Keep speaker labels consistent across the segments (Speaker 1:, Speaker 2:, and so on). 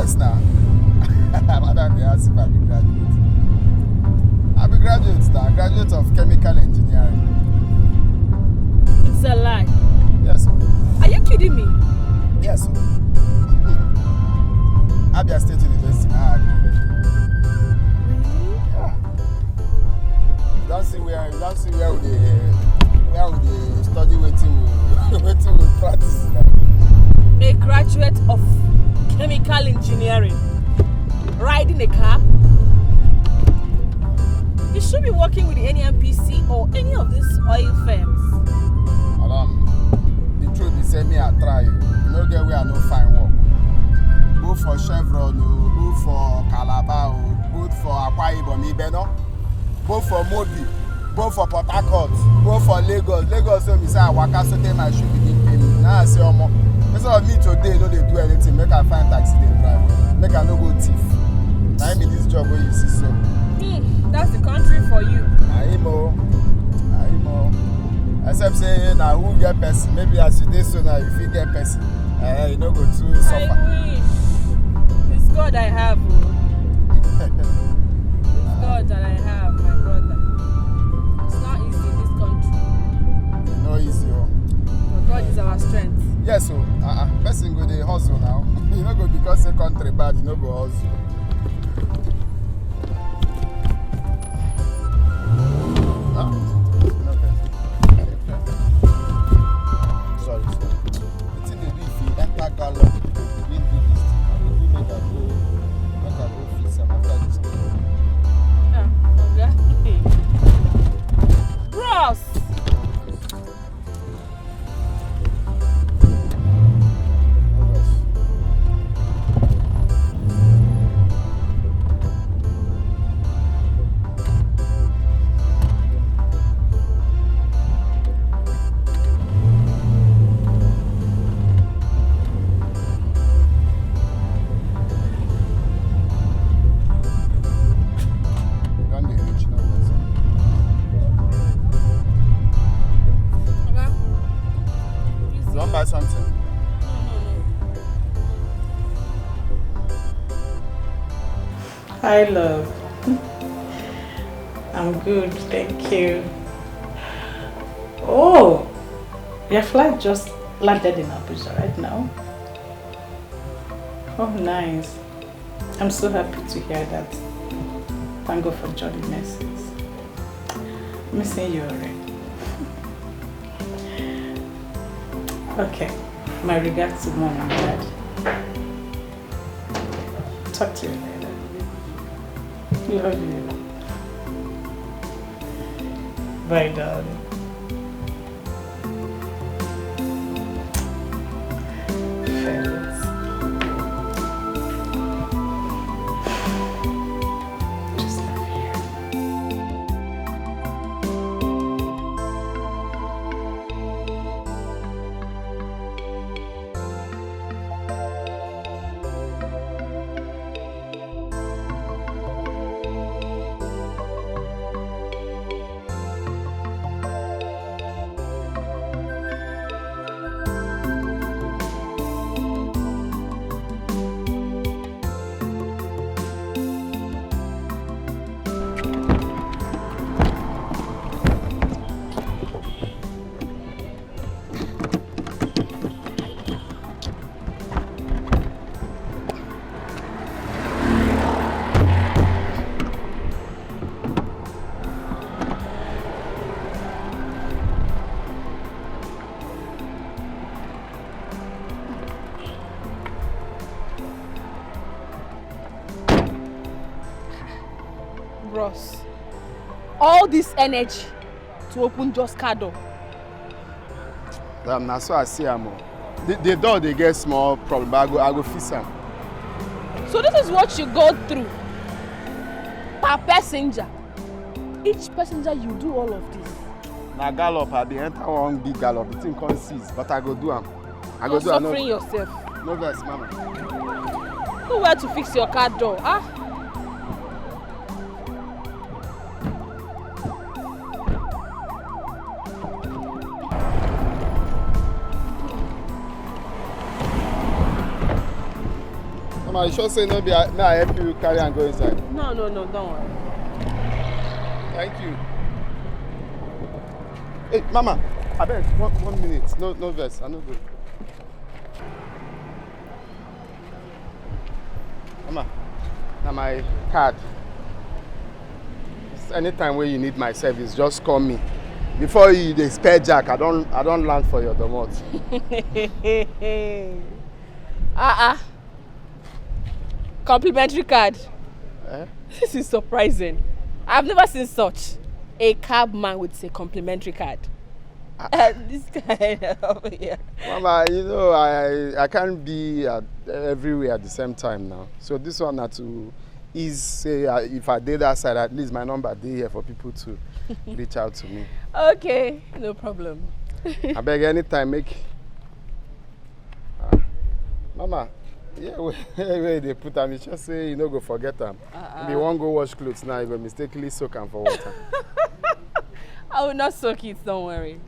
Speaker 1: course now. Madam, they ask if I be graduate. I be graduate now, graduate of chemical engineering.
Speaker 2: It's a lie.
Speaker 1: Yes, sir.
Speaker 2: Are you kidding me?
Speaker 1: Yes, sir. Abia State University now.
Speaker 2: Really?
Speaker 1: Yeah. You don't see where we study waiting we practice.
Speaker 2: A graduate of chemical engineering, riding a car. You should be working with the NNPC or any of these oil firms.
Speaker 1: Madam, the truth is, say me I try you. You know get where I no find work. Both for Chevron, both for Calabar, both for Akwa Ibom, Ibeno, both for Mobi, both for Port Harcourt, both for Lagos. Lagos, so me say I waka so take my shoe begin pay me. Now I say omo, instead of me today, no dey do anything. Make I find taxi dey drive. Make I no go thief. Na me this job wey you see so.
Speaker 2: That's the country for you.
Speaker 1: Na him o. Except say na who get person. Maybe as you dey so now, you fit get person. You no go too suffer.
Speaker 2: I wish. It's God I have. It's God that I have, my brother. It's not easy in this country.
Speaker 1: No easy o.
Speaker 2: But God is our strength.
Speaker 1: Yes o. Person go dey hustle now. You no go because say country bad, you no go hustle. Sorry, sir. The thing they do if you enter gallop, you do this thing. You do make I go fix am after this thing.
Speaker 2: Okay. Bros!
Speaker 1: Something.
Speaker 3: Hi, love. I'm good, thank you. Oh, your flight just landed in Abuja right now. Oh, nice. I'm so happy to hear that. Thank God for Johnny Mercies. Missing you already. Okay, my regards to mom and dad. Talk to you later. Love you. Bye, darling. Fellas. Just love you.
Speaker 2: Bros, all this energy to open just car door.
Speaker 1: Now so I see am. The door they get small problem, but I go fix am.
Speaker 2: So this is what you go through per passenger. Each passenger you do all of this.
Speaker 1: Na gallop, I dey enter one big gallop. The thing come seize, but I go do am. I go
Speaker 2: You're
Speaker 1: do am.
Speaker 2: suffering yourself.
Speaker 1: No vex, mama.
Speaker 2: Know where to fix your car door, ah?
Speaker 1: Mama, you sure say no be may I help you carry and go inside?
Speaker 2: No, don't worry.
Speaker 1: Thank you. Hey, Mama, I beg, 1 minute. No verse, I no good. Mama, now my card. Anytime when you need my service, just call me. Before you dey spare jack, I don't land for your domot.
Speaker 2: Complimentary card.
Speaker 1: Eh?
Speaker 2: This is surprising. I've never seen such a cabman with a complimentary card. This guy over here.
Speaker 1: Mama, you know I can't be everywhere at the same time now. So this one had to ease. Say if I did that side, at least my number dey here for people to reach out to me.
Speaker 2: Okay, no problem.
Speaker 1: I beg anytime make. Mama, yeah, where they put am, just say you no go forget am. If you wan go wash clothes now, you go mistakenly soak am for water.
Speaker 2: I will not soak it, don't worry.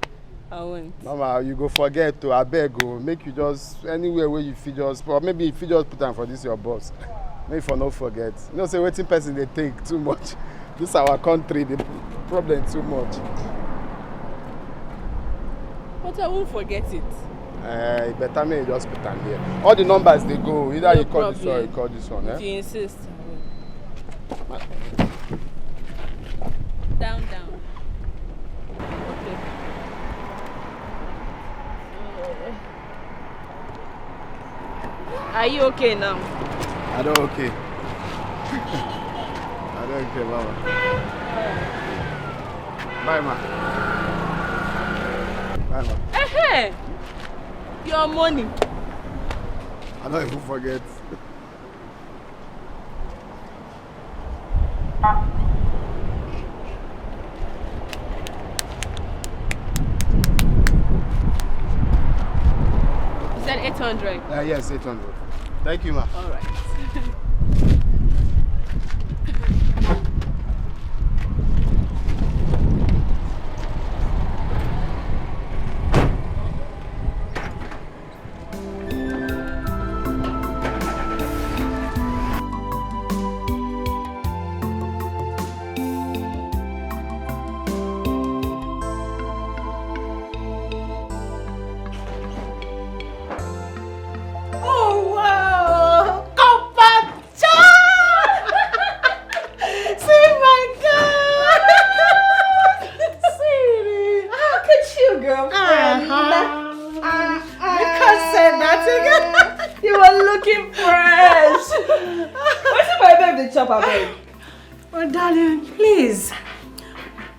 Speaker 2: I won't.
Speaker 1: Mama, you go forget to abeg go make you just anywhere where you fit just, or maybe if you just put am for this your boss. Maybe for no forget. You know, say wetin person they think too much. This our country, the problem too much.
Speaker 2: But I won't forget it.
Speaker 1: Better me just put am here. All the numbers they go. Either
Speaker 2: No
Speaker 1: you call
Speaker 2: problem.
Speaker 1: this one or you call this one.
Speaker 2: If you insist, I will. Down. Okay. Are you okay now?
Speaker 1: I don't okay. I don't okay, Mama. Bye, ma. Bye, ma.
Speaker 2: Hey, your money.
Speaker 1: I don't even forget.
Speaker 2: You said 800.
Speaker 1: Yes, 800. Thank you, ma.
Speaker 2: All right.
Speaker 3: Oh, darling, please.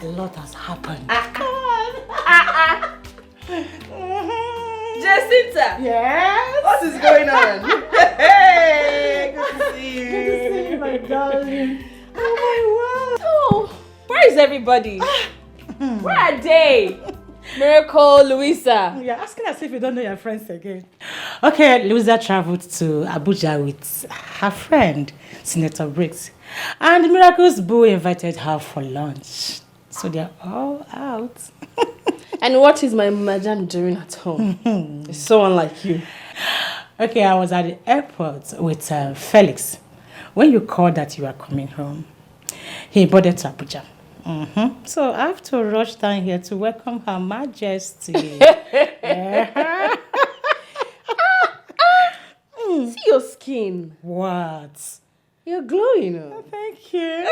Speaker 3: A lot has happened.
Speaker 2: Jacinta!
Speaker 3: Yes?
Speaker 2: What is going on? Hey! Good to see you.
Speaker 3: Good to see you, my darling. Oh, my word.
Speaker 2: Oh, where is everybody? Where are they? Miracle, Louisa.
Speaker 3: You're asking as if you don't know your friends again. Okay, Louisa traveled to Abuja with her friend, Senator Briggs. And Miracle's boo invited her for lunch. So they're all out.
Speaker 2: And what is my madam doing at home? It's so unlike you.
Speaker 3: Okay, I was at the airport with Felix. When you called that you were coming home, he boarded to Abuja. So I have to rush down here to welcome Her Majesty.
Speaker 2: See your skin.
Speaker 3: What?
Speaker 2: You're glowing.
Speaker 3: Oh, thank you.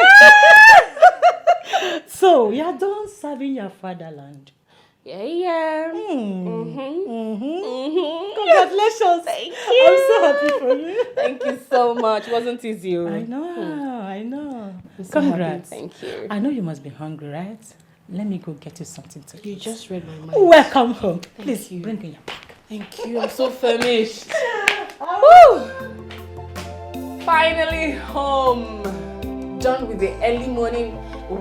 Speaker 3: So, you're done serving your fatherland.
Speaker 2: Yeah.
Speaker 3: Congratulations.
Speaker 2: Thank you.
Speaker 3: I'm so happy for you.
Speaker 2: Thank you so much. It wasn't easy.
Speaker 3: I know.
Speaker 2: I'm so
Speaker 3: Congrats.
Speaker 2: happy. Thank you.
Speaker 3: I know you must be hungry, right? Let me go get you something to eat.
Speaker 2: You just read my mind.
Speaker 3: Welcome home. Please,
Speaker 2: you.
Speaker 3: bring in your bag.
Speaker 2: Thank you. I'm so famished. Woo! Finally home. Done with the early morning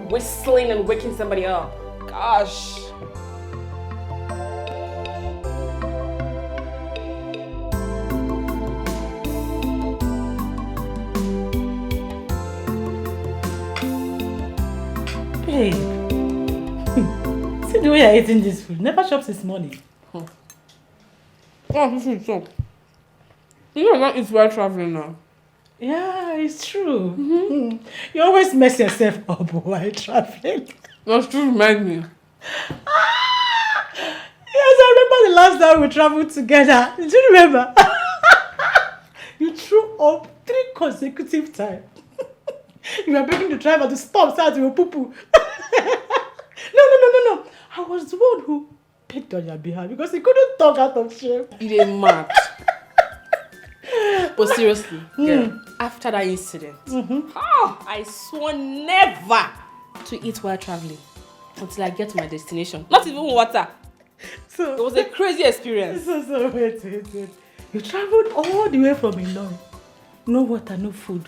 Speaker 2: whistling and waking somebody up. Gosh.
Speaker 3: Hey. See the way you're eating this food. Never shop since morning.
Speaker 2: Oh, this is so. You know what is while traveling now?
Speaker 3: Yeah, it's true. You always mess yourself up while traveling.
Speaker 2: That's true, remind me.
Speaker 3: Yes, I remember the last time we traveled together. Do you remember? You threw up 3 consecutive times. You were begging the driver to stop so that you will poo-poo. No. I was the one who picked on your behalf because he couldn't talk out of shame.
Speaker 2: You didn't mad. But seriously, girl, after that incident, I swore never to eat while traveling until I get to my destination. Not even water.
Speaker 3: So
Speaker 2: It was a crazy experience.
Speaker 3: So wait. You traveled all the way from Ilorin. No water, no food.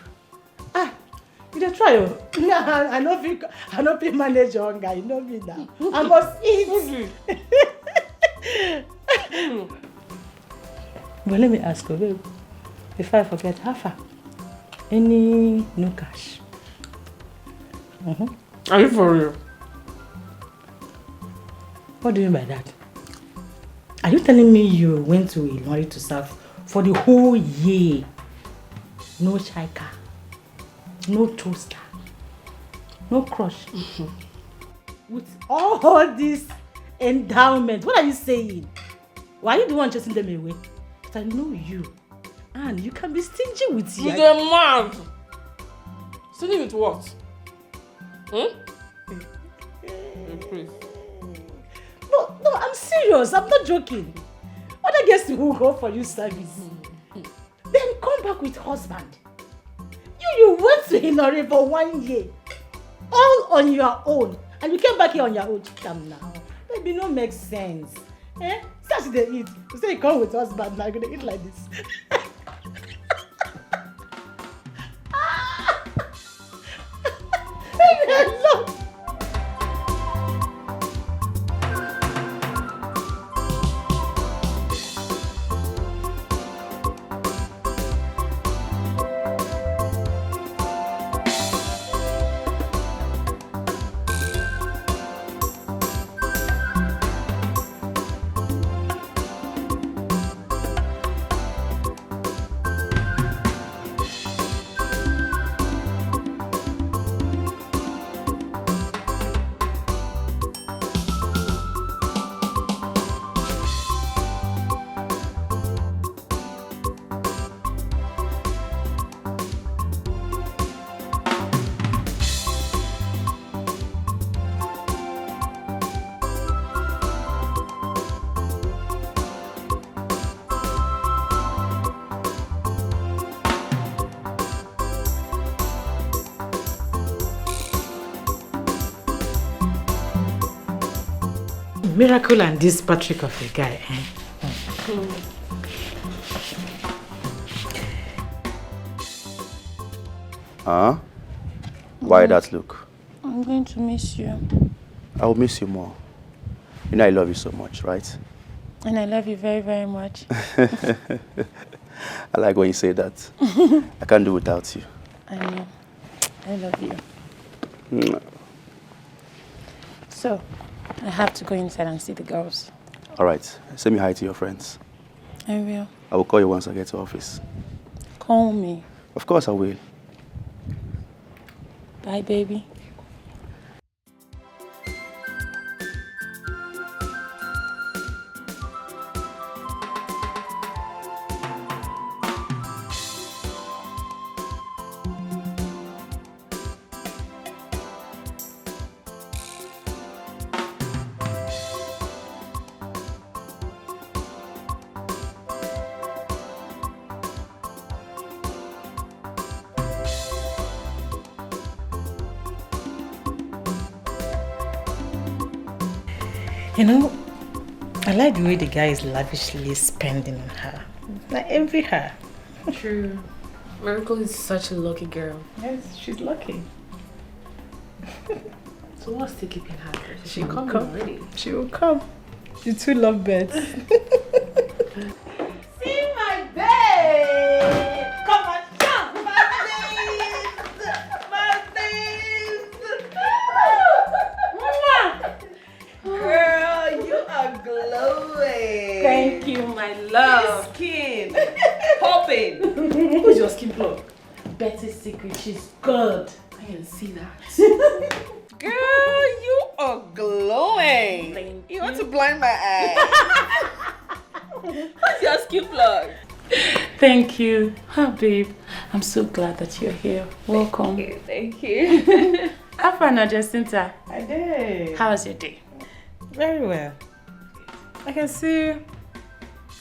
Speaker 3: You dey try oh. I know if you manage your hunger, you know me now. I must eat. But let me ask you, babe, before I forget, how far? Any no cash?
Speaker 2: Are you for real?
Speaker 3: What do you mean by that? Are you telling me you went to Ilorin to serve for the whole year? No shaika, no toaster, no crush. With all these endowments, what are you saying? Why are you the one chasing them away? But I know you. And you can be stingy with
Speaker 2: You get mad. Stingy with what? Please.
Speaker 3: No, I'm serious. I'm not joking. Other guests will go for you service. Then come back with husband. You went to Ilorin for 1 year. All on your own. And you came back here on your own. Come now. Baby, no make sense. Start to eat. You say you come with husband, now you're going to eat like this. No. Miracle and this Patrick of a guy.
Speaker 4: Why that look?
Speaker 5: I'm going to miss you.
Speaker 4: I will miss you more. You know I love you so much, right?
Speaker 5: And I love you very, very much.
Speaker 4: I like when you say that. I can't do without you.
Speaker 5: I know. I love you. So, I have to go inside and see the girls.
Speaker 4: All right. Send me hi to your friends.
Speaker 5: I will.
Speaker 4: I will call you once I get to office.
Speaker 5: Call me.
Speaker 4: Of course I will.
Speaker 5: Bye, baby.
Speaker 3: You know, I like the way the guy is lavishly spending on her. Like every her.
Speaker 2: True. Miracle is such a lucky girl.
Speaker 3: Yes, she's lucky.
Speaker 2: So what's still keeping her?
Speaker 3: She will
Speaker 2: come
Speaker 3: come.
Speaker 2: already.
Speaker 3: She will come. You two lovebirds. See my babe! Come on, jump! My things! My things!
Speaker 6: Girl, you are glowing.
Speaker 2: Thank you, my love.
Speaker 6: Skin popping.
Speaker 2: Who's your skin plug?
Speaker 3: Betty's secret. She's good.
Speaker 6: I can see that. Girl, you are glowing.
Speaker 3: Thank
Speaker 6: You want to blind my eye. What's your skin plug?
Speaker 3: Thank you. Oh, babe. I'm so glad that you're here. Welcome.
Speaker 6: Thank you.
Speaker 3: Have fun, Jacinta.
Speaker 6: I did.
Speaker 3: How was your day?
Speaker 2: Very well. I can see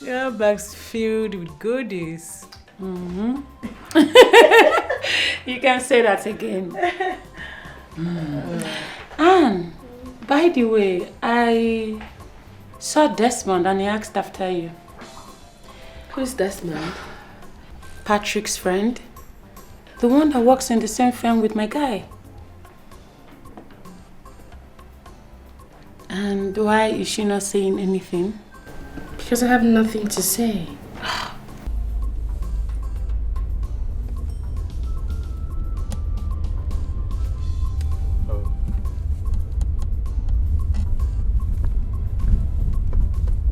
Speaker 2: your bag's filled with goodies.
Speaker 3: Mm-hmm. You can say that again. Anne, by the way, I saw Desmond and he asked after you.
Speaker 6: Who's Desmond?
Speaker 3: Patrick's friend. The one that works in the same firm with my guy. And why is she not saying anything?
Speaker 6: Because I have nothing to say.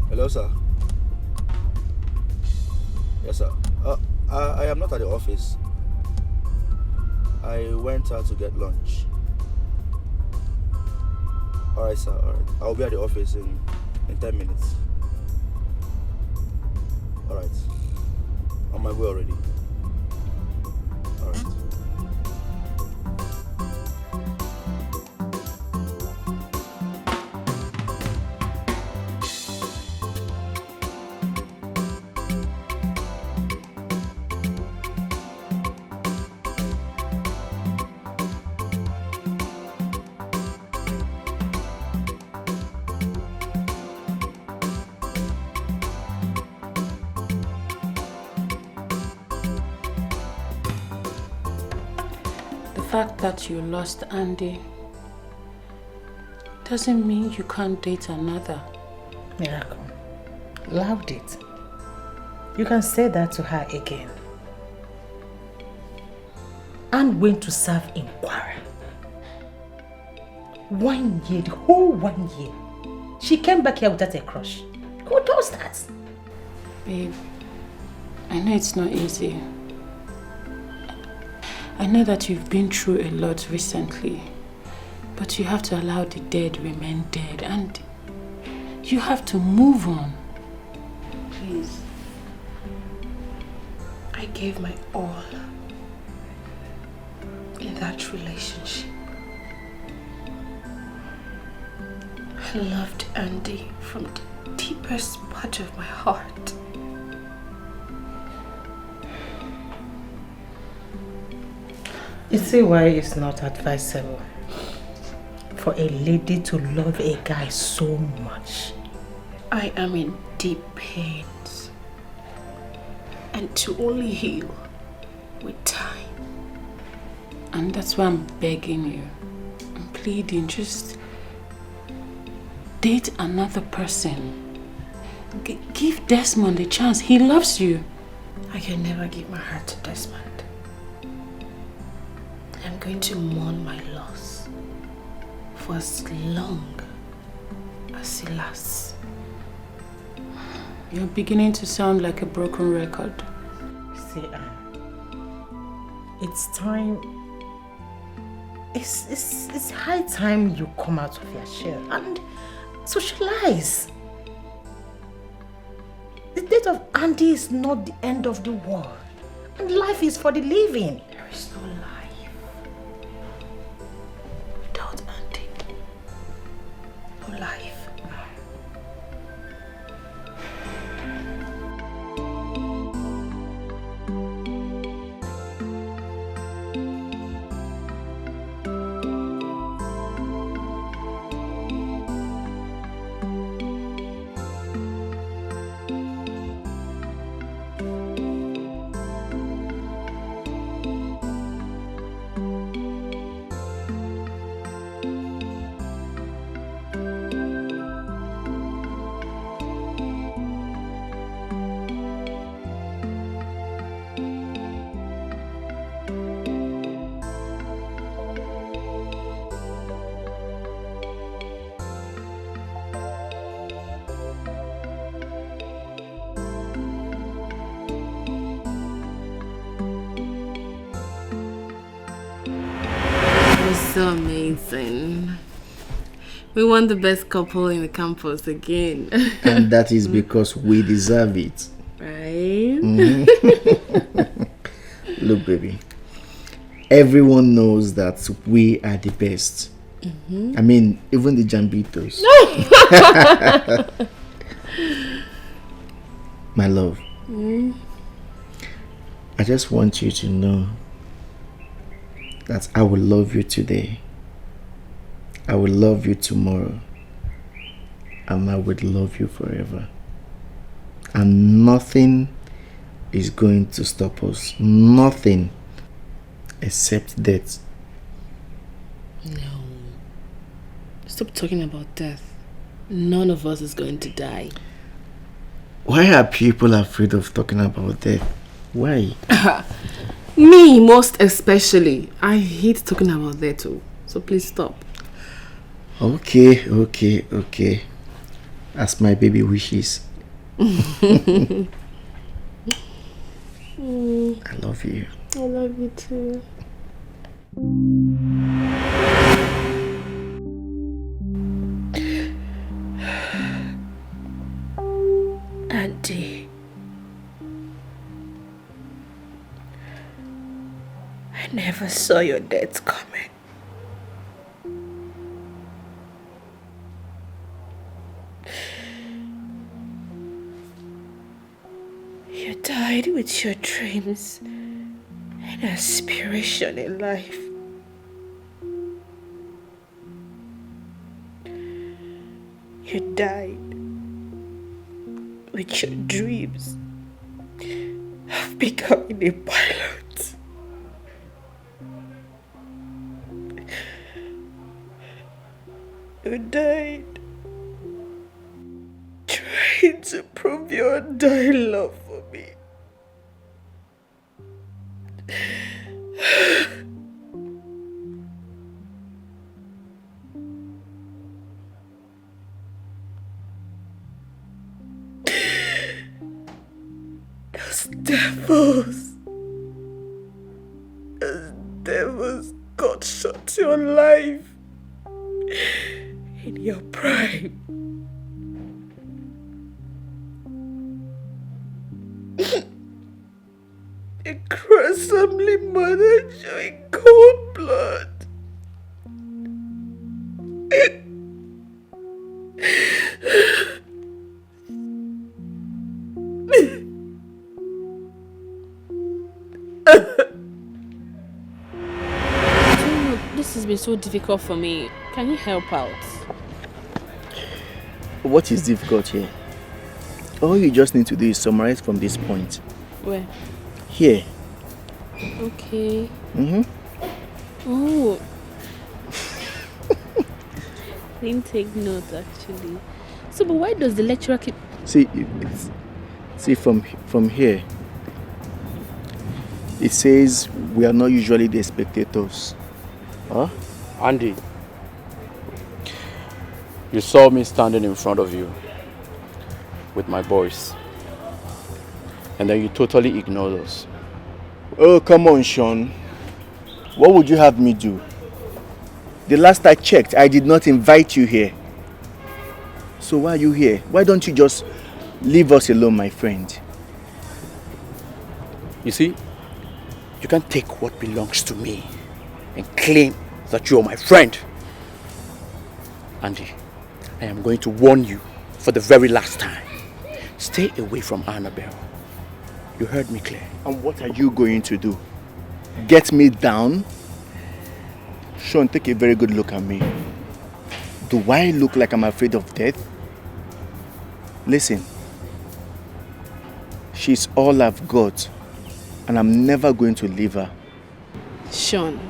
Speaker 4: Hello, sir. Yes, sir. I am not at the office. I went out to get lunch. Alright, sir. Alright. I'll be at the office in 10 minutes. Alright. On my way already. Alright.
Speaker 3: The fact that you lost Andy doesn't mean you can't date another.
Speaker 2: Miracle. Loved it. You can say that to her again. And went to serve in Kwara. 1 year, the whole 1 year. She came back here without a crush. Who does that?
Speaker 3: Babe, I know it's not easy. I know that you've been through a lot recently, but you have to allow the dead remain dead and you have to move on.
Speaker 6: Please. I gave my all in that relationship. I loved Andy from the deepest part of my heart.
Speaker 2: You see why it's not advisable for a lady to love a guy so much.
Speaker 6: I am in deep pains and to only heal with time.
Speaker 3: And that's why I'm begging you. I'm pleading, just date another person. Give Desmond a chance. He loves you.
Speaker 6: I can never give my heart to Desmond. I'm going to mourn my loss for as long as it lasts.
Speaker 3: You're beginning to sound like a broken record.
Speaker 2: See, Anne, it's time. It's high time you come out of your shell and socialize. The death of Andy is not the end of the world, and life is for the living.
Speaker 6: There is no life without Andy. No life. so amazing. We want the best couple in the campus again.
Speaker 7: And that is because we deserve it.
Speaker 6: Right?
Speaker 7: Look, baby. Everyone knows that we are the best. I mean, even the Jambitos. My love. I just want you to know that I will love you today. I will love you tomorrow. And I would love you forever. And nothing is going to stop us. Nothing except death.
Speaker 6: No. Stop talking about death. None of us is going to die.
Speaker 7: Why are people afraid of talking about death? Why?
Speaker 6: Me, most especially. I hate talking about that too. So please stop.
Speaker 7: Okay. As my baby wishes. I love you.
Speaker 6: I love you too.
Speaker 5: Auntie, I never saw your death coming. You died with your dreams and aspiration in life. You died with your dreams of becoming a pilot. You died trying to prove your undying love for me. Those devils got shot your life in your prime. They gruesomely murdered you in cold blood.
Speaker 6: This has been so difficult for me. Can you help out?
Speaker 7: What is difficult here? All you just need to do is summarize from this point.
Speaker 6: Where?
Speaker 7: Here.
Speaker 6: Okay.
Speaker 7: Mm-hmm.
Speaker 6: Oh. Didn't take note actually. So, but why does the lecturer keep...
Speaker 7: See from here. It says we are not usually the spectators. Huh?
Speaker 4: Andy, you saw me standing in front of you with my boys, and then you totally ignored us.
Speaker 7: Oh, come on, Sean. What would you have me do? The last I checked, I did not invite you here. So why are you here? Why don't you just leave us alone, my friend?
Speaker 4: You see, you can't take what belongs to me and claim that you are my friend. Andy, I am going to warn you for the very last time. Stay away from Annabelle. You heard me clear.
Speaker 7: And what are you going to do? Get me down? Sean, take a very good look at me. Do I look like I'm afraid of death? Listen, she's all I've got, and I'm never going to leave her.
Speaker 6: Sean,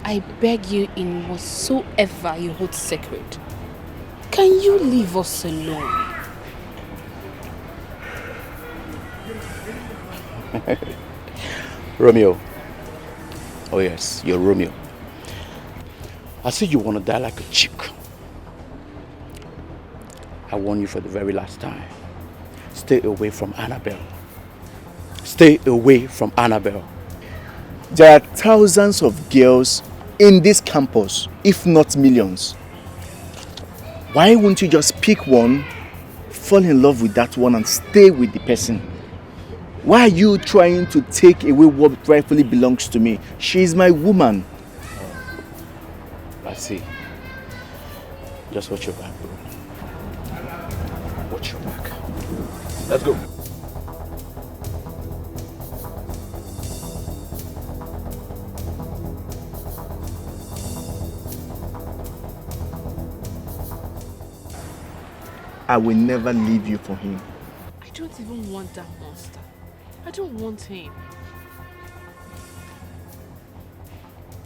Speaker 6: I beg you in whatsoever you hold sacred, can you leave us alone?
Speaker 4: Romeo. Oh yes, you're Romeo. I see you want to die like a chick. I warn you for the very last time. Stay away from Annabelle. Stay away from Annabelle.
Speaker 7: There are thousands of girls in this campus, if not millions. Why won't you just pick one, fall in love with that one and stay with the person? Why are you trying to take away what rightfully belongs to me? She is my woman.
Speaker 4: I see. Just watch your back, bro. Watch your back. Let's go.
Speaker 7: I will never leave you for him.
Speaker 6: I don't even want that monster. I don't want him.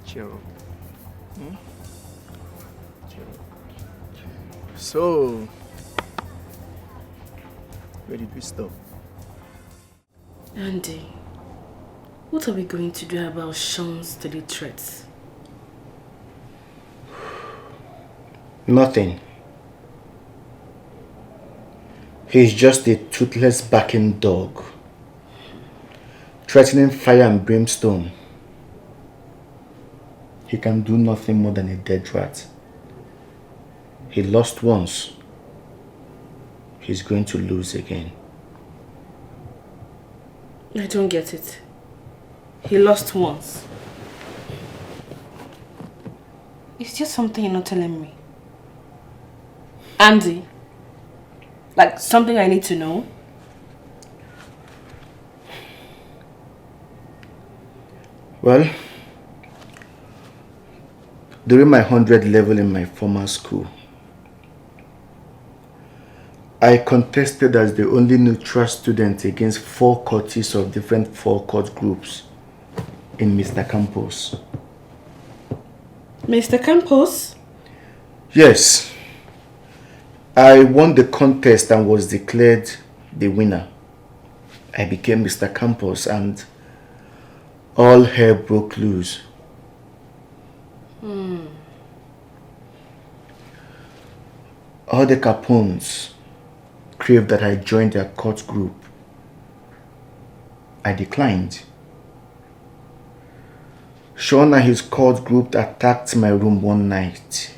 Speaker 7: Cheer up. Cheer up. So, where did we stop?
Speaker 3: Andy, what are we going to do about Sean's daily threats?
Speaker 7: Nothing. He's just a toothless barking dog, threatening fire and brimstone. He can do nothing more than a dead rat. He lost once. He's going to lose again.
Speaker 3: I don't get it. He lost once. Is there something you're not telling me? Andy? Like something I need to know?
Speaker 7: Well, during my 100 level in my former school, I contested as the only neutral student against 4 courtiers of different 4-court groups in Mr. Campos.
Speaker 3: Mr. Campos?
Speaker 7: Yes. I won the contest and was declared the winner. I became Mr. Campos and all hell broke loose. All the Capones craved that I join their court group. I declined. Sean and his court group attacked my room one night.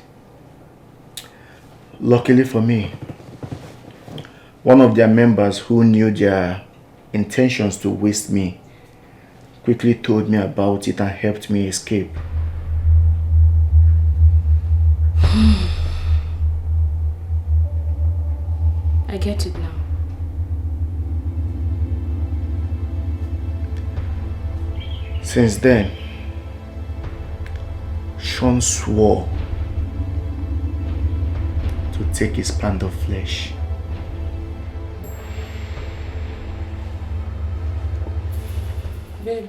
Speaker 7: Luckily for me, one of their members who knew their intentions to waste me quickly told me about it and helped me escape.
Speaker 3: I get it now.
Speaker 7: Since then, Sean swore to take his pound of flesh.
Speaker 3: Babe,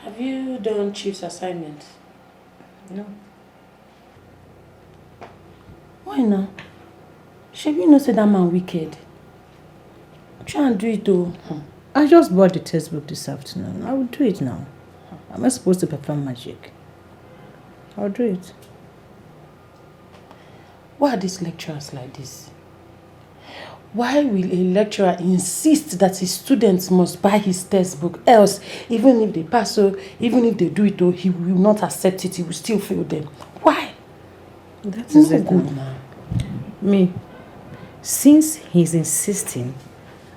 Speaker 3: have you done Chief's assignment? No. Why not? Should you not say that man wicked? Try and do it though. I just bought the textbook this afternoon. I will do it now. Am I supposed to perform magic? I'll do it. Why are these lecturers like this? Why will a lecturer insist that his students must buy his textbook? Else, even if they pass, even if they do it, he will not accept it. He will still fail them. Why? That is it now. Me, since he's insisting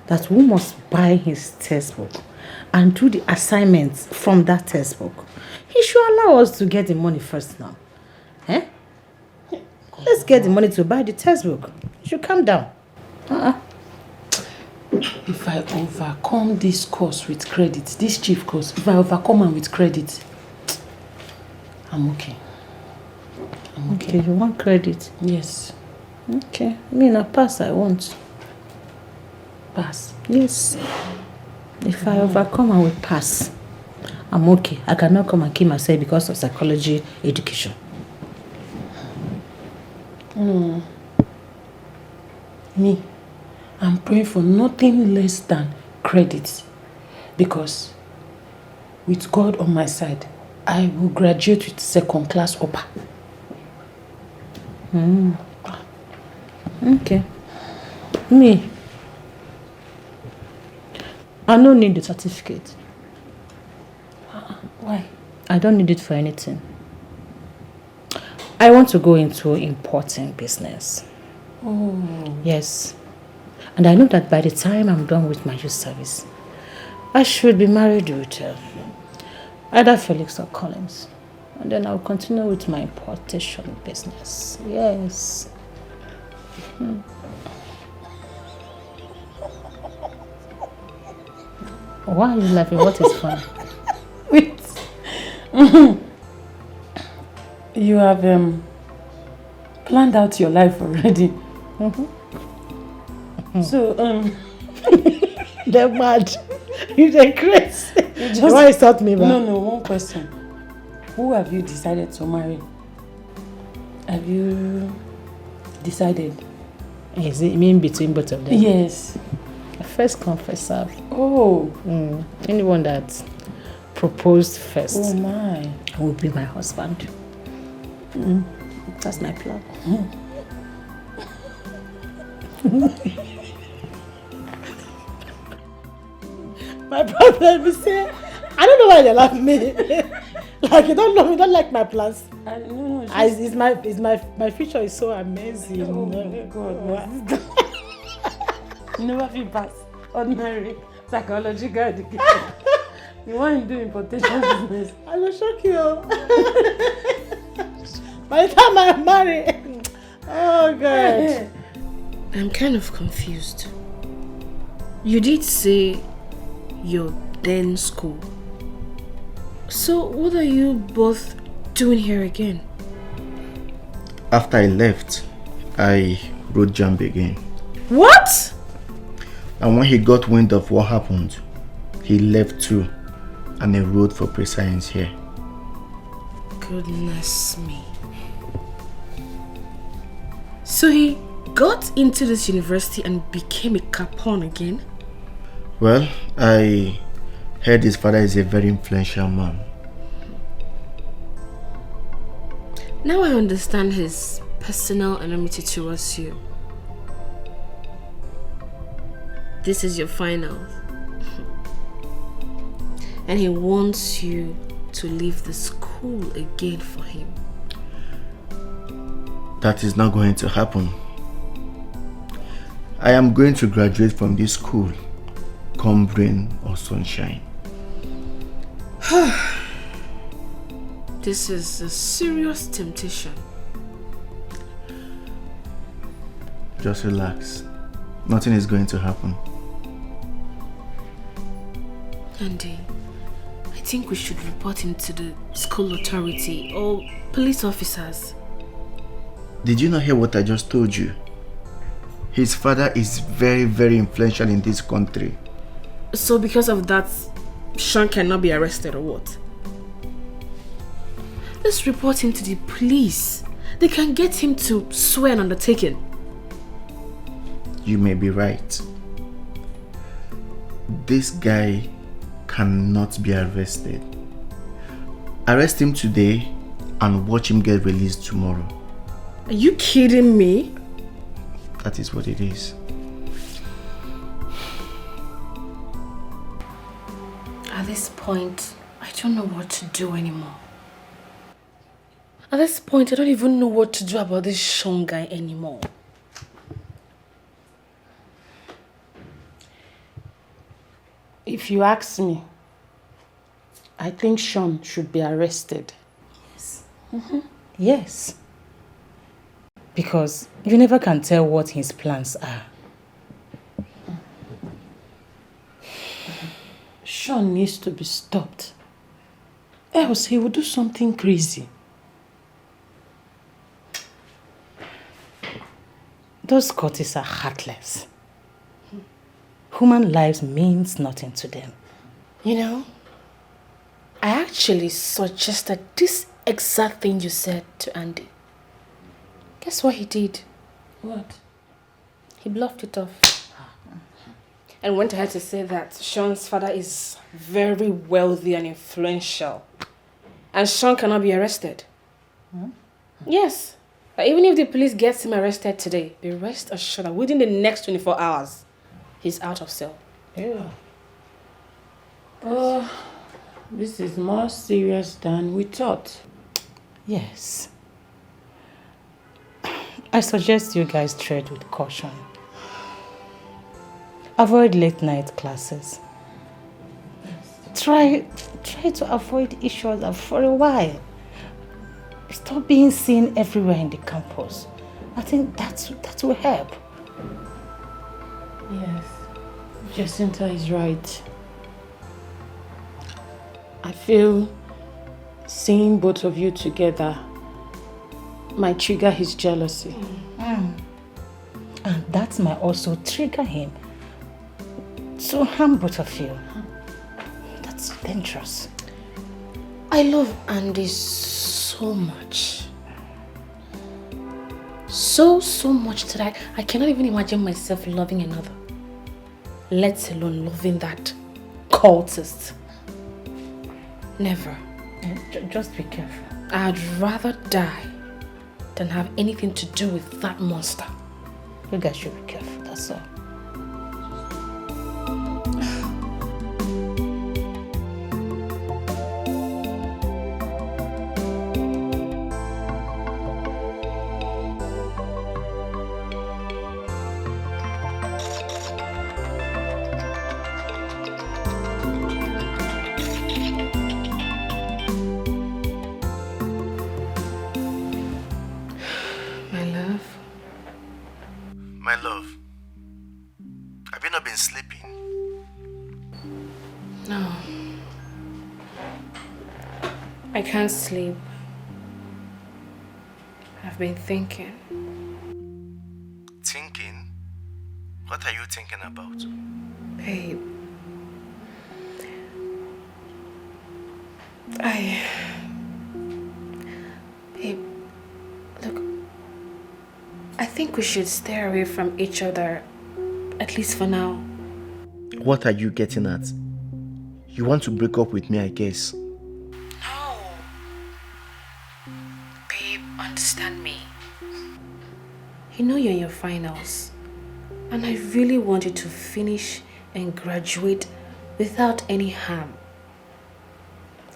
Speaker 3: that we must buy his textbook and do the assignments from that textbook, he should allow us to get the money first now. Eh? Let's get the money to buy the textbook. You should calm down. If I overcome this course with credit, this chief course, if I overcome it with credit, I'm okay. I'm okay. You want credit? Yes. Okay. I pass, I want. Pass? Yes. If I overcome, I will pass. I'm okay. I cannot come and kill myself because of psychology education. Me, I'm praying for nothing less than credit, because with God on my side, I will graduate with 2nd class upper. Okay. Me, I don't need the certificate. Why? I don't need it for anything. I want to go into important business.
Speaker 5: Oh.
Speaker 3: Yes. And I know that by the time I'm done with my youth service, I should be married with either Felix or Collins. And then I'll continue with my importation business. Yes. Why are you laughing? What is fun?
Speaker 5: Wait. You have planned out your life already. So,
Speaker 3: They're mad. They're crazy. Why start me back?
Speaker 5: No, one question. Who have you decided to marry? Have you decided?
Speaker 3: Is it mean between both of them?
Speaker 5: Yes.
Speaker 3: First come, first serve.
Speaker 5: Oh.
Speaker 3: Anyone that proposed first
Speaker 5: Oh my.
Speaker 3: will be my husband. That's my plan. My problem is, I don't know why they laugh at me. Like you don't know, you don't like my plans.
Speaker 5: No,
Speaker 3: My future is so amazing.
Speaker 5: Oh my God. You never feel past ordinary psychological education. You want to do importation business.
Speaker 3: I will shock you. By the time I marry, oh God.
Speaker 6: I'm kind of confused. You did say you're then school. So what are you both doing here again?
Speaker 7: After I left, I wrote jump again.
Speaker 6: What?
Speaker 7: And when he got wind of what happened, he left too and enrolled for pre-science here.
Speaker 6: Goodness me. So he got into this university and became a capon again?
Speaker 7: Well, I heard his father is a very influential man.
Speaker 6: Now I understand his personal enmity towards you. This is your final. And he wants you to leave the school again for him.
Speaker 7: That is not going to happen. I am going to graduate from this school, come rain or sunshine.
Speaker 6: This is a serious temptation.
Speaker 7: Just relax. Nothing is going to happen.
Speaker 6: Andy, I think we should report him to the school authority or police officers.
Speaker 7: Did you not hear what I just told you? His father is very, very influential in this country.
Speaker 6: So because of that, Sean cannot be arrested or what? Let's report him to the police. They can get him to swear an undertaking.
Speaker 7: You may be right. This guy cannot be arrested. Arrest him today and watch him get released tomorrow.
Speaker 6: Are you kidding me?
Speaker 7: That is what it is.
Speaker 6: At this point, I don't know what to do anymore. At this point, I don't even know what to do about this Sean guy anymore.
Speaker 5: If you ask me, I think Sean should be arrested.
Speaker 6: Yes.
Speaker 3: Yes. Because you never can tell what his plans are.
Speaker 5: Sean needs to be stopped. Else he will do something crazy.
Speaker 3: Those Scotties are heartless. Human lives means nothing to them.
Speaker 6: You know, I actually suggested this exact thing you said to Andy. Guess what he did?
Speaker 5: What?
Speaker 6: He bluffed it off. And went ahead to say that Sean's father is very wealthy and influential. And Sean cannot be arrested. Yes. But even if the police gets him arrested today, be rest assured that within the next 24 hours, he's out of cell.
Speaker 3: Yeah.
Speaker 5: This is more serious than we thought.
Speaker 3: Yes. I suggest you guys tread with caution. Avoid late night classes. Try to avoid each other for a while. Stop being seen everywhere in the campus. I think that will help.
Speaker 5: Yes, Jacinta is right. I feel seeing both of you together might trigger his jealousy.
Speaker 3: And that might also trigger him to harm both of you. That's dangerous.
Speaker 6: I love Andy so much. So much that I cannot even imagine myself loving another. Let alone loving that cultist. Never.
Speaker 3: Just be careful.
Speaker 6: I'd rather die than have anything to do with that monster.
Speaker 3: You guys should be careful, that's all.
Speaker 7: My love, have you not been sleeping?
Speaker 6: No. I can't sleep. I've been thinking.
Speaker 7: Thinking? What are you thinking about?
Speaker 6: Babe. Babe, look, I think we should stay away from each other, at least for now.
Speaker 7: What are you getting at? You want to break up with me, I guess.
Speaker 6: No. Babe, understand me. You know you're in your finals, and I really want you to finish and graduate without any harm.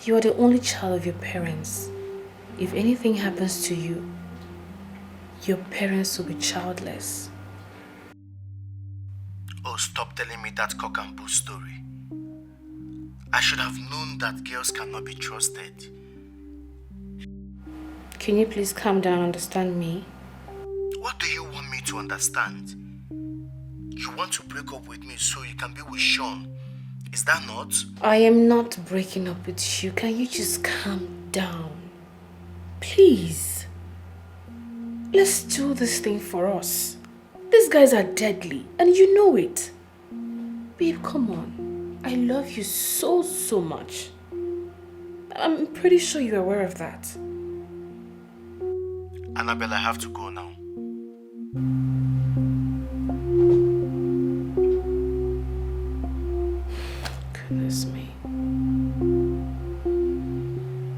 Speaker 6: You are the only child of your parents. If anything happens to you, your parents will be childless.
Speaker 7: Oh, stop telling me that cock and bull story. I should have known that girls cannot be trusted.
Speaker 6: Can you please calm down and understand me?
Speaker 7: What do you want me to understand? You want to break up with me so you can be with Sean. Is that not?
Speaker 6: I am not breaking up with you. Can you just calm down? Please. Let's do this thing for us. These guys are deadly and you know it. Babe, come on. I love you so much. I'm pretty sure you're aware of that.
Speaker 7: Annabelle, I have to go now.
Speaker 6: Goodness me.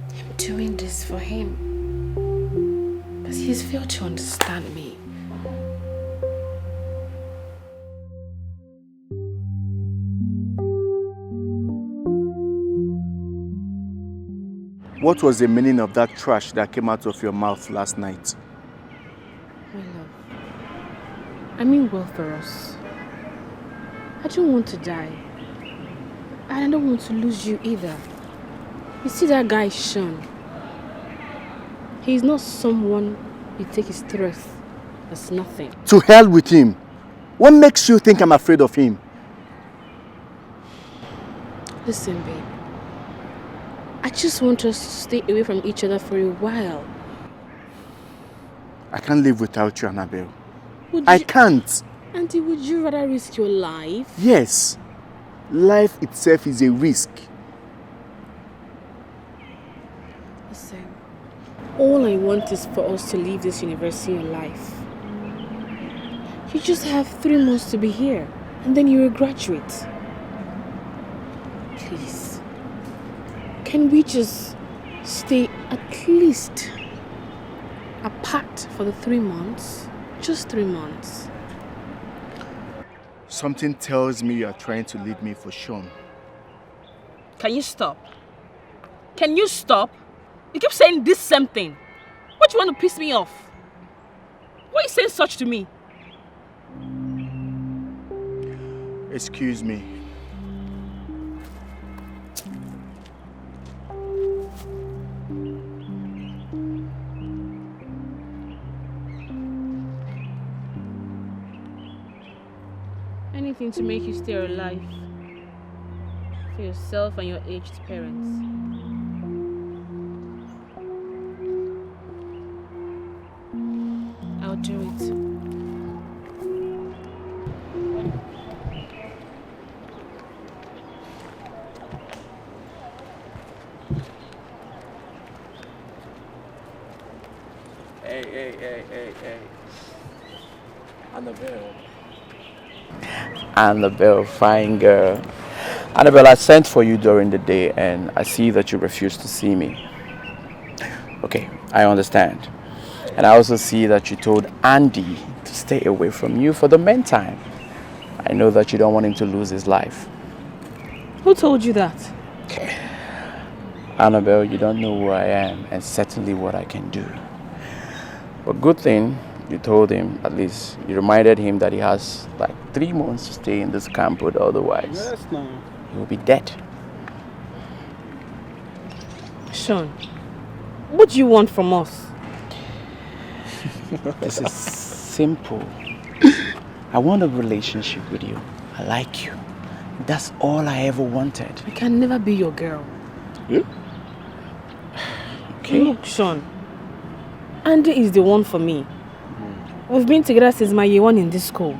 Speaker 6: I'm doing this for him. But he's failed to understand me.
Speaker 4: What was the meaning of that trash that came out of your mouth last night?
Speaker 6: My love, I mean well for us. I don't want to die. And I don't want to lose you either. You see that guy, Sean? He's not someone you take his threat as nothing.
Speaker 4: To hell with him. What makes you think I'm afraid of him?
Speaker 6: Listen, babe. I just want us to stay away from each other for a while.
Speaker 4: I can't live without you, Annabelle. I can't.
Speaker 6: Auntie, would you rather risk your life?
Speaker 4: Yes. Life itself is a risk.
Speaker 6: Listen, all I want is for us to leave this university alive. You just have 3 months to be here, and then you're a graduate. Please, can we just stay at least apart for the 3 months? Just 3 months.
Speaker 4: Something tells me you are trying to leave me for Sean.
Speaker 6: Can you stop? Can you stop? You keep saying this same thing. What do you want to piss me off? Why are you saying such to me?
Speaker 8: Excuse me.
Speaker 6: Anything to make you stay alive. For yourself and your aged parents. I'll do it.
Speaker 4: Hey. Annabelle, fine girl. Annabelle, I sent for you during the day and I see that you refused to see me. Okay, I understand. And I also see that you told Andy to stay away from you for the meantime. I know that you don't want him to lose his life.
Speaker 6: Who told you that?
Speaker 4: Okay. Annabelle, you don't know who I am and certainly what I can do. But good thing you told him, at least you reminded him that he has like 3 months to stay in this camp, but otherwise he will be dead.
Speaker 6: Sean, what do you want from us?
Speaker 4: This is simple. I want a relationship with you. I like you. That's all I ever wanted.
Speaker 6: I can never be your girl.
Speaker 4: Okay.
Speaker 6: Look, Sean, Andy is the one for me. We've been together since my year 1 in this school.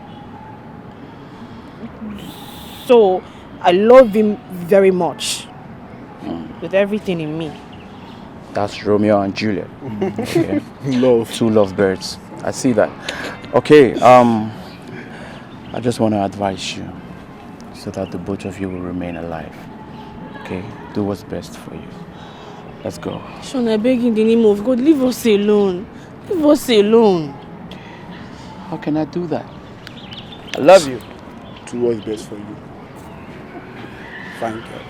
Speaker 6: So, I love him very much. With everything in me.
Speaker 4: That's Romeo and Juliet. Okay. Love. 2 lovebirds. I see that. Okay, I just want to advise you so that the both of you will remain alive. Okay? Do what's best for you. Let's go.
Speaker 6: Sean, I beg in the name of God, leave us alone. Leave us alone.
Speaker 4: How can I do that? I love you.
Speaker 8: Do what's best for you. Thank you.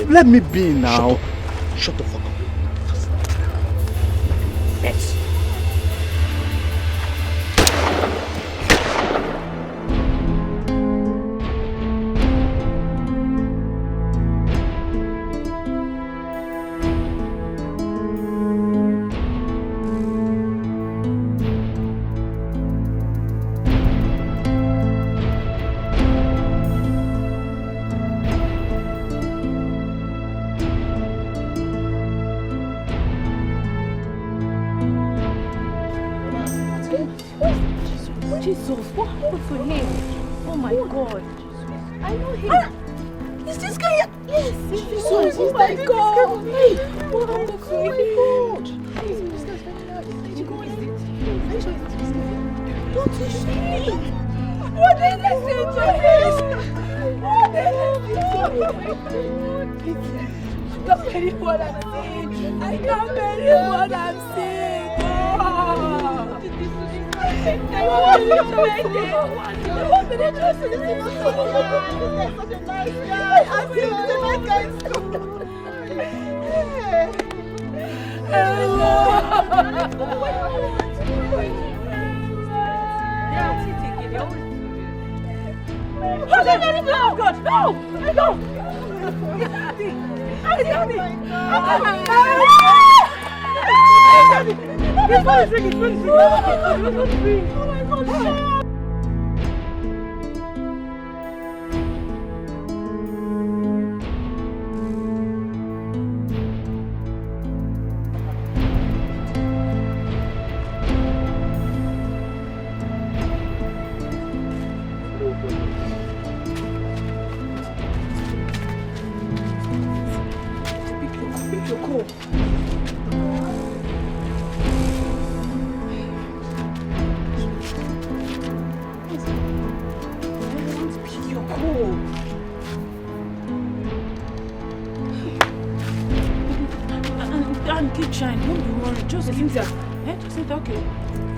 Speaker 9: Let me be now.
Speaker 8: Shut the fuck up.
Speaker 9: Yes.
Speaker 6: Jesus, what happened to him? Oh my God. I know him. Is this guy? Yes, Jesus. Oh my God. Hey, what happened to him? This guy's very nice. Don't you see? What did they say to him? What did they say? Stop believing what I'm saying. I can't believe what I'm saying. Oh. This one is really good. Oh my God. Keep trying, don't be worried. Just Jacinta. Jacinta, okay.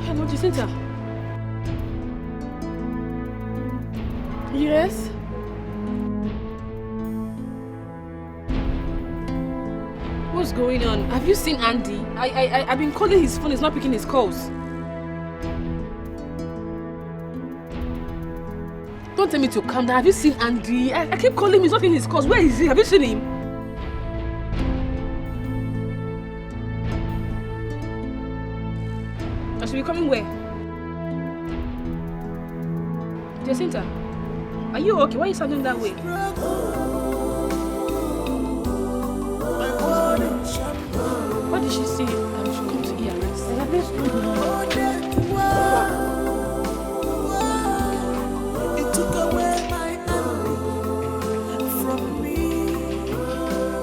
Speaker 6: Hello, Jacinta. Yes? What's going on? Have you seen Andy? I've been calling his phone, he's not picking his calls. Don't tell me to calm down. Have you seen Andy? I keep calling him, he's not picking his calls. Where is he? Have you seen him? I should be coming where? Jacinta, are you okay? Why are you sounding that way? What did she say? She come to ERS.
Speaker 10: It took away my enemy from me.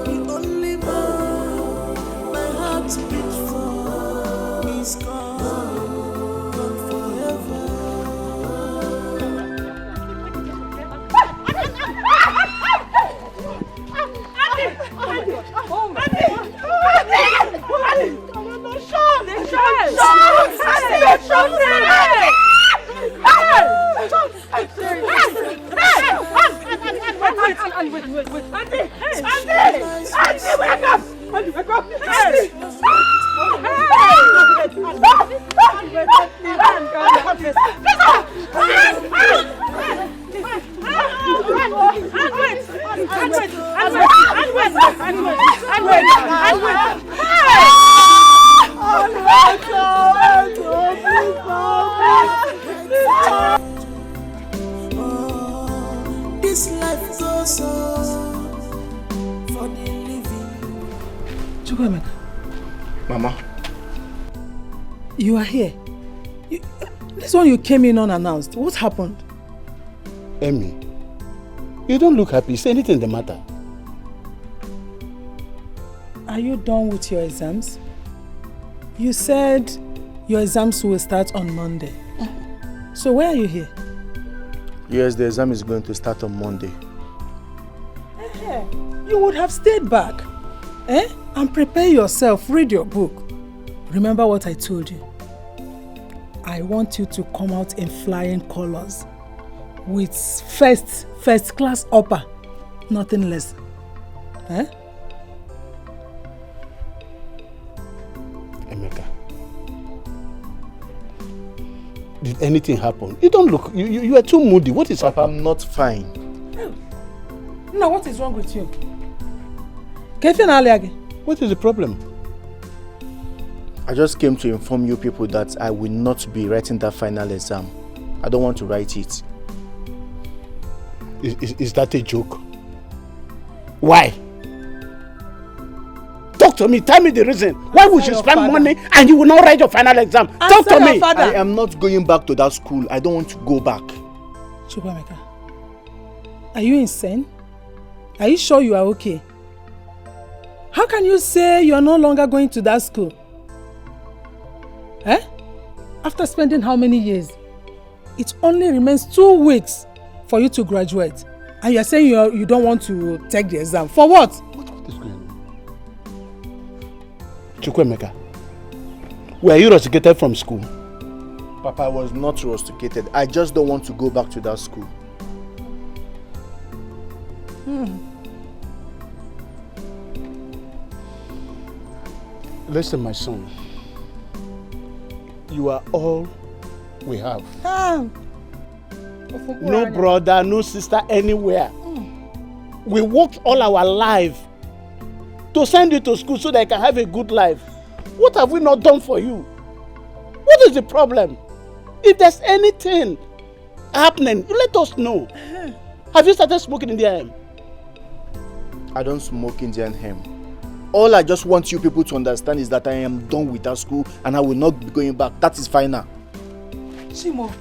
Speaker 10: The only man my heart beats for is gone forever. This life goes on for the living.
Speaker 7: Mama.
Speaker 11: You are here. This one you came in unannounced. What happened?
Speaker 12: Emmy, you don't look happy. Is anything the matter?
Speaker 11: Are you done with your exams? You said your exams will start on Monday. So why are you here?
Speaker 12: Yes, the exam is going to start on Monday.
Speaker 11: You would have stayed back. And prepare yourself, read your book. Remember what I told you. I want you to come out in flying colors with first class upper, nothing less.
Speaker 12: Emeka, did anything happen? You don't look, you are too moody. What is
Speaker 7: Papa,
Speaker 12: happening?
Speaker 7: I'm not fine.
Speaker 11: No, what is wrong with you?
Speaker 12: What is the problem?
Speaker 7: I just came to inform you people that I will not be writing that final exam. I don't want to write it.
Speaker 12: Is that a joke? Why? Talk Talk to me. Tell me the reason. Why would you spend money and you will not write your final exam? Talk to me.
Speaker 9: I am not going back to that school. I don't want to go back.
Speaker 11: Chukwuemeka, are you insane? Are you sure you are okay? How can you say you are no longer going to that school? Eh? After spending how many years? It only remains 2 weeks for you to graduate. And you are saying you don't want to take the exam. For what?
Speaker 12: What is going on? Chukwuemeka, were you rusticated from school?
Speaker 9: Papa, I was not rusticated. I just don't want to go back to that school.
Speaker 12: Listen, my son. You are all we have. No brother, no sister anywhere. We worked all our life to send you to school so that you can have a good life. What have we not done for you? What is the problem? If there's anything happening, let us know. Have you started smoking Indian hemp?
Speaker 9: I don't smoke Indian hemp. All I just want you people to understand is that I am done with that school and I will not be going back. That is final.
Speaker 11: Chimo.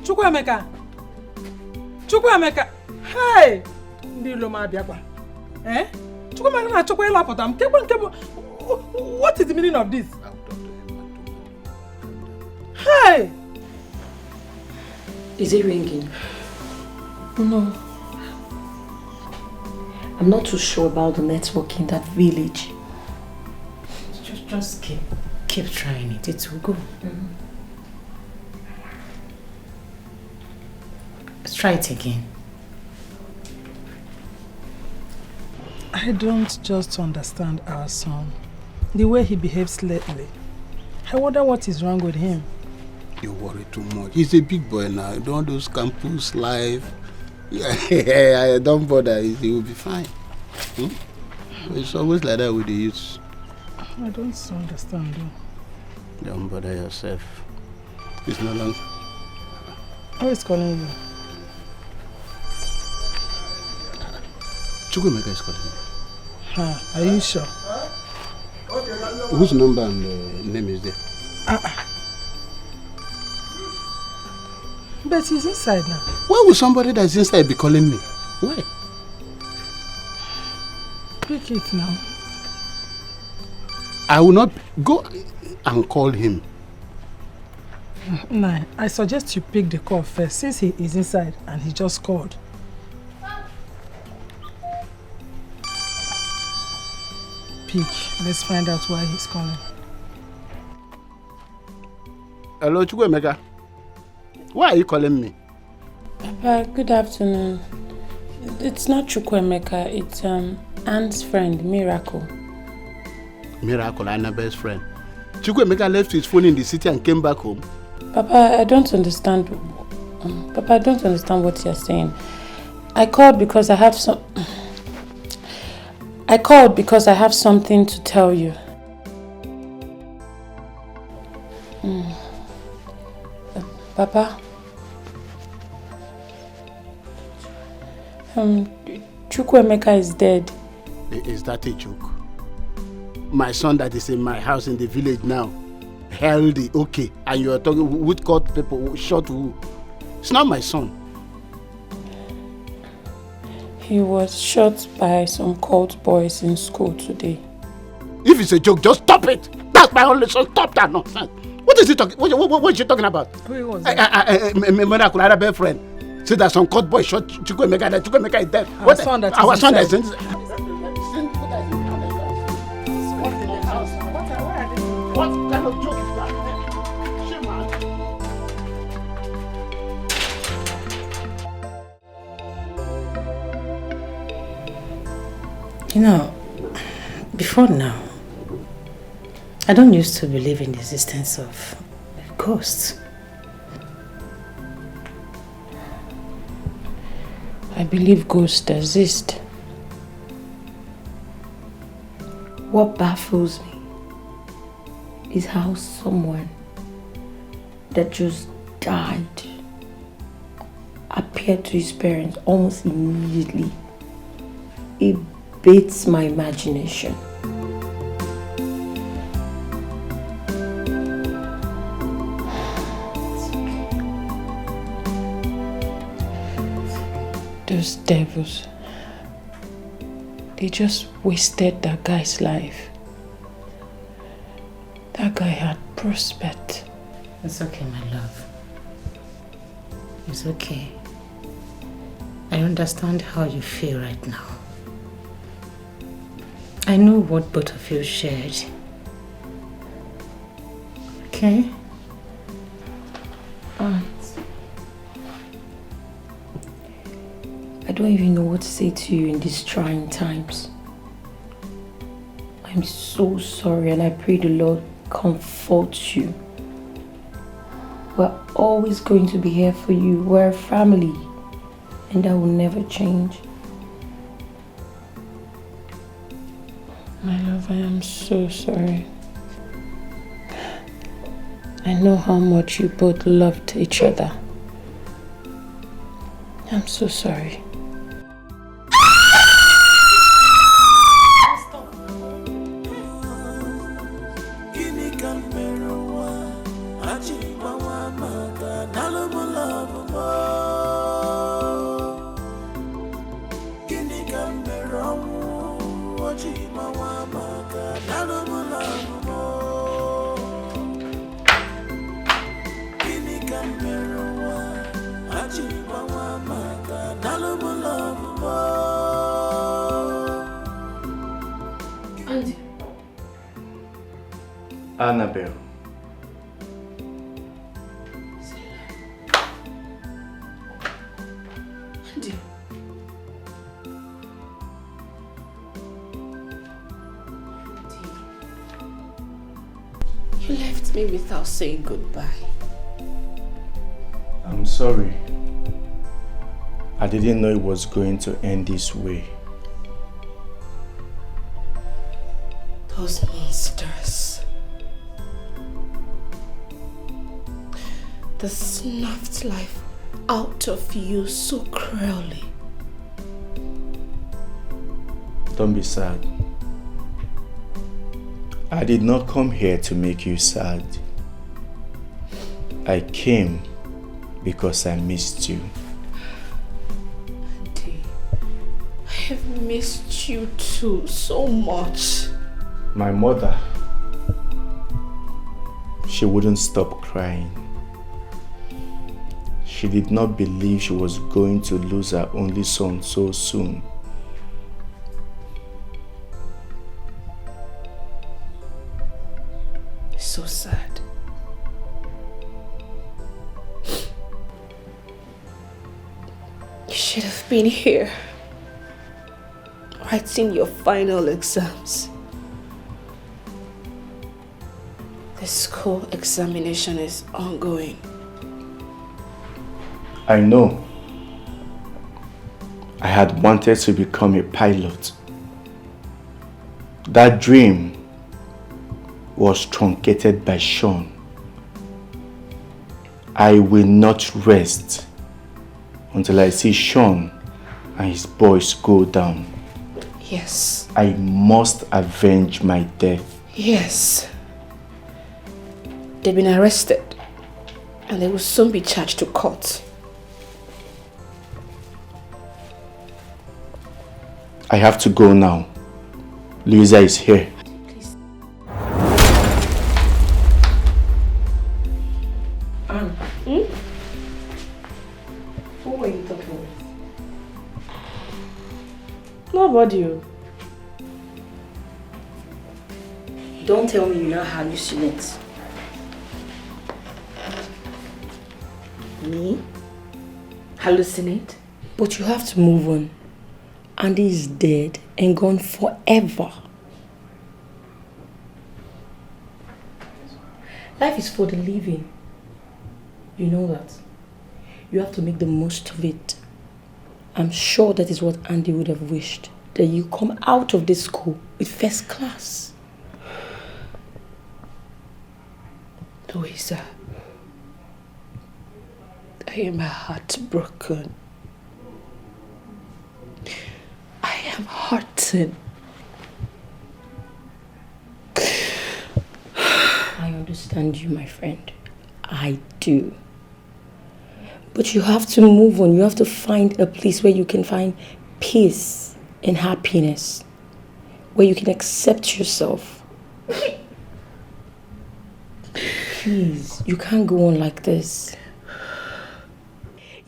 Speaker 11: Chukwuemeka. Chukwuemeka. Hey! Ndi loma biakwa. Eh? Chukwuemeka na chukwu elapota m. What is the meaning of this? Hey!
Speaker 5: Is it ringing?
Speaker 6: No. I'm not too sure about the network in that village.
Speaker 3: Just keep trying it. It will go. Let's try it again.
Speaker 11: I don't just understand our son. The way he behaves lately. I wonder what is wrong with him.
Speaker 12: You worry too much. He's a big boy now. Don't do campus life. Yeah, don't bother. He will be fine. It's always like that with the youths.
Speaker 11: I don't understand though.
Speaker 12: Don't bother yourself. It's no longer.
Speaker 11: Who is calling you?
Speaker 12: Chukwuemeka is calling me.
Speaker 11: Are you sure?
Speaker 12: Whose number and name is there?
Speaker 11: But he's inside now.
Speaker 12: Why would somebody that's inside be calling me? Why?
Speaker 11: Pick it now.
Speaker 12: I will not go and call him.
Speaker 11: No, I suggest you pick the call first since he is inside and he just called. Pick. Let's find out why he's calling.
Speaker 12: Hello, Chukwuemeka. Why are you calling me?
Speaker 5: Papa, good afternoon. It's not Chukwuemeka, it's Aunt's friend, Miracle.
Speaker 12: Miracle, Annabelle's friend. Chukwuemeka left his phone in the city and came back home.
Speaker 5: Papa, I don't understand. Papa, I don't understand what you're saying. I called because I have something to tell you. Papa, Chukwuemeka is dead.
Speaker 12: Is that a joke? My son that is in my house in the village now, healthy, okay, and you are talking with court people, shot who? It's not my son.
Speaker 5: He was shot by some cult boys in school today.
Speaker 12: If it's a joke, just stop it. That's my only son. Stop that nonsense. What is he talking? What is she talking about?
Speaker 11: Who was that?
Speaker 12: Miracle, Annabelle's friend. Say that some court boy shot Chukwuemeka and Chukwuemeka is dead.
Speaker 11: Our son that is inside.
Speaker 12: What kind of joke is that?
Speaker 3: You know, before now, I don't used to believe in the existence of ghosts.
Speaker 5: I believe ghosts exist. What baffles me is how someone that just died appeared to his parents almost immediately. A
Speaker 13: beats my imagination.
Speaker 5: Those devils. They just wasted that guy's life. That guy had prospect.
Speaker 3: It's okay, my love. It's okay. I understand how you feel right now. I know what both of you shared. Okay?
Speaker 13: I don't even know what to say to you in these trying times. I'm so sorry, and I pray the Lord comforts you. We're always going to be here for you. We're a family, and that will never change.
Speaker 5: My love, I am so sorry. I know how much you both loved each other. I'm so sorry.
Speaker 7: Annabelle.
Speaker 6: Andy. You left me without saying goodbye.
Speaker 7: I'm sorry. I didn't know it was going to end this way.
Speaker 6: Those monsters. They snuffed life out of you so cruelly.
Speaker 7: Don't be sad. I did not come here to make you sad. I came because I missed you.
Speaker 6: Auntie, I have missed you too so much.
Speaker 7: My mother, she wouldn't stop crying. She did not believe she was going to lose her only son so soon.
Speaker 6: So sad. You should have been here, writing your final exams. The school examination is ongoing.
Speaker 7: I know. I had wanted to become a pilot. That dream was truncated by Sean. I will not rest until I see Sean and his boys go down.
Speaker 6: Yes.
Speaker 7: I must avenge my death.
Speaker 6: Yes. They've been arrested and they will soon be charged to court.
Speaker 7: I have to go now. Louisa is here.
Speaker 13: Anne. Who were you talking with?
Speaker 6: Nobody.
Speaker 13: Don't tell me you now hallucinate. Me? Hallucinate? But you have to move on. Andy is dead and gone forever. Life is for the living. You know that. You have to make the most of it. I'm sure that is what Andy would have wished. That you come out of this school with first class.
Speaker 6: Louisa, I am heartbroken. I am hurt.
Speaker 13: person. I understand you, my friend. I do. But you have to move on. You have to find a place where you can find peace and happiness. Where you can accept yourself. Please, you can't go on like this.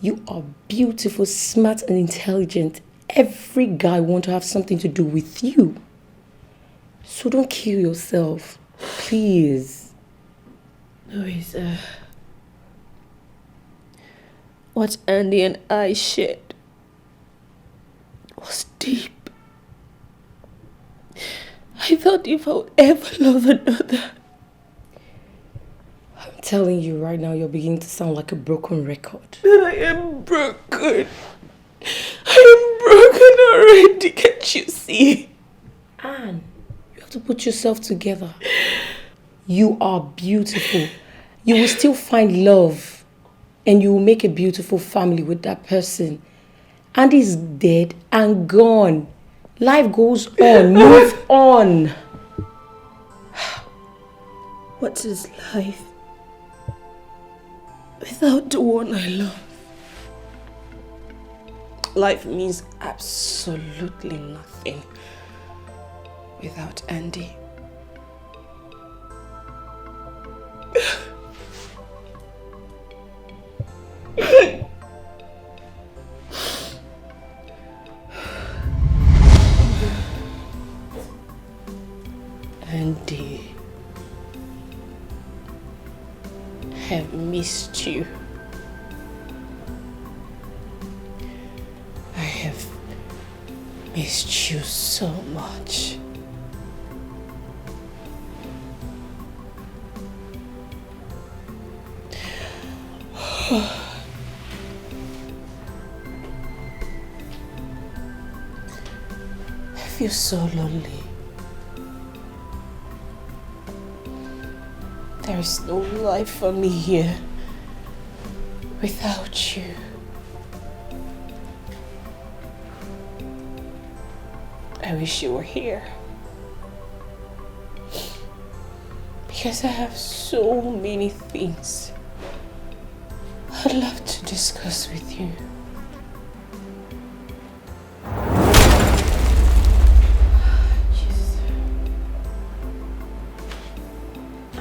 Speaker 13: You are beautiful, smart, and intelligent. Every guy wants to have something to do with you. So don't kill yourself. Please.
Speaker 6: Louisa, what Andy and I shared was deep. I thought if I would ever love another.
Speaker 13: I'm telling you right now, you're beginning to sound like a broken record.
Speaker 6: That I am broken. I am broken already, can't you see?
Speaker 13: Anne, you have to put yourself together. You are beautiful. You will still find love. And you will make a beautiful family with that person. Andy's dead and gone. Life goes on. Move on.
Speaker 6: What is life without the one I love? Life means absolutely nothing without Andy. Andy, I have missed you. I have missed you so much. I feel so lonely. There is no life for me here without you. I wish you were here. Because I have so many things I'd love to discuss with you.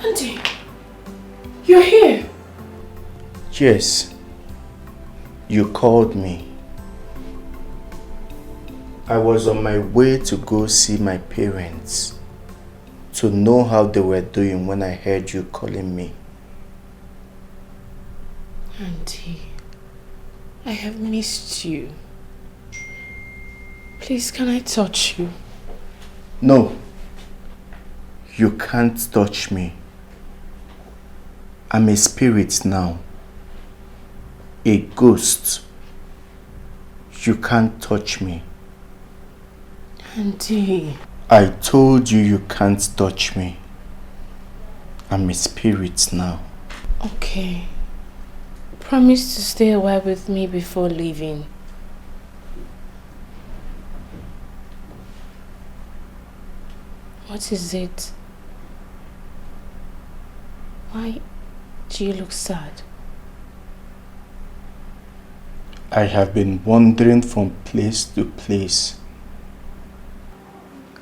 Speaker 6: Auntie, you're here.
Speaker 7: Yes, you called me. I was on my way to go see my parents to know how they were doing when I heard you calling me.
Speaker 6: Auntie, I have missed you. Please, can I touch you?
Speaker 7: No, you can't touch me. I'm a spirit now. A ghost. You can't touch me.
Speaker 6: Auntie.
Speaker 7: I told you you can't touch me. I'm a spirit now.
Speaker 6: Okay. Promise to stay a while with me before leaving. What is it? Why do you look sad?
Speaker 7: I have been wandering from place to place.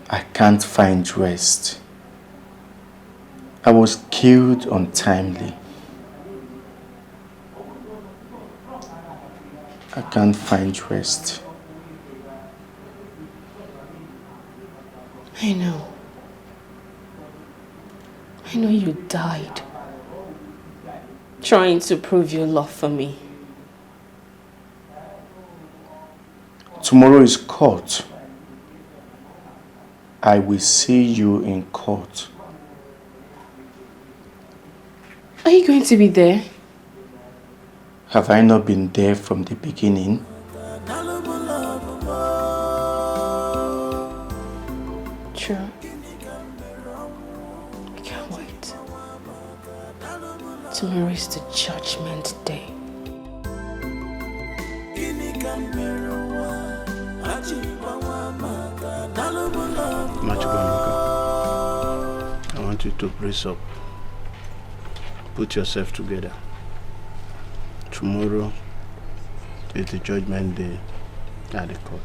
Speaker 7: I can't find rest. I was killed untimely. I can't find rest.
Speaker 6: I know. I know you died trying to prove your love for me.
Speaker 7: Tomorrow is court. I will see you in court.
Speaker 6: Are you going to be there?
Speaker 7: Have I not been there from the beginning?
Speaker 6: True. I can't wait. Tomorrow is the judgment day.
Speaker 12: want you to brace up. Put yourself together. Tomorrow is the judgment day at the court.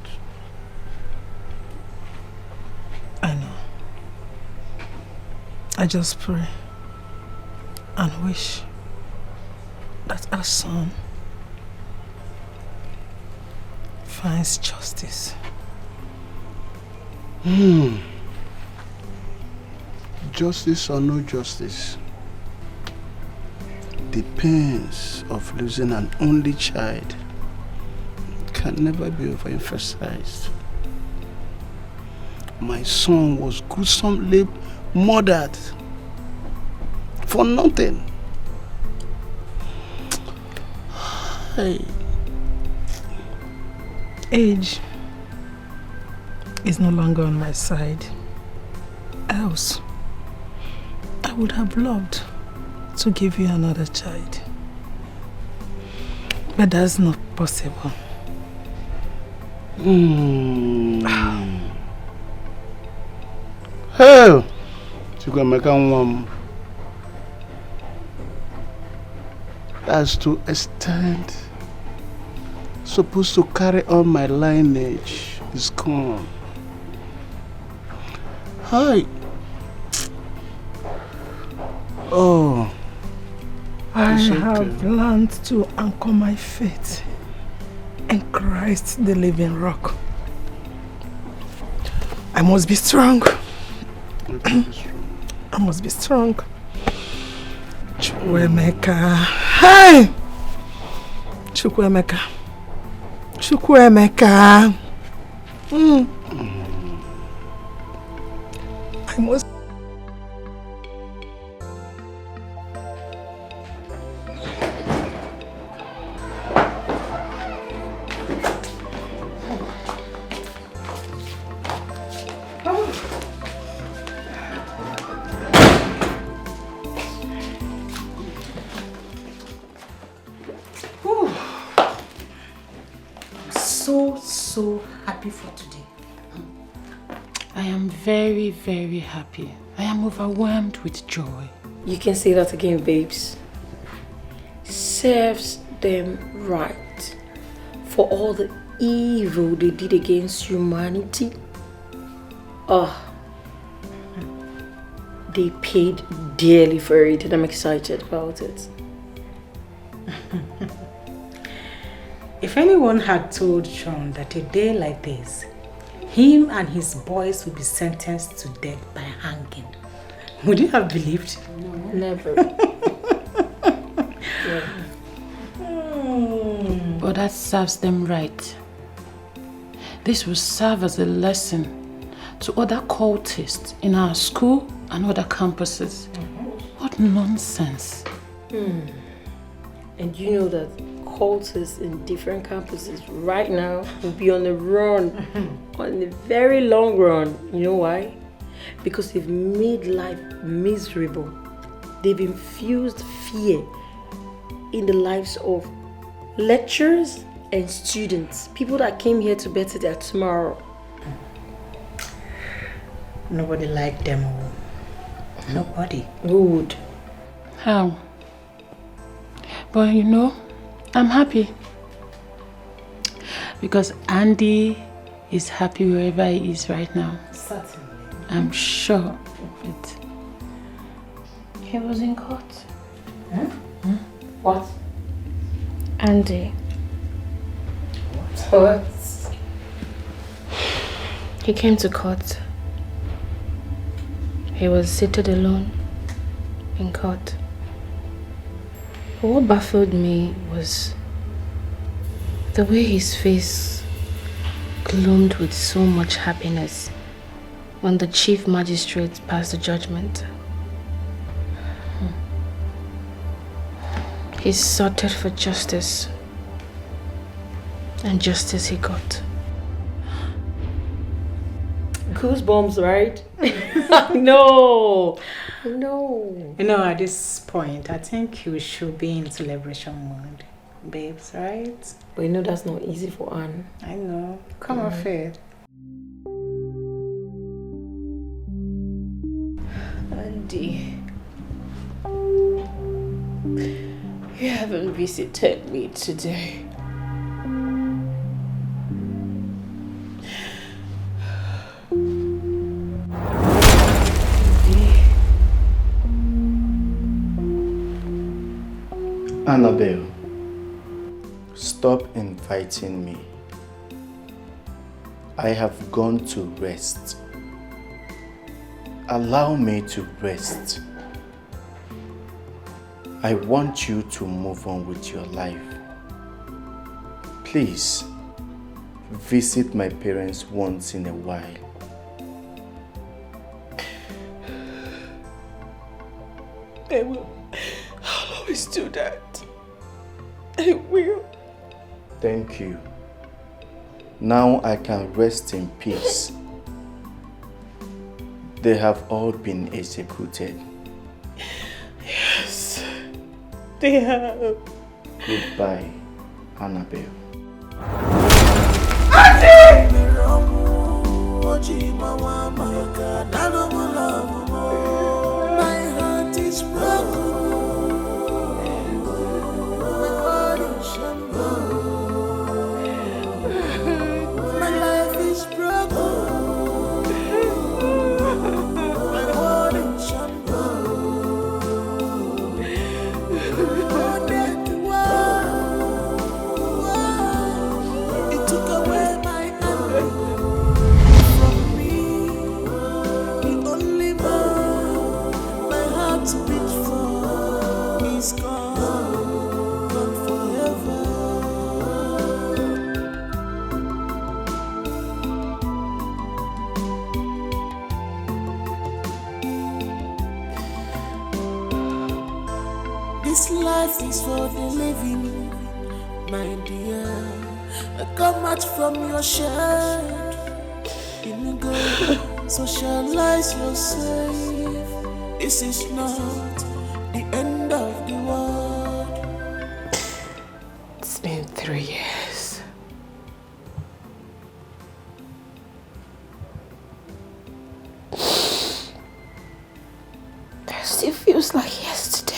Speaker 11: I know. I just pray and wish that our son finds justice.
Speaker 12: Justice or no justice, the pains of losing an only child can never be overemphasized. My son was gruesomely murdered for nothing. Hey.
Speaker 11: Age is no longer on my side. Else, I would have loved to give you another child. But that's not possible.
Speaker 12: Hell! You can make one. That's to extend. Supposed to carry on my lineage is gone. Hi. Oh.
Speaker 11: I have learned to anchor my faith in Christ, the living rock. I must be strong. I must be strong. Chukwuemeka. Hey! Chukwuemeka. Chukwuemeka. I must.
Speaker 3: So happy for today.
Speaker 5: I am very, very happy. I am overwhelmed with joy.
Speaker 13: You can say that again, babes. Serves them right for all the evil they did against humanity. They paid dearly for it, and I'm excited about it.
Speaker 3: If anyone had told Sean that a day like this, him and his boys would be sentenced to death by hanging, would you have believed?
Speaker 13: No, never.
Speaker 5: But that serves them right. This will serve as a lesson to other cultists in our school and other campuses. What nonsense.
Speaker 13: And you know that cultists in different campuses right now will be on the run, on the very long run. You know why? Because they've made life miserable. They've infused fear in the lives of lecturers and students, people that came here to better their tomorrow.
Speaker 3: Nobody liked them all. Nobody.
Speaker 13: Who would?
Speaker 5: How? But you know, I'm happy. Because Andy is happy wherever he is right now.
Speaker 3: Certainly.
Speaker 5: I'm sure of it.
Speaker 6: He was in court.
Speaker 13: What?
Speaker 6: Andy.
Speaker 13: What?
Speaker 6: He came to court. He was seated alone in court. But what baffled me was the way his face gloomed with so much happiness when the chief magistrate passed the judgment. He sought for justice, and justice he got.
Speaker 13: Goosebumps, right? No. No.
Speaker 3: You know, at this point, I think you should be in celebration mode, babes, right?
Speaker 13: But you know that's not easy for Anne.
Speaker 3: I know. Come off it.
Speaker 13: Andy.
Speaker 6: Andy. You haven't visited me today.
Speaker 9: Annabelle, stop inviting me. I have gone to rest. Allow me to rest. I want you to move on with your life. Please, visit my parents once in a while.
Speaker 6: I will. I'll always do that. I will.
Speaker 9: Thank you. Now I can rest in peace. They have all been executed.
Speaker 6: Yes, they have.
Speaker 9: Goodbye, Annabelle.
Speaker 10: My heart is broken. My heart is shambles. My life is broken. My heart is shambles. Oh, that wow. It took away my anger from me. The only man my heart beat for is gone forever. This life is for the living, my dear. Come out from your shed. In go, socialize yourself. This is not the end of the world.
Speaker 6: It's been 3 years. It still feels like yesterday.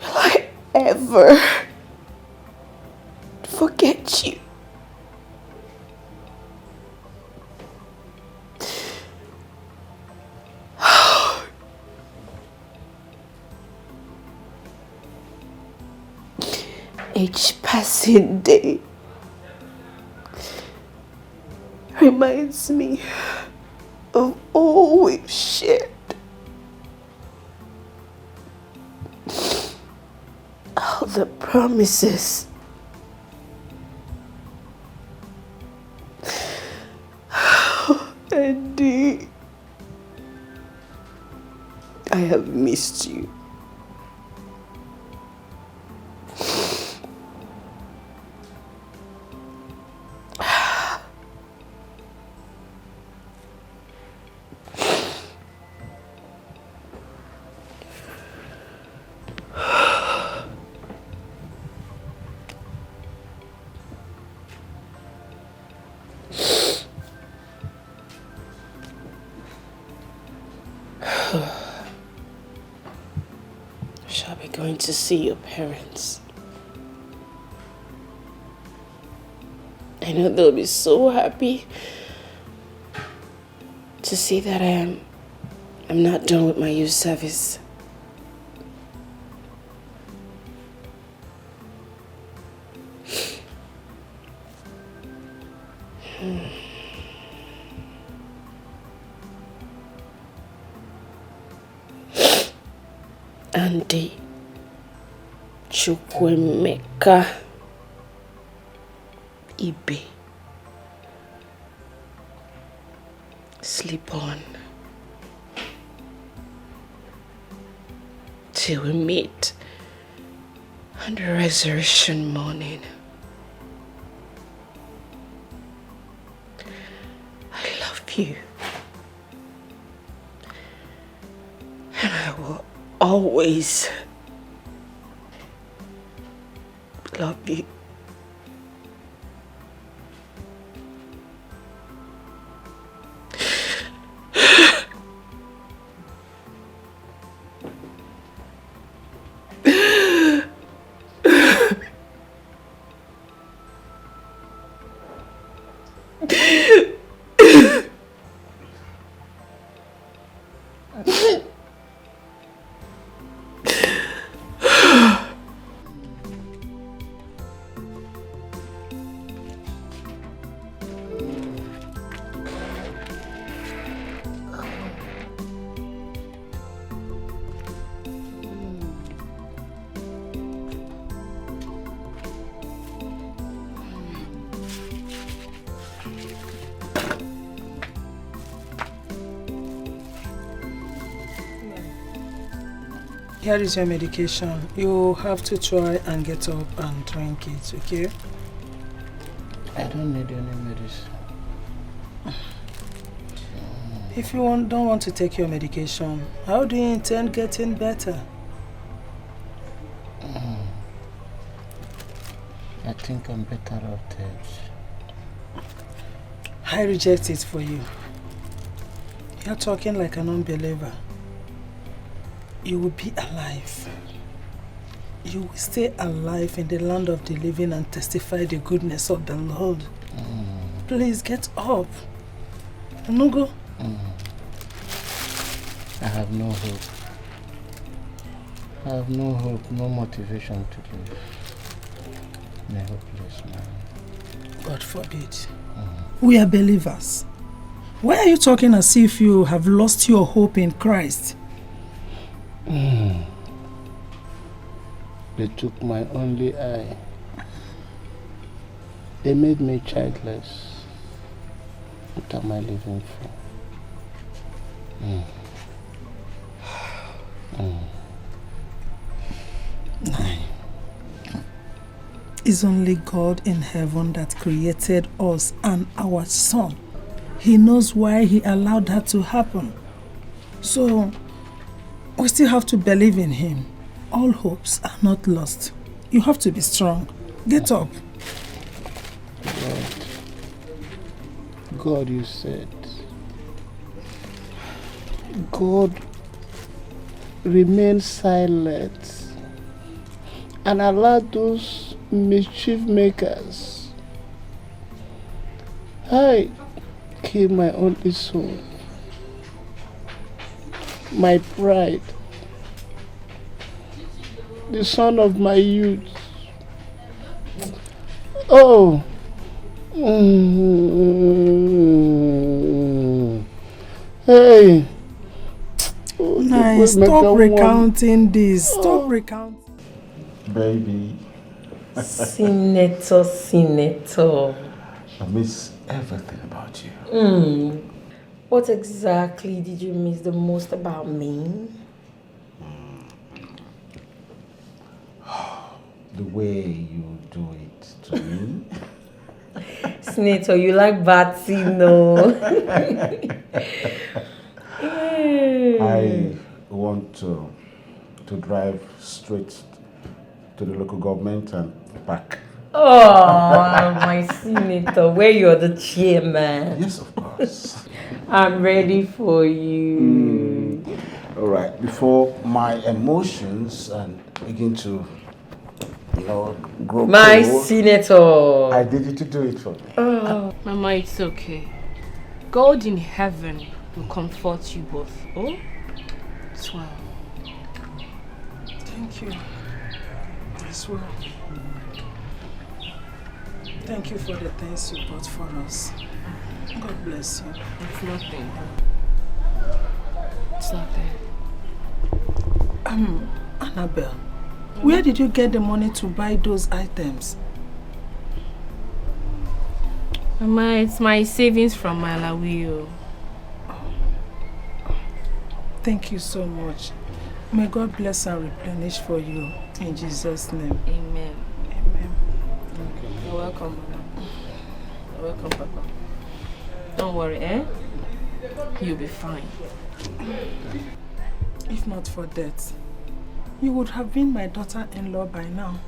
Speaker 6: Will I ever forget you? Each passing day reminds me of all we've shared. All the promises. Andy, I have missed you. Shall be going to see your parents. I know they'll be so happy to see that I'm not done with my youth service. Andy Chukwemeka Ibe. Sleep on till we meet on the resurrection morning. I love you, and I will always love you.
Speaker 11: Here is your medication. You have to try and get up and drink it, okay?
Speaker 12: I don't need any medicine.
Speaker 11: If you don't want to take your medication, how do you intend getting better?
Speaker 12: I think I'm better off dead.
Speaker 11: I reject it for you. You're talking like an unbeliever. You will be alive. You will stay alive in the land of the living and testify the goodness of the Lord. Please get up. Nugo.
Speaker 12: I have no hope. I have no hope, no motivation to live. I'm a hopeless man.
Speaker 11: God forbid. We are believers. Why are you talking as if you have lost your hope in Christ?
Speaker 12: They took my only eye. They made me childless. What am I living for?
Speaker 11: It's only God in heaven that created us and our son. He knows why he allowed that to happen. So, we still have to believe in him. All hopes are not lost. You have to be strong. Get up.
Speaker 12: God, you said. God, remain silent and allow those mischief makers. I kill my only son, my pride, the son of my youth. Oh. Hey.
Speaker 11: Nice. Stop recounting this. Stop recounting.
Speaker 14: Baby.
Speaker 13: Senator.
Speaker 14: I miss everything about you.
Speaker 13: What exactly did you miss the most about me?
Speaker 14: The way you do it to me.
Speaker 13: Senator, you like Batsy, no?
Speaker 14: I want to drive straight to the local government and back.
Speaker 13: Oh, my senator, where you're the chairman.
Speaker 14: Yes, of course.
Speaker 13: I'm ready for you.
Speaker 14: All right, before my emotions begin to, grow
Speaker 13: My
Speaker 14: cold,
Speaker 13: senator.
Speaker 14: I need you to do it for me.
Speaker 6: Oh, Mama, it's okay. God in heaven will comfort you both. Oh, it's well.
Speaker 11: Thank you. As well. Thank you for the things you bought for us. God bless you.
Speaker 6: It's nothing. It's nothing.
Speaker 11: Annabelle, where did you get the money to buy those items?
Speaker 6: Mama, it's my savings from my Malawi.
Speaker 11: Thank you so much. May God bless and replenish for you. In Jesus' name.
Speaker 6: Amen.
Speaker 11: Amen.
Speaker 6: You're welcome, Mama. You're welcome, Papa. Don't worry, eh? You'll be fine.
Speaker 11: If not for that, you would have been my daughter-in-law by now.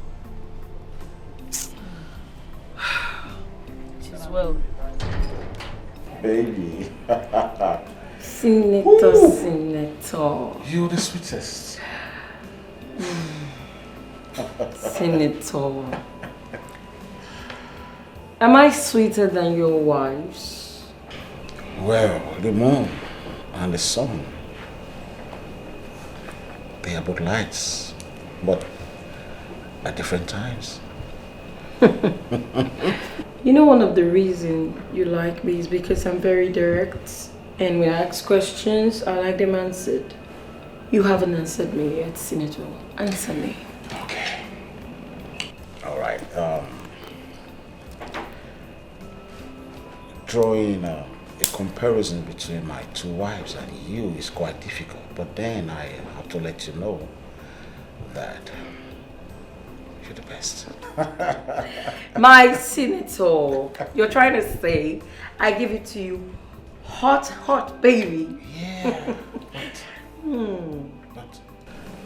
Speaker 6: She's well.
Speaker 14: Baby.
Speaker 13: Senator.
Speaker 14: You're the sweetest.
Speaker 13: Senator. Am I sweeter than your wives?
Speaker 14: Well, the moon and the sun, they are both lights, but at different times.
Speaker 13: You know, one of the reasons you like me is because I'm very direct, and when I ask questions, I like them answered. You haven't answered me yet, Senator. Answer me.
Speaker 14: Okay. All right. Drawing a comparison between my two wives and you is quite difficult, but then I have to let you know that you're the best.
Speaker 13: My senator, you're trying to say I give it to you hot, baby.
Speaker 14: Yeah. But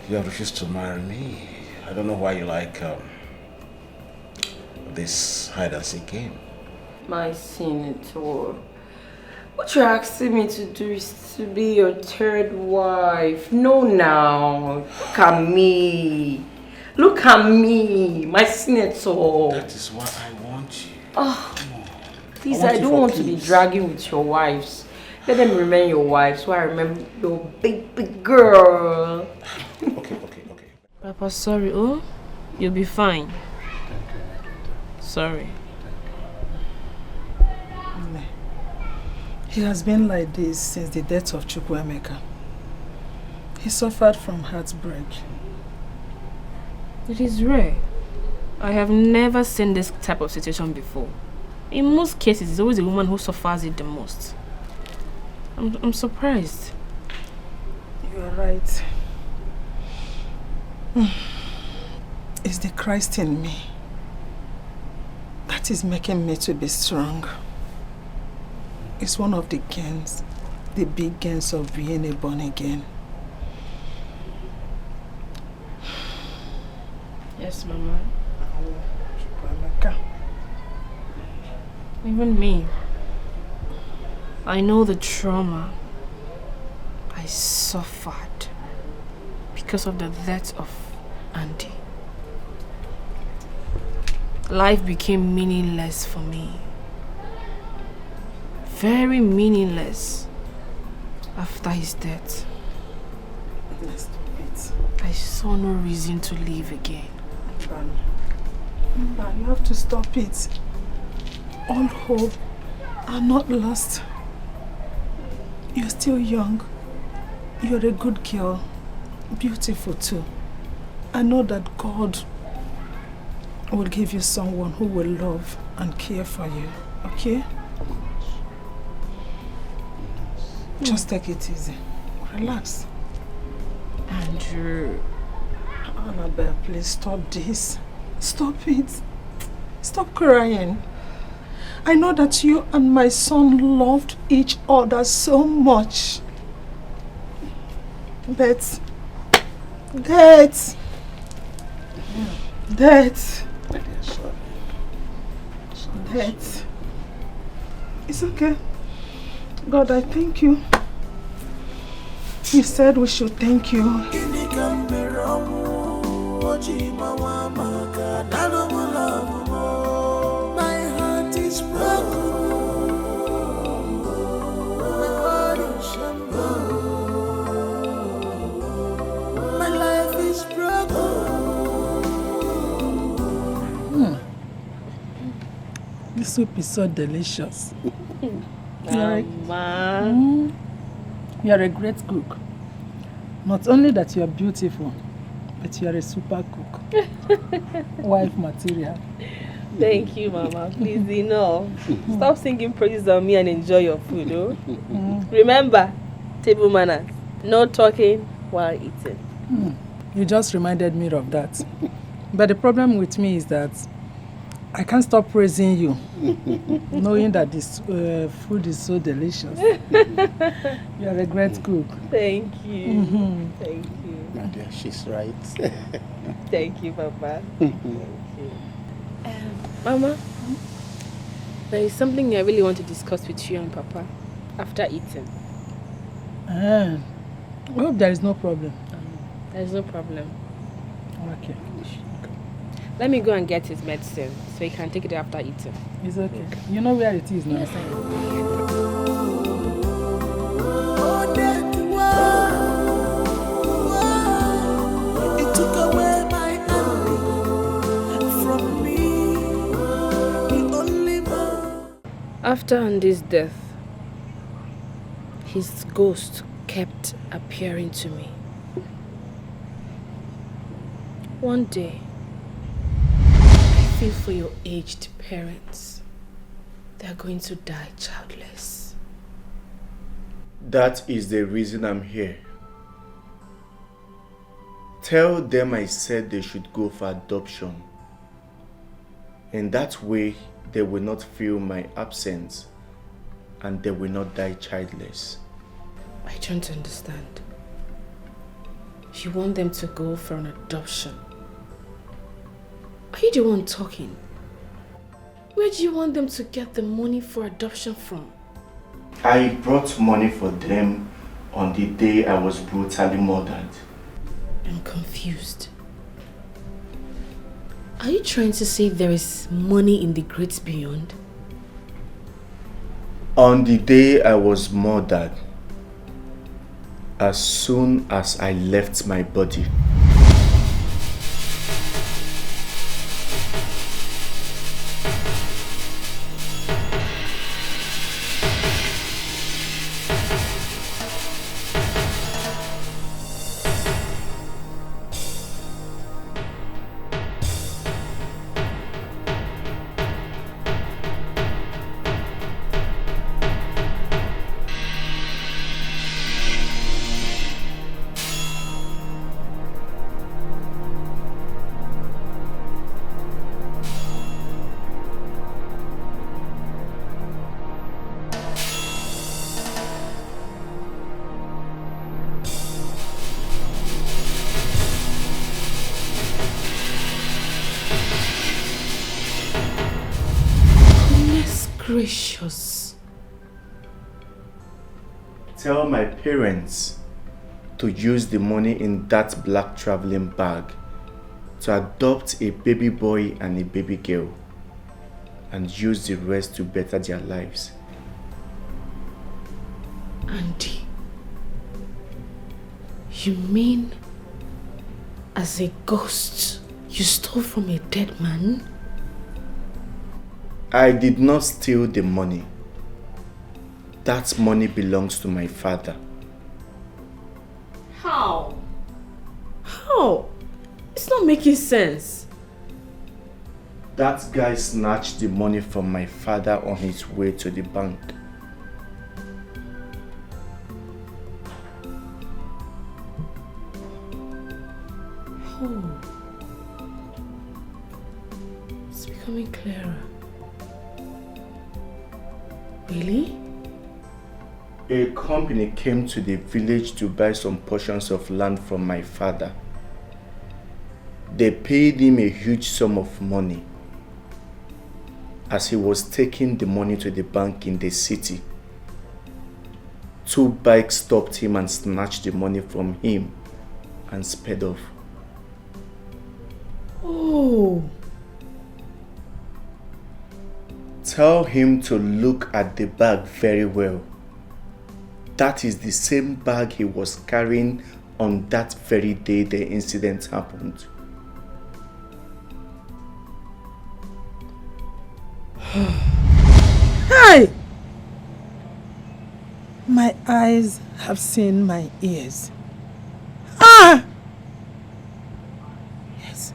Speaker 14: you have refused to marry me. I don't know why you like this hide and seek game.
Speaker 13: My senator, what you're asking me to do is to be your third wife. No, now. Look at me. Look at me, my senator.
Speaker 14: That is what I want you.
Speaker 13: Oh, please, I don't want to be dragging with your wives. Let them remain your wives so I remember your big girl.
Speaker 14: Okay.
Speaker 6: Papa, sorry, oh? You'll be fine. Sorry.
Speaker 11: He has been like this since the death of Chukwuemeka. He suffered from heartbreak.
Speaker 6: It is rare. I have never seen this type of situation before. In most cases, it's always the woman who suffers it the most. I'm surprised.
Speaker 11: You are right. It's the Christ in me that is making me to be strong. It's one of the gains, the big gains of being a born again.
Speaker 6: Yes, Mama. Even me. I know the trauma I suffered because of the death of Andy. Life became meaningless for me. Very meaningless after his death. I saw no reason to live again.
Speaker 11: You have to stop it. All hope are not lost. You're still young. You're a good girl. Beautiful too. I know that God will give you someone who will love and care for you. Okay? Just take it easy. Relax.
Speaker 6: Andrew.
Speaker 11: Annabelle, please stop this. Stop it. Stop crying. I know that you and my son loved each other so much. Death. It's okay. God, I thank you. You said we should thank you.
Speaker 10: My heart is broken. My body is my life is broken.
Speaker 11: This soup is so delicious.
Speaker 6: Mama.
Speaker 11: You're a great cook. Not only that you are beautiful, but you are a super cook. Wife material.
Speaker 6: Thank you, Mama. Please, enough. Stop singing praises on me and enjoy your food, oh? Remember, table manners. No talking while eating.
Speaker 11: You just reminded me of that. But the problem with me is that I can't stop praising you, knowing that this food is so delicious. You are a great cook.
Speaker 6: Thank you. Thank you.
Speaker 12: My dear, she's right.
Speaker 6: Thank you, Papa. Thank you. Mama, there is something I really want to discuss with you and Papa after eating.
Speaker 11: I hope there is no problem.
Speaker 6: There is no problem.
Speaker 11: Okay.
Speaker 6: Let me go and get his medicine so he can take it after eating.
Speaker 11: It's okay. You know where it is now?
Speaker 6: Yes, I know.
Speaker 10: It took away my envy from me. The only man.
Speaker 6: After Andy's death, his ghost kept appearing to me. One day, I feel for your aged parents. They are going to die childless.
Speaker 9: That is the reason I'm here.
Speaker 7: Tell them I said they should go for adoption. In that way, they will not feel my absence and they will not die childless.
Speaker 6: I don't understand. You want them to go for an adoption? Are you the one talking? Where do you want them to get the money for adoption from?
Speaker 7: I brought money for them on the day I was brutally murdered.
Speaker 6: I'm confused. Are you trying to say there is money in the great beyond?
Speaker 7: On the day I was murdered, as soon as I left my body,
Speaker 6: Gracious.
Speaker 7: tell my parents to use the money in that black traveling bag to adopt a baby boy and a baby girl and use the rest to better their lives.
Speaker 6: Andy, you mean as a ghost you stole from a dead man?
Speaker 7: I did not steal the money. That money belongs to my father.
Speaker 6: How? How? It's not making sense.
Speaker 7: That guy snatched the money from my father on his way to the bank.
Speaker 6: Oh. It's becoming clearer. Really?
Speaker 7: A company came to the village to buy some portions of land from my father. They paid him a huge sum of money. As he was taking the money to the bank in the city, 2 bikes stopped him and snatched the money from him and sped off.
Speaker 6: Oh.
Speaker 7: Tell him to look at the bag very well. That is the same bag he was carrying on that very day the incident happened.
Speaker 11: Hi! My eyes have seen my ears. Ah! Yes,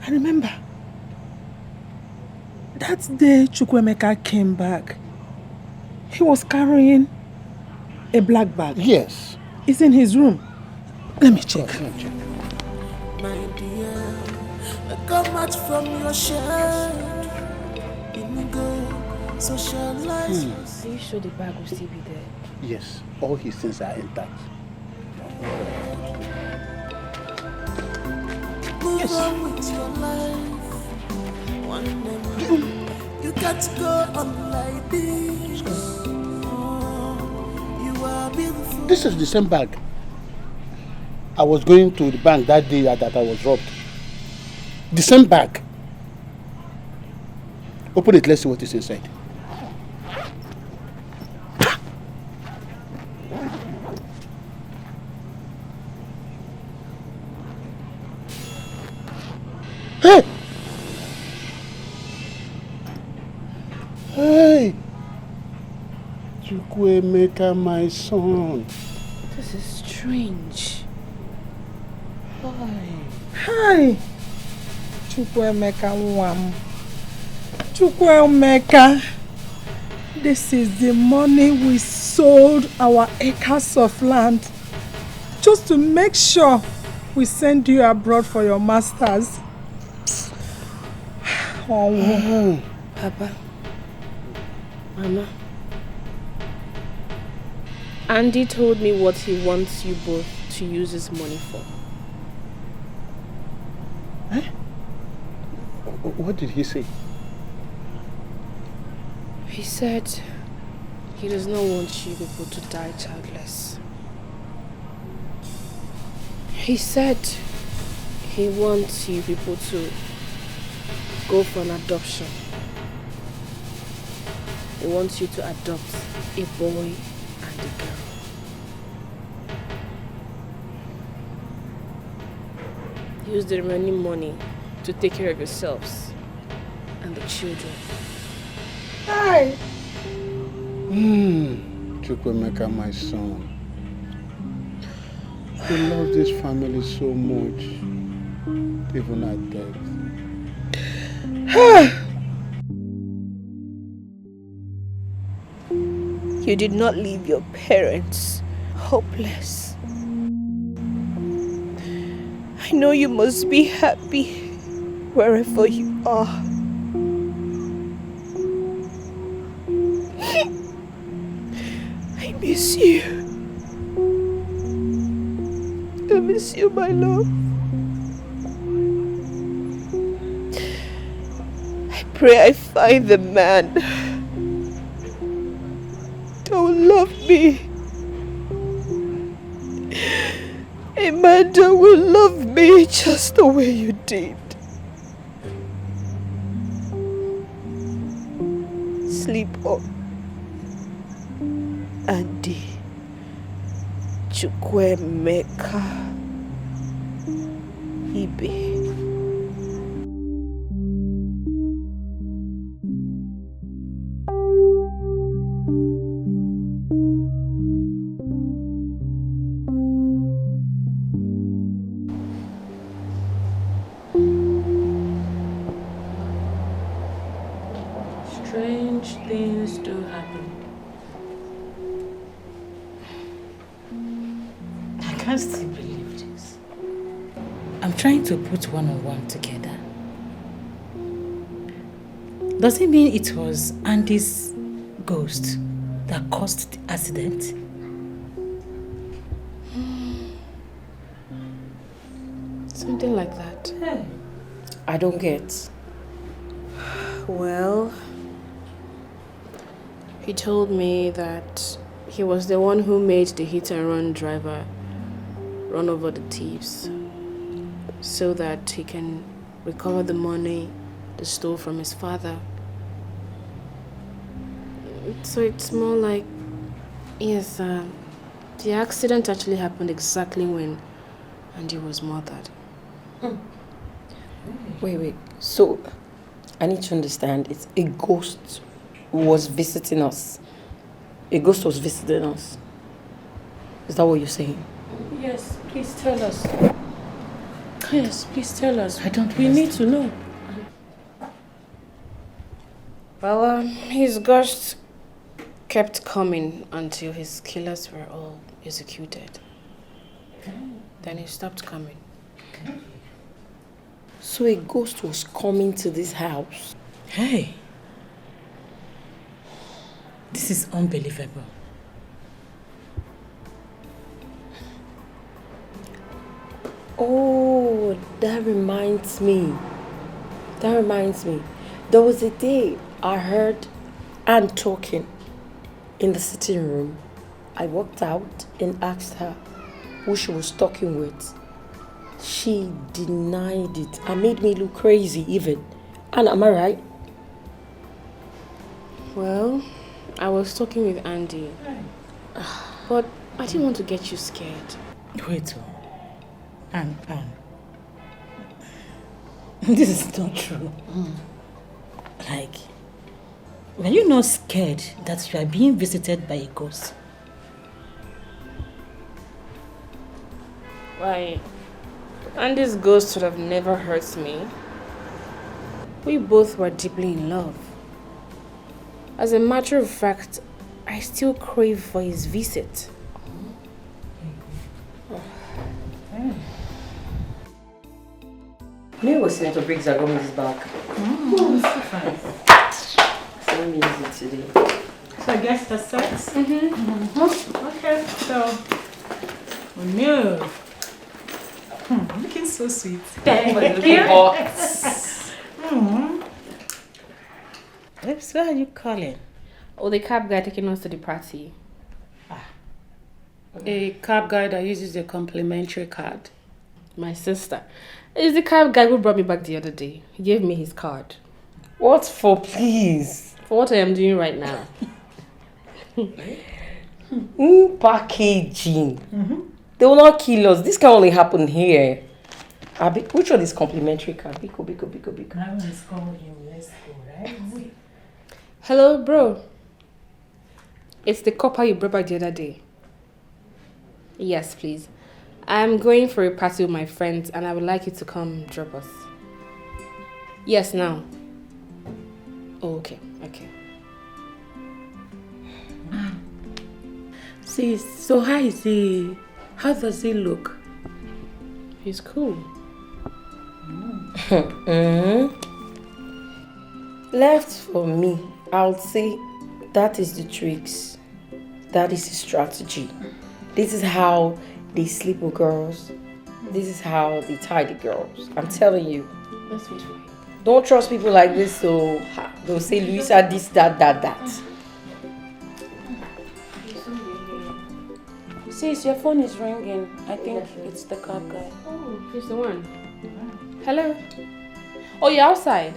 Speaker 11: I remember. That day Chukwemeka came back, he was carrying a black bag.
Speaker 12: Yes.
Speaker 11: It's in his room. Let me check.
Speaker 10: My dear, I got much from your shed. Indigo, socializing.
Speaker 6: Are you sure the bag will still be there?
Speaker 12: Yes, all his things are intact.
Speaker 10: Move on with your life. One day, you got to go on like this. Oh, you are beautiful.
Speaker 12: This is the same bag. I was going to the bank that day that I was robbed. The same bag. Open it, let's see what is inside. Hey! Hey! Chukwemeka, my son.
Speaker 6: This is strange.
Speaker 11: Hi! Chukwemeka Nwam. Chukwemeka. This is the money we sold our acres of land just to make sure we send you abroad for your masters. Oh,
Speaker 6: Papa, Mama, Andy told me what he wants you both to use his money for.
Speaker 12: Eh? What did he say?
Speaker 6: He said he does not want you people to die childless. He said he wants you people to go for an adoption. He wants you to adopt a boy and a girl. Use the remaining money to take care of yourselves and the children.
Speaker 11: Hi.
Speaker 12: Chukwemeka, my son. You love this family so much, even at death.
Speaker 6: You did not leave your parents hopeless. I know you must be happy wherever you are. I miss you. I miss you, my love. I pray I find the man that will love me. A man that will love me just the way you did. Sleep on, Andy. Chukwemeka Ibe.
Speaker 5: Strange things do happen.
Speaker 3: I can't still believe this. I'm trying to put one on one together. Does it mean it was Andy's ghost that caused the accident?
Speaker 6: Something like that.
Speaker 3: Hey.
Speaker 13: I don't get.
Speaker 6: Well, he told me that he was the one who made the hit-and-run driver run over the thieves so that he can recover the money they stole from his father. So it's more like, yes, the accident actually happened exactly when Andy was murdered.
Speaker 13: Wait. So, I need to understand. It's a ghost was visiting us. A ghost was visiting us. Is that what you're saying?
Speaker 5: Yes, please tell us. Yes, please tell us.
Speaker 3: I don't
Speaker 5: We need to know.
Speaker 6: Well, his ghost kept coming until his killers were all executed. Then he stopped coming.
Speaker 13: So a ghost was coming to this house?
Speaker 3: Hey. This is unbelievable.
Speaker 13: Oh, that reminds me. There was a day I heard Anne talking in the sitting room. I walked out and asked her who she was talking with. She denied it and made me look crazy even. Anne, am I right?
Speaker 6: Well, I was talking with Andy, but I didn't want to get you scared.
Speaker 3: Wait, Anne. This is not true. Like, were you not scared that you are being visited by a ghost?
Speaker 6: Why? Andy's ghost would have never hurt me. We both were deeply in love. As a matter of fact, I still crave for his visit.
Speaker 13: You know what Senator Briggs are going this back? So let me use it today.
Speaker 3: So I guess that's sex? Okay, so we move. Looking so sweet. Oops, where are you calling?
Speaker 6: Oh, the cab guy taking us to the party.
Speaker 5: A cab guy that uses a complimentary card.
Speaker 6: My sister. It's the cab guy who brought me back the other day. He gave me his card.
Speaker 13: What for, please?
Speaker 6: For what I am doing right now.
Speaker 13: Packaging. They will not kill us. This can only happen here. Which one is complimentary card? Biko.
Speaker 3: That one is called UNESCO, right?
Speaker 6: Hello, bro. It's the copper you brought back the other day. Yes, please. I'm going for a party with my friends and I would like you to come drop us. Yes, now. Oh, okay.
Speaker 5: See, so how is he? How does he look?
Speaker 6: He's cool.
Speaker 13: Left for me, I'll say that is the tricks. That is the strategy. This is how they sleep with girls. This is how they tie the girls. I'm telling you.
Speaker 6: That's sweet for you.
Speaker 13: Don't trust people like this, so they'll say Luisa this, that.
Speaker 5: Sis, your phone is ringing. I think it's the cab guy.
Speaker 6: Oh, he's the one. Hello. Oh, you're outside.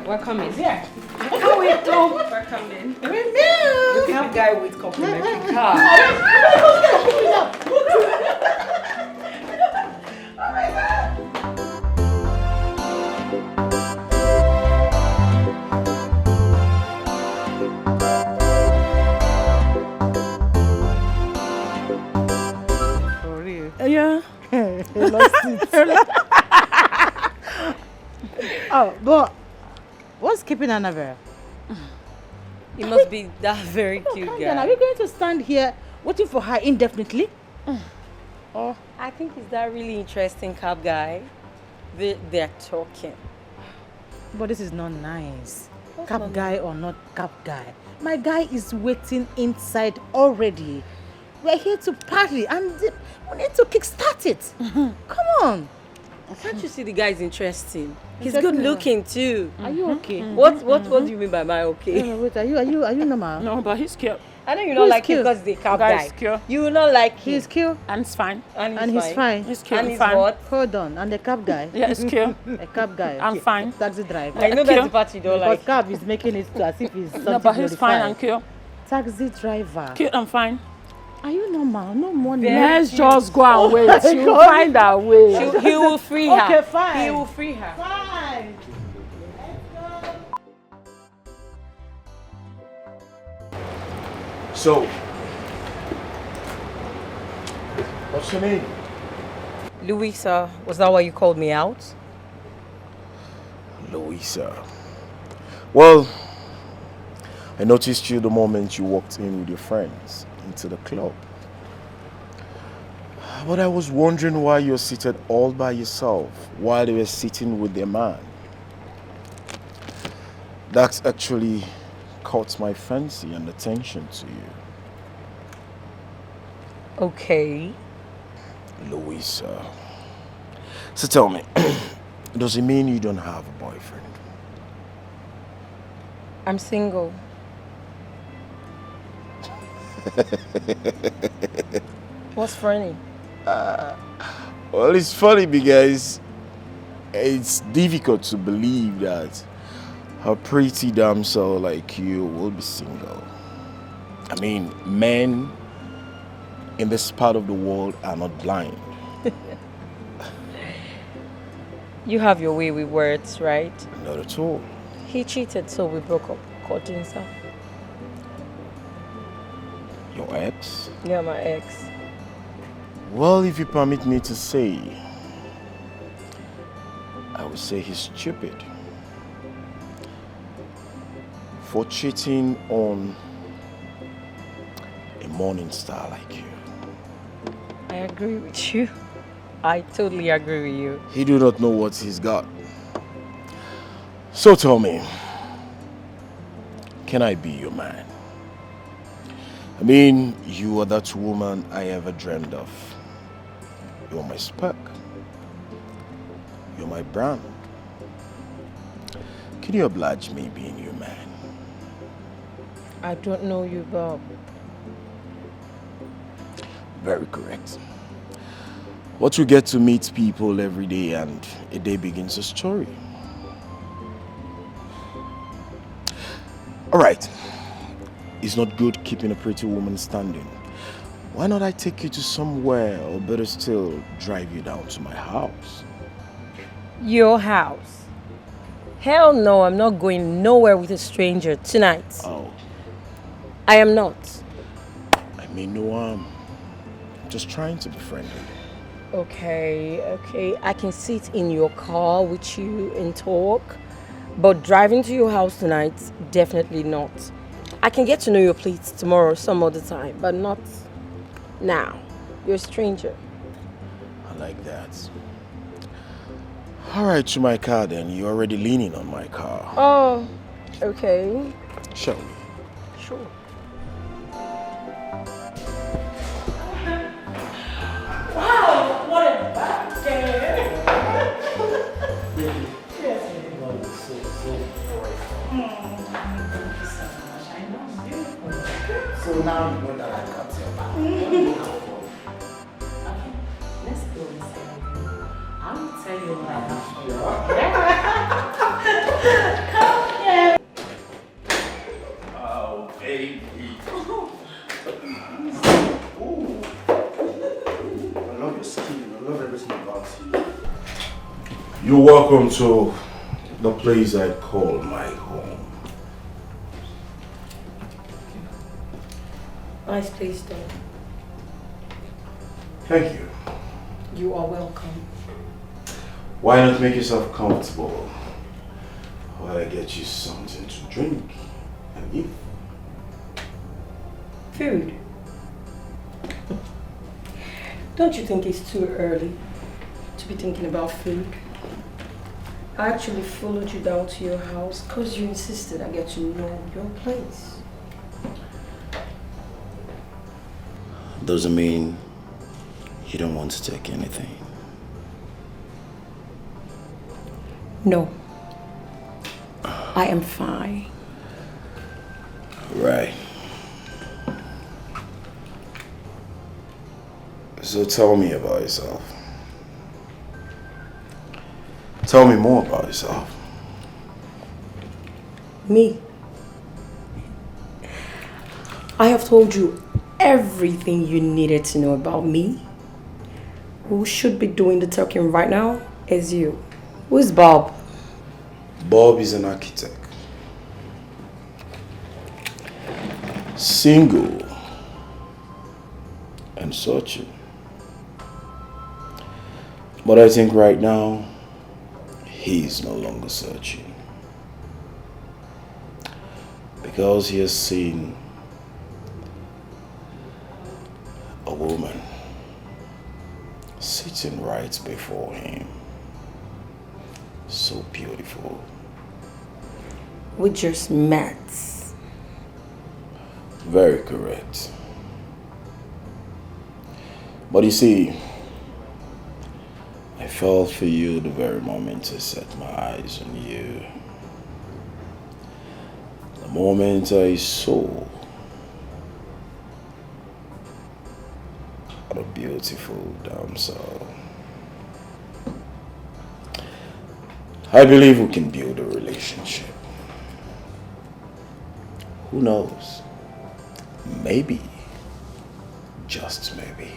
Speaker 6: Welcome in.
Speaker 3: Yeah.
Speaker 6: How we do? Welcome in.
Speaker 13: The cab guy with complimentary card.
Speaker 3: For real.
Speaker 11: Yeah. Lost it. Oh, but what's keeping Annabelle?
Speaker 13: It must be that very cute
Speaker 11: Calm
Speaker 13: guy.
Speaker 11: down. Are we going to stand here waiting for her indefinitely?
Speaker 13: Oh, I think he's that really interesting cab guy. They're talking.
Speaker 11: But this is not nice. Cab guy or not cab guy. My guy is waiting inside already. We're here to party and we need to kickstart it. Come on.
Speaker 13: Can't you see the guy is interesting? He's good looking too.
Speaker 11: Are you okay?
Speaker 13: What do you mean by my okay?
Speaker 11: No, wait, are you normal?
Speaker 5: No, but he's cute.
Speaker 13: I know you don't like him because he's a cab guy.
Speaker 5: Cute.
Speaker 13: You will not like him.
Speaker 11: He's cute.
Speaker 5: And it's fine.
Speaker 13: And
Speaker 11: He's fine.
Speaker 5: He's cute.
Speaker 13: And he's
Speaker 5: fine.
Speaker 13: what?
Speaker 11: Hold on. And the cab guy?
Speaker 5: Yeah, it's cute.
Speaker 11: A cab guy.
Speaker 5: I'm fine.
Speaker 11: Taxi driver.
Speaker 13: I know that's the part you don't
Speaker 11: Because
Speaker 13: like.
Speaker 11: cab is making it to as if he's something
Speaker 5: No, but he's fine and cute.
Speaker 11: Taxi driver.
Speaker 5: Cute and fine.
Speaker 11: Are you normal? No money.
Speaker 5: Let's just go and wait. She'll find her way.
Speaker 13: He will free her.
Speaker 11: Okay, fine.
Speaker 13: He will free her.
Speaker 11: Fine.
Speaker 9: So, what's your name?
Speaker 13: Louisa, was that why you called me out?
Speaker 9: Louisa. Well, I noticed you the moment you walked in with your friends into the club. But I was wondering why you're seated all by yourself while they were sitting with their man. That actually caught my fancy and attention to you.
Speaker 13: Okay.
Speaker 9: Louisa. So tell me, does it mean you don't have a boyfriend?
Speaker 13: I'm single. What's funny?
Speaker 9: Well, it's funny because it's difficult to believe that a pretty damsel like you will be single. I mean, men in this part of the world are not blind.
Speaker 13: You have your way with words, right?
Speaker 9: Not at all.
Speaker 13: He cheated, so we broke up. Caught himself.
Speaker 9: Your ex?
Speaker 13: Yeah, my ex.
Speaker 9: Well, if you permit me to say, I would say he's stupid for cheating on a morning star like you.
Speaker 13: I agree with you.
Speaker 15: I totally agree with you.
Speaker 9: He do not know what he's got. So tell me, can I be your man? I mean, you are that woman I ever dreamed of. You're my spark. You're my brand. Can you oblige me being your man?
Speaker 15: I don't know you, Bob.
Speaker 9: Very correct. But you get to meet people every day and a day begins a story. Alright. It's not good keeping a pretty woman standing. Why not I take you to somewhere, or better still, drive you down to my house?
Speaker 15: Your house? Hell no, I'm not going nowhere with a stranger tonight.
Speaker 9: Oh.
Speaker 15: I am not.
Speaker 9: I mean no harm. I'm just trying to be friendly.
Speaker 15: Okay. I can sit in your car with you and talk. But driving to your house tonight, definitely not. I can get to know your place tomorrow some other time, but not now. You're a stranger.
Speaker 9: I like that. Alright, to my car then. You're already leaning on my car.
Speaker 15: Oh, okay.
Speaker 9: Show me.
Speaker 15: Sure.
Speaker 3: Wow, what a bad day.
Speaker 7: So now you know that I got your back.
Speaker 3: Okay, let's go inside. I will tell you what I have for you. Come here.
Speaker 14: Oh, baby. Ooh. I love your skin. I love everything about you.
Speaker 9: You're welcome to the place I call my home.
Speaker 13: Nice place, though.
Speaker 9: Thank you.
Speaker 13: You are welcome.
Speaker 9: Why not make yourself comfortable while I get you something to drink and eat?
Speaker 13: Food. Don't you think it's too early to be thinking about food? I actually followed you down to your house because you insisted I get to know your place.
Speaker 9: Doesn't mean you don't want to take anything.
Speaker 13: No. I am fine.
Speaker 9: Right. So tell me about yourself. Tell me more about yourself.
Speaker 13: Me? I have told you everything you needed to know about me. Who should be doing the talking right now is you. Who's Bob?
Speaker 9: Bob is an architect. Single and searching. But I think right now, he's no longer searching. Because he has seen a woman sitting right before him. So beautiful.
Speaker 13: We just met.
Speaker 9: Very correct. But you see, I fell for you the very moment I set my eyes on you. The moment I saw what a beautiful damsel. I believe we can build a relationship. Who knows? Maybe, just maybe.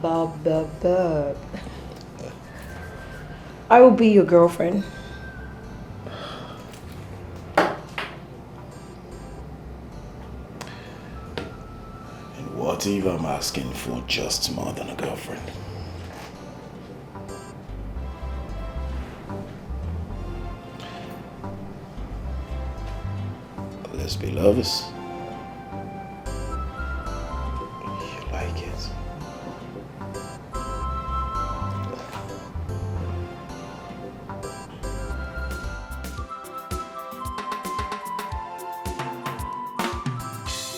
Speaker 13: Bob. I will be your girlfriend.
Speaker 9: And what if I'm asking for just more than a girlfriend? Let's be lovers.
Speaker 4: take it.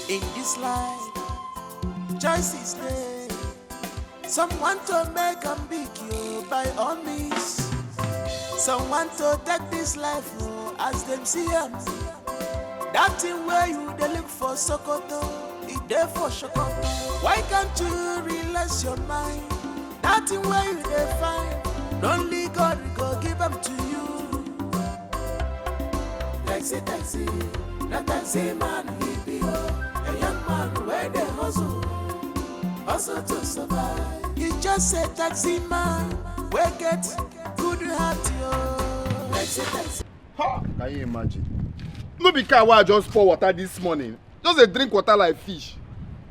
Speaker 10: In this life, choices there. Someone to make them big you by all means. Someone to take this life as them see them. That thing where you they look for Sokoto, it there for Sokoto. Why can't you relax your mind? That thing where you they find, only God will go give them to you. Taxi, that taxi man he be a young man where they hustle to survive. You just say taxi man, where get good heart yo. Taxi.
Speaker 1: Ha! Can you imagine? No be car why I just pour water this morning. Just a drink water like fish.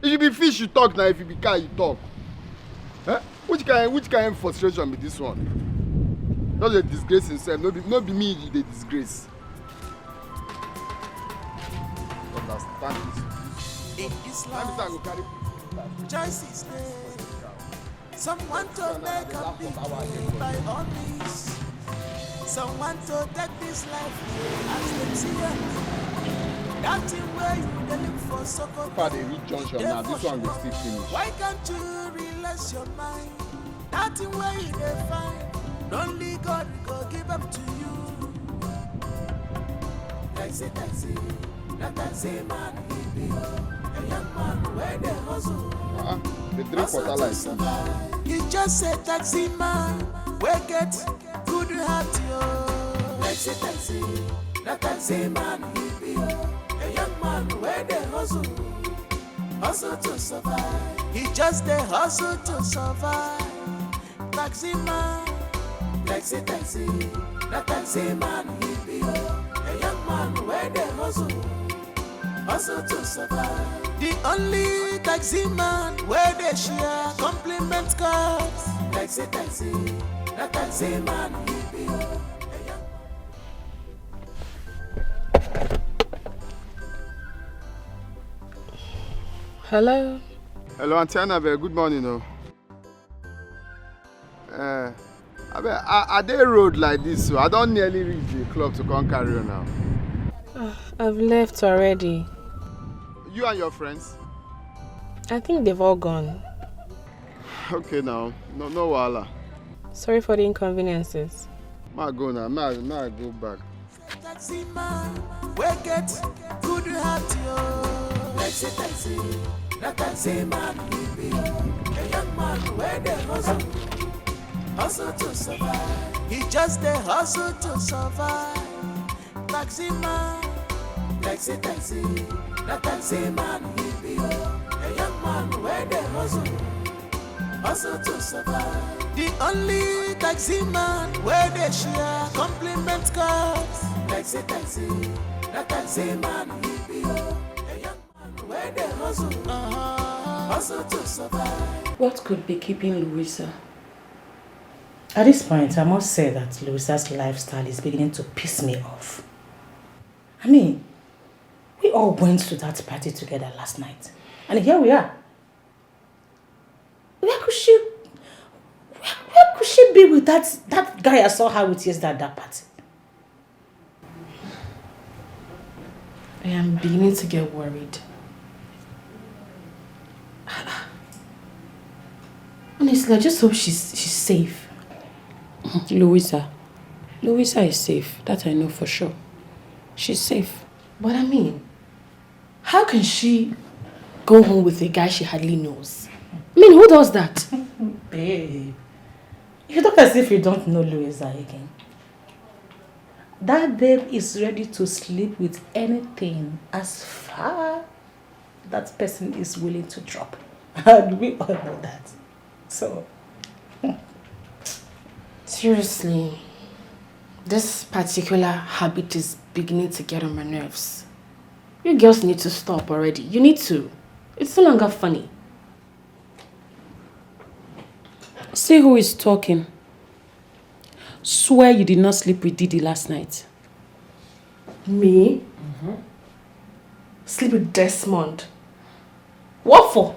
Speaker 1: If you be fish, you talk now. If you be car, you talk. Eh? Which kind of frustration be this one? Just a disgrace himself. No be me the disgrace. Understand this.
Speaker 10: In this life, choices there. Someone to make a big deal by all means. Someone to take this life as them see it. That thing where you they look for Sokoto.
Speaker 1: If I dey reach junction now, this one will still finish.
Speaker 10: Why can't you relax your mind? That thing where you they find, only God will go give them to you. Taxi, that taxi man he be a young man where they hustle.
Speaker 1: They drink water like fish.
Speaker 10: You just say taxi man, where get good heart yo. Taxi, that taxi man he be a young man where they hustle to survive. He just they hustle to survive. Taxi man, taxi, that taxi man he be a young man where they hustle to survive. The only taxi man where they share compliment cards. Taxi, that taxi man he be a young man.
Speaker 6: Hello.
Speaker 1: Hello, Auntie Annabelle. Good morning. I dey road like this, so I don't nearly reach the club to come carry on now.
Speaker 6: I've left already.
Speaker 1: You and your friends?
Speaker 6: I think they've all gone.
Speaker 1: Okay now, no wahala.
Speaker 6: Sorry for the inconveniences.
Speaker 1: Ma go now, ma go back.
Speaker 10: Taxi man, where get good heart yo. Taxi, that taxi man he be a young man where they hustle to survive. He just they hustle to survive. Taxi man, taxi, that taxi man he be a young man where they hustle to survive. The only taxi man where they share compliment cards. Taxi, that taxi man he be a young man where they hustle to survive.
Speaker 3: What could be keeping Louisa? At this point, I must say that Louisa's lifestyle is beginning to piss me off. I mean, we all went to that party together last night. And here we are. Where could she be with that guy I saw her with yesterday at that party?
Speaker 6: I am beginning to get worried. Honestly, I just hope she's safe. Louisa is safe. That I know for sure. She's safe. But I mean, how can she go home with a guy she hardly knows? I mean, who does that?
Speaker 3: Babe, you talk as if you don't know Louisa again. That babe is ready to sleep with anything as far that person is willing to drop. And we all know that. So...
Speaker 6: Seriously, this particular habit is beginning to get on my nerves. You girls need to stop already. You need to. It's no longer funny. See who is talking. Swear you did not sleep with Didi last night.
Speaker 2: Me? Sleep with Desmond. What for?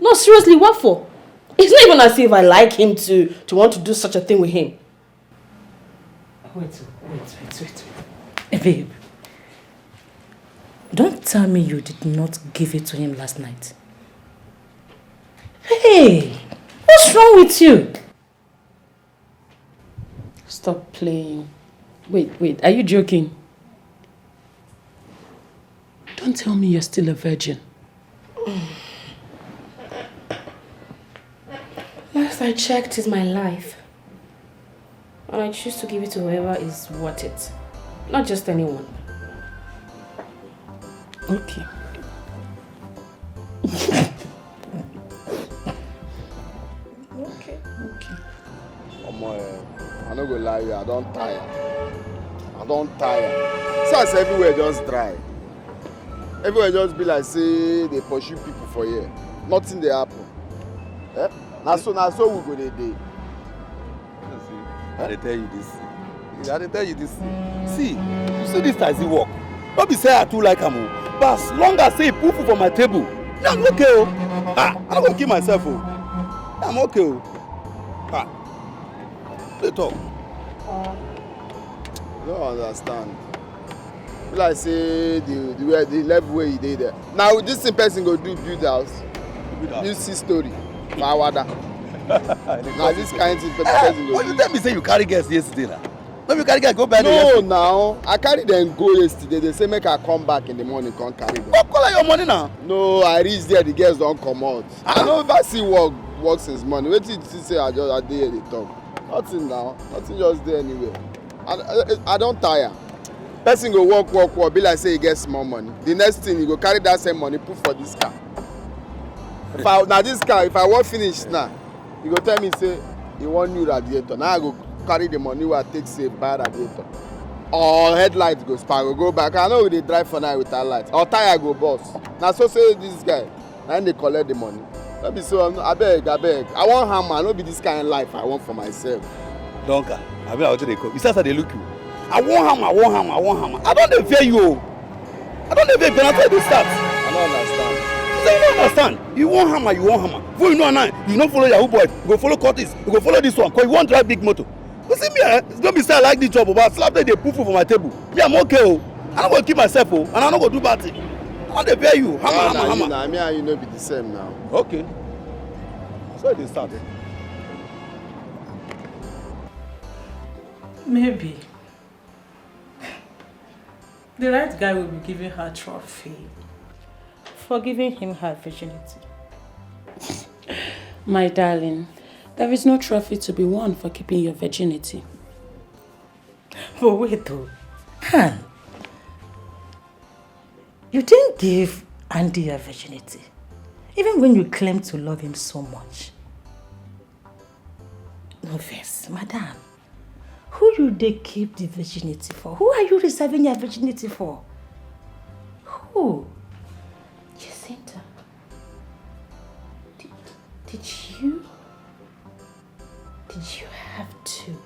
Speaker 6: No, seriously, what for? It's not even as if I like him to want to do such a thing with him.
Speaker 3: Wait. Babe. Don't tell me you did not give it to him last night. Hey, what's wrong with you?
Speaker 5: Stop playing. Wait, are you joking? Don't tell me you're still a virgin.
Speaker 6: Last I checked is my life. And I choose to give it to whoever is worth it. Not just anyone.
Speaker 5: Okay.
Speaker 6: Okay.
Speaker 1: I'm not gonna lie, I don't tire. So as everywhere just dry. Everywhere just be like say they pursue people for here. Nothing they happen. Eh? Now so we go dey dey.
Speaker 16: I dey tell you this. See, you see this taxi work. Not be say I too like am, but as long as say he put food for my table, I'm okay. I'm not gonna kill myself. I'm okay. Play talk.
Speaker 1: You don't understand. Be like say the level where you dey there. Now this same person go build house. You see story. Fawada. Now this kind of thing person go.
Speaker 16: What you tell me say you carry guests yesterday now? Maybe you carry guests go buy them
Speaker 1: yesterday.
Speaker 16: No,
Speaker 1: now I carry them go yesterday. They say make I come back in the morning, come carry them.
Speaker 16: What call your money now?
Speaker 1: No, I reach there, the girls don't come out. I don't ever see work since morning. Wait till you say I dey here dey talk. Nothing now. Nothing just there anyway. I don't tire. Person go work. Be like say he get small money. The next thing you go carry that same money put for this car. If I want finish now, you go tell me say you want new radiator. Now I go carry the money where I take say buy radiator. Or headlight go spark, go back. I know they drive for night without light. Or tire go bust. Now so say this guy, now they collect the money. Let me so I beg. I want hammer. No be this kind of life I want for myself.
Speaker 16: Donka, I mean how they come. You say how they look you. I want hammer. I don't fear you. I don't fear you. That's why they start.
Speaker 1: I don't understand.
Speaker 16: You don't understand. You want hammer. Before you know now, you don't follow Yahoo boy. You go follow Curtis. You go follow this one. Cause you want drive big motor. You see me, it's gonna be say I like this job, but slap them they put food for my table. Me, I'm okay. I don't gonna keep myself, and I'm not gonna do bad thing. I don't fear you. Hammer.
Speaker 1: Nah, me and you know be the same now.
Speaker 16: Okay. So they started.
Speaker 3: Maybe. The right guy will be giving her a trophy for giving him her virginity.
Speaker 5: My darling, there is no trophy to be won for keeping your virginity.
Speaker 3: But wait though. Han, you didn't give Andy your virginity, even when you claim to love him so much. No offense, madam. Who do they keep the virginity for? Who are you reserving your virginity for? Who?
Speaker 6: Jacinta, did you have to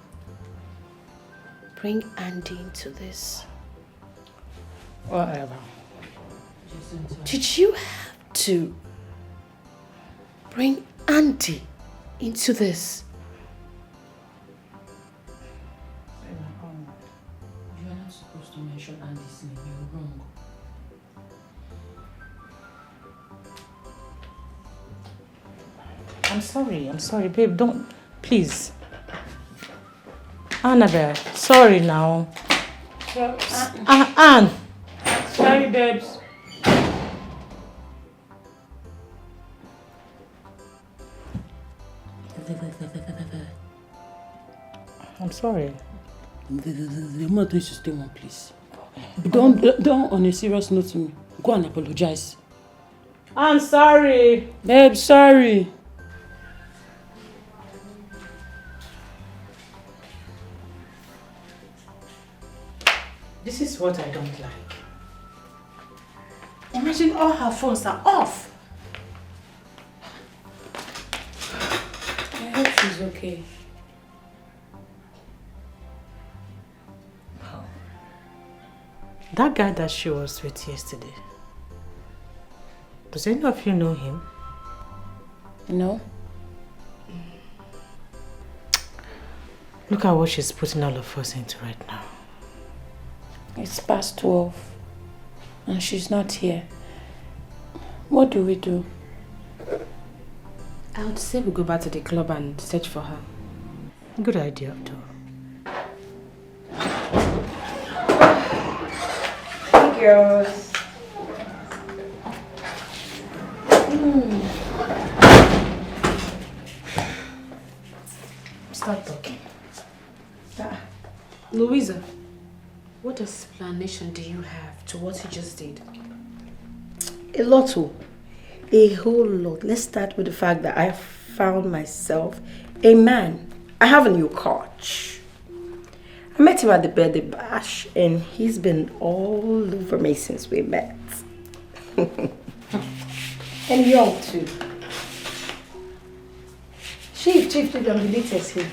Speaker 6: bring Andy into this?
Speaker 3: Whatever.
Speaker 6: Jacinta. Did you have to bring Andy into this?
Speaker 5: You're not supposed to mention Andy's name. You're wrong.
Speaker 3: I'm sorry, babe. Don't, please. Annabelle, sorry now. Anne.
Speaker 5: Sorry, babes.
Speaker 3: I'm sorry.
Speaker 5: The mother needs to stay one place. But don't on a serious note to me. Go and apologize.
Speaker 3: I'm sorry.
Speaker 5: Babe, sorry.
Speaker 3: This is what I don't like. Imagine all her phones are off.
Speaker 5: I hope she's okay.
Speaker 3: That guy that she was with yesterday, does any of you know him? No. Look at what she's putting all of us into right now.
Speaker 13: It's past 12 and she's not here. What do we do?
Speaker 6: I would say we go back to the club and search for her.
Speaker 3: Good idea, too.
Speaker 13: Hey girls.
Speaker 3: Start talking.
Speaker 6: Louisa, what explanation do you have to what you just did?
Speaker 13: A lot. A whole lot. Let's start with the fact that I found myself a man. I have a new coach. I met him at the birthday bash and he's been all over me since we met. And young too. Chief, I'm the latest here.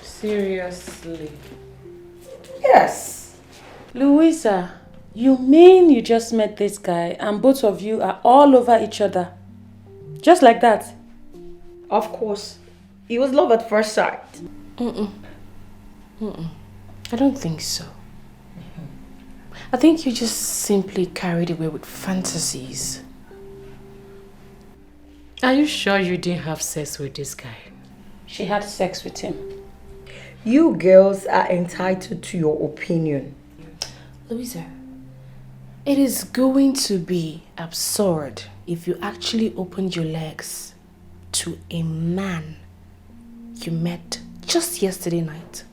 Speaker 6: Seriously?
Speaker 13: Yes.
Speaker 3: Louisa, you mean you just met this guy and both of you are all over each other? Just like that?
Speaker 13: Of course. It was love at first sight.
Speaker 6: I don't think so. I think you just simply carried away with fantasies.
Speaker 3: Are you sure you didn't have sex with this guy?
Speaker 13: She had sex with him. You girls are entitled to your opinion.
Speaker 6: Louisa, it is going to be absurd if you actually opened your legs to a man you met just yesterday night.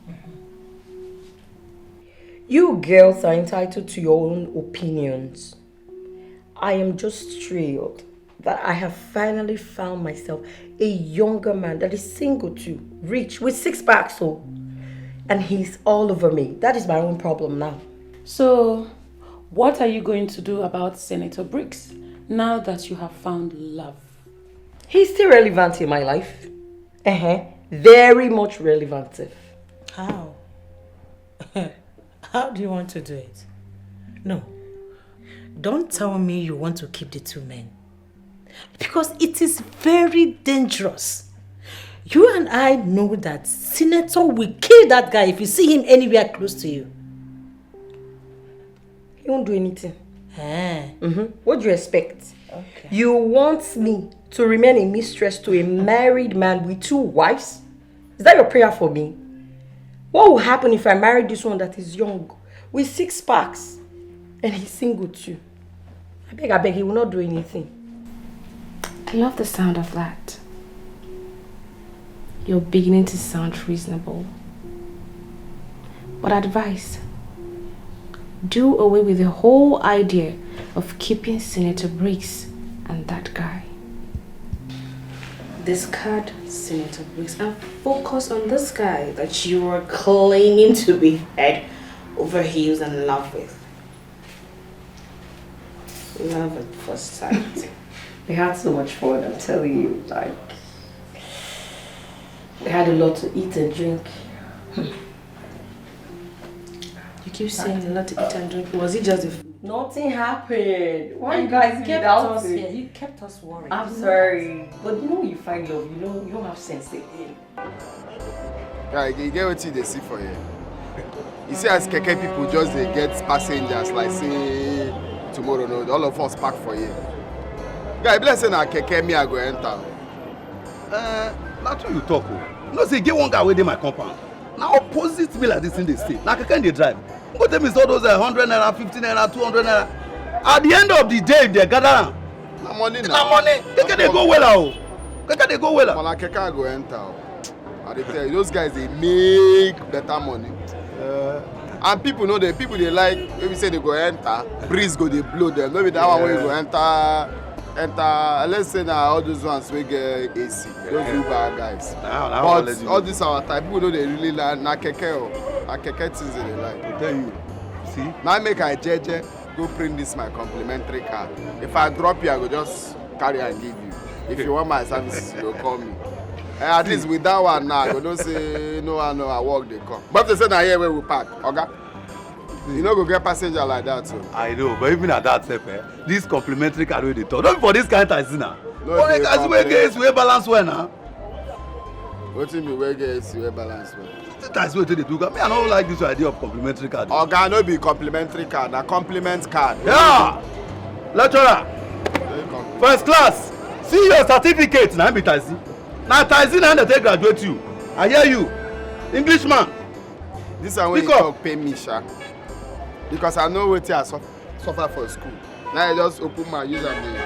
Speaker 13: You girls are entitled to your own opinions. I am just thrilled that I have finally found myself a younger man that is single too, rich, with 6 packs, and he's all over me. That is my own problem now.
Speaker 3: So, what are you going to do about Senator Briggs now that you have found love?
Speaker 13: He's still relevant in my life. Very much relevant.
Speaker 3: How? How do you want to do it? No. Don't tell me you want to keep the 2 men. Because it is very dangerous. You and I know that Senator will kill that guy if you see him anywhere close to you.
Speaker 13: He won't do anything. What do you expect? Okay. You want me to remain a mistress to a married man with 2 wives? Is that your prayer for me? What will happen if I marry this one that is young, with 6 packs, and he's single too? I beg, he will not do anything.
Speaker 6: I love the sound of that. You're beginning to sound reasonable. But advice, do away with the whole idea of keeping Senator Briggs and that guy. Discard Senator Briggs and focus on this guy that you are claiming to be head over heels in love with. Love at first sight.
Speaker 13: We had so much fun, I'm telling you. Like, we had a lot to eat and drink.
Speaker 6: You keep saying a lot to eat and drink. Was it just the
Speaker 13: Nothing happened. Why you guys kept
Speaker 3: here? You kept us worried.
Speaker 13: I'm sorry, but you know when you find love, you know you don't have sense again.
Speaker 1: Yeah, you get what they see for you. You see, as keke people just they get passengers like say tomorrow, no, all of us pack for you. Guy, bless na keke me I go enter.
Speaker 16: That's what you talk. No, say get one guy within my compound. Now opposite me like this in the state. Now keke they drive. Go tell me all those 100 naira, 50 naira, 200 naira. At the end of the day, if they gather around,
Speaker 1: na money.
Speaker 16: Keke they go well. Keke they go well.
Speaker 1: Na keke go enter. I dey tell you, those guys they make better money. And people know they like when we say they go enter, breeze go they blow them. Maybe that one will go enter. Let's say now all those ones we get AC, those Uber guys. But all this our type people know they really like na keke things they like.
Speaker 16: I tell you, see.
Speaker 1: Now make I jeje go print this my complimentary card. If I drop you, I go just carry and give you. If you want my services, you go call me. At least with that one now, you don't say no, I work they come. But they say now here where we park, okay? You no go get passenger like that too.
Speaker 16: I know, but even at that step, this complimentary card wey dey talk. Don't be for this kind of taxi now.
Speaker 1: No,
Speaker 16: only taxi wey get AC wey balance well now.
Speaker 1: Wetin be wey get AC wey balance well?
Speaker 16: The taxi wey dey do. Me, I don't like this idea of complimentary card.
Speaker 1: Oga no be complimentary card, na compliment card.
Speaker 16: Yeah, lecturer. First class. See your certificate na be taxi. Na taxi na dey take graduate you. I hear you, Englishman.
Speaker 1: This one wey you talk pay me, sha. Because I know wetin I suffer for school. Now I just open my use and dey.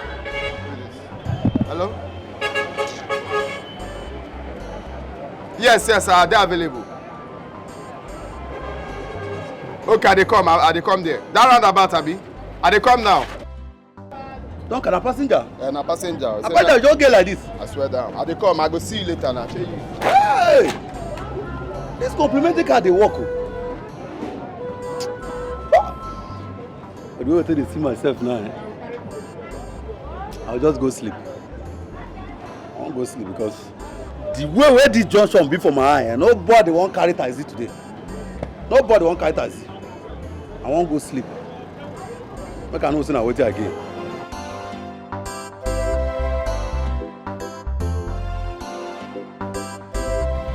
Speaker 1: Hello? Yes, I dey available. Okay, I dey come there. That roundabout, abi? I dey come now.
Speaker 16: Don't carry a passenger.
Speaker 1: Na passenger.
Speaker 16: A passenger just get like this.
Speaker 1: I swear down. I dey come. I go see you later now. You.
Speaker 16: Hey! This complimentary card dey work. I don't want to see myself now. I'll just go sleep. I won't go sleep because the way where this junction be for my eye, nobody won't carry taxi today. Nobody won't carry taxi. I won't go sleep. I can't know wait again.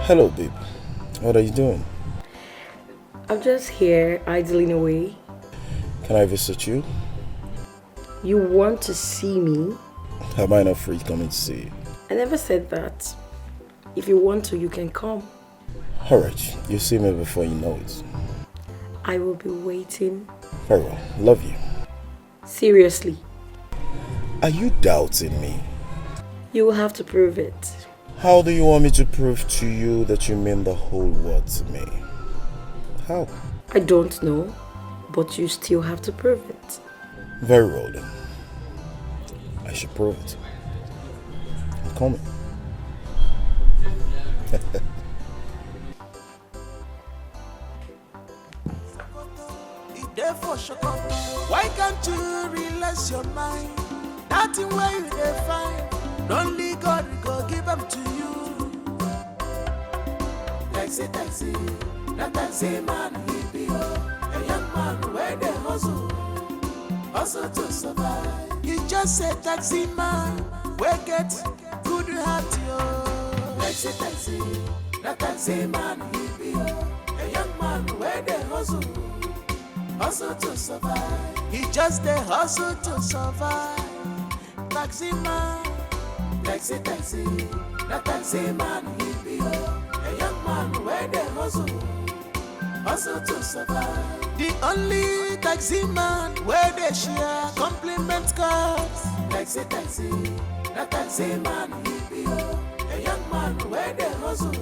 Speaker 9: Hello, babe. What are you doing?
Speaker 13: I'm just here, idling away.
Speaker 9: Can I visit you?
Speaker 13: You want to see me?
Speaker 9: Am I not free coming to see you?
Speaker 13: I never said that. If you want to, you can come.
Speaker 9: Alright, you'll see me before you know it.
Speaker 13: I will be waiting.
Speaker 9: Very well. Love you.
Speaker 13: Seriously.
Speaker 9: Are you doubting me?
Speaker 13: You will have to prove it.
Speaker 9: How do you want me to prove to you that you mean the whole world to me? How?
Speaker 13: I don't know, but you still have to prove it.
Speaker 9: Very well then. I should prove it. I'm coming.
Speaker 10: Why can't you relax your mind? Nothing where you dey find. Only God will go give them to you. Taxi, not taxi man he be. A young man where they hustle to survive. He just a taxi man where get good heart yo. Taxi, not taxi man he be. A young man where they hustle to survive. He just a hustle to survive. Taxi man, taxi, not taxi man he be. A young man where they hustle to survive. The only taxi man where they share compliment cards. Taxi, not taxi man he be. A young man where they hustle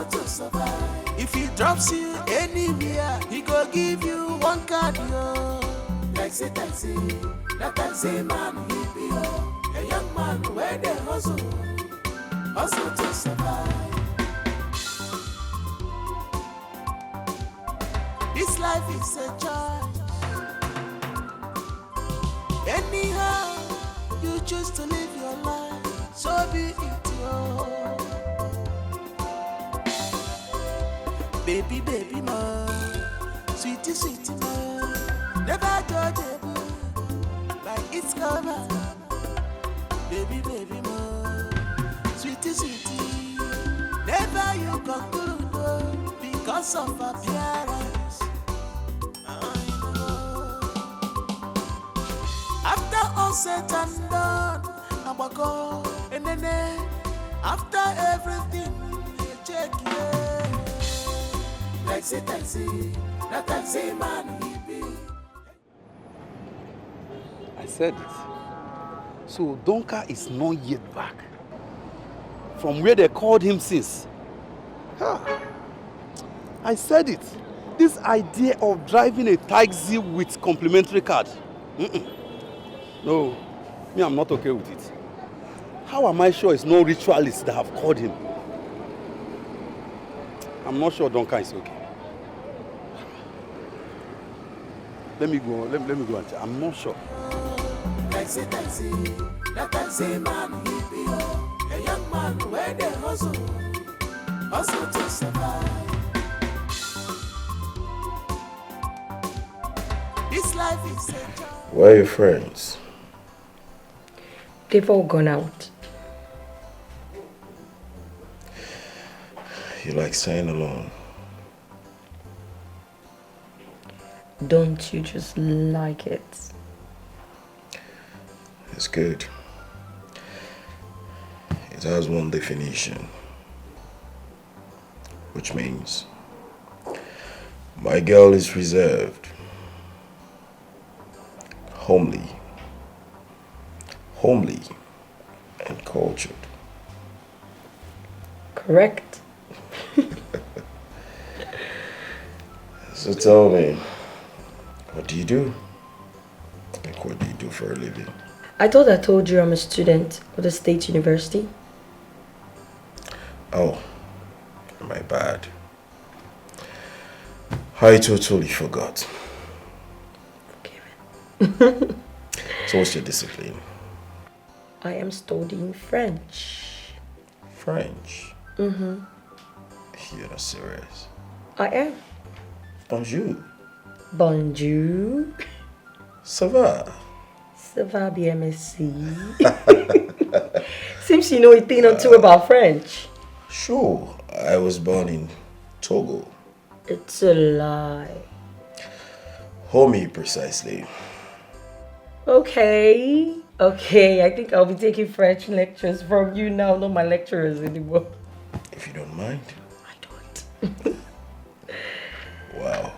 Speaker 10: to survive. If he drops you anywhere, he go give you one card yo. Taxi, not taxi man he be. A young man where they hustle to survive. This life is a choice. Anyhow you choose to live your life, so be it yo. Baby ma, sweetie ma, never judge a book by its cover. Baby ma, sweetie, never you conclude because of appearance. After all said and done, Abako, and then after everything, you check yeah. Taxi, not taxi man he be.
Speaker 16: I said it. So Donka is not yet back from where they called him since. I said it. This idea of driving a taxi with complimentary card. No, me, I'm not okay with it. How am I sure it's no ritualists that have called him? I'm not sure Donka is okay. Let me go and check. I'm not sure.
Speaker 10: Taxi, not taxi man he be. A young man where they hustle to survive. life is a job.
Speaker 9: Where are your friends?
Speaker 15: They've all gone out.
Speaker 9: You like staying alone?
Speaker 15: Don't you just like it?
Speaker 9: It's good. It has one definition, which means my girl is reserved, homely, and cultured.
Speaker 15: Correct.
Speaker 9: So tell me, what do you do? Like, what do you do for a living?
Speaker 15: I thought I told you I'm a student at the State University.
Speaker 9: Oh, my bad. I totally forgot. So what's your discipline?
Speaker 15: I am studying French.
Speaker 9: French?
Speaker 15: Mm-hmm.
Speaker 9: You're not serious.
Speaker 15: I am.
Speaker 9: Bonjour.
Speaker 15: Bonjour.
Speaker 9: Ça va?
Speaker 15: Ça va bien, merci. Seems you know a thing or two about French.
Speaker 9: Sure. I was born in Togo.
Speaker 15: It's a lie.
Speaker 9: Homie, precisely.
Speaker 15: Okay. Okay, I think I'll be taking French lectures from you now, not my lecturers anymore.
Speaker 9: If you don't mind.
Speaker 15: I don't.
Speaker 9: Wow.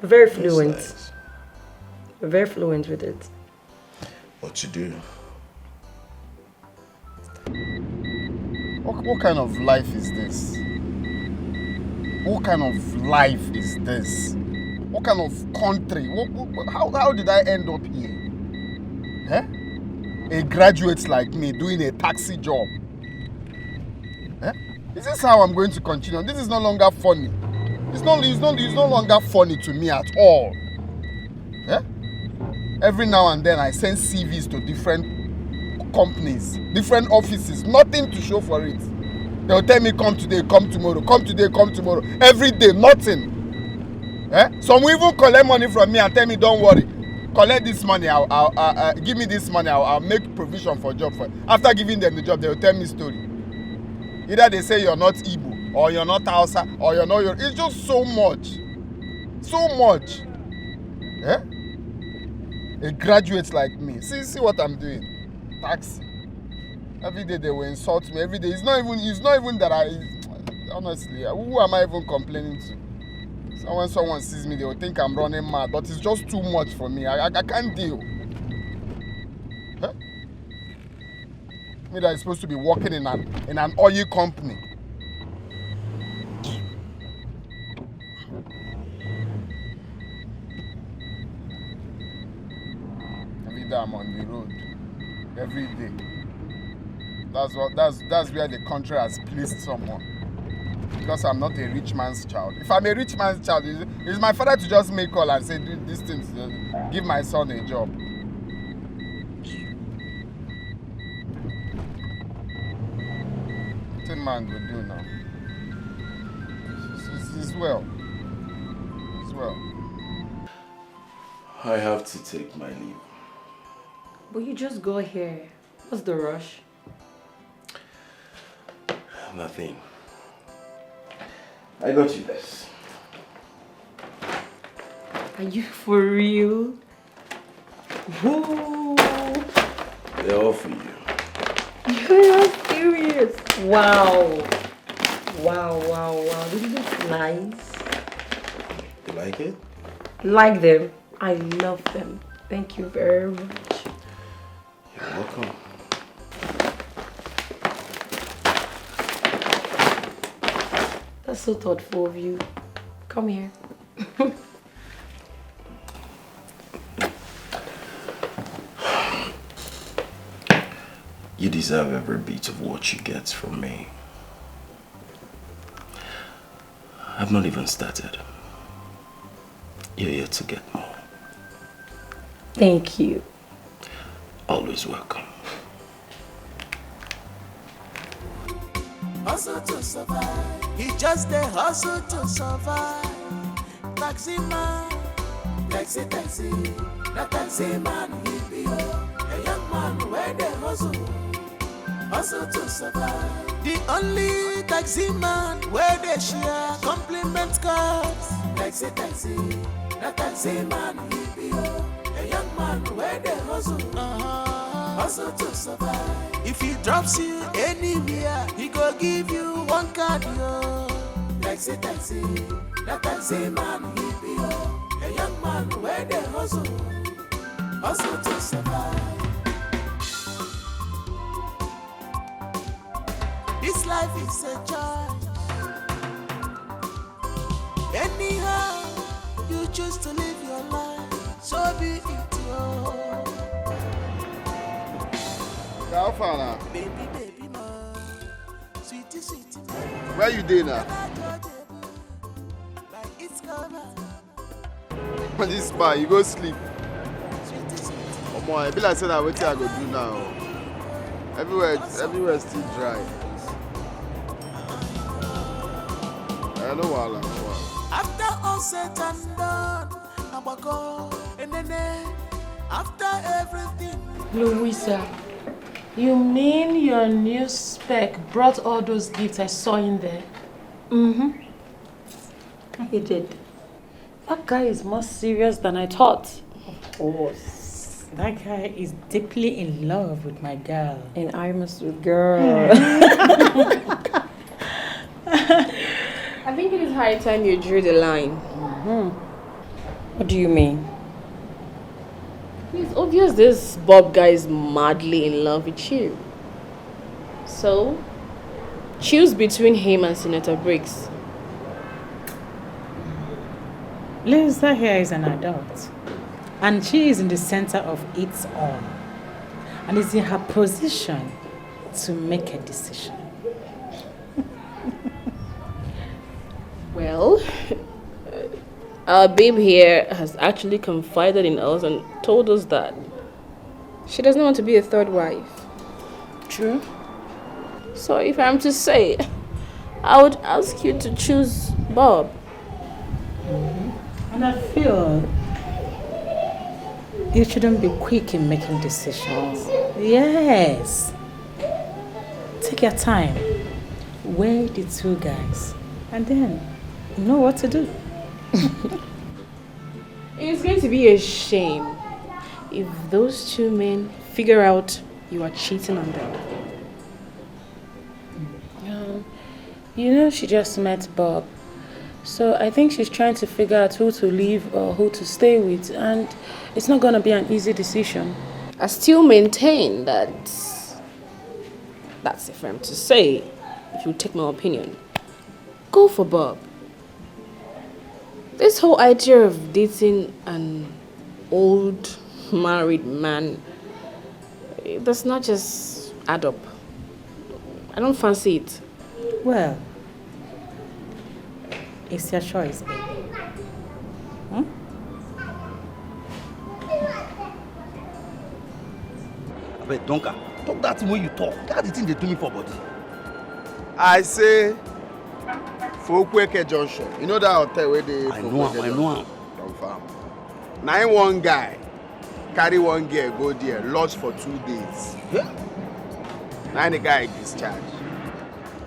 Speaker 15: Very fluent. Nice. Very fluent with it.
Speaker 9: What you do?
Speaker 1: What kind of life is this? What kind of life is this? What kind of country? How did I end up here? Huh? A graduate like me doing a taxi job. Huh? Is this how I'm going to continue? This is no longer funny. It's no longer funny to me at all. Huh? Every now and then I send CVs to different companies, different offices, nothing to show for it. They'll tell me come today, come tomorrow, come today, come tomorrow. Every day, nothing. Some will even collect money from me and tell me, don't worry, collect this money, give me this money, I'll make provision for job. After giving them the job, they'll tell me story. Either they say you're not Igbo, or you're not Hausa, or you're not Yoruba. It's just so much. So much. A graduate like me. See what I'm doing. Taxi. Every day they will insult me. Every day. It's not even that honestly, who am I even complaining to? So when someone sees me, they will think I'm running mad. But it's just too much for me. I can't deal. Me that is supposed to be working in an oil company. Every day I'm on the road. Every day. That's where the country has pleased someone. Because I'm not a rich man's child. If I'm a rich man's child, it's my father to just make call and say, do these things, give my son a job. What man will do now? It's well. It's well.
Speaker 9: I have to take my leave.
Speaker 15: But you just go here. What's the rush?
Speaker 9: Nothing. I got you this.
Speaker 15: Are you for real? Whoa!
Speaker 9: They're all for you.
Speaker 15: You're not serious. Wow. Wow. This looks nice.
Speaker 9: You like it?
Speaker 15: Like them. I love them. Thank you very much.
Speaker 9: You're welcome.
Speaker 15: That's so thoughtful of you. Come here.
Speaker 9: You deserve every bit of what you get from me. I've not even started. You're here to get more.
Speaker 15: Thank you.
Speaker 9: Always welcome.
Speaker 10: Hustle to survive. He just a hustle to survive. Taxi man, Taxi, that taxi man he be a young man where they hustle to survive. The only taxi man where they share compliment cards. Taxi, that taxi man he be a young man where they hustle to survive. If he drops you anywhere, he go give you one card, yo. Taxi, that taxi man he be a young man where they hustle to survive. This life is a choice. Anyhow you choose to live your life, so be it, yo.
Speaker 1: How far now?
Speaker 10: Baby, ma, sweetie, ma.
Speaker 1: Where you dey now?
Speaker 10: Like it's covered.
Speaker 1: On this bar, you go sleep. Come on, I be like saying that what I go do now. Everywhere still dry. I know what.
Speaker 10: After all said and done, I'm go and then after everything.
Speaker 5: Louisa, you mean your new spec brought all those gifts I saw in there?
Speaker 13: He did.
Speaker 5: That guy is more serious than I thought.
Speaker 13: Of course.
Speaker 3: That guy is deeply in love with my girl.
Speaker 13: And I'm a sweet girl.
Speaker 6: I think it is high time you drew the line.
Speaker 13: What do you mean?
Speaker 6: It's obvious this Bob guy is madly in love with you. So, choose between him and Senator Briggs.
Speaker 3: Lisa here is an adult, and she is in the center of it all, and it's in her position to make a decision.
Speaker 6: Well, our babe here has actually confided in us and told us that she doesn't want to be a third wife.
Speaker 5: True.
Speaker 6: So if I'm to say, I would ask you to choose Bob.
Speaker 3: And I feel you shouldn't be quick in making decisions. Yes. Take your time. Weigh the two guys. And then know what to do.
Speaker 6: It's going to be a shame if those two men figure out you are cheating on them.
Speaker 5: You know, she just met Bob. So I think she's trying to figure out who to leave or who to stay with, and it's not going to be an easy decision.
Speaker 6: I still maintain that that's if I'm to say, if you take my opinion, go for Bob. This whole idea of dating an old married man, it does not just add up. I don't fancy it.
Speaker 3: Well, it's your choice, baby.
Speaker 16: But Donka, talk that way you talk. That's the thing they do me for body.
Speaker 1: I say, for Okweke Junction. You know that hotel where they...
Speaker 16: I know him.
Speaker 1: Confirm. Now one guy carry one girl go there, lodge for 2 days. Now the guy discharged.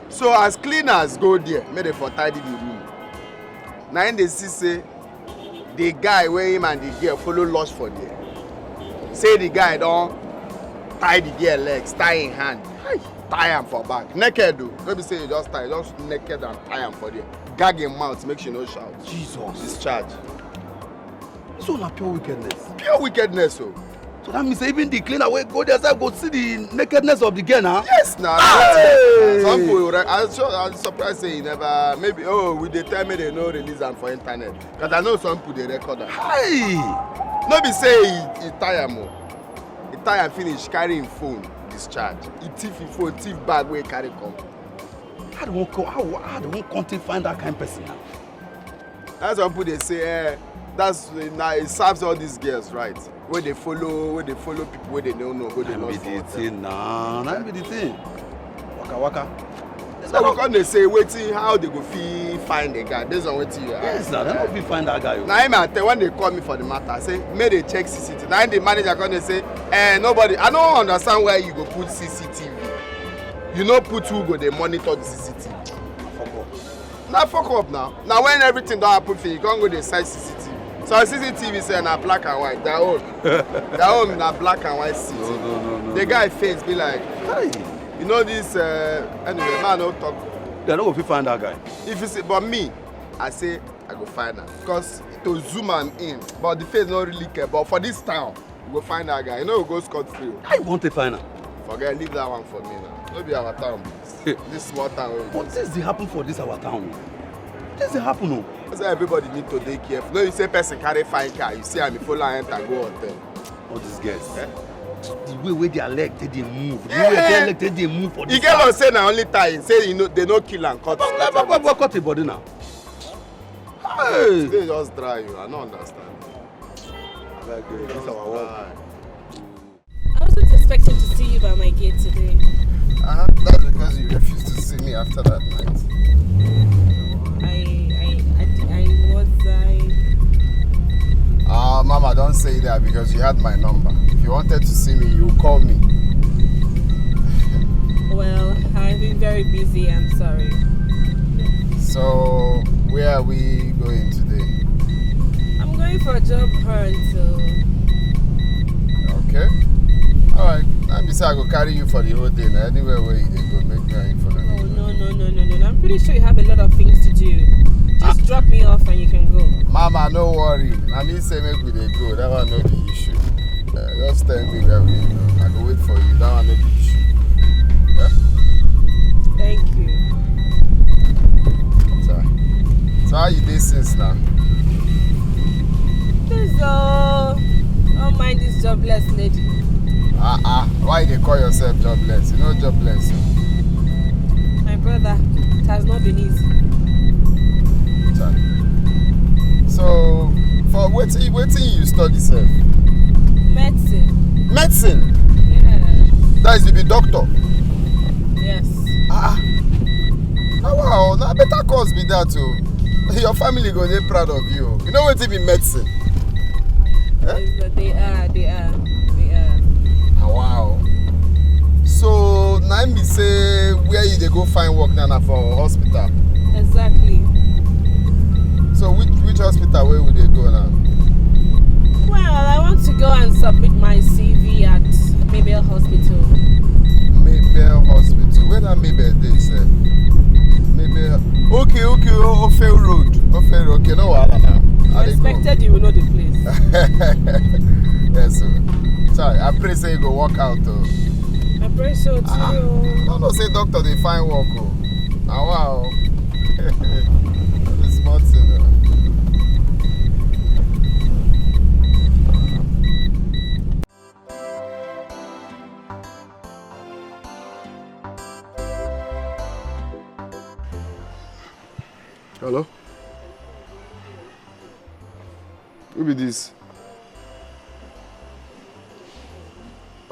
Speaker 1: So as cleaners go there, make them for tidy the room. Now they see say the guy where him and the girl follow lodge for there. Say the guy don't tie the girl legs, tie in hand. Tie him for back. Naked though. Don't be say you just tie, just naked and tie him for there. Gag him mouth, make sure no shout.
Speaker 16: Jesus.
Speaker 1: Discharge.
Speaker 16: So na pure wickedness.
Speaker 1: Pure wickedness, oh.
Speaker 16: So that means even the cleaner will go there, go see the nakedness of the girl now.
Speaker 1: Yes, now. Hey! Some people, I'm surprised say he never. Maybe with the time they no release them for internet. Because I know some people they record them.
Speaker 16: Hey!
Speaker 1: No be say he tie him. He tie and finish carrying phone discharge. He thief his phone, thief bag where he carry come.
Speaker 16: How do one country find that kind of person now?
Speaker 1: That's some people they say. That's now it serves all these girls right. Where they follow people where they don't know who they know.
Speaker 16: That be the thing. Waka waka.
Speaker 1: So we come dey say wetin how they go fit find the guy based on wetin you ask.
Speaker 16: Yes, now they no fit find that guy.
Speaker 1: Na him I tell when they call me for the matter, I say make they check CCTV. Na him the manager come dey say, nobody. I don't understand why you go put CCTV. You no put who go dey monitor the CCTV.
Speaker 16: Fuck up.
Speaker 1: Na fuck up now. Now when everything don happen for you come go dey cite CCTV. So CCTV say na black and white. Their own na black and white CCTV.
Speaker 16: No.
Speaker 1: The guy face be like,
Speaker 16: Hey.
Speaker 1: you know this. Anyway, man, no talk.
Speaker 16: They no go fit find that guy.
Speaker 1: If you say, but me, I say I go find am because to zoom am in, but the face no really care. But for this town, we go find that guy. You know, we go scot free.
Speaker 16: I want to find am.
Speaker 1: Forget, leave that one for me now. No be our town. This small town.
Speaker 16: But things dey happen for this our town. Things dey happen o.
Speaker 1: That's why everybody need to dey careful. No, you say person carry fine car, you see am, you follow am enter go hotel.
Speaker 16: All these girls. The way wey their leg take dey move. The way their leg take dey move for this.
Speaker 1: You get what say na only time. Say you know they no kill and cut.
Speaker 16: But cut the body now.
Speaker 1: Hey. Today just dry you. I no understand.
Speaker 16: This is our work.
Speaker 6: I wasn't expecting to see you by my gate today.
Speaker 1: That's because you refused to see me after that night. Mama, don't say that because you had my number. If you wanted to see me, you call me.
Speaker 6: Well, I've been very busy, I'm sorry.
Speaker 1: So, where are we going today?
Speaker 6: I'm going for a job hunt, so...
Speaker 1: Okay. Alright. Let me say I go carry you for the whole day. Now, anywhere where you go, make me follow me.
Speaker 6: Oh, no. I'm pretty sure you have a lot of things to do. Just drop me off and you can go.
Speaker 1: Mama, no worry. I mean, say make we dey go. That one no be issue. Just tell me where we go. I go wait for you. That one no be issue. Yeah?
Speaker 6: Thank you.
Speaker 1: So how you dey since now?
Speaker 6: Don't mind this jobless lady.
Speaker 1: Why you dey call yourself jobless? You know jobless.
Speaker 6: My brother, it has not been easy.
Speaker 1: So, for waiting you study, sir?
Speaker 6: Medicine.
Speaker 1: Medicine?
Speaker 6: Yeah.
Speaker 1: That is to be doctor?
Speaker 6: Yes.
Speaker 1: Wow, now better cause be that too. Your family go dey proud of you. You know what it be medicine?
Speaker 6: They are.
Speaker 1: Wow. So, now me say where you dey go find work now for hospital?
Speaker 6: Exactly.
Speaker 1: So which hospital where would they go now?
Speaker 6: Well, I want to go and submit my CV at Mabel Hospital.
Speaker 1: Mabel Hospital? Where that Mabel dey, sir? Mabel. Okay, Ofe Road. Okay, no wahala now.
Speaker 6: I expected you will know the place.
Speaker 1: Yes, sir. Sorry, I pray say you go work out though.
Speaker 6: I pray so too.
Speaker 1: No, say doctor they find work. Wow. It's smart thing. Hello? Who be this?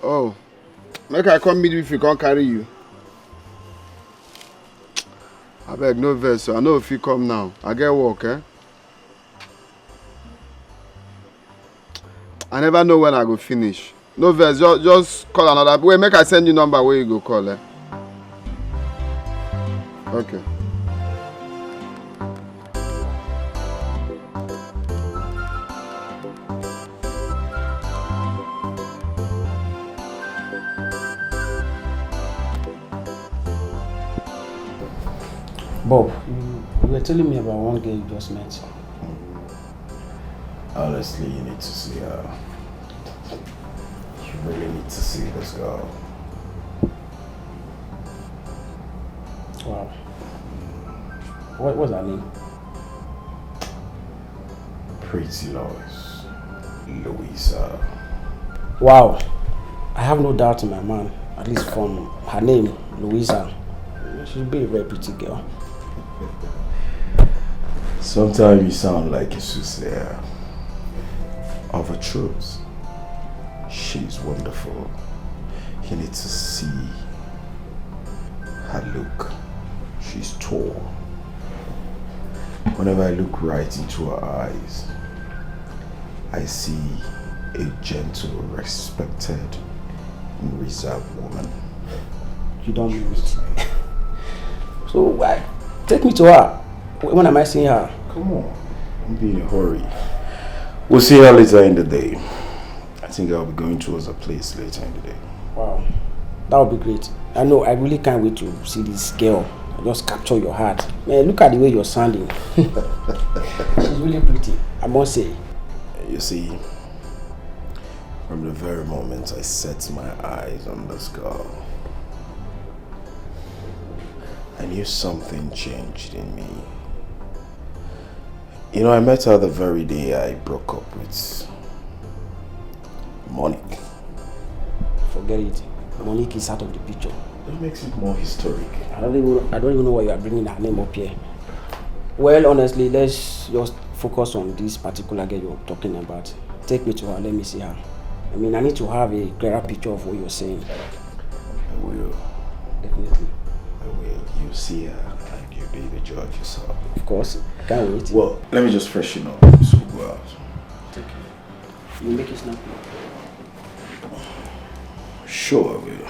Speaker 1: Oh, make I come meet you if you can't carry you. I beg no verse, so I know if you come now. I get work, eh? I never know when I go finish. No verse, just call another. Wait, make I send you number where you go call, eh? Okay.
Speaker 17: Bob, you were telling me about one girl you just met.
Speaker 7: Honestly, you need to see her. You really need to see this girl.
Speaker 17: Wow. What's her name?
Speaker 7: Pretty Lois. Louisa.
Speaker 17: Wow. I have no doubt in my mind, at least from her name, Louisa. She'll be a very pretty girl.
Speaker 7: Sometimes you sound like a soothsayer of a truth. She's wonderful. You need to see her look,
Speaker 9: She's tall. Whenever I look right into her eyes, I see a gentle, respected, and reserved woman.
Speaker 17: You don't mean it. So why? Take me to her. When am I seeing her?
Speaker 9: Come on. Don't be in a hurry. We'll see her later in the day. I think I'll be going towards a place later in the day.
Speaker 17: Wow. That would be great. I know, I really can't wait to see this girl. Just capture your heart. Man, look at the way you're sounding. She's really pretty, I must say.
Speaker 9: You see, from the very moment I set my eyes on this girl, I knew something changed in me. You know, I met her the very day I broke up with Monique.
Speaker 17: Forget it. Monique is out of the picture.
Speaker 9: That makes it more historic.
Speaker 17: I don't even know why you are bringing her name up here. Well, honestly, let's just focus on this particular girl you're talking about. Take me to her, let me see her. I mean, I need to have a clearer picture of what you're saying.
Speaker 9: I will.
Speaker 17: Definitely.
Speaker 9: I will. You see her and you'll be the judge yourself.
Speaker 17: Of course. Can't wait.
Speaker 9: Well, let me just freshen up so we'll go out.
Speaker 17: Okay. You make it snappy.
Speaker 9: Sure, I will.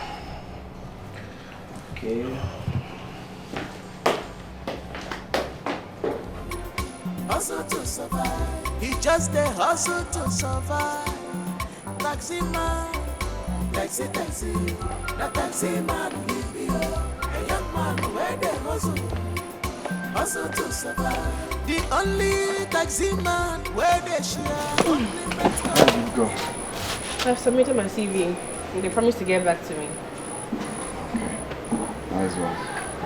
Speaker 17: Okay.
Speaker 10: Hustle to survive. He just a hustle to survive. Taxi man, taxi, the taxi man he be a young man where they hustle to survive. The only taxi man where they share.
Speaker 6: How did it go? I've submitted my CV. They promised to get back to me.
Speaker 8: Okay. Nice one,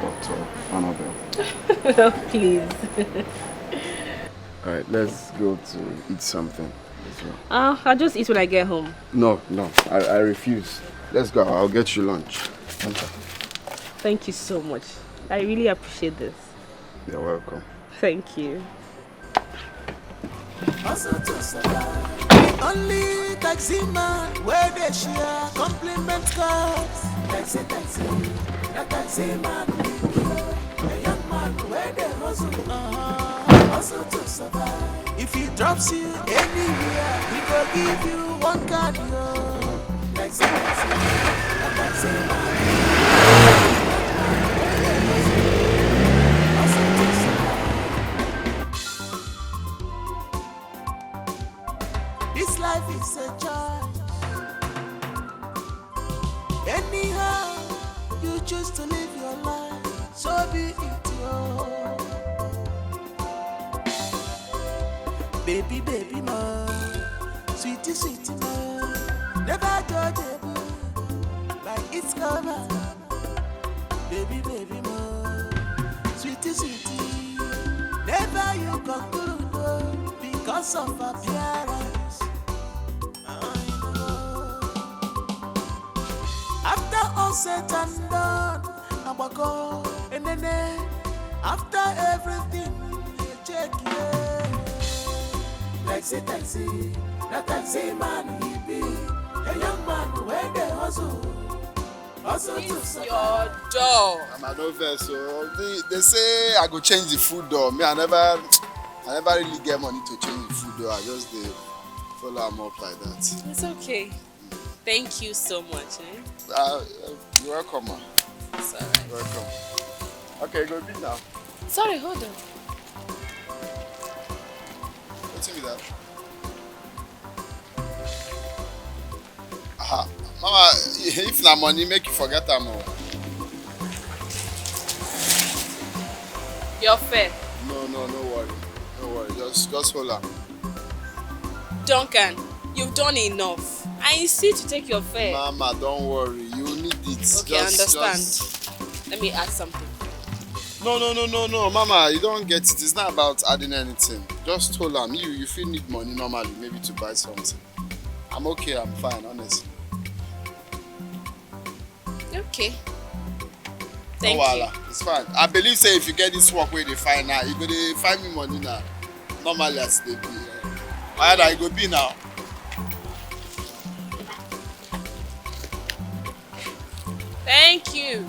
Speaker 8: Dr. Annabelle.
Speaker 6: Oh, please.
Speaker 8: Alright, let's go to eat something.
Speaker 6: I'll just eat when I get home.
Speaker 8: No, I refuse. Let's go, I'll get you lunch.
Speaker 6: Thank you so much. I really appreciate this.
Speaker 8: You're welcome.
Speaker 6: Thank you.
Speaker 10: Hustle to survive. The only taxi man where they share compliment cards. Taxi, the taxi man he be a young man where they hustle to survive. If he drops you anywhere, he will give you one card. Taxi, the taxi man. This life is a choice. Anyhow, you choose to live your life, so be it. Baby, baby, ma, sweetie, sweetie, ma, never judge a book by its cover. Baby, baby, ma, sweetie, sweetie, never you conclude because of appearance. After all said and done, Abako, and then after everything, you check taxi, the taxi man he be a young man where they hustle to survive.
Speaker 1: Your door. I'm an over, so they say I go change the food door. Me, I never really get money to change the food door. I just follow them up like that.
Speaker 2: It's okay. Thank you so much.
Speaker 1: You're welcome, man.
Speaker 2: It's alright.
Speaker 1: You're welcome. Okay, go eat now.
Speaker 2: Sorry, hold on.
Speaker 1: What's with that? Aha. Mama, if na money, make you forget them all.
Speaker 2: You're fair.
Speaker 1: No worry. No worry. Just hold on.
Speaker 2: Duncan, you've done enough. I insist to take your fare.
Speaker 1: Mama, don't worry. You need it.
Speaker 2: Okay, I understand. Let me add something.
Speaker 1: No, Mama, you don't get it. It's not about adding anything. Just hold on. You feel need money normally, maybe to buy something. I'm okay, I'm fine, honestly.
Speaker 2: Okay. Thank you.
Speaker 1: It's fine. I believe say if you get this work where they find now, you go to find me money now. Normally as they be. Alright, you go be now.
Speaker 2: Thank you.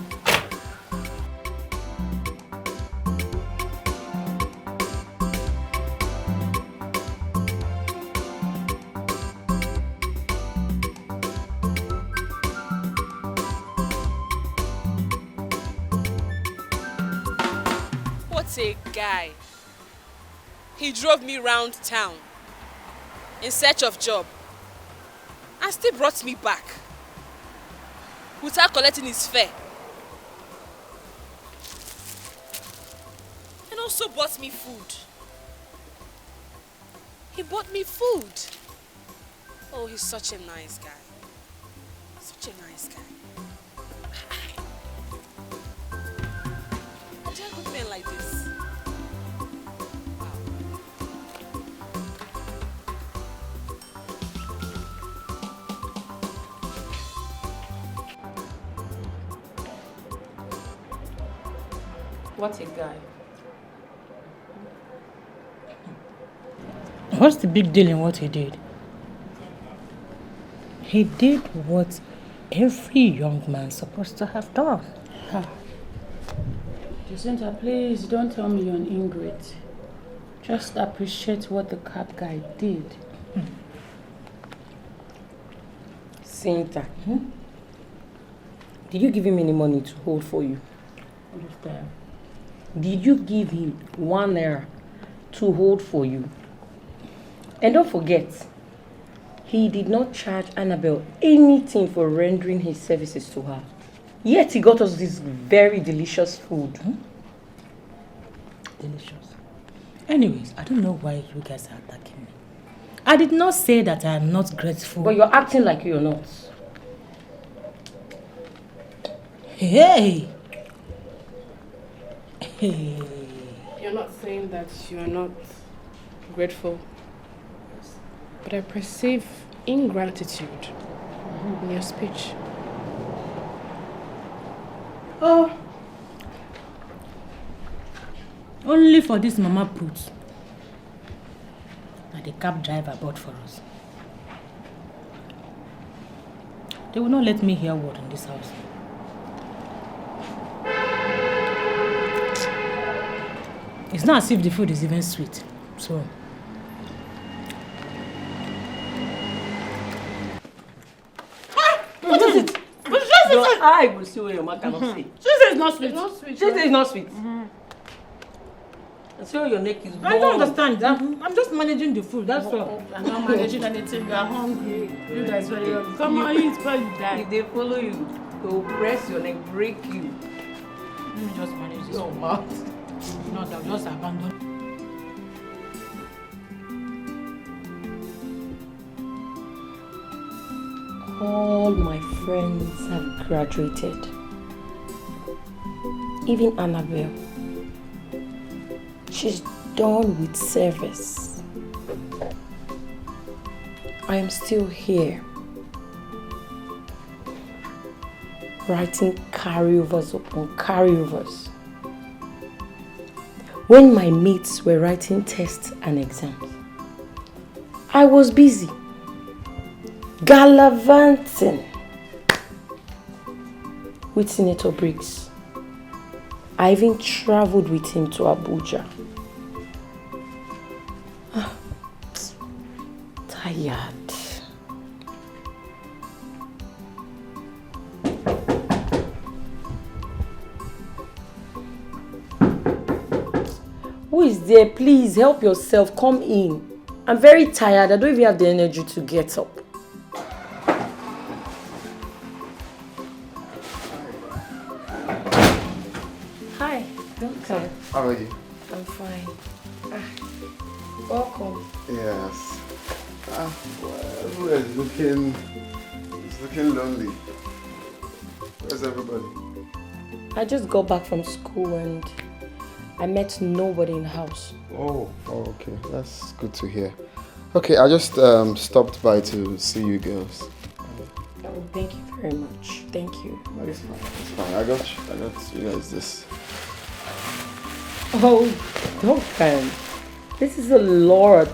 Speaker 2: What a guy. He drove me round town in search of job and still brought me back without collecting his fare. And also bought me food. He bought me food. Oh, he's such a nice guy. Such a nice guy. I don't good men like this.
Speaker 5: What a guy.
Speaker 3: What's the big deal in what he did? He did what every young man's supposed to have done.
Speaker 5: Jacinta, please don't tell me you're an ingrate. Just appreciate what the cab guy did.
Speaker 15: Cinta, did you give him any money to hold for you?
Speaker 5: Understand?
Speaker 15: Did you give him 1 naira to hold for you? And don't forget, he did not charge Annabelle anything for rendering his services to her. Yet he got us this very delicious food.
Speaker 3: Delicious. Anyways, I don't know why you guys are attacking me. I did not say that I am not grateful.
Speaker 15: But you're acting like you're not.
Speaker 3: Hey! Hey!
Speaker 6: You're not saying that you are not grateful, but I perceive ingratitude in your speech.
Speaker 3: Oh! Only for this mama put that the cab driver bought for us. They will not let me hear word in this house. It's not as if the food is even sweet, so.
Speaker 15: What is it? Your eye will see what your mouth cannot see.
Speaker 3: She says it's not sweet.
Speaker 15: It's not sweet. She says it's not sweet. And so your neck is
Speaker 3: I don't understand. I'm just managing the food, that's all.
Speaker 5: I'm not managing anything. You are hungry. You guys are very hungry. Come on, eat before you die.
Speaker 15: If they follow you, they will press your neck, break you.
Speaker 3: Let me just manage this.
Speaker 15: Your mouth.
Speaker 3: If not, I'll just abandon.
Speaker 15: All my friends have graduated. Even Annabelle. She's done with service. I am still here. Writing carryovers upon carryovers. When my mates were writing tests and exams, I was busy gallivanting with Senator Briggs. I even traveled with him to Abuja. Tired. Who is there? Please help yourself. Come in. I'm very tired. I don't even have the energy to get up. Hi, doctor.
Speaker 18: How are you?
Speaker 15: I'm fine. Welcome.
Speaker 18: Yes. Everywhere is looking lonely. Where's everybody?
Speaker 15: I just got back from school and I met nobody in the house.
Speaker 18: Oh, okay. That's good to hear. Okay, I just stopped by to see you girls.
Speaker 15: Oh, thank you very much. Thank you.
Speaker 18: No, it's fine. It's fine. I got you guys this.
Speaker 15: Oh, don't come. This is a lot.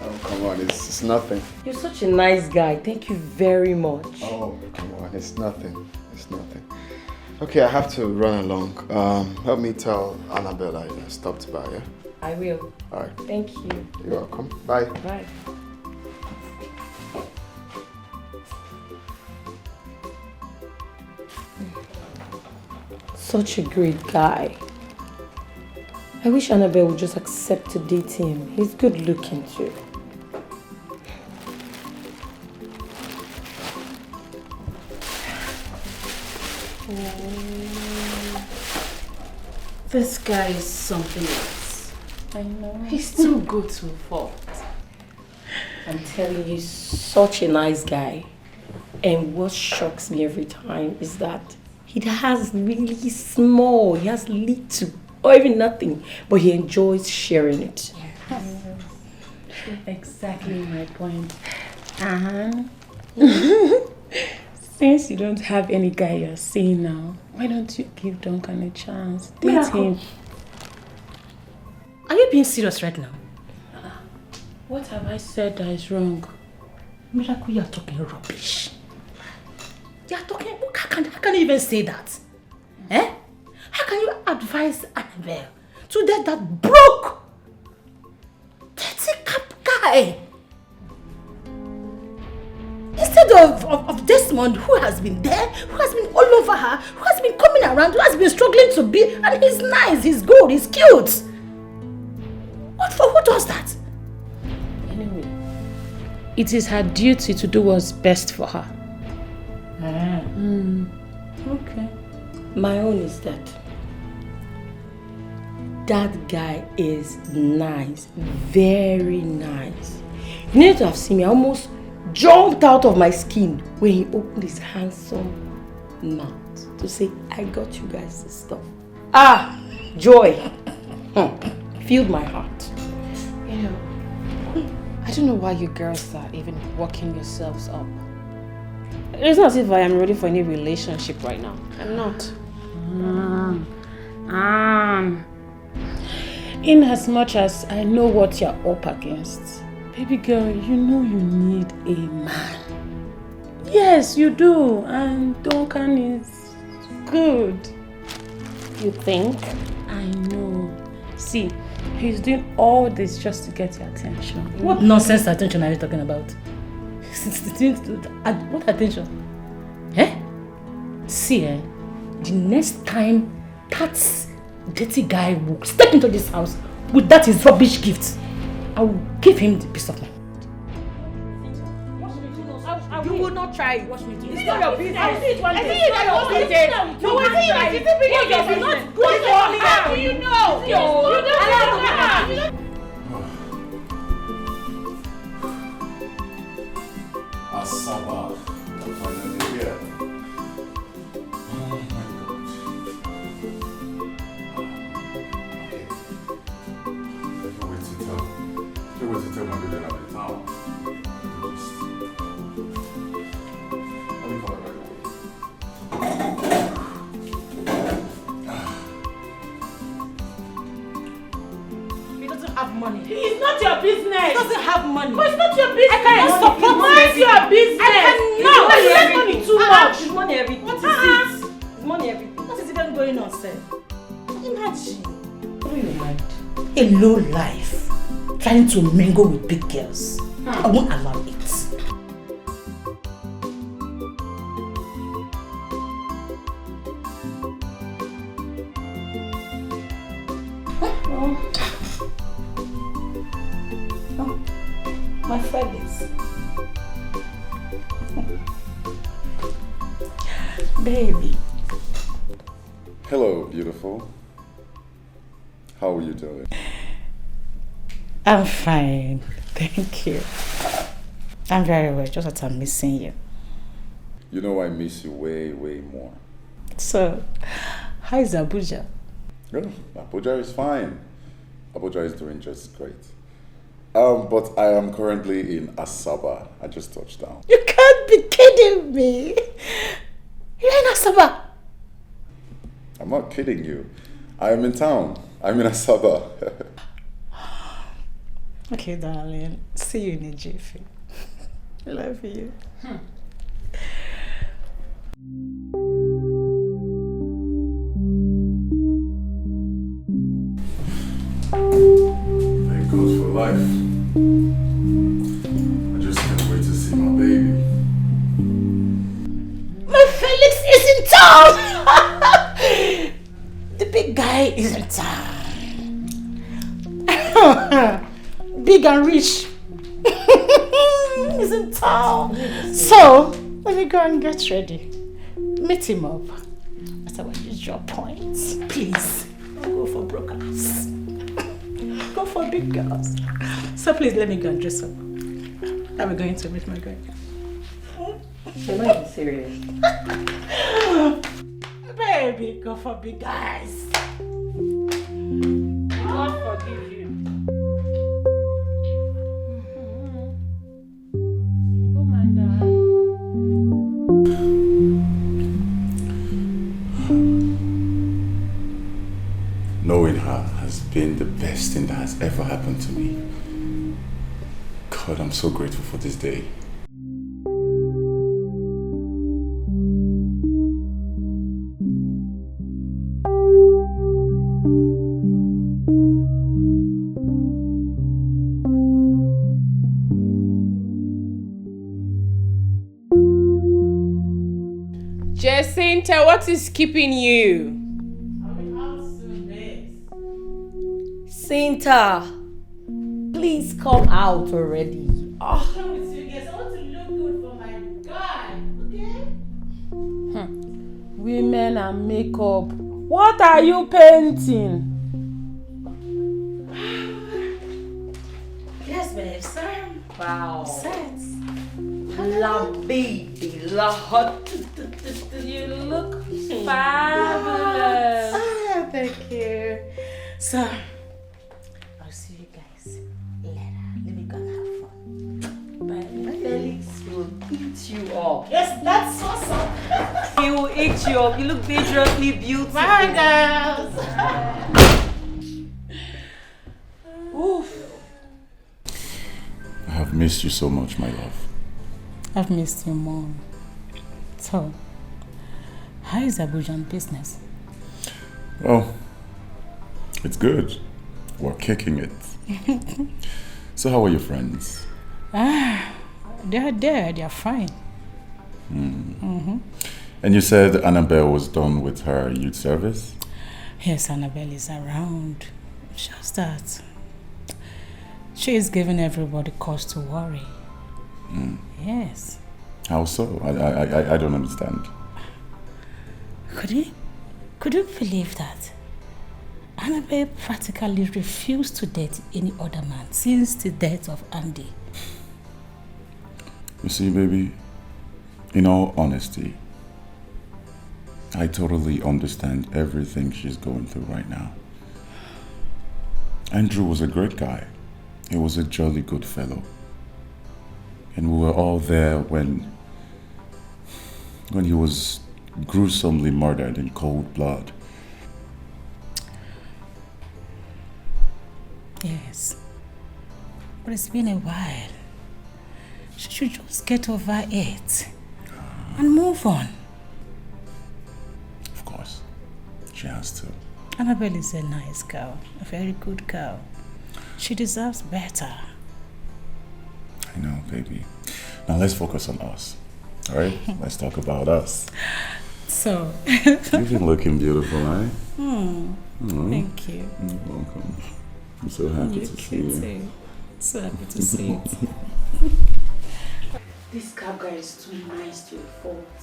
Speaker 18: Oh, come on. It's nothing.
Speaker 15: You're such a nice guy. Thank you very much.
Speaker 18: Oh, come on. It's nothing. It's nothing. Okay, I have to run along. Help me tell Annabelle I stopped by, yeah?
Speaker 15: I will.
Speaker 18: All right.
Speaker 15: Thank you.
Speaker 18: You're welcome. Bye.
Speaker 15: Bye. Such a great guy.
Speaker 13: I wish Annabelle would just accept to date him. He's good looking too.
Speaker 2: This guy is something else.
Speaker 3: I know.
Speaker 2: He's too good to fall.
Speaker 13: I'm telling you, he's such a nice guy. And what shocks me every time is that he has really small, he has little, or even nothing, but he enjoys sharing it.
Speaker 3: Exactly my point. Since you don't have any guy you're seeing now, why don't you give Duncan a chance? Date him.
Speaker 13: Are you being serious right now?
Speaker 3: What have I said that is wrong?
Speaker 13: Miracle, you're talking rubbish. You're talking, how can you even say that? Eh? How can you advise Annabelle to date that broke, dirty cap guy? Instead of Desmond, who has been there, who has been all over her, who has been coming around, who has been struggling to be, and he's nice, he's good, he's cute. What for? Who does that?
Speaker 3: Anyway, it is her duty to do what's best for her.
Speaker 13: Okay. My own is that guy is nice, very nice. You need to have seen me. I almost jumped out of my skin when he opened his handsome mouth to say, I got you guys this stuff. Joy. Filled my heart.
Speaker 6: You know, I don't know why you girls are even working yourselves up. It's not as if I am ready for any relationship right now. I'm not.
Speaker 3: In as much as I know what you're up against, baby girl, you know you need a man. Yes, you do. And Duncan is good.
Speaker 6: You think?
Speaker 3: I know. See, he's doing all this just to get your attention.
Speaker 13: What nonsense attention are you talking about? What attention? Eh? See, the next time that dirty guy will step into this house with that his rubbish gift, I will give him the piece of mind.
Speaker 15: You will not try it. It's
Speaker 13: not your business.
Speaker 15: I'll see it one day.
Speaker 13: I see it
Speaker 15: It's not your business.
Speaker 13: No, I see it. It's not your business.
Speaker 15: How do you know? You don't.
Speaker 19: Asaba, I'm finally here. Oh my God. Okay. Let me wait to tell my girl I'm in town. Let me call her right away.
Speaker 13: He doesn't have money.
Speaker 3: It's not your business.
Speaker 13: He doesn't have money.
Speaker 3: But it's not your business.
Speaker 13: I cannot support
Speaker 3: Mind your business.
Speaker 13: I cannot.
Speaker 3: You spend money too much.
Speaker 13: It's money everything. What is it? It's money everything. What is even going on, sir? Imagine. What do you mind? A low life. Trying to mingle with big girls. I won't allow it. My feathers. Baby.
Speaker 19: Hello, beautiful. How are you doing?
Speaker 3: I'm fine. Thank you. I'm very well, just that I'm missing you.
Speaker 19: You know I miss you way, way more.
Speaker 3: So, how is Abuja?
Speaker 19: Oh, Abuja is fine. Abuja is doing just great. But I am currently in Asaba. I just touched down.
Speaker 3: You can't be kidding me. You're in Asaba.
Speaker 19: I'm not kidding you. I am in town. I'm in Asaba.
Speaker 3: Okay, darling. See you in a jiffy. Love you.
Speaker 19: Thank God for life. I just can't wait to see my baby.
Speaker 3: My Felix is in town! The big guy is in town. big and rich. He's in town. So, let me go and get ready. Meet him up. That's how I use your points. Please, don't go for brokers. Go for big girls. So please, let me go and dress up. I'm going to meet my guy.
Speaker 15: You're not even serious.
Speaker 3: Baby, go for big guys. I'll forgive you.
Speaker 5: Oh my God.
Speaker 19: Knowing her has been the best thing that has ever happened to me. God, I'm so grateful for this day.
Speaker 6: Jacinta, what is keeping you?
Speaker 15: Cinta, please come out already. Oh.
Speaker 3: I want to look good for my guy, okay?
Speaker 5: Women and makeup. What are you painting?
Speaker 3: Yes, babe, sir.
Speaker 15: Wow.
Speaker 3: Set.
Speaker 15: La baby, la hot.
Speaker 5: You look fabulous.
Speaker 3: Ah, thank you. So, I'll see you guys later. Let me go and have fun.
Speaker 15: My Felix will eat you up.
Speaker 3: Yes, that's awesome.
Speaker 15: He will eat you up. You look dangerously beautiful.
Speaker 3: Bye, girls.
Speaker 15: Oof.
Speaker 19: I have missed you so much, my love.
Speaker 3: I've missed you more. So, how is Abujan business?
Speaker 19: Well, it's good. We're kicking it. So how are your friends?
Speaker 3: They're there. They're fine.
Speaker 19: And you said Annabelle was done with her youth service?
Speaker 3: Yes, Annabelle is around. Just that she is giving everybody cause to worry. Yes.
Speaker 19: How so? I don't understand.
Speaker 3: Could you believe that? Annabelle practically refused to date any other man since the death of Andy.
Speaker 19: You see, baby, in all honesty, I totally understand everything she's going through right now. Andrew was a great guy. He was a jolly good fellow. And we were all there when he was gruesomely murdered in cold blood.
Speaker 3: Yes. But it's been a while. She should just get over it and move on.
Speaker 19: Of course. She has to.
Speaker 3: Annabelle is a nice girl, a very good girl. She deserves better.
Speaker 19: I know, baby. Now let's focus on us. All right? Let's talk about us.
Speaker 3: So.
Speaker 19: You've been looking beautiful, right?
Speaker 3: Thank you.
Speaker 19: You're welcome. I'm so happy to see you.
Speaker 3: Too. So happy to see you.
Speaker 15: This cab guy is too nice to a fault.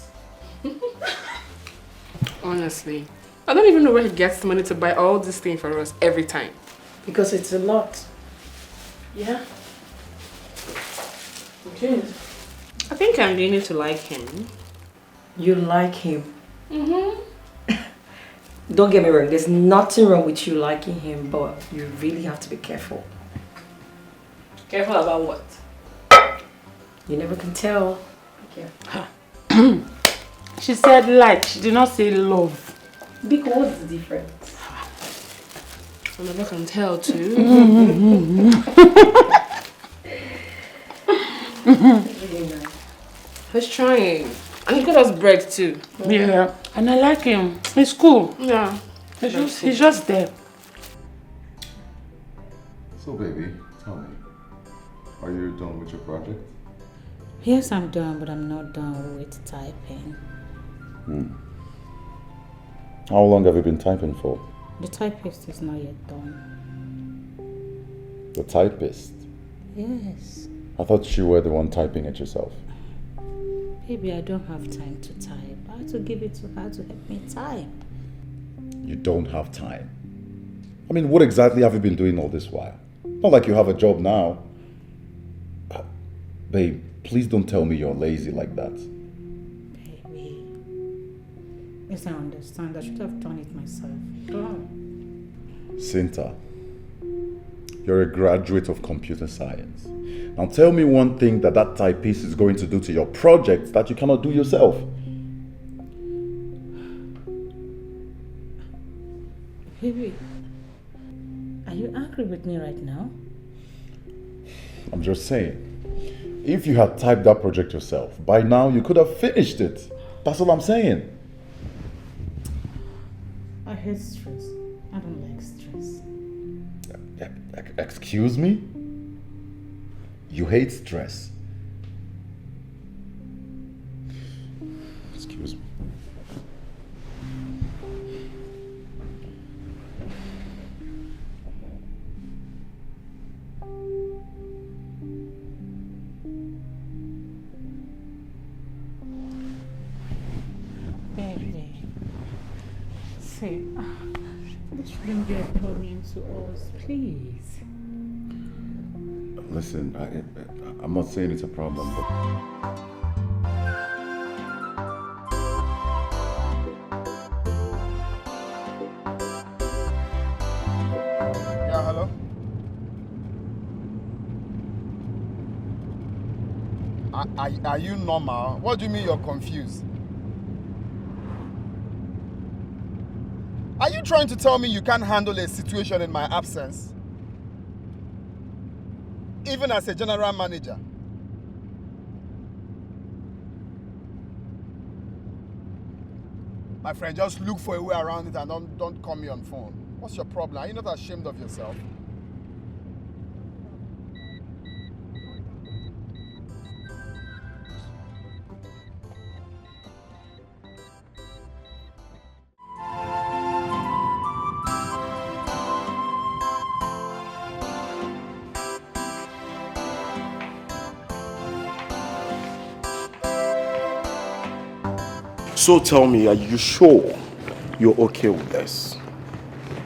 Speaker 6: Honestly, I don't even know where he gets the money to buy all this thing for us every time.
Speaker 15: Because it's a lot. Yeah? Okay.
Speaker 6: I think I'm beginning to like him.
Speaker 15: You like him? Don't get me wrong, there's nothing wrong with you liking him, but you really have to be careful.
Speaker 6: Careful about what?
Speaker 15: You never can tell.
Speaker 5: Okay. She said like, she did not say love.
Speaker 15: Because what's the difference?
Speaker 6: I never can tell too. He's trying. And he got us bread too.
Speaker 5: Yeah. And I like him. He's cool.
Speaker 6: Yeah.
Speaker 5: He's just there.
Speaker 19: So baby, tell me, are you done with your project?
Speaker 3: Yes, I'm done, but I'm not done with typing.
Speaker 19: How long have you been typing for?
Speaker 3: The typist is not yet done.
Speaker 19: The typist?
Speaker 3: Yes.
Speaker 19: I thought you were the one typing it yourself.
Speaker 3: Baby, I don't have time to type. I have to give it to her to help me type.
Speaker 19: You don't have time. I mean, what exactly have you been doing all this while? Not like you have a job now. Babe, please don't tell me you're lazy like that.
Speaker 3: Baby. Yes, I understand. I should have done it myself.
Speaker 19: Cinta, you're a graduate of computer science. Now tell me one thing that typeist is going to do to your project that you cannot do yourself.
Speaker 3: Baby, are you angry with me right now?
Speaker 19: I'm just saying. If you had typed that project yourself, by now you could have finished it. That's all I'm saying.
Speaker 3: I hate stress. I don't like stress.
Speaker 19: Excuse me? You hate stress? Excuse me.
Speaker 3: Baby, see, this shouldn't be a problem to us, please.
Speaker 19: Listen, I'm not saying it's a problem, but...
Speaker 1: Yeah, hello? Are you normal? What do you mean you're confused? Are you trying to tell me you can't handle a situation in my absence? Even as a general manager? My friend, just look for a way around it and don't call me on phone. What's your problem? Are you not ashamed of yourself?
Speaker 9: So tell me, are you sure you're okay with this?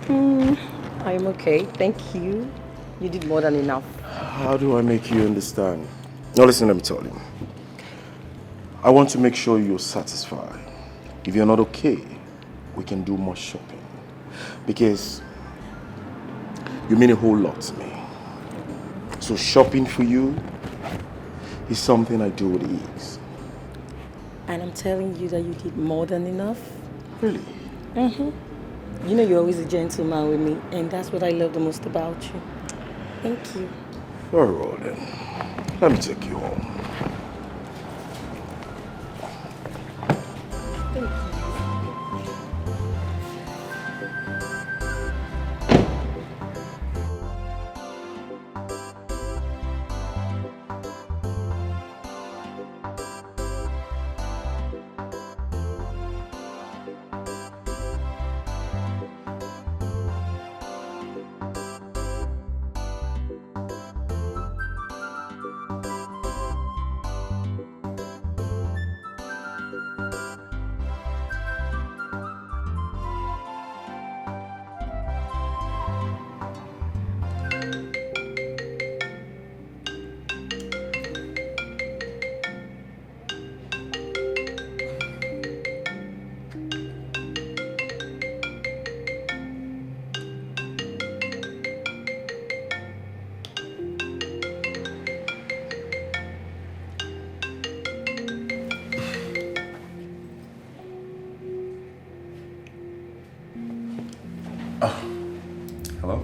Speaker 15: I'm okay, thank you. You did more than enough.
Speaker 9: How do I make you understand? Now listen, let me tell you. I want to make sure you're satisfied. If you're not okay, we can do more shopping. Because you mean a whole lot to me. So shopping for you is something I do with ease.
Speaker 15: And I'm telling you that you did more than enough.
Speaker 9: Really?
Speaker 15: Mm-hmm. You know you're always a gentleman with me, and that's what I love the most about you. Thank you.
Speaker 9: Very well then. Let me take you home.
Speaker 15: Thank you.
Speaker 19: Hello?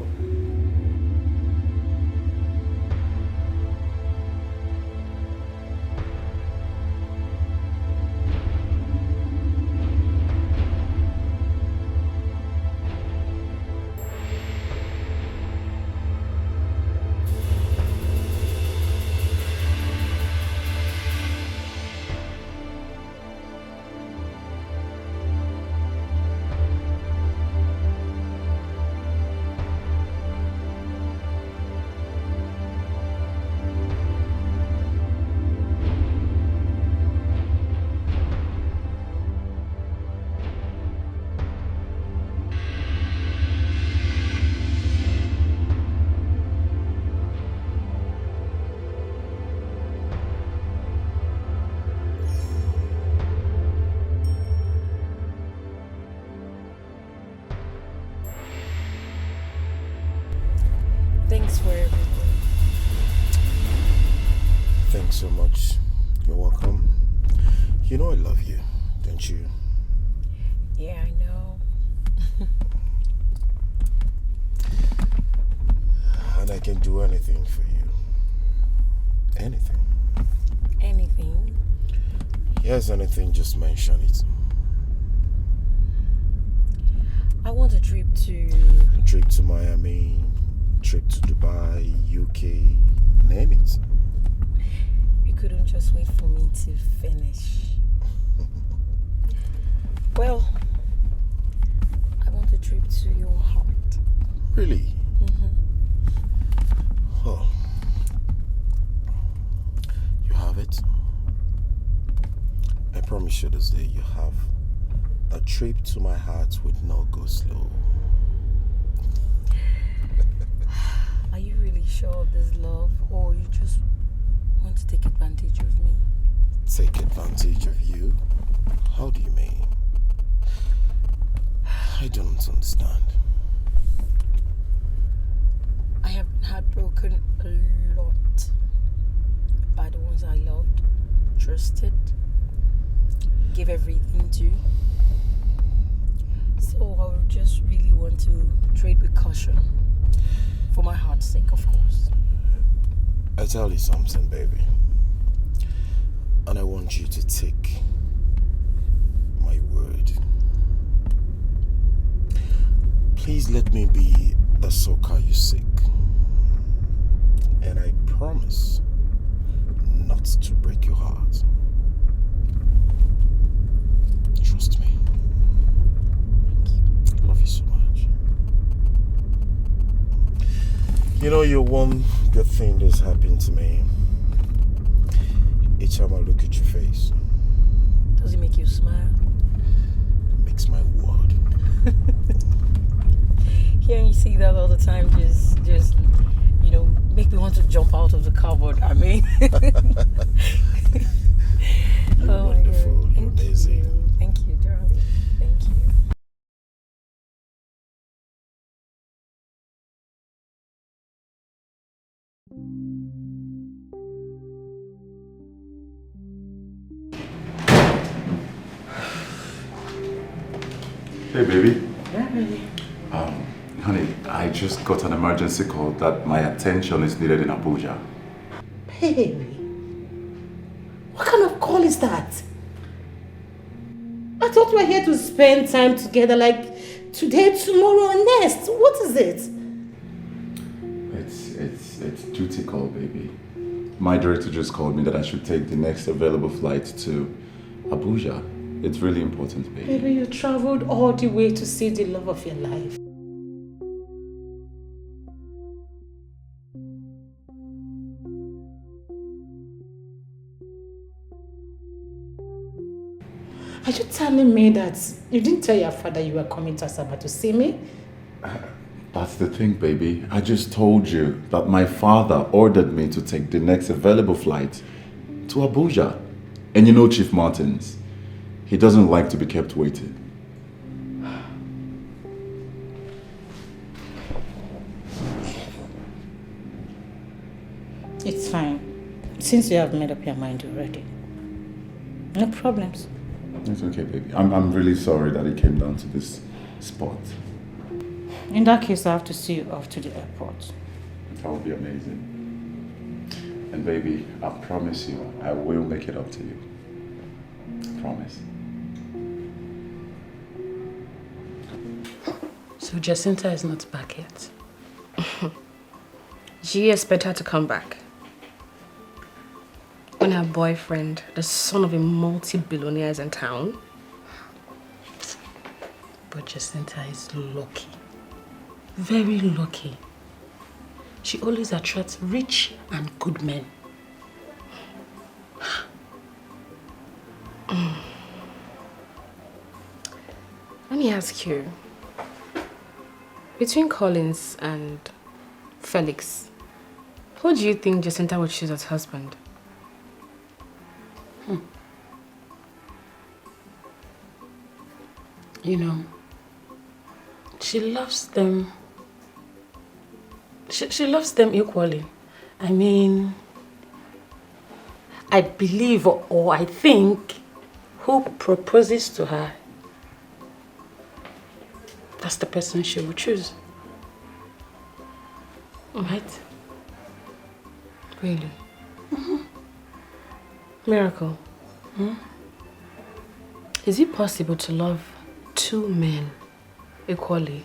Speaker 9: so much. You're welcome. You know I love you, don't you?
Speaker 15: Yeah, I know.
Speaker 9: And I can do anything for you. Anything.
Speaker 15: Anything?
Speaker 9: Yes, anything, just mention it.
Speaker 15: I want a trip to...
Speaker 9: Trip to Miami, trip to Dubai, UK, name it.
Speaker 15: You couldn't just wait for me to finish. Well, I want a trip to your heart.
Speaker 9: Really? Oh. You have it? I promise you this day you have a trip to my heart with no go slow.
Speaker 15: Are you really sure of this love, or you just want to take advantage of me?
Speaker 9: Take advantage of you? How do you mean? I don't understand.
Speaker 15: I have been heartbroken a lot by the ones I loved, trusted, gave everything to. So I would just really want to trade with caution. For my heart's sake, of course.
Speaker 9: I tell you something, baby. And I want you to take my word. Please let me be the soaker you seek. And I promise not to break your heart. Trust me. I love you so much. You know, you're one good thing that's happened to me. Each time I look at your face.
Speaker 15: Does it make you smile?
Speaker 9: Makes my world.
Speaker 15: Hearing you say that all the time just you know, make me want to jump out of the cupboard. I mean,
Speaker 9: You're
Speaker 15: oh
Speaker 9: wonderful.
Speaker 15: my God.
Speaker 9: You're amazing.
Speaker 15: Thank you, darling. Thank you.
Speaker 19: Hey, baby.
Speaker 3: Yeah, baby.
Speaker 19: Honey, I just got an emergency call that my attention is needed in Abuja.
Speaker 3: Baby, what kind of call is that? I thought we were here to spend time together, like today, tomorrow, and next. What is it?
Speaker 19: It's duty call, baby. My director just called me that I should take the next available flight to Abuja. It's really important, baby.
Speaker 3: Baby, you traveled all the way to see the love of your life. Are you telling me that you didn't tell your father you were coming to Asaba to see me?
Speaker 19: That's the thing, baby. I just told you that my father ordered me to take the next available flight to Abuja. And you know Chief Martins. He doesn't like to be kept waiting.
Speaker 3: It's fine. Since you have made up your mind already. No problems.
Speaker 19: It's okay, baby. I'm really sorry that it came down to this spot.
Speaker 3: In that case, I have to see you off to the airport.
Speaker 19: That would be amazing. And baby, I promise you, I will make it up to you. I promise.
Speaker 5: So Jacinta is not back yet?
Speaker 6: Do you expect her to come back? When her boyfriend, the son of a multi-billionaire, is in town?
Speaker 5: But Jacinta is lucky. Very lucky. She always attracts rich and good men.
Speaker 6: Let me ask you. Between Collins and Felix, who do you think Jacinta would choose as husband?
Speaker 5: You know, she loves them. She loves them equally. I mean,
Speaker 3: I believe or I think who proposes to her, that's the person she will choose. Right?
Speaker 6: Really? Miracle. Is it possible to love two men equally?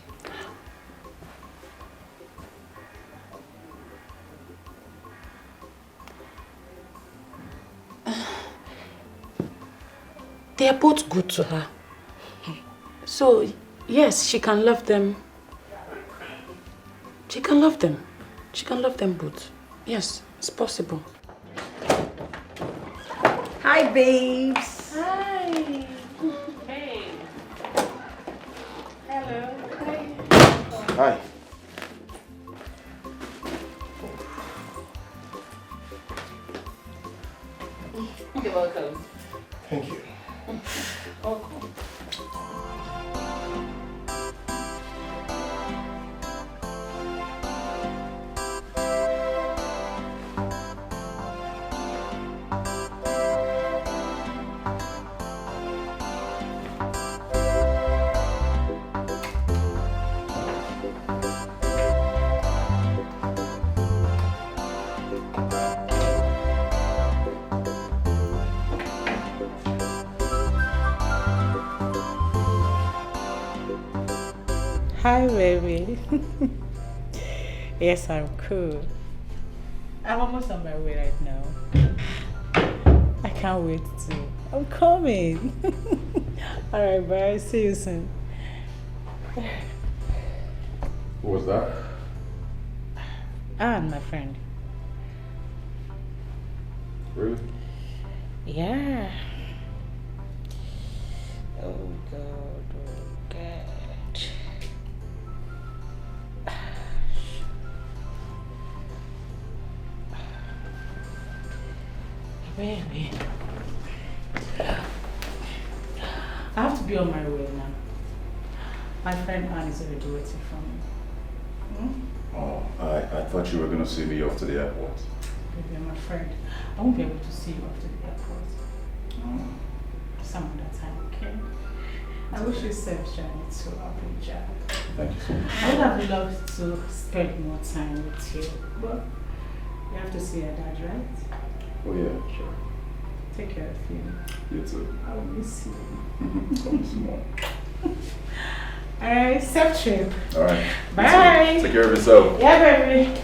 Speaker 3: They are both good to her. So, yes, she can love them. She can love them. She can love them both. Yes, it's possible.
Speaker 15: Hi, babes.
Speaker 3: Hi. Hey. Hello.
Speaker 18: Hi.
Speaker 3: You're welcome.
Speaker 18: Thank you.
Speaker 3: Welcome. Hi, baby. Yes, I'm cool. I'm almost on my way right now. I can't wait to. I'm coming. Alright, bye. See you soon.
Speaker 19: Who was that?
Speaker 3: And my friend.
Speaker 19: Really?
Speaker 3: Yeah. Oh, God. Oh, God. Baby. I have to be on my way now. My friend Anne is already waiting for me.
Speaker 19: Oh, I thought you were going to see me off to the airport.
Speaker 3: Baby, I'm a friend. I won't be able to see you after the airport. Some other time, okay? I wish you safe journey to Abuja.
Speaker 19: Thank you so much.
Speaker 3: I would have loved to spend more time with you, but you have to see your dad, right?
Speaker 19: Oh yeah, sure.
Speaker 3: Take care of you.
Speaker 19: You too.
Speaker 3: I will miss you.
Speaker 19: Come some more.
Speaker 3: Alright, safe trip.
Speaker 19: Alright.
Speaker 3: Bye.
Speaker 19: Take care of yourself.
Speaker 3: Yeah, baby.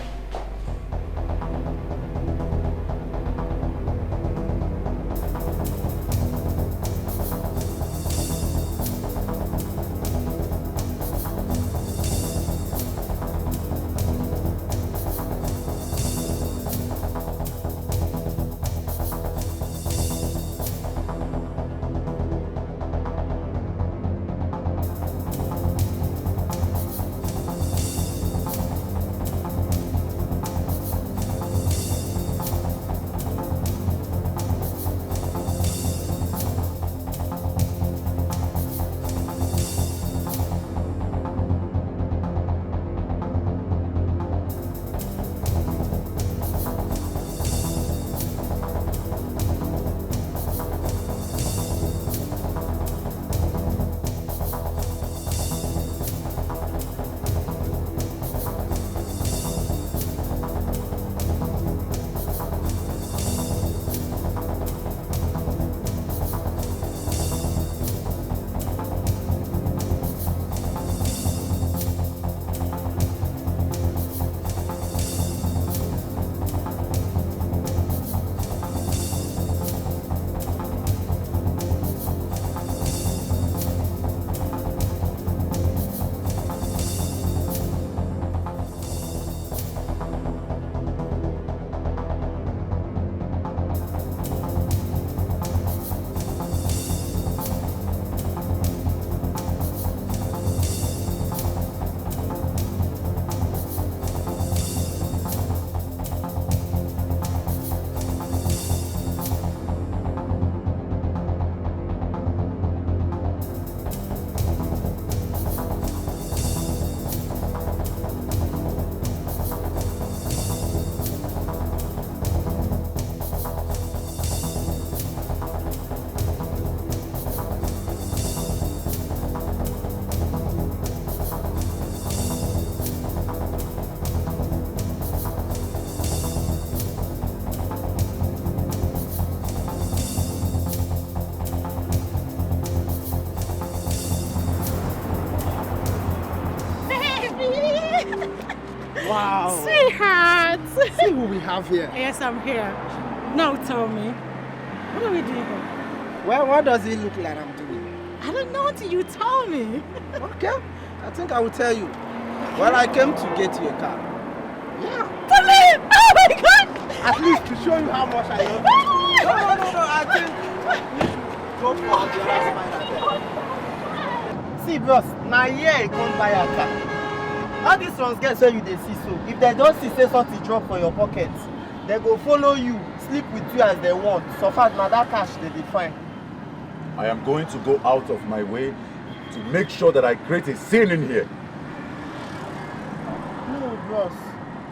Speaker 11: Wow.
Speaker 3: Sweetheart.
Speaker 11: See who we have here.
Speaker 3: Yes, I'm here. Now tell me, what are we doing here?
Speaker 11: Well, what does it look like I'm doing?
Speaker 3: I don't know until you tell me.
Speaker 11: Okay, I think I will tell you. Well, I came to get you a car. Yeah.
Speaker 3: Tell me! Oh my God!
Speaker 11: At least to show you how much I love you. No, I think you should go for the last mile. See, boss, now here you can't buy a car. How these ones get so you they see so? If they don't see say something drop for your pocket, they go follow you, sleep with you as they want. So far, now that cash they define.
Speaker 19: I am going to go out of my way to make sure that I create a scene in here.
Speaker 11: No, bros.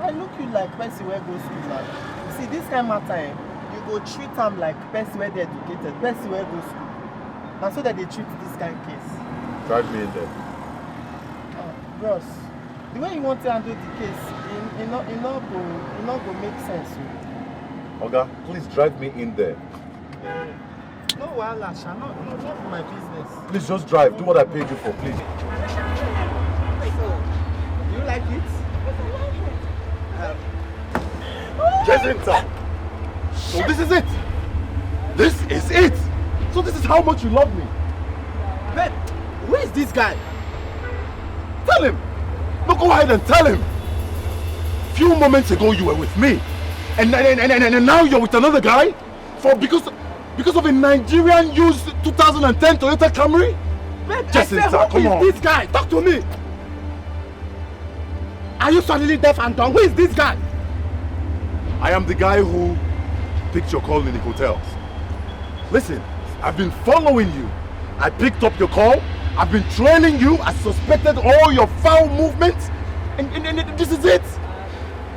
Speaker 11: I look you like person where go school now. You see, this kind of matter, you go treat them like person where they educated, person where go school. And so that they treat this kind of case.
Speaker 19: Drive me in there.
Speaker 11: Bros, the way you want to handle the case, it not go make sense.
Speaker 19: Oga, please drive me in there.
Speaker 11: No, wahala, Sha, not my business.
Speaker 19: Please just drive. Do what I paid you for, please.
Speaker 11: So, you like it?
Speaker 19: Jacinta! So this is it! This is it! So this is how much you love me!
Speaker 11: Babe, who is this guy?
Speaker 19: Tell him! No, go ahead and tell him! A few moments ago you were with me, and now you're with another guy? Because of a Nigerian used 2010 Toyota Camry?
Speaker 11: Babe,
Speaker 19: Jacinta, come on!
Speaker 11: Who is this guy? Talk to me! Are you suddenly deaf and dumb? Who is this guy?
Speaker 19: I am the guy who picked your call in the hotels. Listen, I've been following you. I picked up your call. I've been trailing you. I suspected all your foul movements. And this is it.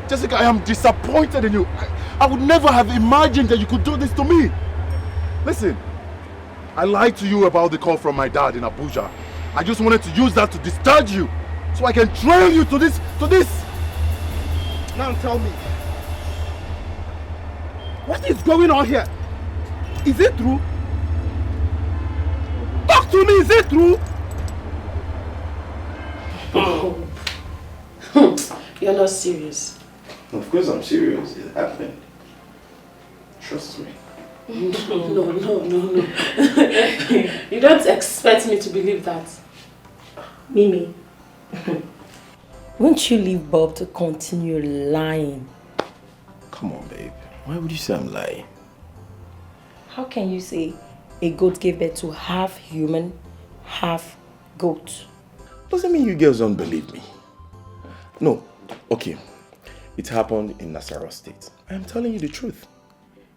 Speaker 19: Jessica, I am disappointed in you. I would never have imagined that you could do this to me. Listen, I lied to you about the call from my dad in Abuja. I just wanted to use that to discharge you so I can train you to this.
Speaker 11: Now tell me, what is going on here? Is it true? Talk to me, is it true?
Speaker 5: You're not serious.
Speaker 7: Of course I'm serious. It happened. Trust me.
Speaker 5: No. You don't expect me to believe that.
Speaker 13: Mimi, won't you leave Bob to continue lying?
Speaker 9: Come on, babe. Why would you say I'm lying?
Speaker 13: How can you say a goat gave birth to half human, half goat?
Speaker 9: Doesn't mean you girls don't believe me. No, okay. It happened in Nasarawa State. I am telling you the truth.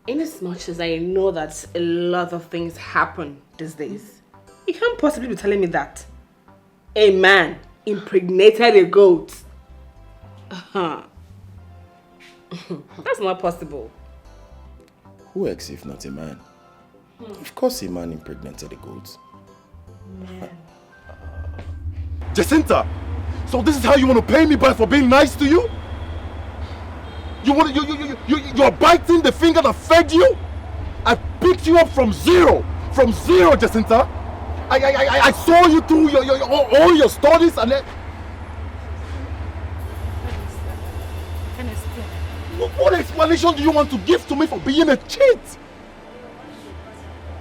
Speaker 6: In as much as I know that a lot of things happen these days, you can't possibly be telling me that a man impregnated a goat. That's not possible.
Speaker 9: Who else if not a man? Of course a man impregnated a goat.
Speaker 5: Yeah.
Speaker 19: Jacinta! So this is how you want to pay me back for being nice to you? You're biting the finger that fed you? I picked you up from zero, Jacinta. I saw you through all your studies and then... What explanation do you want to give to me for being a cheat?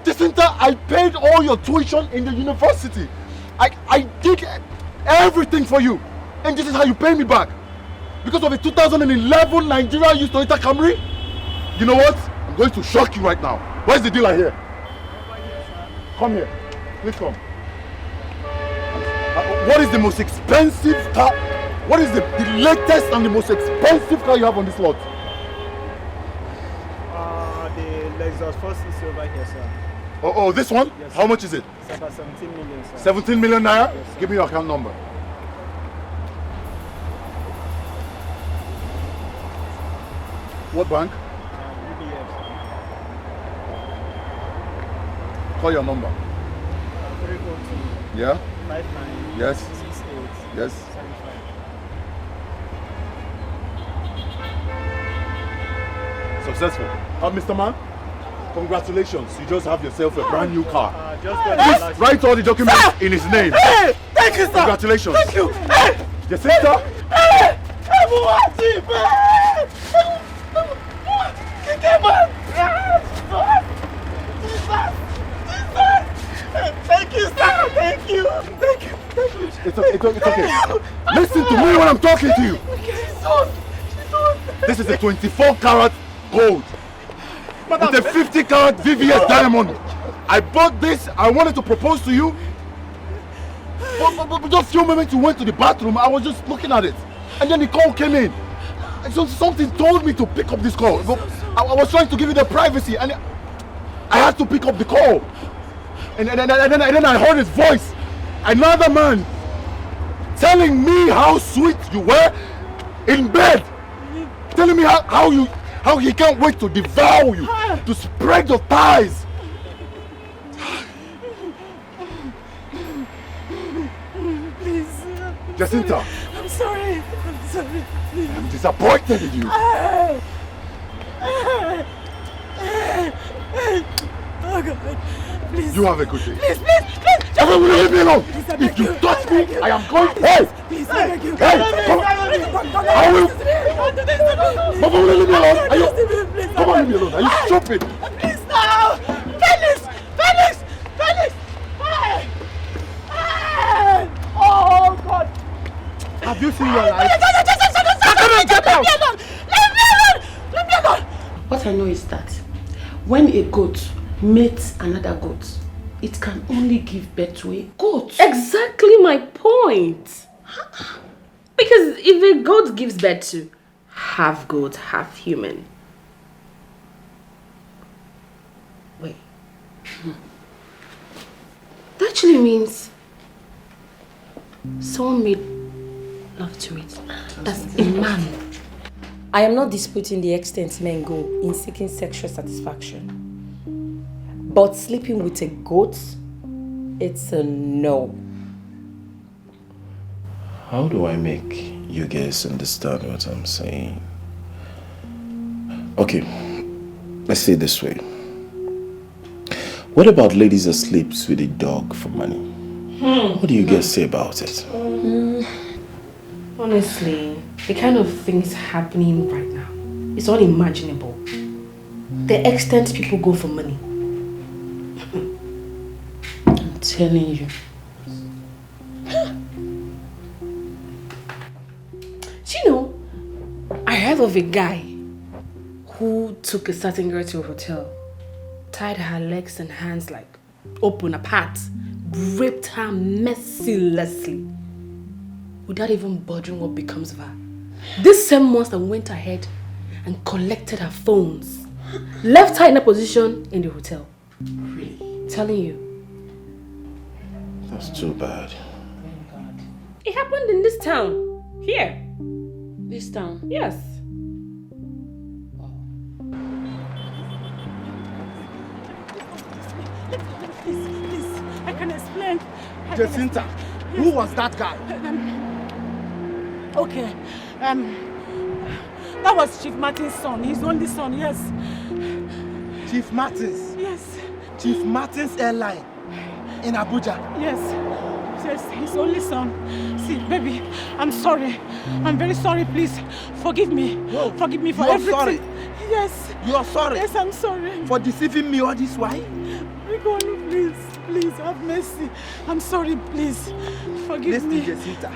Speaker 19: Jacinta, I paid all your tuition in the university. I did everything for you. And this is how you pay me back. Because of a 2011 Nigeria used Toyota Camry? You know what? I'm going to shock you right now. Where's the dealer here? Come here. Please come. What is the most expensive car? What is the latest and the most expensive car you have on this lot?
Speaker 8: The Lexus 460 over here, sir.
Speaker 19: Oh, this one?
Speaker 8: Yes,
Speaker 19: how much is it?
Speaker 8: It's about 17 million, sir.
Speaker 19: 17 million naira?
Speaker 8: Yes,
Speaker 19: give me your account number. What bank?
Speaker 8: UBS.
Speaker 19: Call your number.
Speaker 8: 302.
Speaker 19: Yeah?
Speaker 8: 59.
Speaker 19: Yes.
Speaker 8: 68.
Speaker 19: Yes.
Speaker 8: 75.
Speaker 19: Successful. Mr. Man, congratulations. You just have yourself a brand new car.
Speaker 8: Just
Speaker 19: write all the documents in his name.
Speaker 11: Hey! Thank you, sir!
Speaker 19: Congratulations.
Speaker 11: Thank you! Hey!
Speaker 19: Jacinta!
Speaker 11: Hey!
Speaker 16: Thank you, sir. Thank you. Thank you. It's okay. Listen to me when I'm talking to you. This is a 24-karat gold. It's a 50-karat VVS diamond. I bought this. I wanted to propose to you. But just a few moments you went to the bathroom, I was just looking at it. And then the call came in. And so something told me to pick up this call. But I was trying to give you the privacy, and I had to pick up the call. And then I heard his voice. Another man telling me how sweet you were in bed. Telling me how he can't wait to devour you, to spread your thighs.
Speaker 11: Please.
Speaker 16: Jacinta.
Speaker 11: I'm sorry. Please.
Speaker 16: I'm disappointed in you.
Speaker 11: Oh God. Please.
Speaker 16: You have a good day.
Speaker 11: Please.
Speaker 16: Everyone, leave me alone. If you touch me, I am going. Hey!
Speaker 11: Please, I beg you.
Speaker 16: Hey! Come on. I will. Mama, will you leave me alone? Are you? Come on, leave me alone. Are you stupid?
Speaker 11: Please now. Felix. Hey! Oh God.
Speaker 16: Have you seen your life?
Speaker 11: Get out. Leave me alone.
Speaker 5: What I know is that when a goat mates another goat, it can only give birth to a goat.
Speaker 6: Exactly my point. Because if a goat gives birth to half goat, half human. Wait. That actually means someone made love to it. That's a man.
Speaker 13: I am not disputing the extent men go in seeking sexual satisfaction. But sleeping with a goat, it's a no.
Speaker 9: How do I make you guys understand what I'm saying? Okay, let's say it this way. What about ladies that sleeps with a dog for money? What do you guys say about it?
Speaker 6: Honestly, the kind of things happening right now is unimaginable. The extent people go for money.
Speaker 5: I'm telling you.
Speaker 6: Do you know, I heard of a guy who took a certain girl to a hotel, tied her legs and hands like open apart, raped her mercilessly without even bothering what becomes of her. This same monster went ahead and collected her phones, left her in a position in the hotel.
Speaker 5: Really?
Speaker 6: Telling you.
Speaker 9: That's too bad.
Speaker 6: It happened in this town. Here.
Speaker 5: This town?
Speaker 6: Yes.
Speaker 11: Please, I can explain.
Speaker 12: Jacinta, who was that guy?
Speaker 11: Okay, that was Chief Martin's son, his only son, yes.
Speaker 12: Chief Martins?
Speaker 11: Yes.
Speaker 12: Chief Martins Airline in Abuja?
Speaker 11: Yes, his only son. See, baby, I'm sorry. I'm very sorry, please. Forgive me.
Speaker 12: Whoa.
Speaker 11: Forgive me for
Speaker 12: You're
Speaker 11: everything.
Speaker 12: sorry?
Speaker 11: Yes.
Speaker 12: You are sorry?
Speaker 11: Yes, I'm sorry.
Speaker 12: For deceiving me all this while?
Speaker 11: Please, have mercy. I'm sorry, please. Forgive me.
Speaker 12: Listen, Jacinta,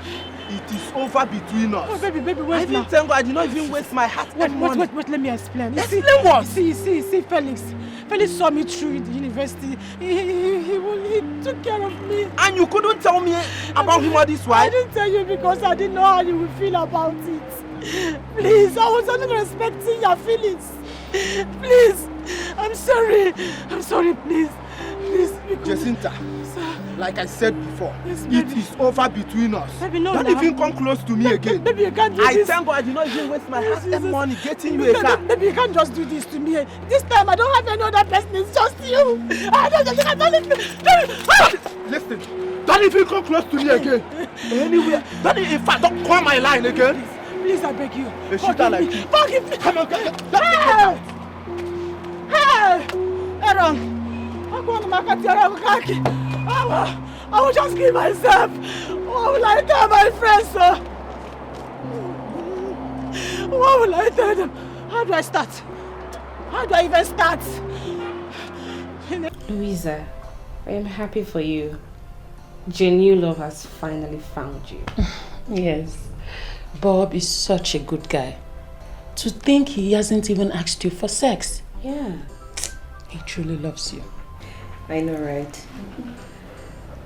Speaker 12: it is over between us.
Speaker 11: Oh, baby,
Speaker 12: I
Speaker 11: wait
Speaker 12: even
Speaker 11: now.
Speaker 12: thank God I did not even waste my heart and money.
Speaker 11: Wait, let me explain.
Speaker 12: Explain what?
Speaker 11: See, Felix. Felix saw me through in the university. He took care of me.
Speaker 12: And you couldn't tell me about him all this while?
Speaker 11: I didn't tell you because I didn't know how you would feel about it. Please, I was only respecting your feelings. Please, I'm sorry, please.
Speaker 12: Jacinta, like I said before,
Speaker 11: yes,
Speaker 12: it is over between us.
Speaker 11: Baby, no,
Speaker 12: don't even come close to me again.
Speaker 11: Baby, you can't do
Speaker 12: I
Speaker 11: this.
Speaker 12: thank God I did not even waste my heart and money getting you a car.
Speaker 11: Baby, you can't just do this to me. This time I don't have any other person, it's just you.
Speaker 12: Listen, don't even come close to me again. Anywhere, in fact, don't call my line again.
Speaker 11: Please, I beg you.
Speaker 12: A shooter like you.
Speaker 11: Forgive me.
Speaker 12: Come on,
Speaker 11: Hey, Aaron. I will just kill myself. What will I tell my friends, sir? What will I tell them? How do I start? How do I even start?
Speaker 6: Louisa, I am happy for you. Genuine love has finally found you.
Speaker 5: Yes. Bob is such a good guy. To think he hasn't even asked you for sex.
Speaker 6: Yeah.
Speaker 5: He truly loves you.
Speaker 13: I know, right?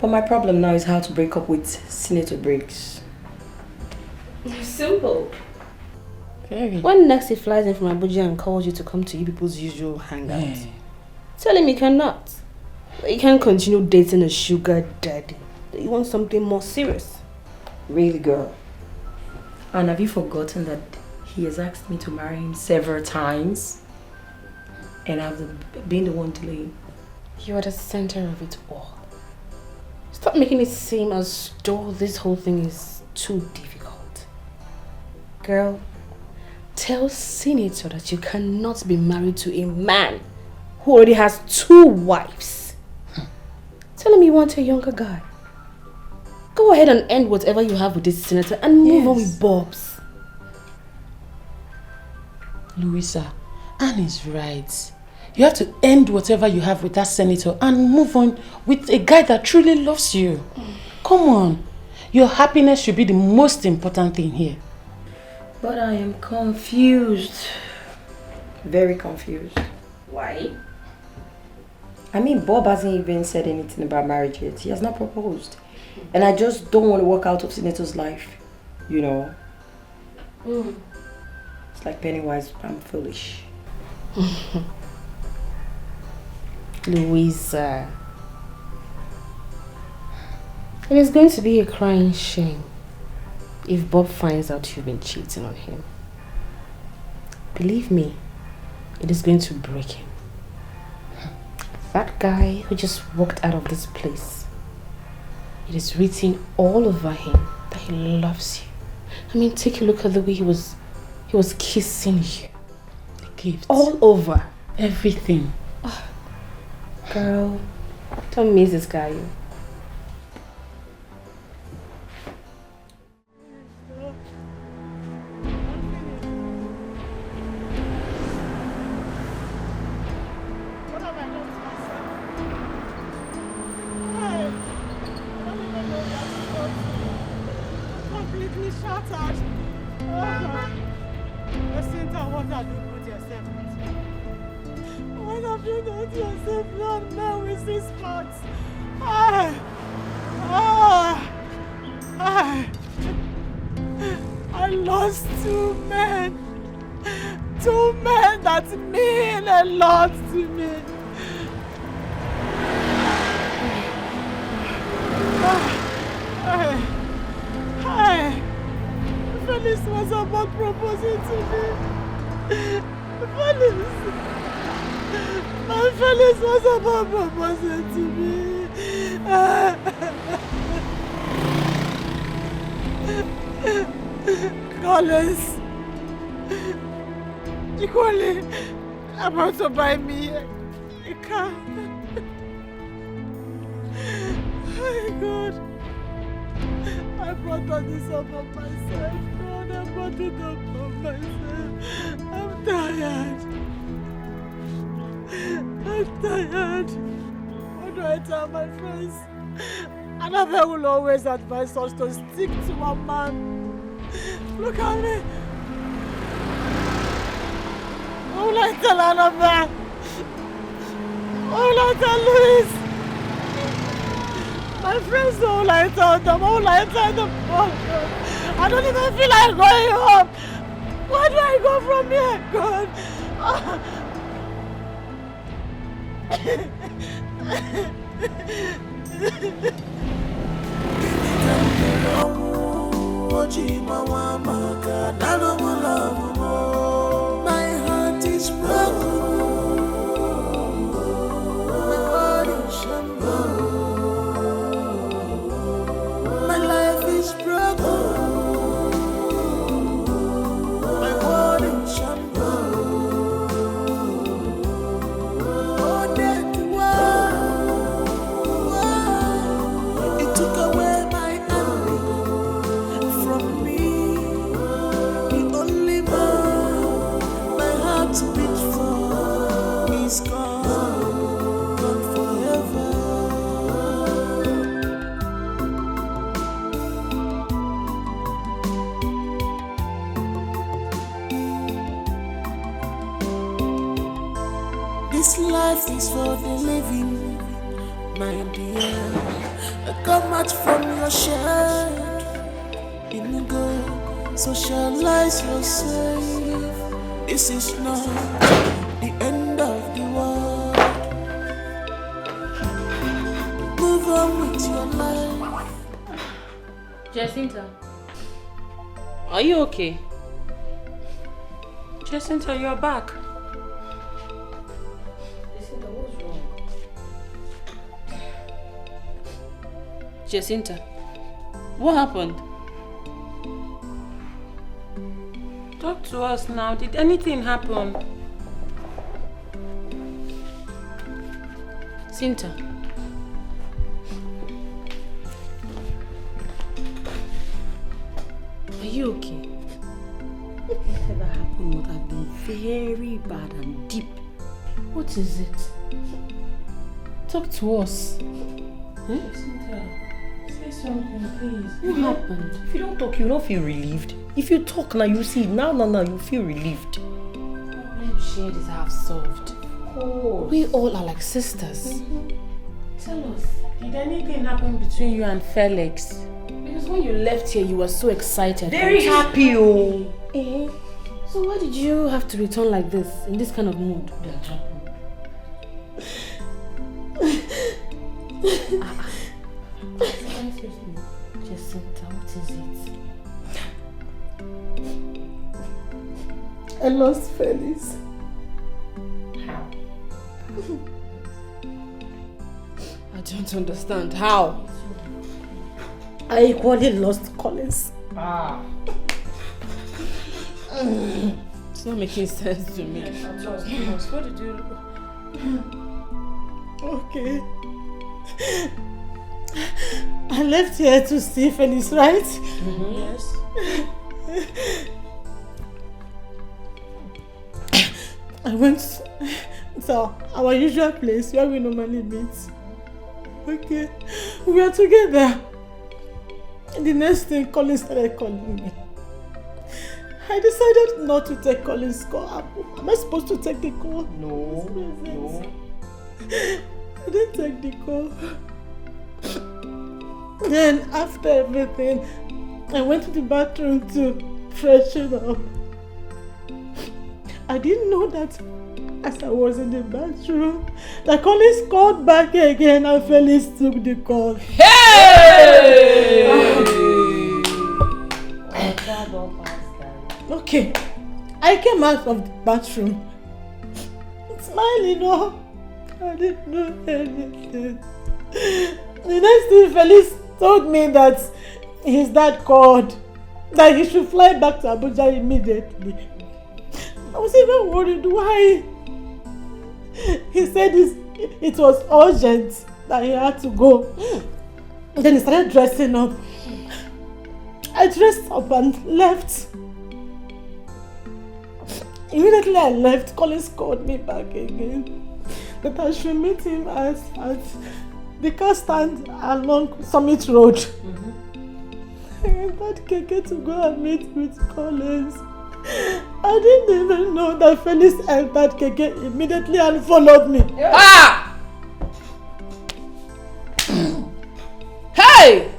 Speaker 13: But my problem now is how to break up with Senator Briggs.
Speaker 6: Simple.
Speaker 5: Very.
Speaker 6: When next he flies in from Abuja and calls you to come to you people's usual hangout, tell him you cannot. You can't continue dating a sugar daddy. You want something more serious.
Speaker 13: Really, girl? And have you forgotten that he has asked me to marry him several times? And I've been the one delaying.
Speaker 6: You are the center of it all. Stop making it seem as though this whole thing is too difficult. Girl, tell Senator that you cannot be married to a man who already has 2 wives. Tell him you want a younger guy. Go ahead and end whatever you have with this senator and move on with Bob's.
Speaker 5: Louisa, Anne is right. You have to end whatever you have with that senator and move on with a guy that truly loves you. Come on. Your happiness should be the most important thing here.
Speaker 13: But I am confused. Very confused.
Speaker 6: Why?
Speaker 13: I mean, Bob hasn't even said anything about marriage yet. He has not proposed. And I just don't want to walk out of Senator's life. You know? It's like Pennywise, I'm foolish.
Speaker 6: Louisa. It is going to be a crying shame if Bob finds out you've been cheating on him. Believe me, it is going to break him. That guy who just walked out of this place, it is written all over him that he loves you. I mean, take a look at the way he was kissing you.
Speaker 5: The gift.
Speaker 6: All over.
Speaker 5: Everything.
Speaker 6: Oh, girl, don't miss this guy.
Speaker 11: I lost 2 men. 2 men that mean a lot to me. Felix was about proposing to me. Felix was about proposing to me. Collins, equally about to buy me a car. Oh God, I brought all this up on myself. God, I brought it up on myself. I'm tired. What do I tell my friends? Annabelle will always advise us to stick to a man. Look at me. What will I tell Annabelle? What will I tell Louis? My friends, what will I tell them? What will I tell them? Oh, God. I don't even feel like going home. Where do I go from here, God?
Speaker 10: My heart is broken. My heart is shambles. My life is broken. My heart is shambles. Oh, that war, it took away my envy from me. The only man This life is for the living, my dear. Come much from your shed. In go, socialize yourself. This is not the end of the world. Move on with your life.
Speaker 5: Jacinta, are you okay? Jacinta, you're back.
Speaker 15: Jacinta, what's wrong?
Speaker 5: Jacinta, what happened? Talk to us now. Did anything happen? Cinta. Are you okay?
Speaker 13: Whatever happened would have been very bad and deep.
Speaker 5: What is it?
Speaker 11: Talk to us.
Speaker 5: Cinta, say something, please.
Speaker 13: What happened? If you don't talk, you don't feel relieved. If you talk now, you see, now, you feel relieved.
Speaker 6: Problem shared is half solved.
Speaker 13: Oh.
Speaker 6: We all are like sisters.
Speaker 5: Tell us, did anything happen between you and Felix?
Speaker 6: Because when you left here, you were so excited.
Speaker 13: Very happy, oh.
Speaker 6: So why did you have to return like this, in this kind of mood?
Speaker 13: Jacinta, what is it?
Speaker 11: I lost Felix.
Speaker 6: How? I don't understand. How?
Speaker 11: I equally lost Collins.
Speaker 6: It's not making sense to me.
Speaker 5: What did you...
Speaker 11: Okay. I left here to see Felix, right?
Speaker 5: Yes.
Speaker 11: I went to our usual place where we normally meet. Okay. We were together. And the next thing, Colin started calling me. I decided not to take Colin's call. Am I supposed to take the call?
Speaker 13: No.
Speaker 11: I didn't take the call. Then after everything, I went to the bathroom to freshen up. I didn't know that as I was in the bathroom, that Collins called back again and Felix took the call.
Speaker 5: Hey!
Speaker 11: Okay, I came out of the bathroom, smiling, oh, I didn't know anything. The next thing, Felix told me that his dad called, that he should fly back to Abuja immediately. I was even worried why. He said it was urgent that he had to go. Then he started dressing up. I dressed up and left. Immediately I left, Collins called me back again that I should meet him at the car stand along Summit Road. I got Keke to go and meet with Collins. I didn't even know that Felix entered Keke immediately and followed me.
Speaker 6: Ah! Hey!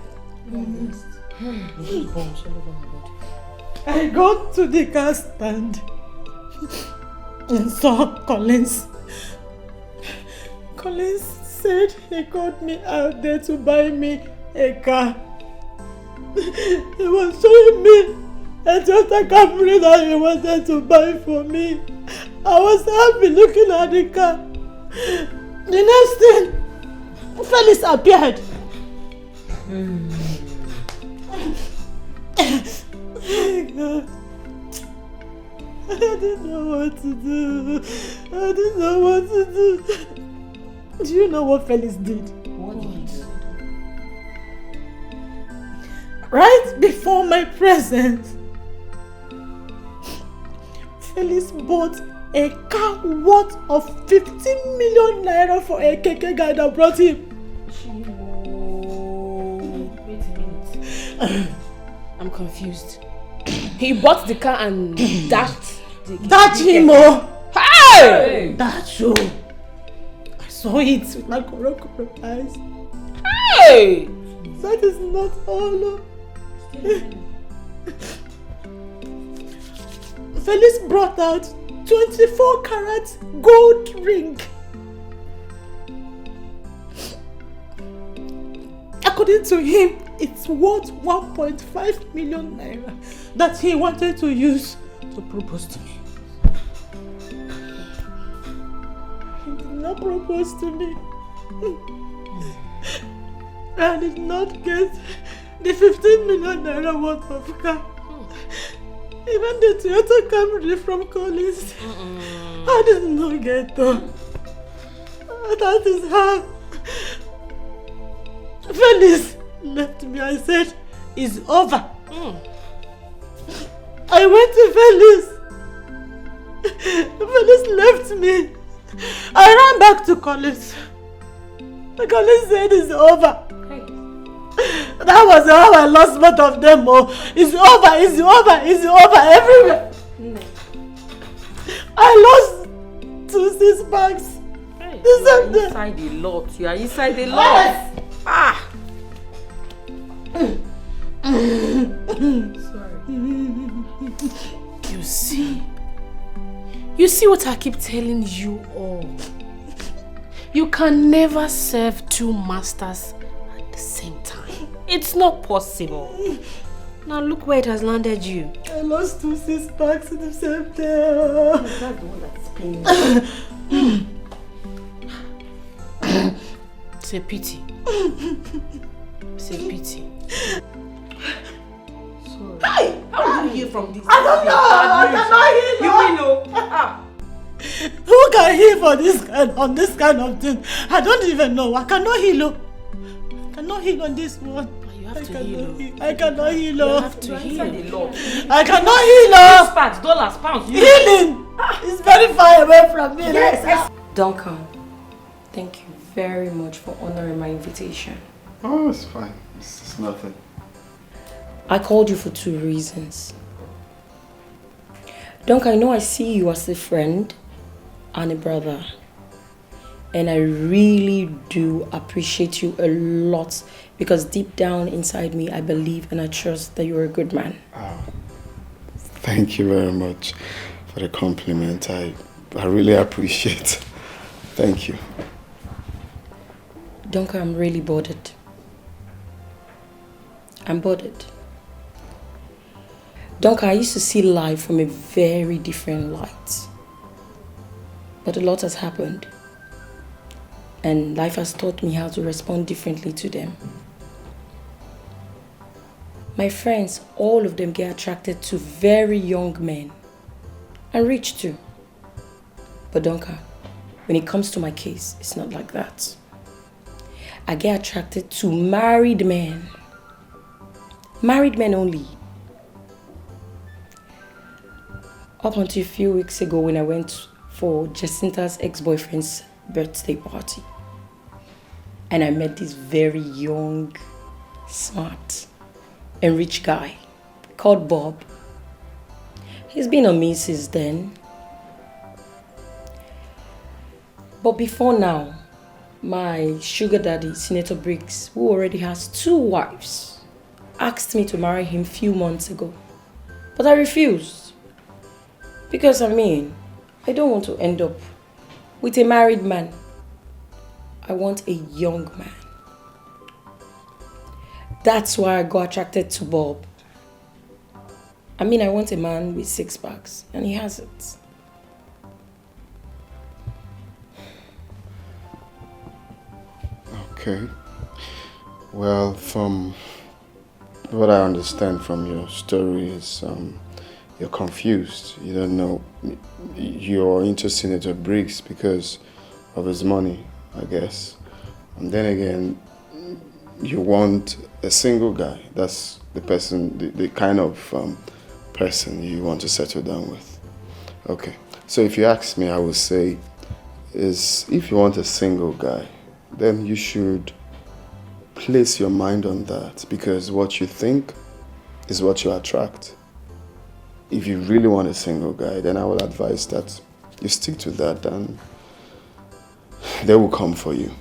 Speaker 11: I got to the car stand and saw Collins. Collins said he called me out there to buy me a car. He was showing me a Toyota Camry that he wanted to buy for me. I was happy looking at the car. The next thing, Felix appeared. God. I didn't know what to do. Do you know what Felix did?
Speaker 13: What did he do?
Speaker 11: Right before my presence, Felix bought a car worth of 15 million naira for a keke guy that brought him.
Speaker 6: Wait a minute. I'm confused. He bought the car and dashed
Speaker 11: him, oh!
Speaker 6: Hey!
Speaker 11: That's true. saw it with my koro eyes.
Speaker 6: Hey!
Speaker 11: That is not all. Felix brought out 24-carat gold ring. According to him, it's worth 1.5 million naira that he wanted to use to propose to me. He did not propose to me. I did not get the 15 million naira worth of car. Even the Toyota Camry from Collins, I did not get them. That is how Felix left me. I said, it's over. I went to Felix. Felix left me. I ran back to Collins. Collins said it's over. That was how I lost both of them. Oh, it's over, it's over, it's over everywhere. I lost 2 6-packs.
Speaker 15: Hey, you are inside a lot. You are inside a lot.
Speaker 11: Yes.
Speaker 15: Ah.
Speaker 6: Sorry. You see what I keep telling you all. You can never serve 2 masters at the same time. It's not possible. Now look where it has landed you.
Speaker 11: I lost 2 6-packs in the same day.
Speaker 15: That's the one that's paying.
Speaker 6: It's a pity. It's a pity.
Speaker 15: Sorry.
Speaker 6: Hi! How do you hear from this?
Speaker 11: I don't know. I cannot hear.
Speaker 6: You mean no?
Speaker 11: Who can heal for this kind of thing? I don't even know. I cannot heal. I cannot heal on this one.
Speaker 6: You have to heal.
Speaker 11: I cannot heal.
Speaker 6: You have to heal.
Speaker 11: I cannot heal.
Speaker 6: Sparks, dollars, pounds.
Speaker 11: Healing is very far away from me.
Speaker 15: Yes.
Speaker 13: Duncan, thank you very much for honoring my invitation.
Speaker 18: Oh, it's fine. It's nothing.
Speaker 13: I called you for 2 reasons. Duncan, I know I see you as a friend and a brother. And I really do appreciate you a lot because deep down inside me, I believe and I trust that you're a good man.
Speaker 18: Thank you very much for the compliment. I really appreciate it. Thank you.
Speaker 13: Duncan, I'm really bothered. I'm bothered. Duncan, I used to see life from a very different light. But a lot has happened. And life has taught me how to respond differently to them. My friends, all of them get attracted to very young men. And rich too. But Duncan, when it comes to my case, it's not like that. I get attracted to married men. Married men only. Up until a few weeks ago when I went for Jacinta's ex-boyfriend's birthday party. And I met this very young, smart, and rich guy called Bob. He's been on me since then. But before now, my sugar daddy, Senator Briggs, who already has 2 wives, asked me to marry him a few months ago. But I refused. Because I don't want to end up with a married man. I want a young man. That's why I got attracted to Bob. I want a man with 6-packs, and he has it.
Speaker 18: Okay. Well, from what I understand from your story is you're confused. You don't know. You're into Senator Briggs because of his money, I guess. And then again, you want a single guy. That's the person, the kind of person you want to settle down with. Okay. So if you ask me, I would say is if you want a single guy, then you should place your mind on that, because what you think is what you attract. If you really want a single guy, then I would advise that you stick to that and they will come for you.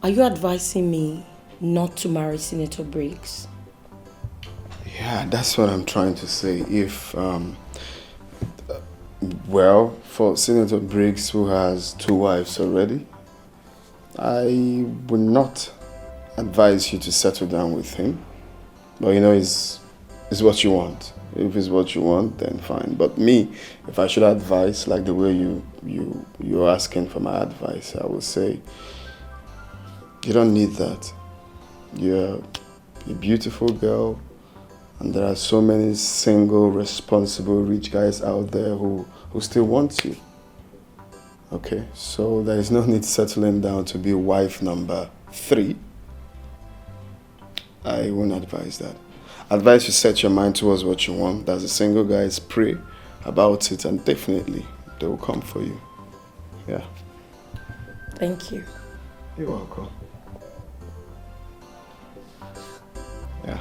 Speaker 13: Are you advising me not to marry Senator Briggs?
Speaker 18: Yeah, that's what I'm trying to say. If, well, for Senator Briggs, who has 2 wives already, I would not advise you to settle down with him. But you know, it's what you want. If it's what you want, then fine. But me, if I should advise, like the way you're asking for my advice, I would say, you don't need that. You're a beautiful girl, and there are so many single, responsible, rich guys out there who still want you. Okay, so there is no need settling down to be wife number 3. I won't advise that. Advise you set your mind towards what you want. As a single guys, pray about it, and definitely they will come for you. Yeah.
Speaker 13: Thank you.
Speaker 18: You're welcome. Yeah.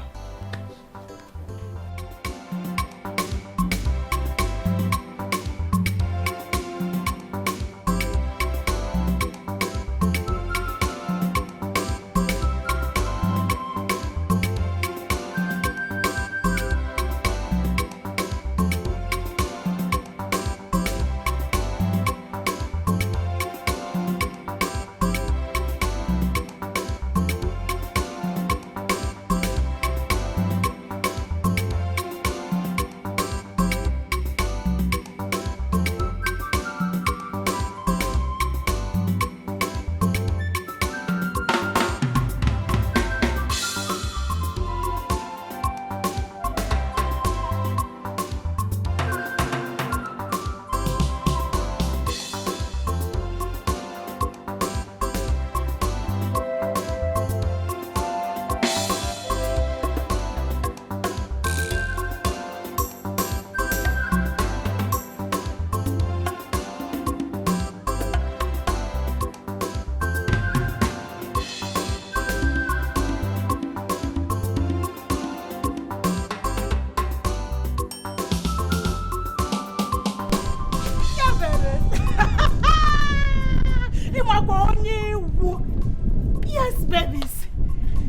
Speaker 11: Yes, babies.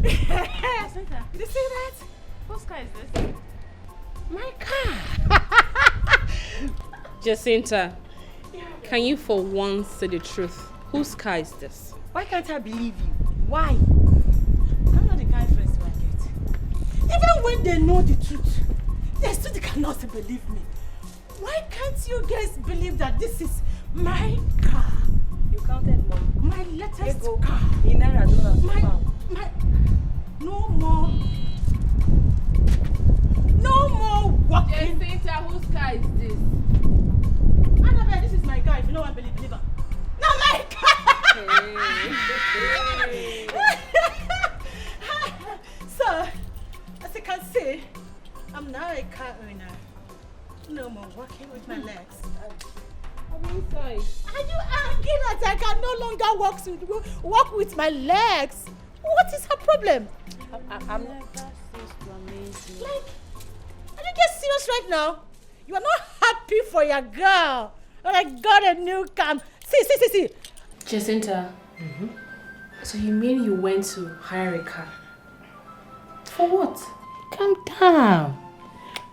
Speaker 11: Did you see that?
Speaker 2: Whose car is this?
Speaker 11: My car.
Speaker 2: Jacinta, can you for once say the truth? Whose car is this?
Speaker 11: Why can't I believe you? Why? I'm not the kind of friends I get. Even when they know the truth, they still cannot believe me. Why can't you guys believe that this is my car?
Speaker 15: You counted, Mom.
Speaker 11: My latest car.
Speaker 15: In Naija,
Speaker 11: my no more. No more walking.
Speaker 2: Jacinta, whose car is this?
Speaker 11: Annabelle, this is my car. If you know what I believe her. Not my car!
Speaker 2: Hey.
Speaker 11: So, as you can see, I'm now a car owner. No more walking with my legs.
Speaker 2: I'm inside.
Speaker 11: Are you angry that I can no longer walk with my legs? What is her problem?
Speaker 15: I'm never ceased to amaze me.
Speaker 11: Like, are you get serious right now? You are not happy for your girl. And I got a new car. See.
Speaker 6: Jacinta, so you mean you went to hire a car? For what?
Speaker 3: Calm down.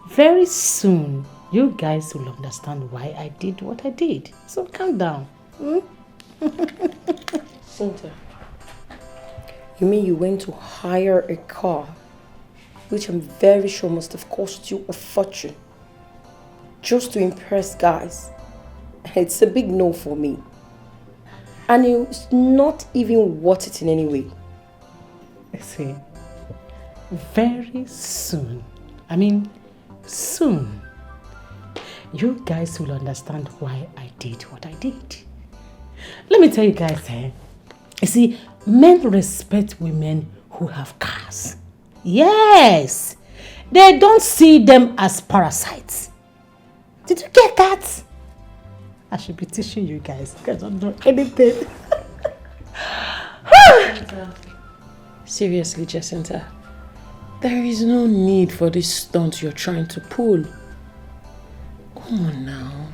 Speaker 3: Very soon, you guys will understand why I did what I did. So calm down.
Speaker 13: Cynthia, you mean you went to hire a car, which I'm very sure must have cost you a fortune, just to impress guys? It's a big no for me. And it's not even worth it in any way.
Speaker 3: See, very soon, soon, you guys will understand why I did what I did. Let me tell you guys, you see, men respect women who have cars. Yes, they don't see them as parasites. Did you get that? I should be teaching you guys because I don't know anything.
Speaker 5: Seriously, Jacinta, there is no need for this stunt you're trying to pull. Come on now.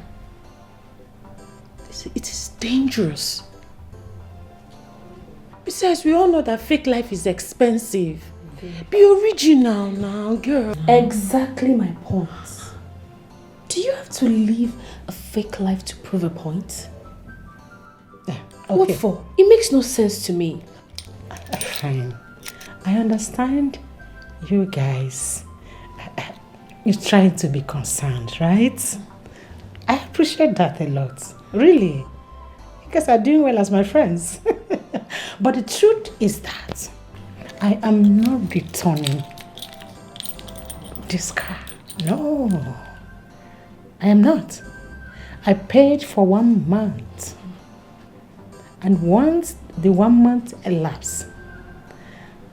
Speaker 5: It is dangerous. Besides, we all know that fake life is expensive. Be original now, girl.
Speaker 6: Exactly my point. Do you have to live a fake life to prove a point? What for? It makes no sense to me.
Speaker 3: Fine. I understand you guys. You're trying to be concerned, right? I appreciate that a lot. Really. You guys are doing well as my friends. But the truth is that I am not returning this car. No. I am not. I paid for 1 month. And once the 1 month elapses,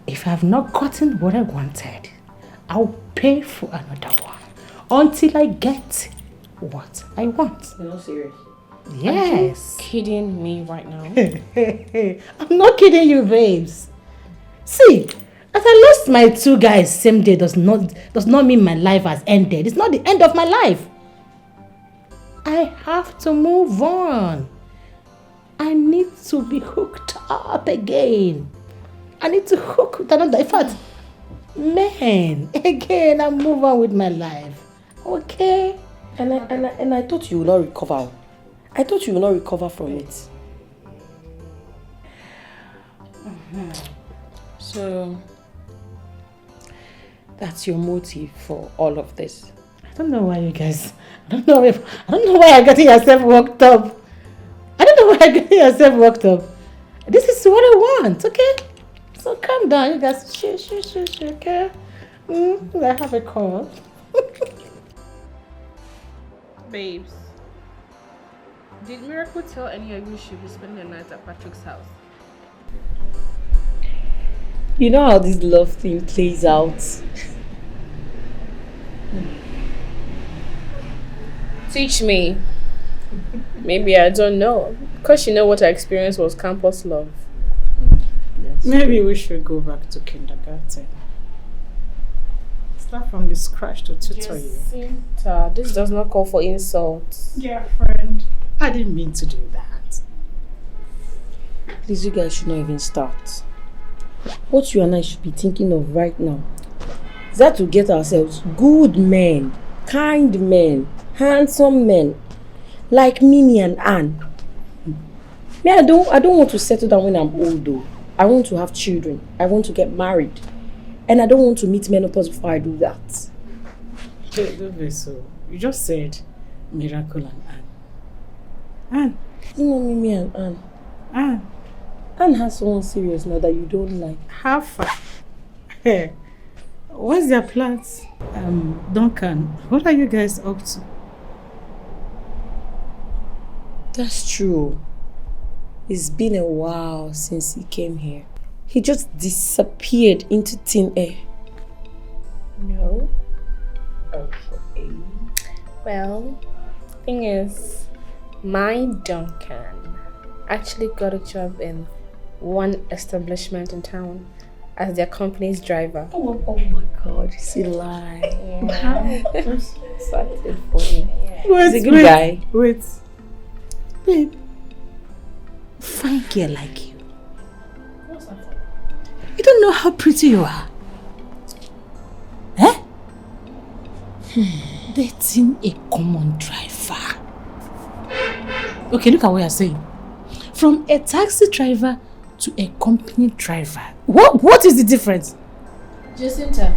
Speaker 3: if I have not gotten what I wanted, I'll pay for another one until I get what I want.
Speaker 6: You're not serious?
Speaker 3: Yes.
Speaker 6: Are you kidding me right now?
Speaker 3: I'm not kidding you, babes. See, as I lost my 2 guys same day does not mean my life has ended. It's not the end of my life. I have to move on. I need to be hooked up again. I need to hook with another. In fact, man, again, I move on with my life. Okay?
Speaker 15: And I thought you would not recover. I thought you would not recover from it.
Speaker 5: So, that's your motive for all of this?
Speaker 3: I don't know why you guys. I don't know why you're getting yourself worked up. I don't know why you're getting yourself worked up. This is what I want, okay? So calm down, you guys. Shh, okay? I have a call.
Speaker 6: Babes, did Miracle tell any of you she'll be spending the night at Patrick's house?
Speaker 15: You know how this love thing plays out.
Speaker 6: Teach me. Maybe I don't know. Because you know what I experienced was campus love.
Speaker 3: Maybe we should go back to kindergarten. Start from the scratch to tutor you.
Speaker 6: Jacinta, this does not call for insults.
Speaker 3: Dear friend, I didn't mean to do that.
Speaker 15: Please, you guys should not even start. What you and I should be thinking of right now is that to get ourselves good men, kind men, handsome men, like Mimi and Anne. Me, I don't want to settle down when I'm old though. I want to have children. I want to get married. And I don't want to meet menopause before I do that.
Speaker 3: Don't be so. You just said Miracle and Anne. Anne.
Speaker 15: You know Mimi and Anne.
Speaker 3: Anne.
Speaker 15: Anne has someone serious now that you don't like.
Speaker 3: How far? Hey, what's their plans? Duncan, what are you guys up to?
Speaker 15: That's true. It's been a while since he came here. He just disappeared into thin air.
Speaker 6: No. Okay. Well, thing is, my Duncan actually got a job in one establishment in town as their company's driver.
Speaker 15: Oh my God, it's a lie.
Speaker 6: Yeah. I'm so excited for him.
Speaker 15: He's a good guy.
Speaker 3: Wait. Babe. Fine girl like you.
Speaker 6: What's that?
Speaker 3: You don't know how pretty you are. Eh? Dating a common driver. Okay, look at what you're saying. From a taxi driver to a company driver. What is the difference?
Speaker 6: Jacinta,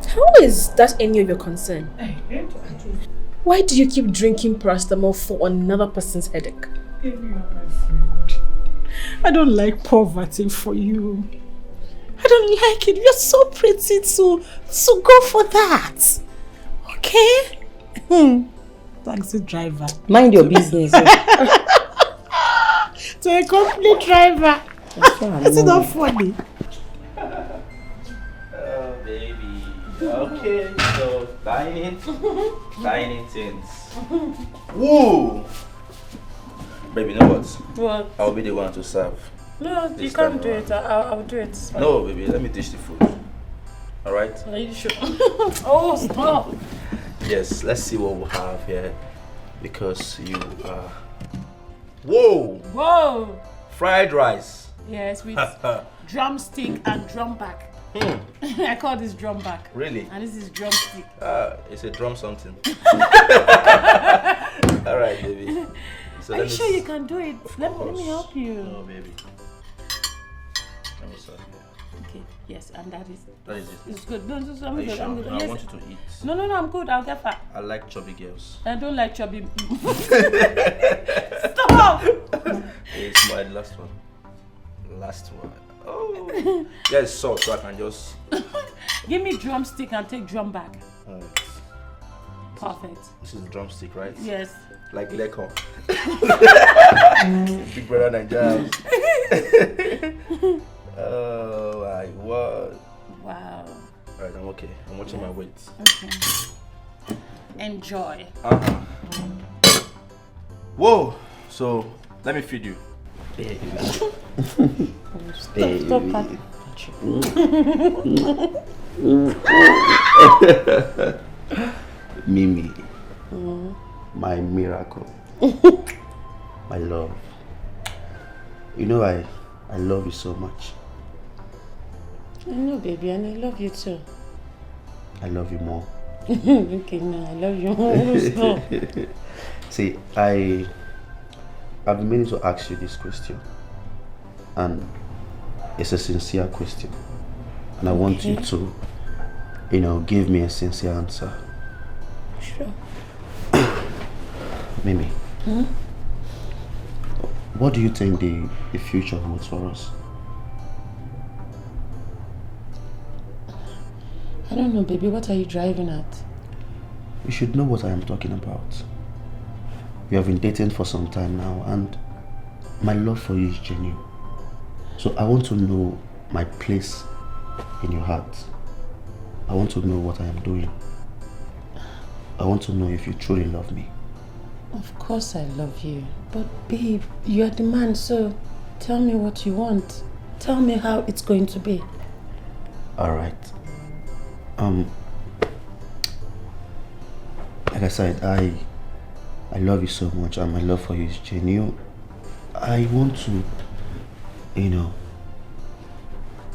Speaker 6: how is that any of your concern? Why do you keep drinking paracetamol for another person's headache?
Speaker 3: I don't like poverty for you. I don't like it. You're so pretty to go for that. Okay? Taxi driver.
Speaker 15: Mind your business.
Speaker 3: To a company driver. Is it not funny?
Speaker 4: Oh, baby. Okay, so dining things. Woo! Baby, you know what?
Speaker 2: What?
Speaker 4: I'll be the one to serve.
Speaker 2: No, you can't do it. I'll do it. It's fine.
Speaker 4: No, baby, let me dish the food. Alright?
Speaker 2: Are you sure? Oh, stop.
Speaker 4: Yes, let's see what we'll have here. Because you are... Whoa!
Speaker 2: Whoa!
Speaker 4: Fried rice.
Speaker 5: Yes, with drumstick and drum back. I call this drum back.
Speaker 14: Really?
Speaker 5: And this is drumstick.
Speaker 14: It's a drum something. All right, baby. So
Speaker 5: Are you sure you can do it? Let me help you.
Speaker 14: No, baby. Let me start here.
Speaker 5: Okay. Yes, and that is
Speaker 14: That is it.
Speaker 5: It's good. No, I'm
Speaker 14: Are you
Speaker 5: good.
Speaker 14: sure?
Speaker 5: I'm good.
Speaker 14: I
Speaker 5: Yes.
Speaker 14: want you to eat.
Speaker 5: No, I'm good. I'll get fat.
Speaker 14: I like chubby girls.
Speaker 5: I don't like chubby. Stop!
Speaker 14: It's my last one. Last one. Oh. Yeah, it's salt, so I can just.
Speaker 5: Give me drumstick and take drum back.
Speaker 14: Alright.
Speaker 5: Perfect.
Speaker 14: This is drumstick, right?
Speaker 5: Yes.
Speaker 14: Like Leko. Big brother Naija. Oh my word.
Speaker 5: Wow.
Speaker 14: Alright, I'm okay. I'm watching my weight.
Speaker 5: Okay. Enjoy.
Speaker 14: Whoa! So, let me feed you.
Speaker 5: Stop patting.
Speaker 7: Mimi, my miracle, my love. You know I love you so much.
Speaker 5: I know, baby, and I love you too.
Speaker 7: I love you more.
Speaker 5: Okay, no, I love you more. Stop.
Speaker 7: See, I've been meaning to ask you this question, and it's a sincere question, and I want you to, give me a sincere answer.
Speaker 5: Sure.
Speaker 7: Mimi, what do you think the future holds for us?
Speaker 5: I don't know, baby. What are you driving at?
Speaker 7: You should know what I am talking about. We have been dating for some time now, and my love for you is genuine. So I want to know my place in your heart. I want to know what I am doing. I want to know if you truly love me.
Speaker 5: Of course I love you. But babe, you're the man, so tell me what you want. Tell me how it's going to be.
Speaker 7: Alright. Like I said, I love you so much, and my love for you is genuine. I want to,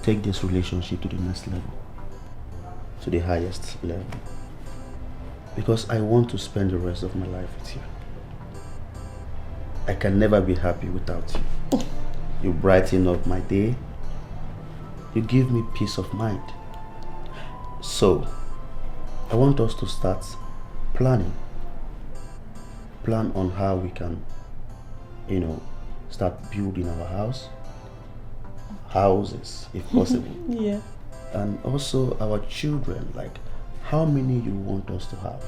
Speaker 7: take this relationship to the next level, to the highest level, because I want to spend the rest of my life with you. I can never be happy without you. You brighten up my day. You give me peace of mind. So, I want us to start planning. Plan on how we can, start building our houses, if possible.
Speaker 5: Yeah.
Speaker 7: And also our children, like how many you want us to have?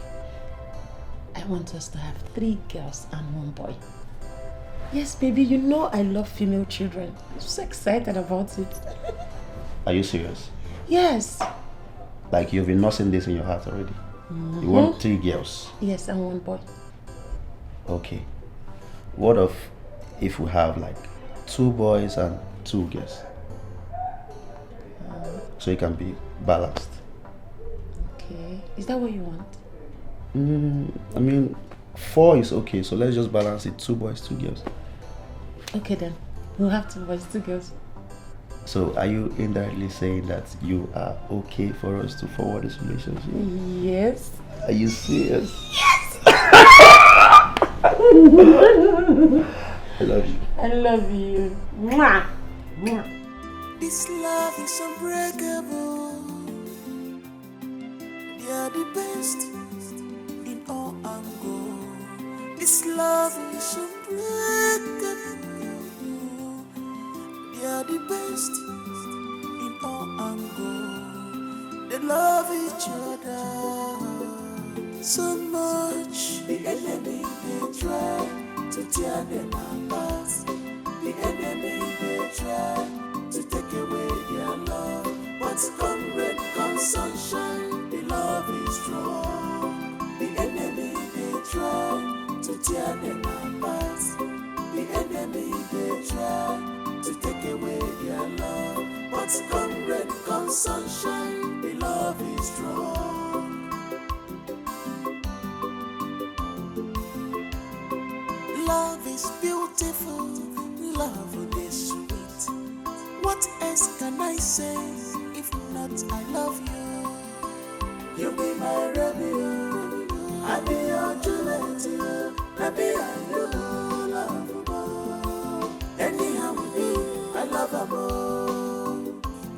Speaker 5: I want us to have 3 girls and 1 boy. Yes, baby, you know I love female children. I'm so excited about it.
Speaker 7: Are you serious?
Speaker 5: Yes.
Speaker 7: Like you've been nursing this in your heart already? You want 3 girls?
Speaker 5: Yes, and 1 boy.
Speaker 7: Okay. What if we have like 2 boys and 2 girls? So it can be balanced.
Speaker 5: Okay. Is that what you want?
Speaker 7: I mean, 4 is okay, so let's just balance it. 2 boys, 2 girls.
Speaker 5: Okay then. We'll have 2 boys, 2 girls.
Speaker 7: So are you indirectly saying that you are okay for us to forward this relationship?
Speaker 5: Yes.
Speaker 7: Are you serious?
Speaker 5: Yes!
Speaker 7: I love you.
Speaker 5: I love you. Mwah! Mwah.
Speaker 10: This love is unbreakable. They are the best in all angles. This love is unbreakable. They are the best in all angles. They love each other so much. The enemy they try to tear them apart. The enemy they try to take away their love. But come rain, come sunshine, the love is strong. The enemy they try to tear them apart. The enemy they try to take away their love. But come rain, come sunshine, the love is strong. Love is beautiful, love is sweet. say, if not, I love you. You be my Romeo, I be your Juliet, I be your love. Anyhow we be, I love her more,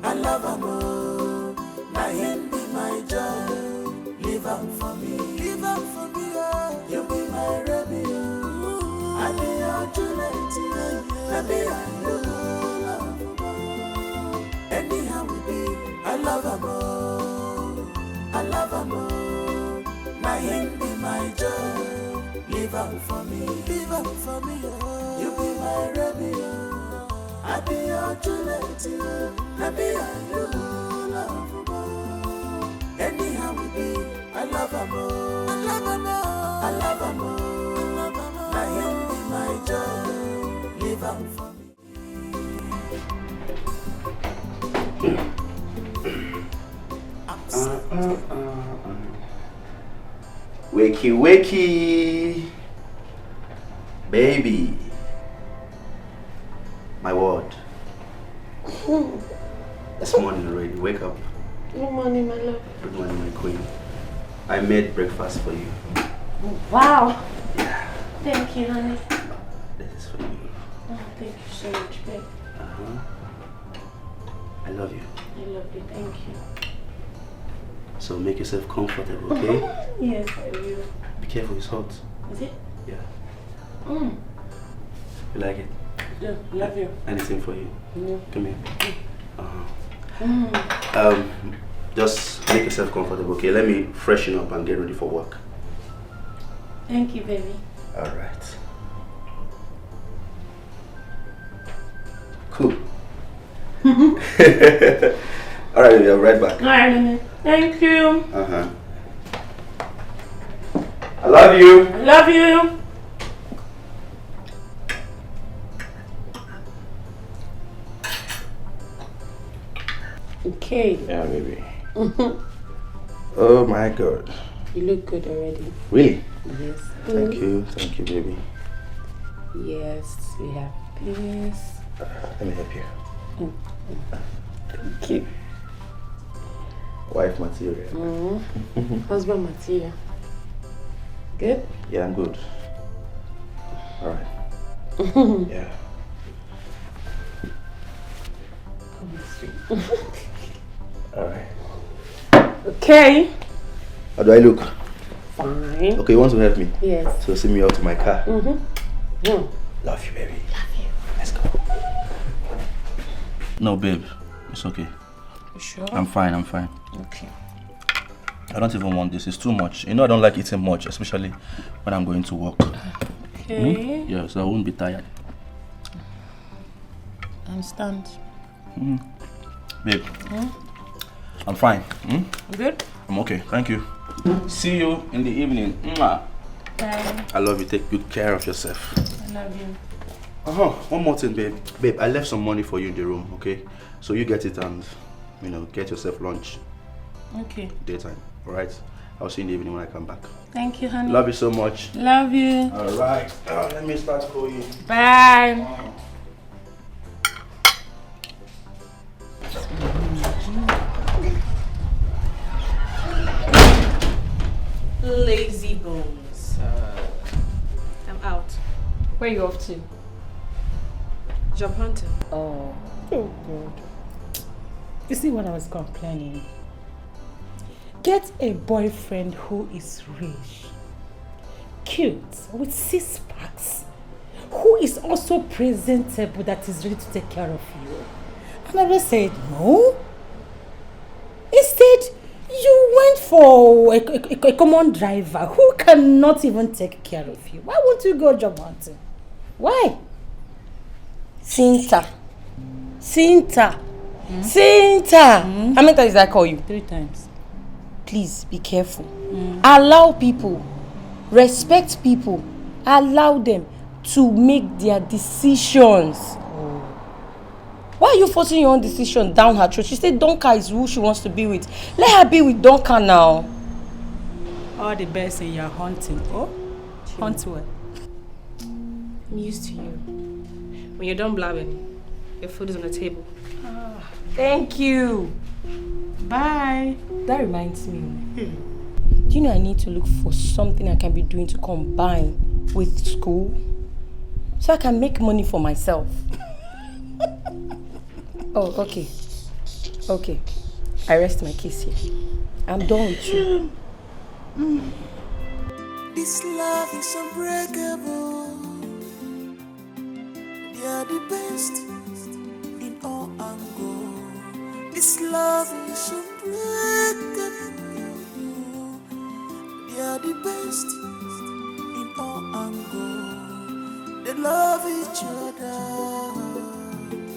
Speaker 10: I love her more. My him be my joy, live up for me, oh. You be my Romeo, I be your Juliet, I be your love. Anyhow we be, I love her more, I love her more. My him be my joy, live up for me, oh. You be my Romeo, I be your Juliet, I be your love. Anyhow we be, I love her more, I love her more, I love her more. My him be my joy, live up for me.
Speaker 4: Wakey, wakey, baby. My word. It's morning already. Wake up.
Speaker 15: Good morning, my love.
Speaker 4: Good morning, my queen. I made breakfast for you.
Speaker 15: Wow. Thank you, honey.
Speaker 4: This is for you.
Speaker 15: Oh, thank you so much, babe.
Speaker 4: I love you.
Speaker 15: I love you. Thank you.
Speaker 4: So make yourself comfortable, okay?
Speaker 15: Yes, I will.
Speaker 4: Be careful, it's hot.
Speaker 15: Is it?
Speaker 4: Yeah.
Speaker 15: Mm.
Speaker 4: You like it?
Speaker 15: Yeah, love you.
Speaker 4: Anything for you?
Speaker 15: Yeah.
Speaker 4: Come here.
Speaker 15: Mm.
Speaker 4: Just make yourself comfortable, okay? Let me freshen up and get ready for work.
Speaker 15: Thank you, baby.
Speaker 4: All right. Cool. All right, we'll be right back.
Speaker 15: All right, honey. Thank you.
Speaker 4: I love you.
Speaker 15: I love you. Okay.
Speaker 4: Yeah, baby. Oh my God.
Speaker 15: You look good already.
Speaker 4: Really?
Speaker 15: Yes.
Speaker 4: Thank you, baby.
Speaker 15: Yes, we have this.
Speaker 4: Let me help you.
Speaker 15: Thank you.
Speaker 4: Wife material.
Speaker 15: Husband material. Good?
Speaker 4: Yeah, I'm good. All right. Yeah. All right.
Speaker 15: Okay.
Speaker 4: How do I look?
Speaker 15: Fine.
Speaker 4: Okay, you want to help me?
Speaker 15: Yes.
Speaker 4: So see me out to my car.
Speaker 15: Mm.
Speaker 4: Love you, baby.
Speaker 15: Love you.
Speaker 4: Let's go. No, babe. It's okay.
Speaker 15: You sure?
Speaker 4: I'm fine.
Speaker 15: Okay.
Speaker 4: I don't even want this. It's too much. You know I don't like eating much, especially when I'm going to work.
Speaker 15: Okay.
Speaker 4: Yeah, so I won't be tired.
Speaker 15: I understand.
Speaker 4: Babe, I'm fine.
Speaker 15: Good?
Speaker 4: I'm okay. Thank you. See you in the evening. Mwah.
Speaker 15: Bye.
Speaker 4: I love you. Take good care of yourself.
Speaker 15: I love you.
Speaker 4: One more thing, babe. Babe, I left some money for you in the room, okay? So you get it and, get yourself lunch.
Speaker 15: Okay.
Speaker 4: Daytime, alright? I'll see you in the evening when I come back.
Speaker 15: Thank you, honey.
Speaker 4: Love you so much.
Speaker 15: Love you.
Speaker 4: Alright. Let me start going.
Speaker 15: Bye.
Speaker 6: Lazy bones. I'm out.
Speaker 15: Where are you off to?
Speaker 6: Job hunting.
Speaker 3: Oh God. You see what I was complaining? Get a boyfriend who is rich, cute, with 6 packs, who is also presentable, that is ready to take care of you. And I just said no. Instead, you went for a common driver who cannot even take care of you. Why won't you go job hunting? Why?
Speaker 15: Cinta. How many times did I call you?
Speaker 3: 3 times.
Speaker 15: Please be careful. Allow people, respect people, allow them to make their decisions. Why are you forcing your own decision down her throat? She said Donka is who she wants to be with. Let her be with Donka now.
Speaker 3: All the best in your hunting. Oh, hunt well.
Speaker 6: I'm used to you. When you're done blabbing, your food is on the table. Thank you.
Speaker 3: Bye.
Speaker 6: That reminds me. Do you know I need to look for something I can be doing to combine with school so I can make money for myself? Oh, okay. Okay. I rest my case here. I'm done with you.
Speaker 10: This love is unbreakable. They are the best in all angles. This love is unbreakable. They are the best in all angles. They love each other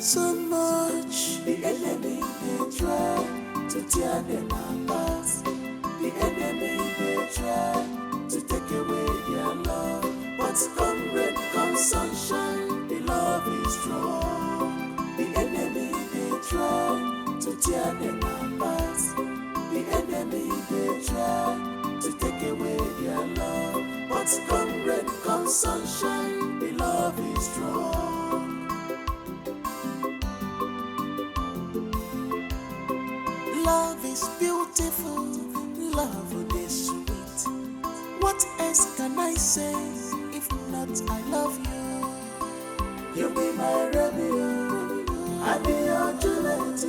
Speaker 10: so much. The enemy they try to tear them apart. The enemy they try to take away their love. But come rain, come sunshine, the love is strong. The enemy they try to tear them apart. The enemy they try to take away their love. But come rain, come sunshine, the love is strong. Love is beautiful, love is sweet. What else can I say if not I love you? You be my Romeo, I be your Juliet,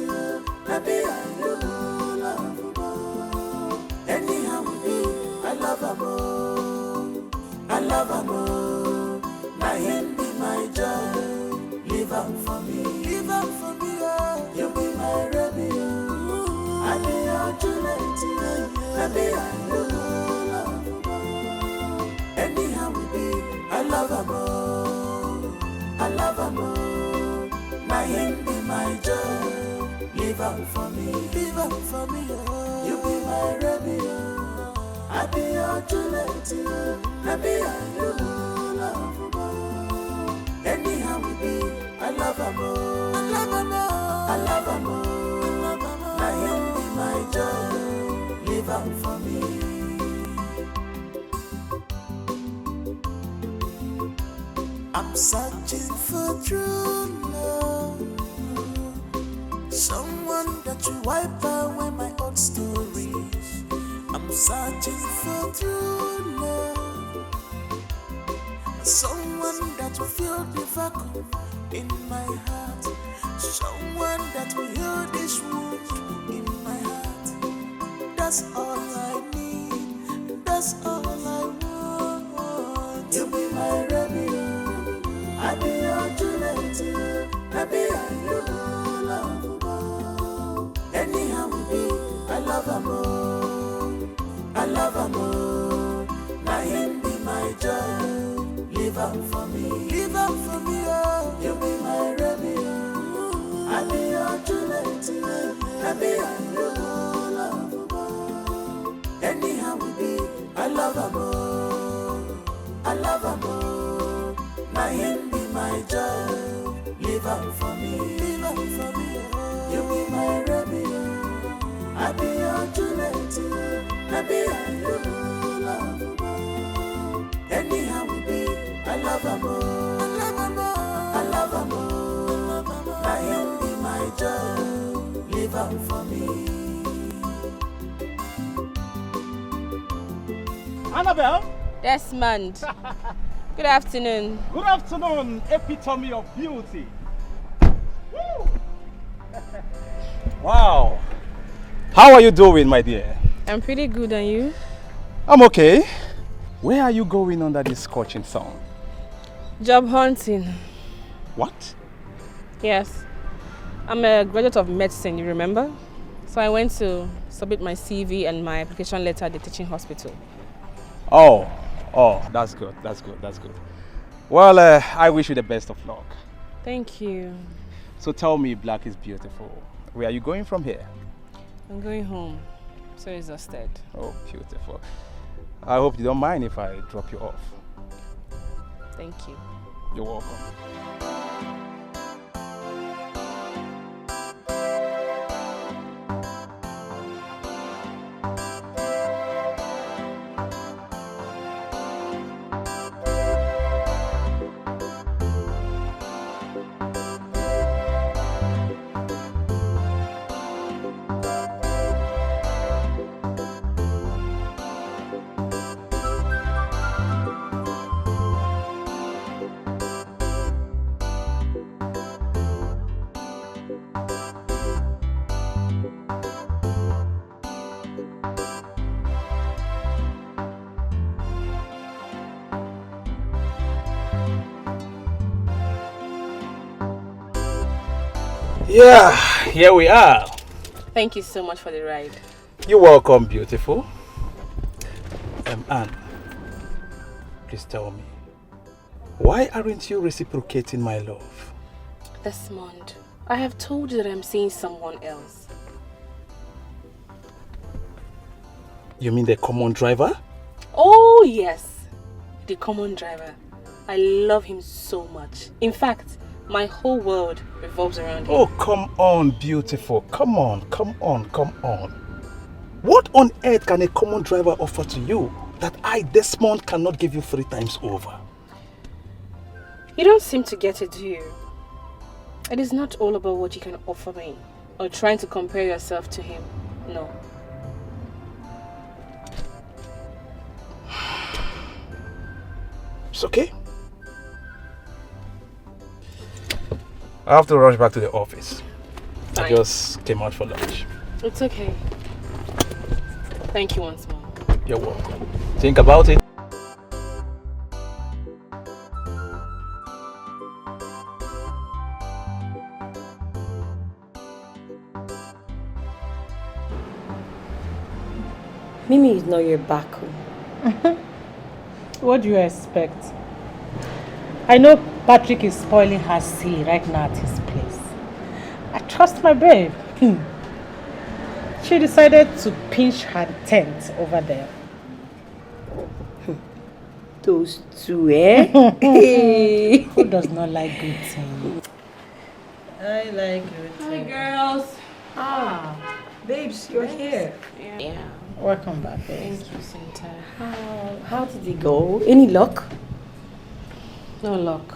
Speaker 10: I be your love. Anyhow we be, I love amor, I love amor. Now him be my joy, live up for me, live up for me. Oh. You be my Romeo, I be your Juliet, I be your love. Anyhow we be, I love amor, I love amor. Now him be my joy, live up for me, live up for me. Oh. You be my Romeo, I be your Juliet, I be your love. Anyhow we be, I love amor, I love amor, I love amor. Now him be my joy, live up for me. I'm searching for true love, someone that will wipe away my old stories. I'm searching for true love, someone that will fill the vacuum in my heart, someone that will heal this wound in my heart. That's all I need, that's all I want. You be my Romeo, I be your Juliet, I be your love. Anyhow we be, I love amor, I love amor. Now him be my joy, live up for me, live up for me. Oh. You be my Romeo, I be your Juliet, I be your love. Anyhow we be, I love amor, I love amor. Now him be my joy, live up for me, live up for me. Oh. You be my Romeo, I be your Juliet, I be your love. Anyhow we be, I love amor, I love amor, I love amor. Now him be my joy, live up for me.
Speaker 12: Annabelle?
Speaker 6: Desmond. Good afternoon.
Speaker 12: Good afternoon, epitome of beauty. Woo! Wow. How are you doing, my dear?
Speaker 6: I'm pretty good, and you?
Speaker 12: I'm okay. Where are you going under this scorching sun?
Speaker 6: Job hunting.
Speaker 12: What?
Speaker 6: Yes. I'm a graduate of medicine, you remember? So I went to submit my CV and my application letter at the teaching hospital.
Speaker 12: Oh, that's good, that's good, that's good. Well, I wish you the best of luck.
Speaker 6: Thank you.
Speaker 12: So tell me, Black is beautiful. Where are you going from here?
Speaker 6: I'm going home. So exhausted.
Speaker 12: Oh, beautiful. I hope you don't mind if I drop you off.
Speaker 6: Thank you.
Speaker 12: You're welcome. Yeah, here we are.
Speaker 6: Thank you so much for the ride.
Speaker 12: You're welcome, beautiful. Anne, please tell me, why aren't you reciprocating my love?
Speaker 6: Desmond, I have told you that I'm seeing someone else.
Speaker 12: You mean the common driver?
Speaker 6: Oh yes, the common driver. I love him so much. In fact, my whole world revolves around him.
Speaker 12: Oh, come on, beautiful. Come on. What on earth can a common driver offer to you that I, Desmond, cannot give you 3 times over?
Speaker 6: You don't seem to get it, do you? It is not all about what you can offer me or trying to compare yourself to him. No.
Speaker 12: It's okay. I have to rush back to the office.
Speaker 6: Fine.
Speaker 12: I just came out for lunch.
Speaker 6: It's okay. Thank you once more.
Speaker 12: You're welcome. Think about it.
Speaker 15: Mimi is not your back.
Speaker 3: What do you expect? I know Patrick is spoiling her silly right now at his place. I trust my babe. She decided to pinch her tent over there.
Speaker 15: Those two, eh?
Speaker 3: Who does not like good things?
Speaker 15: I like good
Speaker 6: Hi,
Speaker 15: things.
Speaker 6: girls.
Speaker 15: Babes, you're here.
Speaker 6: Yeah.
Speaker 3: Welcome back, babe.
Speaker 6: Thank you, Santa.
Speaker 15: How did it go? Any luck?
Speaker 6: No luck.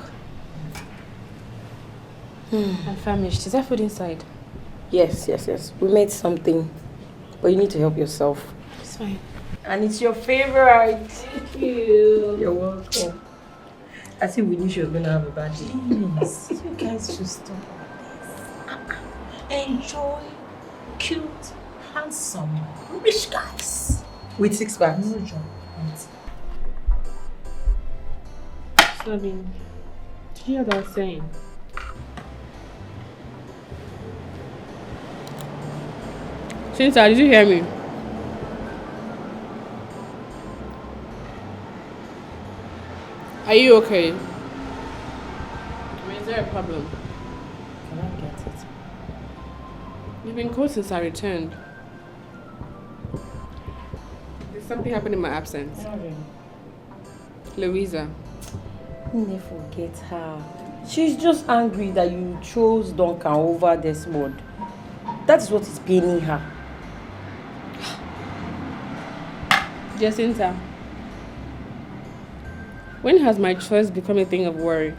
Speaker 6: I'm famished. Is there food inside?
Speaker 15: Yes. We made something, but you need to help yourself.
Speaker 6: It's fine.
Speaker 15: And it's your favorite.
Speaker 6: Thank you.
Speaker 15: You're welcome. I see we knew she was going to have a bad day.
Speaker 3: Please, you guys should stop all this. Enjoy cute, handsome, rich guys.
Speaker 15: With 6 packs?
Speaker 3: No job.
Speaker 6: Sabine, did you hear what I was saying? Cynthia, did you hear me? Are you okay? I mean, is there a problem?
Speaker 3: Can I get it?
Speaker 6: You've been cold since I returned. Did something happen in my absence?
Speaker 3: Not really.
Speaker 6: Louisa.
Speaker 15: Never forget her. She's just angry that you chose Duncan over Desmond. That is what is paining her.
Speaker 6: Jacinta, when has my choice become a thing of worry?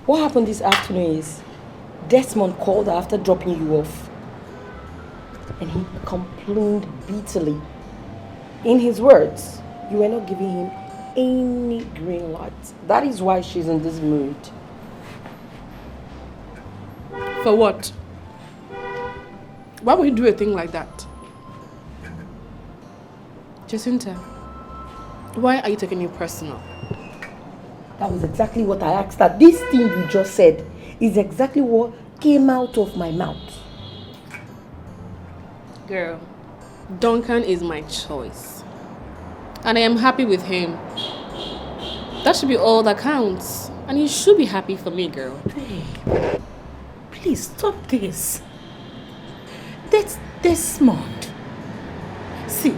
Speaker 15: What happened this afternoon is Desmond called her after dropping you off. And he complained bitterly. In his words, you were not giving him any green light. That is why she's in this mood.
Speaker 6: For what? Why would you do a thing like that? Jacinta, why are you taking it personal?
Speaker 15: That was exactly what I asked her. This thing you just said is exactly what came out of my mouth.
Speaker 6: Girl, Duncan is my choice. And I am happy with him. That should be all that counts. And you should be happy for me, girl.
Speaker 3: Babe, please stop this. That's Desmond. See,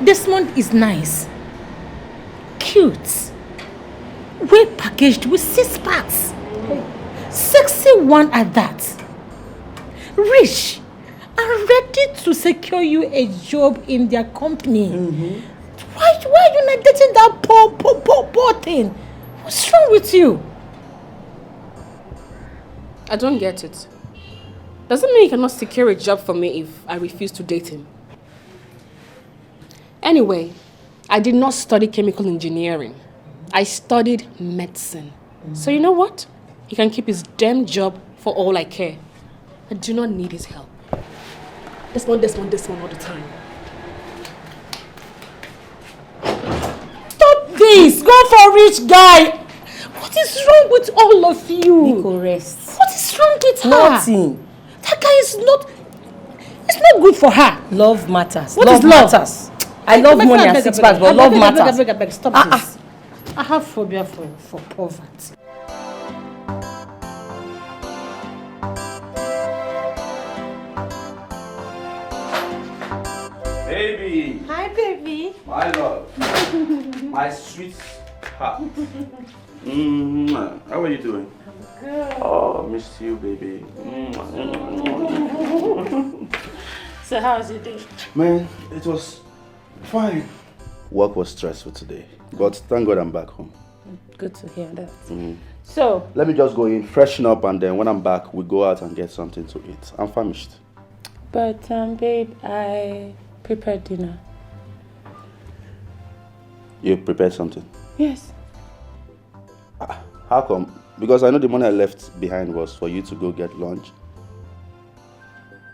Speaker 3: Desmond is nice, cute, well packaged with 6 packs, sexy one at that, rich, and ready to secure you a job in their company. Why are you not dating that poor thing? What's wrong with you?
Speaker 6: I don't get it. Doesn't mean you cannot secure a job for me if I refuse to date him. Anyway, I did not study chemical engineering. I studied medicine. So you know what? He can keep his damn job for all I care. I do not need his help. Desmond all the time.
Speaker 3: Stop this! Go for a rich guy! What is wrong with all of you?
Speaker 15: Nico, rest.
Speaker 3: What is What's wrong with her?
Speaker 15: Nothing.
Speaker 3: That guy is not... It's not good for her.
Speaker 15: Love matters.
Speaker 3: What
Speaker 15: love
Speaker 3: is love?
Speaker 15: matters. I love money and six packs, but love matters.
Speaker 3: I beg, stop this. I have phobia for poverty.
Speaker 14: Baby!
Speaker 3: Hi, baby.
Speaker 14: My love. My sweet heart. How are you doing?
Speaker 3: Good.
Speaker 14: Oh, missed you, baby.
Speaker 3: So how's your day?
Speaker 16: Man, it was fine. Work was stressful today, but thank God I'm back home.
Speaker 3: Good to hear that.
Speaker 16: Mm.
Speaker 3: So,
Speaker 16: Let me just go in, freshen up, and then when I'm back, we go out and get something to eat. I'm famished.
Speaker 5: But, babe, I prepared dinner.
Speaker 16: You prepared something?
Speaker 5: Yes.
Speaker 16: How come? Because I know the money I left behind was for you to go get lunch,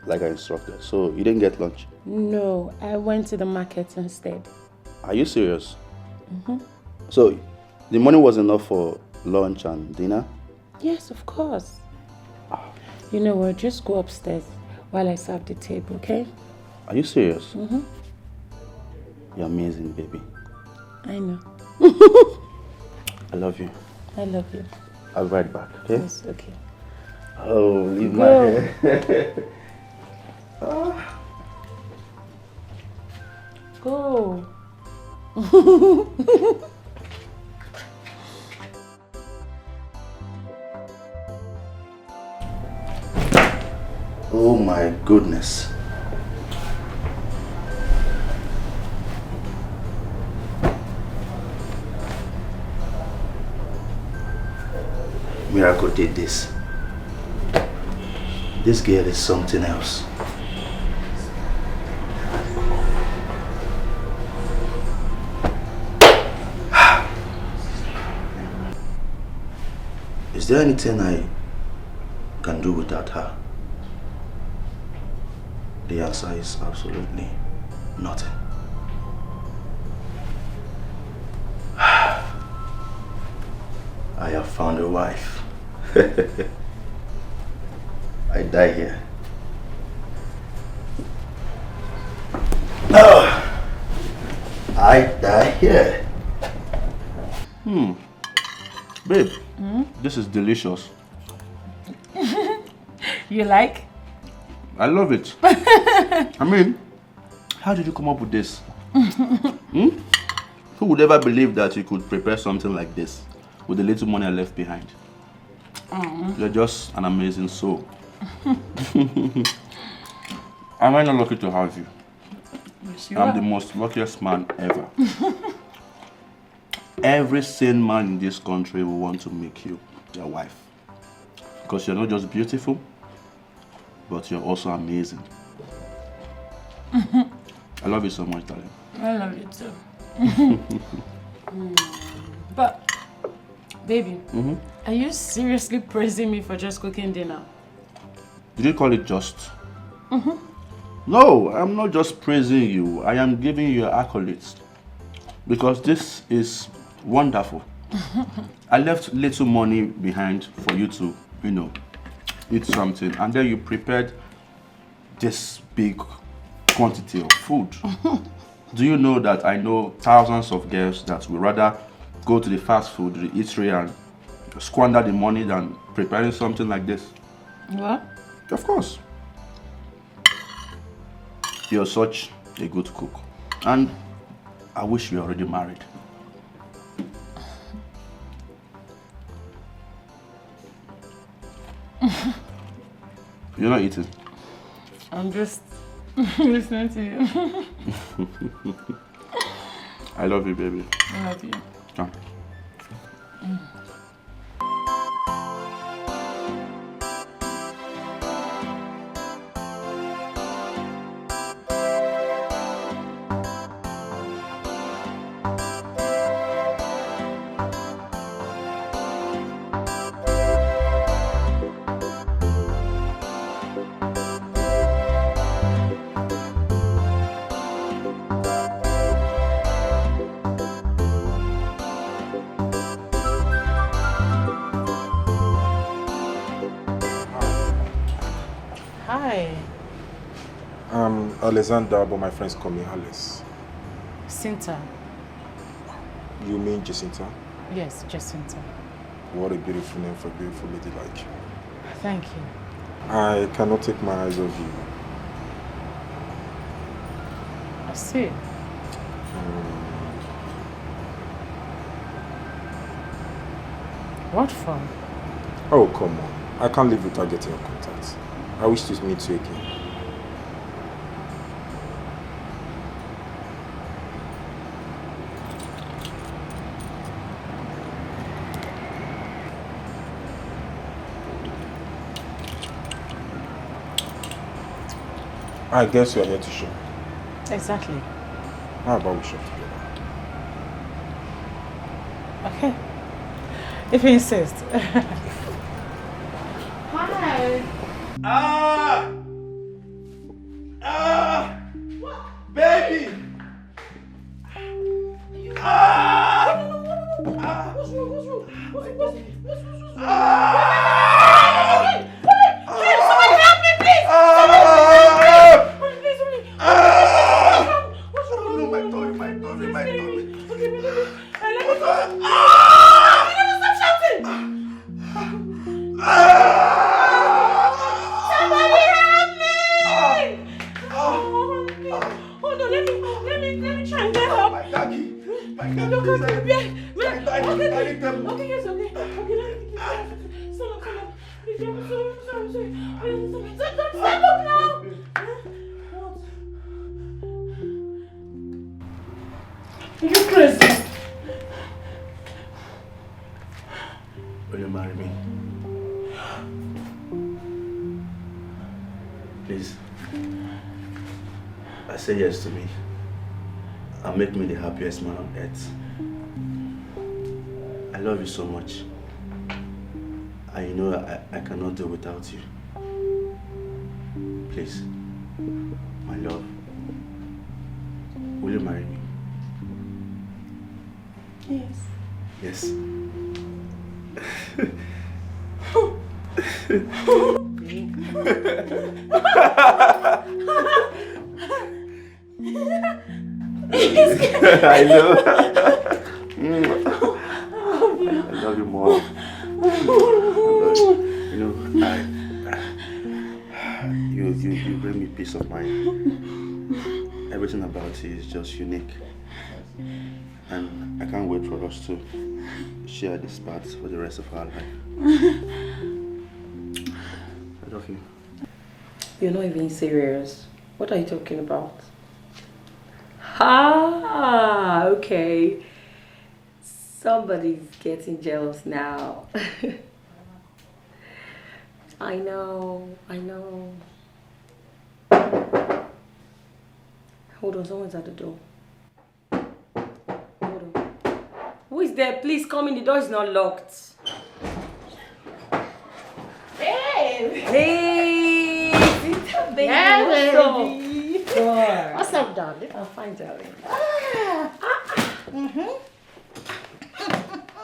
Speaker 16: like I instructed. So you didn't get lunch?
Speaker 5: No, I went to the market instead.
Speaker 16: Are you serious?
Speaker 5: Mm-hmm.
Speaker 16: So the money was enough for lunch and dinner?
Speaker 5: Yes, of course. You know what? Just go upstairs while I serve the table, okay?
Speaker 16: Are you serious?
Speaker 5: Mm-hmm.
Speaker 16: You're amazing, baby.
Speaker 5: I know.
Speaker 16: I love you.
Speaker 5: I love you.
Speaker 16: I'll be right back, okay?
Speaker 5: Yes, okay.
Speaker 16: Oh, leave my
Speaker 5: Go.
Speaker 16: hair.
Speaker 5: Go.
Speaker 16: Oh my goodness. Miracle did this. This girl is something else. Is there anything I can do without her? The answer is absolutely nothing. I have found a wife. I die here. No! I die here.
Speaker 14: Babe, this is delicious.
Speaker 5: You like?
Speaker 14: I love it. I mean, how did you come up with this? Who would ever believe that you could prepare something like this with the little money I left behind? You're just an amazing soul. Am I not lucky to have you?
Speaker 5: Yes, you
Speaker 14: I'm
Speaker 5: are.
Speaker 14: the most luckiest man ever. Every sane man in this country will want to make you their wife. Because you're not just beautiful, but you're also amazing. I love you so much, darling.
Speaker 5: I love you too. But, baby, are you seriously praising me for just cooking dinner?
Speaker 14: Did you call it just? No, I'm not just praising you. I am giving you accolades. Because this is wonderful. I left little money behind for you to, eat something. And then you prepared this big quantity of food. Do you know that I know thousands of girls that would rather go to the fast food, the eatery, and squander the money than preparing something like this?
Speaker 5: What?
Speaker 14: Of course. You're such a good cook. And I wish you were already married. You're not eating.
Speaker 5: I'm just listening to you.
Speaker 14: I love you, baby.
Speaker 5: I love you.
Speaker 14: Come.
Speaker 8: Alexander, but my friends call me Alice.
Speaker 3: Cinta.
Speaker 8: You mean Jacinta?
Speaker 3: Yes, Jacinta.
Speaker 8: What a beautiful name for a beautiful lady like you.
Speaker 3: Thank you.
Speaker 8: I cannot take my eyes off you.
Speaker 3: I see. What for?
Speaker 8: Oh, come on. I can't live without getting your contact. I wish to meet you again. I guess you are here to shop.
Speaker 3: Exactly.
Speaker 8: How about we shop together?
Speaker 3: Okay. If you insist.
Speaker 2: Hi.
Speaker 16: Baby!
Speaker 2: Somebody help me, please!
Speaker 3: You're crazy.
Speaker 14: Will you marry me? Please. I say yes to me. And make me the happiest man on earth. I love you so much. And you know I cannot do without you. Please, my love, will you marry me?
Speaker 2: Yes.
Speaker 14: Yes. I know. I love you more. You know, you bring me peace of mind. Everything about you is just unique. And I can't wait for us to share this part for the rest of our life. I love you.
Speaker 15: You're not even serious. What are you talking about? Ah, okay. Somebody's getting jealous now. I know. Hold on, someone's at the door. Hold on. Who is there? Please come in, the door is not locked.
Speaker 2: Hey!
Speaker 15: Hey! Baby,
Speaker 2: Yeah,
Speaker 15: what's
Speaker 2: baby.
Speaker 15: up?
Speaker 2: What's up, darling?
Speaker 15: I'm fine, darling.
Speaker 2: Mm-hmm.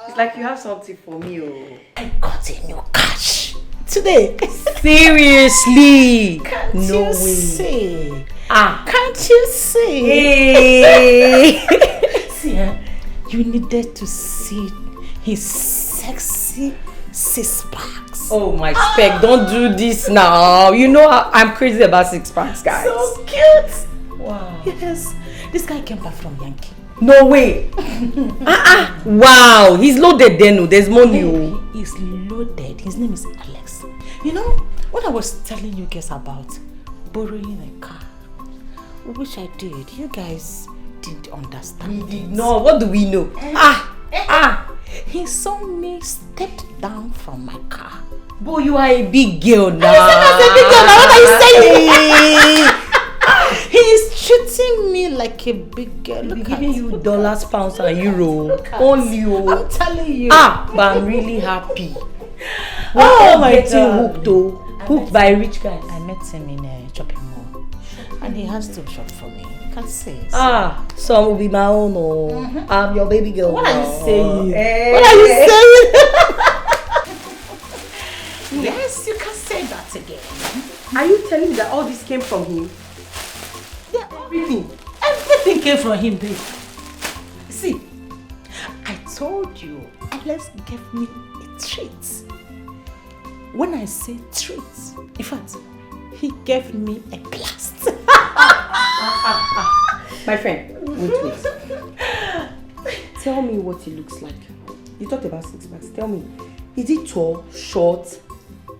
Speaker 15: It's like you have something for me, oh.
Speaker 3: I got a new cash today.
Speaker 15: Seriously?
Speaker 3: Can't
Speaker 15: No
Speaker 3: you
Speaker 15: way.
Speaker 3: see?
Speaker 15: Ah.
Speaker 3: Can't you see?
Speaker 15: Hey.
Speaker 3: See, you needed to see his sexy six packs.
Speaker 15: Oh my spec, don't do this now. You know I'm crazy about six packs, guys.
Speaker 3: So cute.
Speaker 15: Wow.
Speaker 3: Yes, this guy came back from Yankee.
Speaker 15: No way. Wow, he's loaded then. No, there's money.
Speaker 3: He is loaded. His name is Alex. You know, when I was telling you guys about borrowing a car, which I did, you guys didn't understand.
Speaker 15: We did not. What do we know?
Speaker 3: He saw me step down from my car.
Speaker 15: Boy, you are a big girl now.
Speaker 3: I said, big girl now. What are you saying? He is treating me like a big girl.
Speaker 15: Look, giving you dollars, pounds, and euro.
Speaker 3: Only you. I'm telling you.
Speaker 15: But I'm really happy.
Speaker 3: Oh my
Speaker 15: God. Hooked by rich guys.
Speaker 3: I met him in a shopping mall, and he has to shop for me. You can see.
Speaker 15: Some will be my own. Oh, I'm your baby girl.
Speaker 3: What are you saying?
Speaker 15: Hey.
Speaker 3: What are you saying? Yes, you can say that again.
Speaker 15: Are you telling me that all this came from him?
Speaker 3: Everything came from him, babe. See, I told you, Alex gave me a treat. When I say treat, in fact, he gave me a blast.
Speaker 15: My friend, wait. Tell me what he looks like. You talked about 6 packs. Tell me, is he tall, short,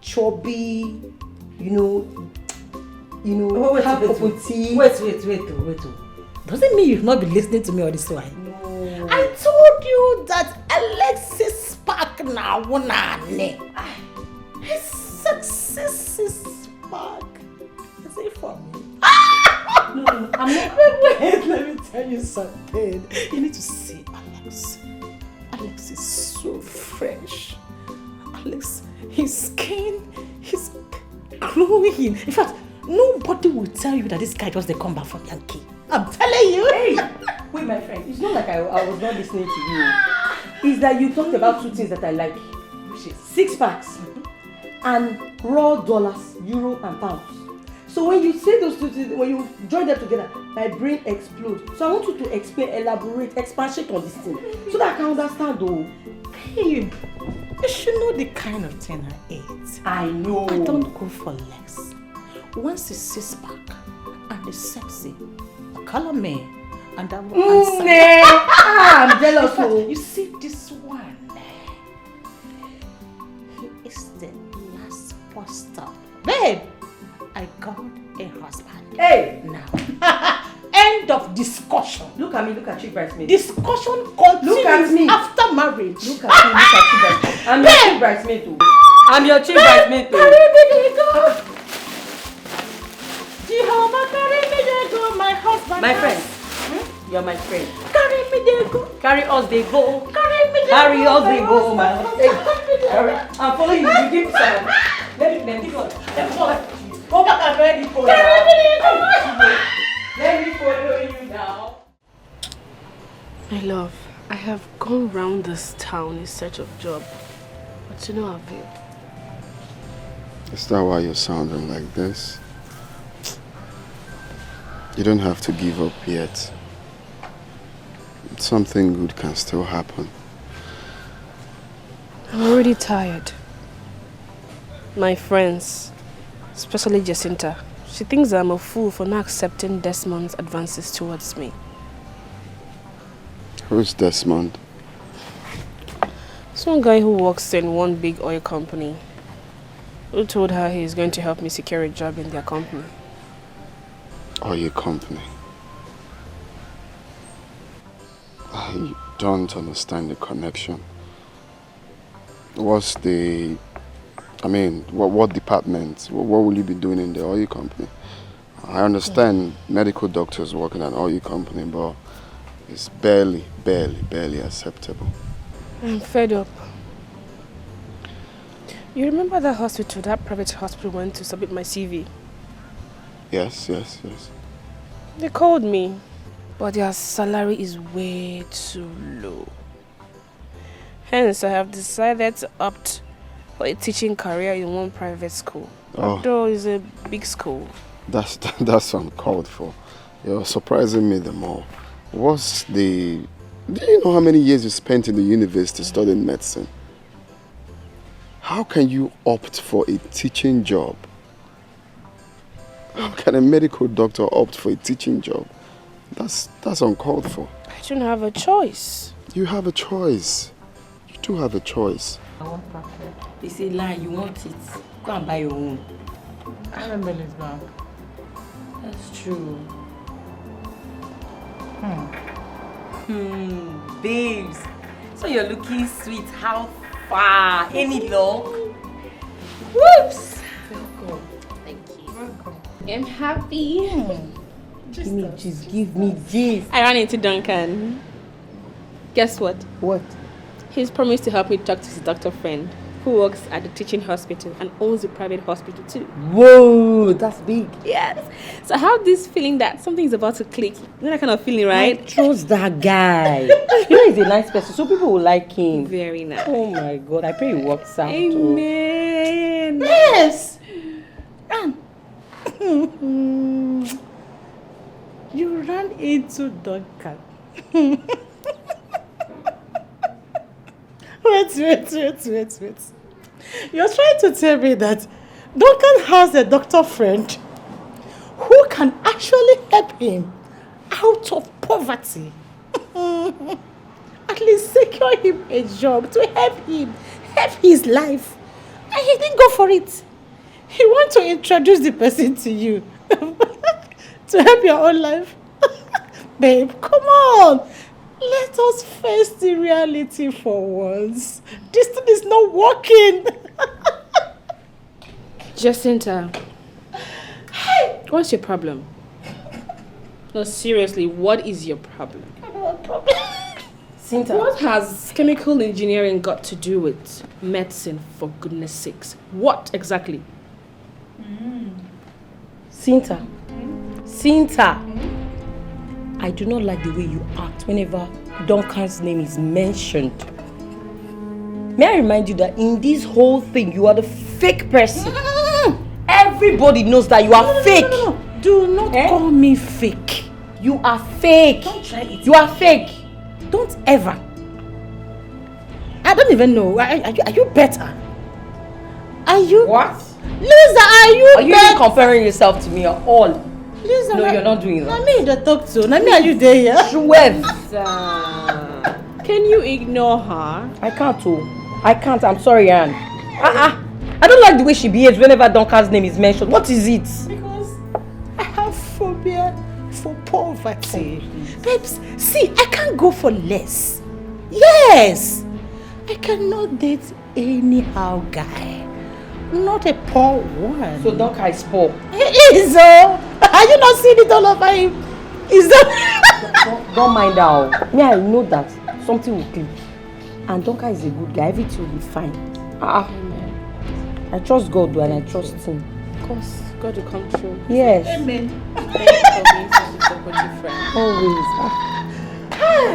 Speaker 15: chubby,
Speaker 3: Wait. Doesn't mean you've not been listening to me all this while. No. I told you that Alexis Park now his success is Park. Is it for me? No, I'm not. Wait, let me tell you something. You need to see Alex. Alex is so fresh. Alex, his skin, he's glowing. In fact, nobody will tell you that this guy just come back from Yankee. I'm telling you.
Speaker 15: Hey, wait, my friend. It's not like I was not listening to you. It's that you talked about 2 things that I like, which is 6 packs and raw dollars, euro and pounds. So when you say those 2 things, when you join them together, my brain explodes. So I want you to explain, elaborate, expatiate on this thing, so that I can understand, though.
Speaker 3: Babe, you should know the kind of thing I eat.
Speaker 15: I know.
Speaker 3: I don't go for less. Once it's 6 pack and it's sexy, color me and I will answer.
Speaker 15: I'm jealous.
Speaker 3: You see this one? He is the last bus stop. Babe, I got a husband.
Speaker 15: Hey!
Speaker 3: Now. End of discussion.
Speaker 15: Look at me, look at you, bridesmaid.
Speaker 3: Discussion continues
Speaker 15: Look at me.
Speaker 3: after marriage.
Speaker 15: Look at me, look at you, bridesmaid. I'm your chief bridesmaid too. I'm your chief bridesmaid too.
Speaker 3: Carry me, they go. Jehovah, carry me, they go, my husband.
Speaker 15: My friend. You're my friend.
Speaker 3: Carry me, they go.
Speaker 15: Carry us, they go.
Speaker 3: Carry me, they
Speaker 15: Carry
Speaker 3: go.
Speaker 15: us, they go, my husband. I'm following you. You give me some. Let me go back and ready for you.
Speaker 3: Carry me, they go.
Speaker 15: Let me follow you now.
Speaker 6: My love, I have gone round this town in search of a job, but to no avail.
Speaker 18: Is that why you're sounding like this? You don't have to give up yet. Something good can still happen.
Speaker 6: I'm already tired. My friends, especially Jacinta, she thinks I'm a fool for not accepting Desmond's advances towards me.
Speaker 18: Who's Desmond?
Speaker 6: Some guy who works in one big oil company, who told her he's going to help me secure a job in their company.
Speaker 18: Oil company? I don't understand the connection. What's the... what department? What will you be doing in the oil company? I understand medical doctors work in an oil company, but it's barely acceptable.
Speaker 6: I'm fed up. You remember that hospital, that private hospital went to submit my CV?
Speaker 18: Yes.
Speaker 6: They called me, but their salary is way too low. Hence, I have decided to opt for a teaching career in one private school. Although it's a big school.
Speaker 18: That's uncalled for. You're surprising me the more. Do you know how many years you spent in the university studying medicine? How can you opt for a teaching job? How can a medical doctor opt for a teaching job? That's uncalled for.
Speaker 6: I don't have a choice.
Speaker 18: You have a choice. You do have a choice.
Speaker 15: I want paper. It's a lie, you want it. Go and buy your own.
Speaker 3: I remember this back.
Speaker 15: That's true. Babes. So you're looking sweet. How far? Any luck? Whoops! Welcome.
Speaker 6: Thank you. Welcome. I'm happy.
Speaker 15: Give me juice. Give me juice.
Speaker 6: I ran into Duncan. Guess what?
Speaker 15: What?
Speaker 6: He's promised to help me talk to his doctor friend who works at the teaching hospital and owns a private hospital too.
Speaker 15: Whoa, that's big.
Speaker 6: Yes. So I have this feeling that something is about to click. You know that kind of feeling, right?
Speaker 15: I trust that guy. You know he's a nice person, so people will like him.
Speaker 6: Very nice.
Speaker 15: Oh my God, I pray he works out.
Speaker 6: Amen.
Speaker 3: Yes. You you ran into Duncan. Wait. You're trying to tell me that Duncan has a doctor friend who can actually help him out of poverty. At least secure him a job to help his life. And he didn't go for it. He wants to introduce the person to you to help your own life. Babe, come on. Let us face the reality for once. This thing is not working.
Speaker 6: Jacinta, what's your problem? No, seriously, what is your problem?
Speaker 15: Cinta.
Speaker 6: What has chemical engineering got to do with medicine, for goodness sakes? What exactly?
Speaker 15: Cinta. I do not like the way you act whenever Duncan's name is mentioned. May I remind you that in this whole thing, you are the fake person. Everybody knows that you are fake.
Speaker 3: No. Do not call me fake.
Speaker 15: You are fake.
Speaker 3: Don't try it.
Speaker 15: You are fake.
Speaker 3: Don't ever. I don't even know. Are you better? Are you?
Speaker 15: What?
Speaker 3: Lisa, are you
Speaker 15: Are you
Speaker 3: better?
Speaker 15: even comparing yourself to me at all?
Speaker 3: Lisa,
Speaker 15: No, you're not doing that.
Speaker 3: Let me talk to. Let me, are you there here?
Speaker 6: Can you ignore her?
Speaker 15: I can't, I can't. I'm sorry, Anne. I don't like the way she behaves whenever Duncan's name is mentioned. What is it?
Speaker 3: Because I have phobia for poverty. Babes, see, I can't go for less. Yes. I cannot date anyhow guy. Not a poor one.
Speaker 15: So Duncan is poor?
Speaker 3: He is. Are you not seeing it all over him? Is that?
Speaker 15: Don't mind her. Me, I know that something will click. And Duncan is a good guy. Everything will be fine. I trust God and I trust him.
Speaker 6: Of course, God will come true.
Speaker 15: Yes.
Speaker 6: Amen. Thank you for being such a good friend.
Speaker 15: Always.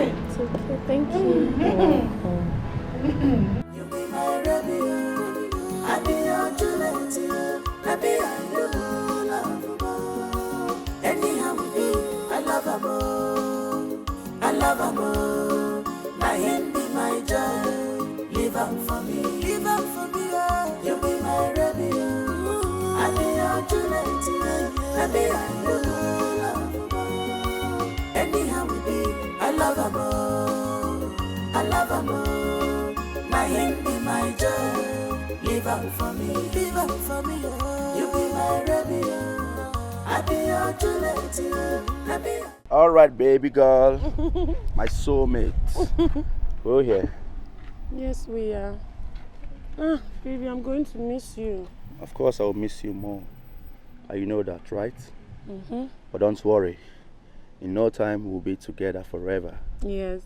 Speaker 6: It's okay, thank you.
Speaker 10: You'll be my Romeo, I'll be your Juliet, I'll be your lovable. Anyhow we be, I love her more. My him be my joy, live her for me, you'll be my Romeo, I'll be your Juliet, I'll be your lovable. Anyhow we be, I love her more. My him be my joy, live out for me, you be my Romeo, I be your Juliet, I be your...
Speaker 4: All right, baby girl, my soulmate. We're here.
Speaker 5: Yes, we are. Baby, I'm going to miss you.
Speaker 4: Of course, I'll miss you more. You know that, right?
Speaker 5: Mm-hmm.
Speaker 4: But don't worry. In no time, we'll be together forever.
Speaker 5: Yes.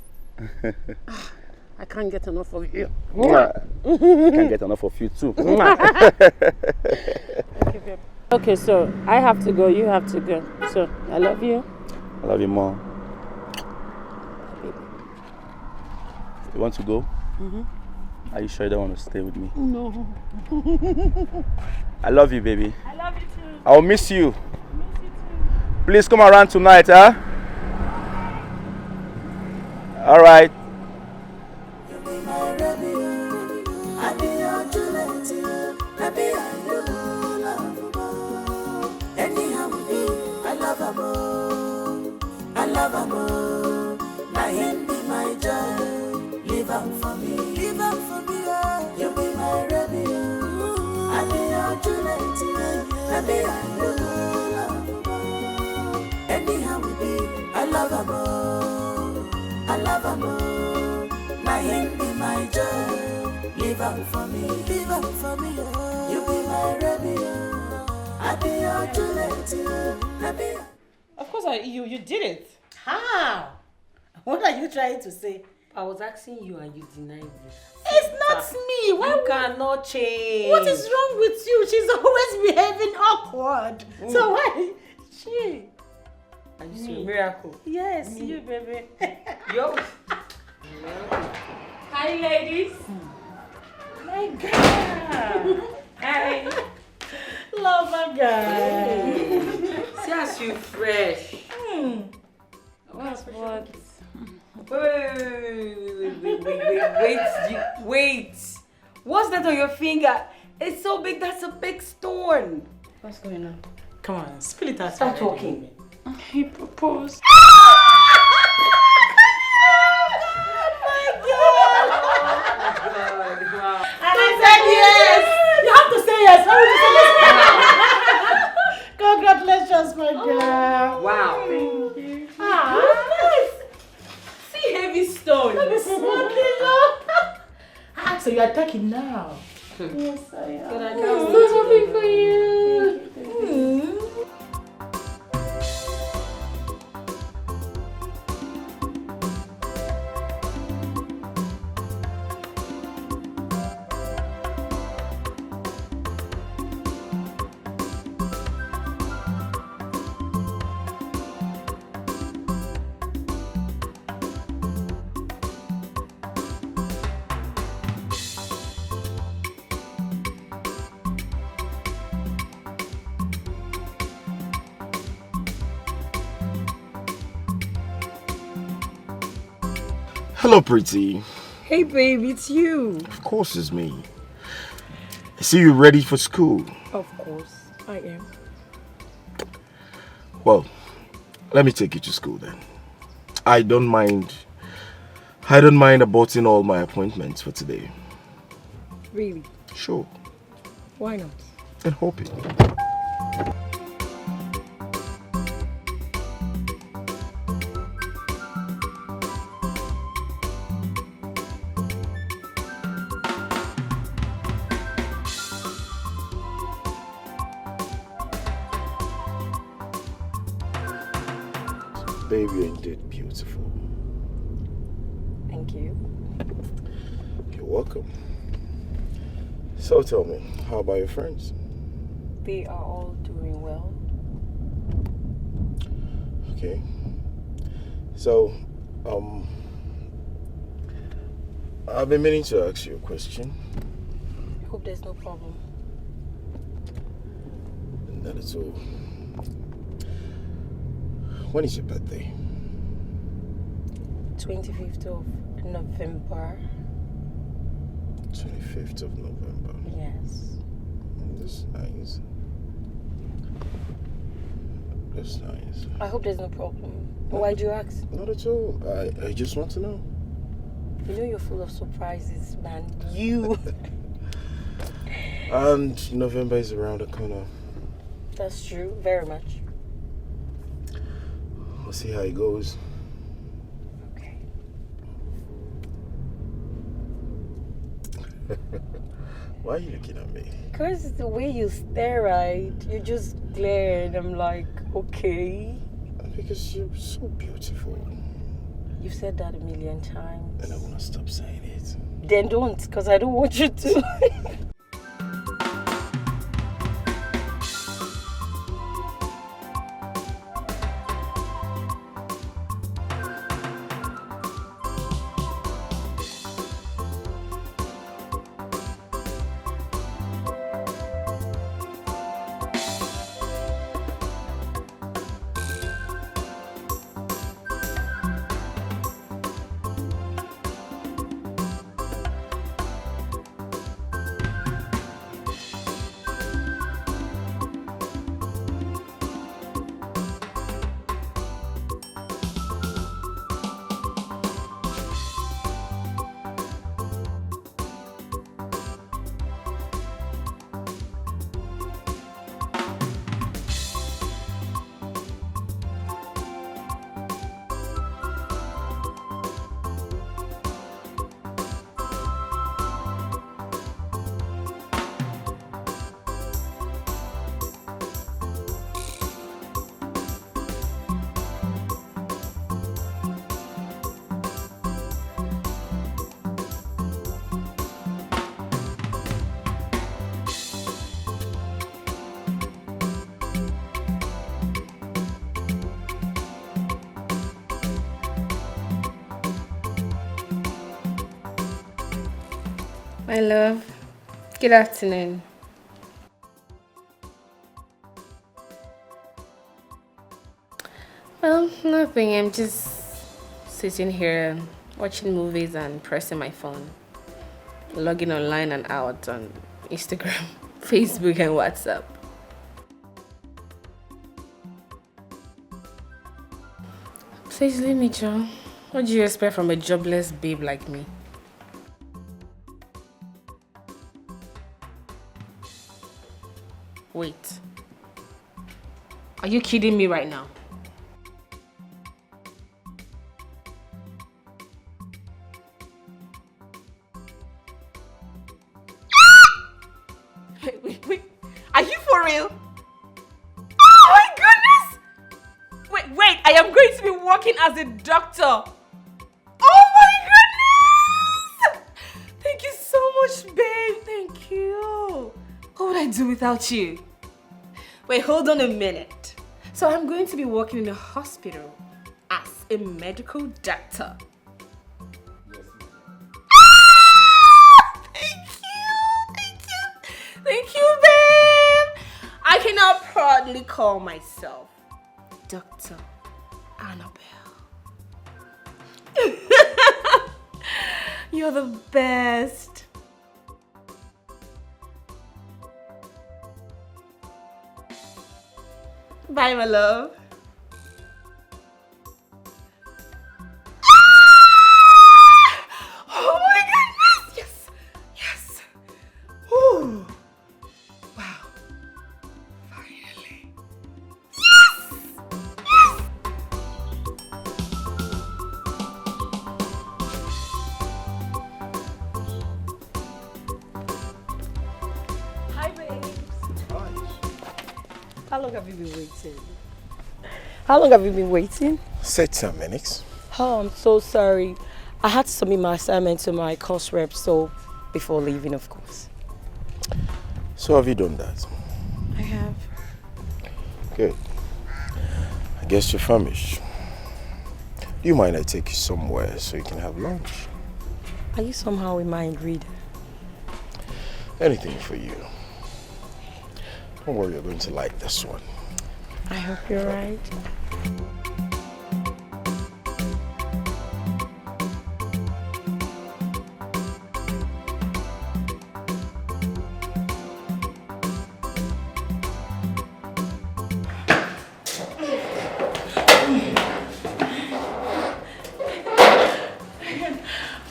Speaker 5: I can't get enough of you.
Speaker 4: I can't get enough of you too.
Speaker 5: Okay, so I have to go, you have to go. So, I love you.
Speaker 4: I love you more. You want to go?
Speaker 5: Mm-hmm.
Speaker 4: Are you sure you don't want to stay with me?
Speaker 5: No.
Speaker 4: I love you, baby.
Speaker 5: I love you too.
Speaker 4: I'll miss you. Please come around tonight, huh? All right.
Speaker 10: You'll be my Romeo, I be your Juliet, I be your lovable. Anyhow we be, I love her more. My him be my joy, live out for me, you'll be my Romeo, I be your Juliet, I be your lovable. Anyhow we be, I love her more. My him be my joy, live out for me, you be my Romeo, I be your Juliet, I be your...
Speaker 3: Of course, you did it. How? What are you trying to say?
Speaker 15: I was asking you and you denied me.
Speaker 3: It's not me. Why
Speaker 15: You cannot change.
Speaker 3: What is wrong with you? She's always behaving awkward. So why? She.
Speaker 15: Are you seeing miracle?
Speaker 3: Yes, you, baby.
Speaker 15: Yo.
Speaker 5: Hi, ladies.
Speaker 3: My God.
Speaker 5: Hi.
Speaker 3: Love a guy.
Speaker 15: See as you fresh.
Speaker 6: What? Wait. What's that on your finger? It's so big, that's a big stone. What's going on?
Speaker 3: Come on, spill it out.
Speaker 6: Start talking.
Speaker 5: He proposed.
Speaker 3: And I said yes. You have to say yes. Why would you say yes? Congratulations, my girl.
Speaker 6: Wow.
Speaker 3: Thank you.
Speaker 6: Nice. See heavy stone.
Speaker 3: So you are talking now.
Speaker 6: Yes, I am.
Speaker 3: Good, I
Speaker 6: I'm so happy for you.
Speaker 9: Hello, pretty.
Speaker 15: Hey, babe, it's you.
Speaker 9: Of course it's me. I see you ready for school.
Speaker 15: Of course, I am.
Speaker 9: Well, let me take you to school then. I don't mind aborting all my appointments for today.
Speaker 15: Really?
Speaker 9: Sure.
Speaker 15: Why not?
Speaker 9: And hope it. Baby, you're indeed beautiful.
Speaker 15: Thank you.
Speaker 9: You're welcome. So tell me, how about your friends?
Speaker 15: They are all doing well.
Speaker 9: Okay. So, I've been meaning to ask you a question.
Speaker 15: I hope there's no problem.
Speaker 9: Not at all. When is your birthday?
Speaker 15: 25th of November.
Speaker 9: 25th of November.
Speaker 15: Yes.
Speaker 9: That's nice. That's nice.
Speaker 15: I hope there's no problem. Why'd you ask?
Speaker 9: Not at all. I just want to know.
Speaker 15: You know you're full of surprises, man. You.
Speaker 9: And November is around the corner.
Speaker 15: That's true. Very much.
Speaker 9: We'll see how it goes.
Speaker 15: Okay.
Speaker 9: Why are you looking at me?
Speaker 15: Because the way you stare, right? You just glare and I'm like, okay.
Speaker 9: Because you're so beautiful.
Speaker 15: You've said that a million times.
Speaker 9: And I want to stop saying it.
Speaker 15: Then don't, because I don't want you to.
Speaker 6: My love, good afternoon. Well, nothing. I'm just sitting here watching movies and pressing my phone, logging online and out on Instagram, Facebook, and WhatsApp. Please leave me, Joe. What do you expect from a jobless babe like me? Wait. Are you kidding me right now? Wait. Are you for real? Oh my goodness! Wait, I am going to be working as a doctor. Oh my goodness! Thank you so much, babe. Thank you. What would I do without you? Wait, hold on a minute. So I'm going to be working in a hospital as a medical doctor. Thank you, babe. I can now proudly call myself Dr. Annabelle. You're the best. Bye, my love. Oh my goodness! Yes! Ooh. Wow. Finally. Yes! Yes!
Speaker 15: Hi, babes. How long have you been waiting? How long have you been waiting?
Speaker 9: Said 10 minutes.
Speaker 15: Oh, I'm so sorry. I had to submit my assignment to my course rep, so before leaving, of course.
Speaker 9: So have you done that?
Speaker 15: I have.
Speaker 9: Good. I guess you're famished. Do you mind I take you somewhere so you can have lunch?
Speaker 15: Are you somehow a mind reader?
Speaker 9: Anything for you. Don't worry, you're going to like this one.
Speaker 15: I hope you're right.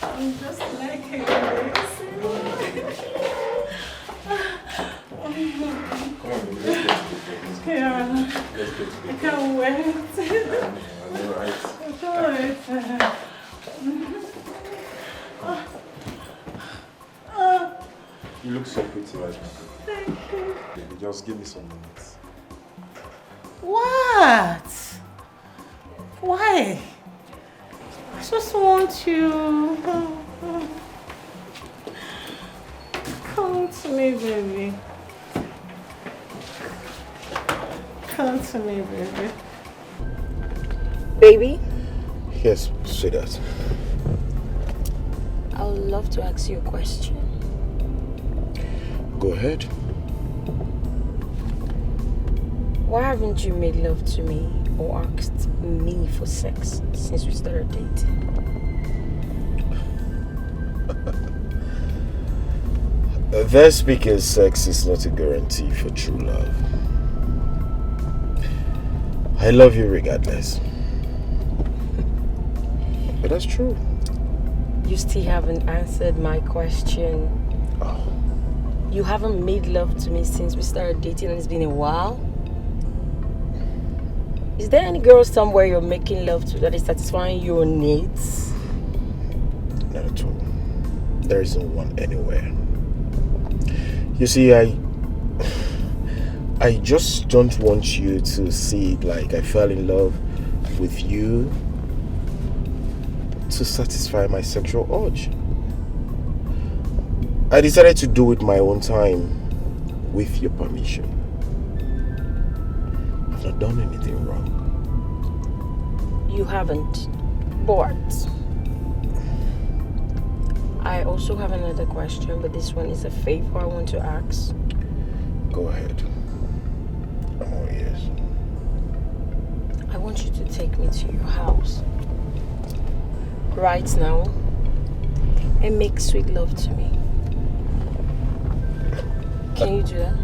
Speaker 3: I'm just liking this. Yeah, I can't wait. I can't wait.
Speaker 8: You look so pretty right now.
Speaker 3: Thank you.
Speaker 8: Baby, just give me some minutes.
Speaker 3: What? Why? I just want you. Come to me, baby. Come to me, baby.
Speaker 15: Baby,
Speaker 9: Yes, sweetheart.
Speaker 15: I would love to ask you a question.
Speaker 9: Go ahead.
Speaker 15: Why haven't you made love to me or asked me for sex since we started dating?
Speaker 9: That's because sex is not a guarantee for true love. I love you regardless. But that's true.
Speaker 15: You still haven't answered my question.
Speaker 9: Oh.
Speaker 15: You haven't made love to me since we started dating and it's been a while? Is there any girl somewhere you're making love to that is satisfying your needs?
Speaker 9: Not at all. There isn't one anywhere. You see, I just don't want you to see it like I fell in love with you to satisfy my sexual urge. I decided to do it my own time with your permission. I've not done anything wrong.
Speaker 15: You haven't. But I also have another question, but this one is a favor I want to ask.
Speaker 9: Go ahead. I'm all ears.
Speaker 15: I want you to take me to your house. right now and make sweet love to me. Can you do that?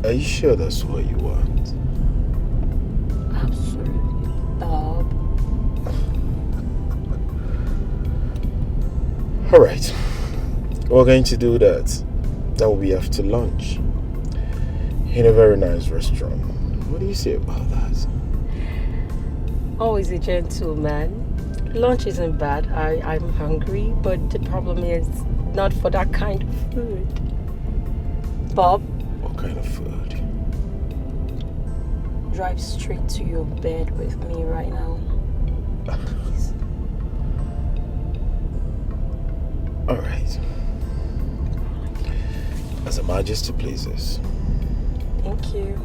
Speaker 9: Are you sure that's what you want?
Speaker 15: Absolutely, Bob.
Speaker 9: Alright. We're going to do that. That will be after lunch. In a very nice restaurant. What do you say about that?
Speaker 15: Always a gentleman. Lunch isn't bad. I'm hungry, but the problem is not for that kind of food. Bob?
Speaker 9: What kind of food?
Speaker 15: Drive straight to your bed with me right now. Please.
Speaker 9: Alright. As Her Majesty pleases.
Speaker 15: Thank you.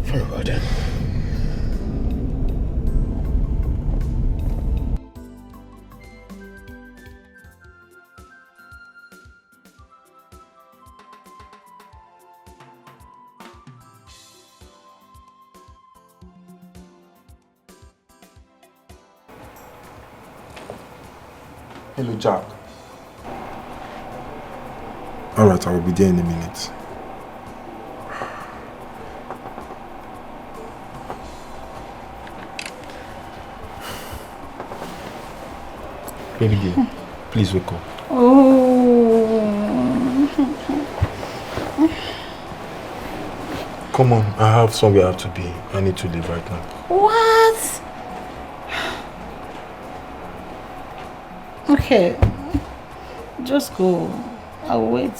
Speaker 9: Very well then.
Speaker 8: Hello, Jack. Alright, I will be there in a minute. Baby girl, please wake up. Come on, I have somewhere I have to be. I need to leave right now.
Speaker 3: What? Okay, just go. I'll wait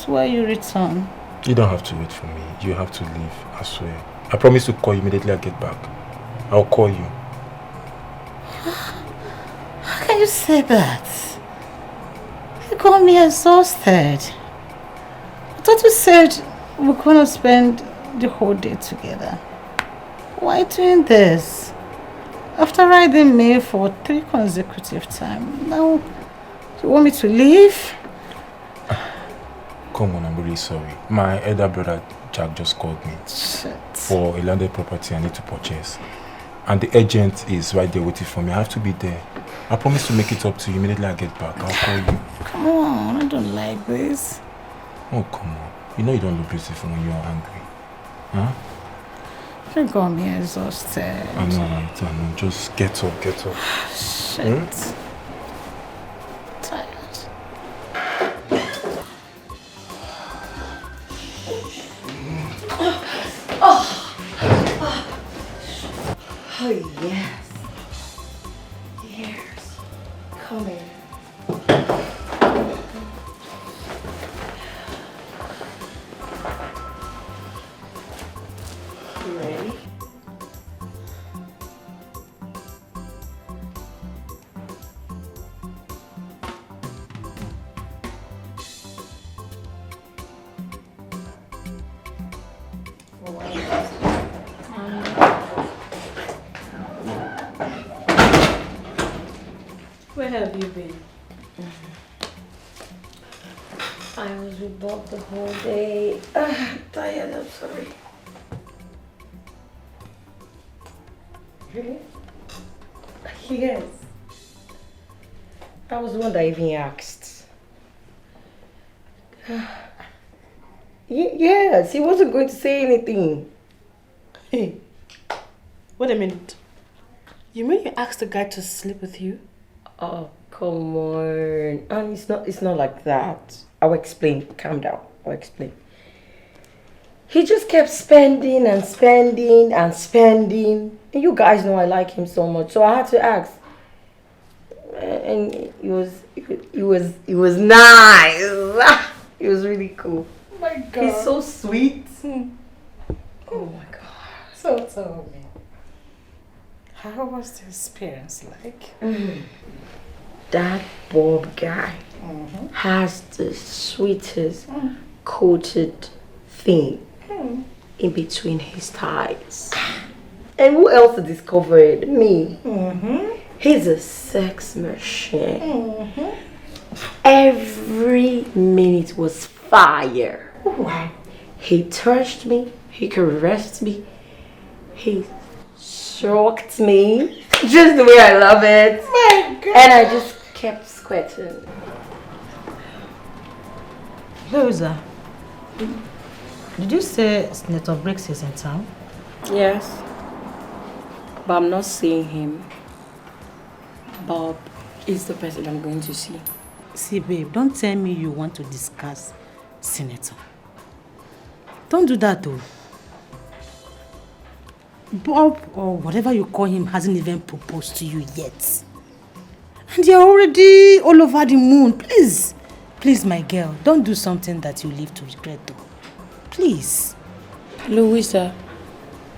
Speaker 3: while you return.
Speaker 8: You don't have to wait for me. You have to leave, I swear. I promise to call you immediately I get back. I'll call you.
Speaker 3: How can you say that? You got me exhausted. I thought you said we're gonna spend the whole day together. Why doing this? After riding me for 3 consecutive times, now you want me to leave?
Speaker 8: Come on, I'm really sorry. My elder brother Jack just called me for a landed property I need to purchase. And the agent is right there waiting for me. I have to be there. I promise to make it up to you immediately I get back. I'll call you.
Speaker 3: Come on, I don't like this.
Speaker 8: Oh, come on. You know you don't look beautiful when you're angry. Huh?
Speaker 3: You got me exhausted.
Speaker 8: I know. Just get up.
Speaker 3: Shit. Tired.
Speaker 15: Oh, yes. Yes. Come in. You ready?
Speaker 13: Where have you been?
Speaker 15: I was with Bob the whole day. Tired, I'm sorry. Really? Yes. I was the one that even asked. Yes, he wasn't going to say anything.
Speaker 13: Hey, wait a minute. You mean you asked the guy to sleep with you?
Speaker 15: Oh, come on. And it's not like that. I'll explain. Calm down. I'll explain. He just kept spending and spending and spending. And you guys know I like him so much, so I had to ask. And it was nice. It was really cool.
Speaker 3: Oh my God.
Speaker 15: He's so sweet.
Speaker 3: Oh my God. So tell me. How was the experience like?
Speaker 15: That Bob guy has the sweetest coated thing in between his thighs. And who else discovered? Me. He's a sex machine. Every minute was fire.
Speaker 3: Wow.
Speaker 15: He touched me, he caressed me, he stroked me, just the way I love it.
Speaker 3: My God.
Speaker 15: And I just kept sweating.
Speaker 3: Loza, did you say Senator Briggs is in town?
Speaker 15: Yes. But I'm not seeing him. Bob is the person I'm going to see.
Speaker 3: See, babe, don't tell me you want to discuss Senator. Don't do that, though. Bob, or whatever you call him, hasn't even proposed to you yet. And you're already all over the moon. Please, please, my girl, don't do something that you live to regret, though. Please.
Speaker 5: Louisa,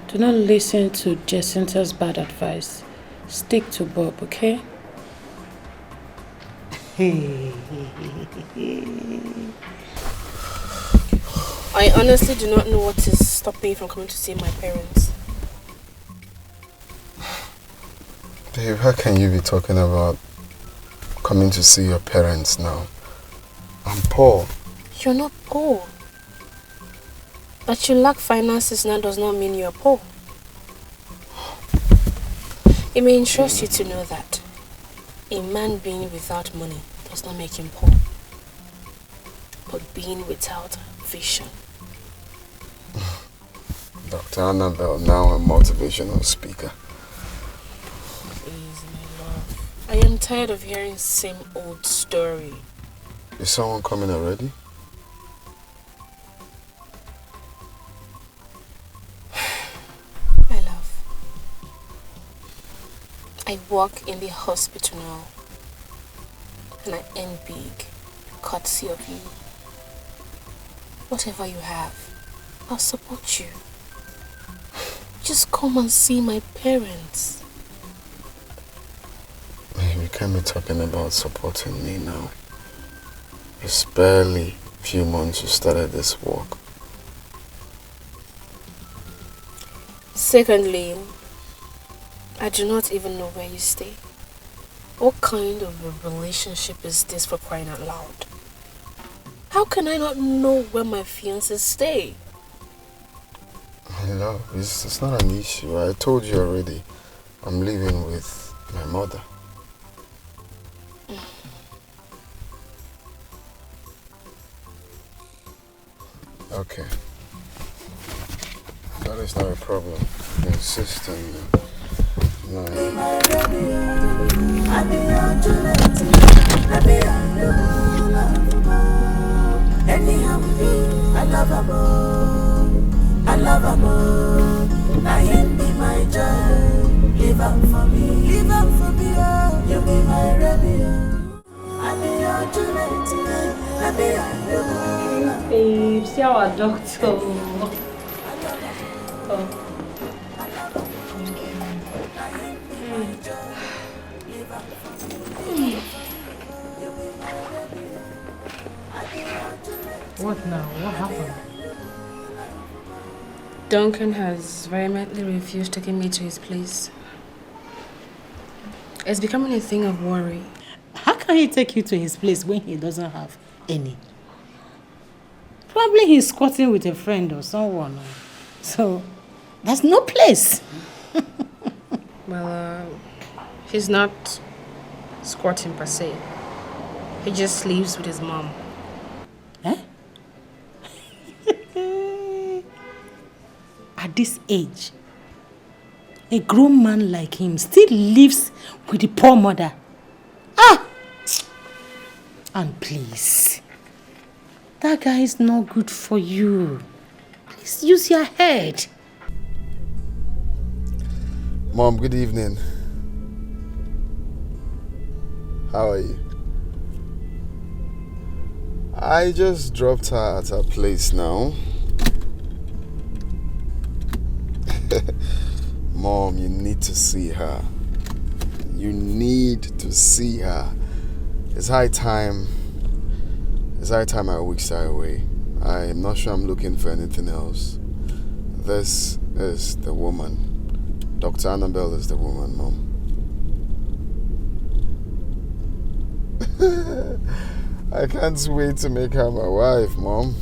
Speaker 5: do not listen to Jacinta's bad advice. Stick to Bob, okay?
Speaker 6: I honestly do not know what is stopping me from coming to see my parents.
Speaker 18: Babe, how can you be talking about coming to see your parents now? I'm poor.
Speaker 6: You're not poor. That you lack finances now does not mean you're poor. It may interest you to know that a man being without money does not make him poor, but being without vision.
Speaker 18: Dr. Annabelle, now a motivational speaker.
Speaker 6: Please, my love. I am tired of hearing the same old story.
Speaker 18: Is someone coming already?
Speaker 6: My love, I work in the hospital now, and I earn big, courtesy of you. Whatever you have, I'll support you. Just come and see my parents.
Speaker 18: Man, you can't be talking about supporting me now. It's barely a few months you started this work.
Speaker 6: Secondly, I do not even know where you stay. What kind of a relationship is this, for crying out loud? How can I not know where my fiancés stay?
Speaker 18: My love, it's not an issue. I told you already. I'm living with my mother. Okay. That is not a problem. You insist on no.
Speaker 10: I love her more. I love her more. Now you be my joy. Live up for me. Live up for me. Oh. You be my rebel. I be your Juliet. I be your
Speaker 3: Babe, see our doctor. Oh. What now? What happened?
Speaker 6: Duncan has vehemently refused taking me to his place. It's becoming a thing of worry.
Speaker 3: How can he take you to his place when he doesn't have any? Probably he's squatting with a friend or someone. So, there's no place.
Speaker 6: Well, he's not squatting per se. He just sleeps with his mom.
Speaker 3: Eh? At this age, a grown man like him still lives with the poor mother. Ah! And please, that guy is not good for you. Please use your head.
Speaker 18: Mom, good evening. How are you? I just dropped her at her place now. Mom, you need to see her. You need to see her. It's high time I whisked her away. I'm not sure I'm looking for anything else. This is the woman. Dr. Annabelle is the woman, Mom. I can't wait to make her my wife, Mom.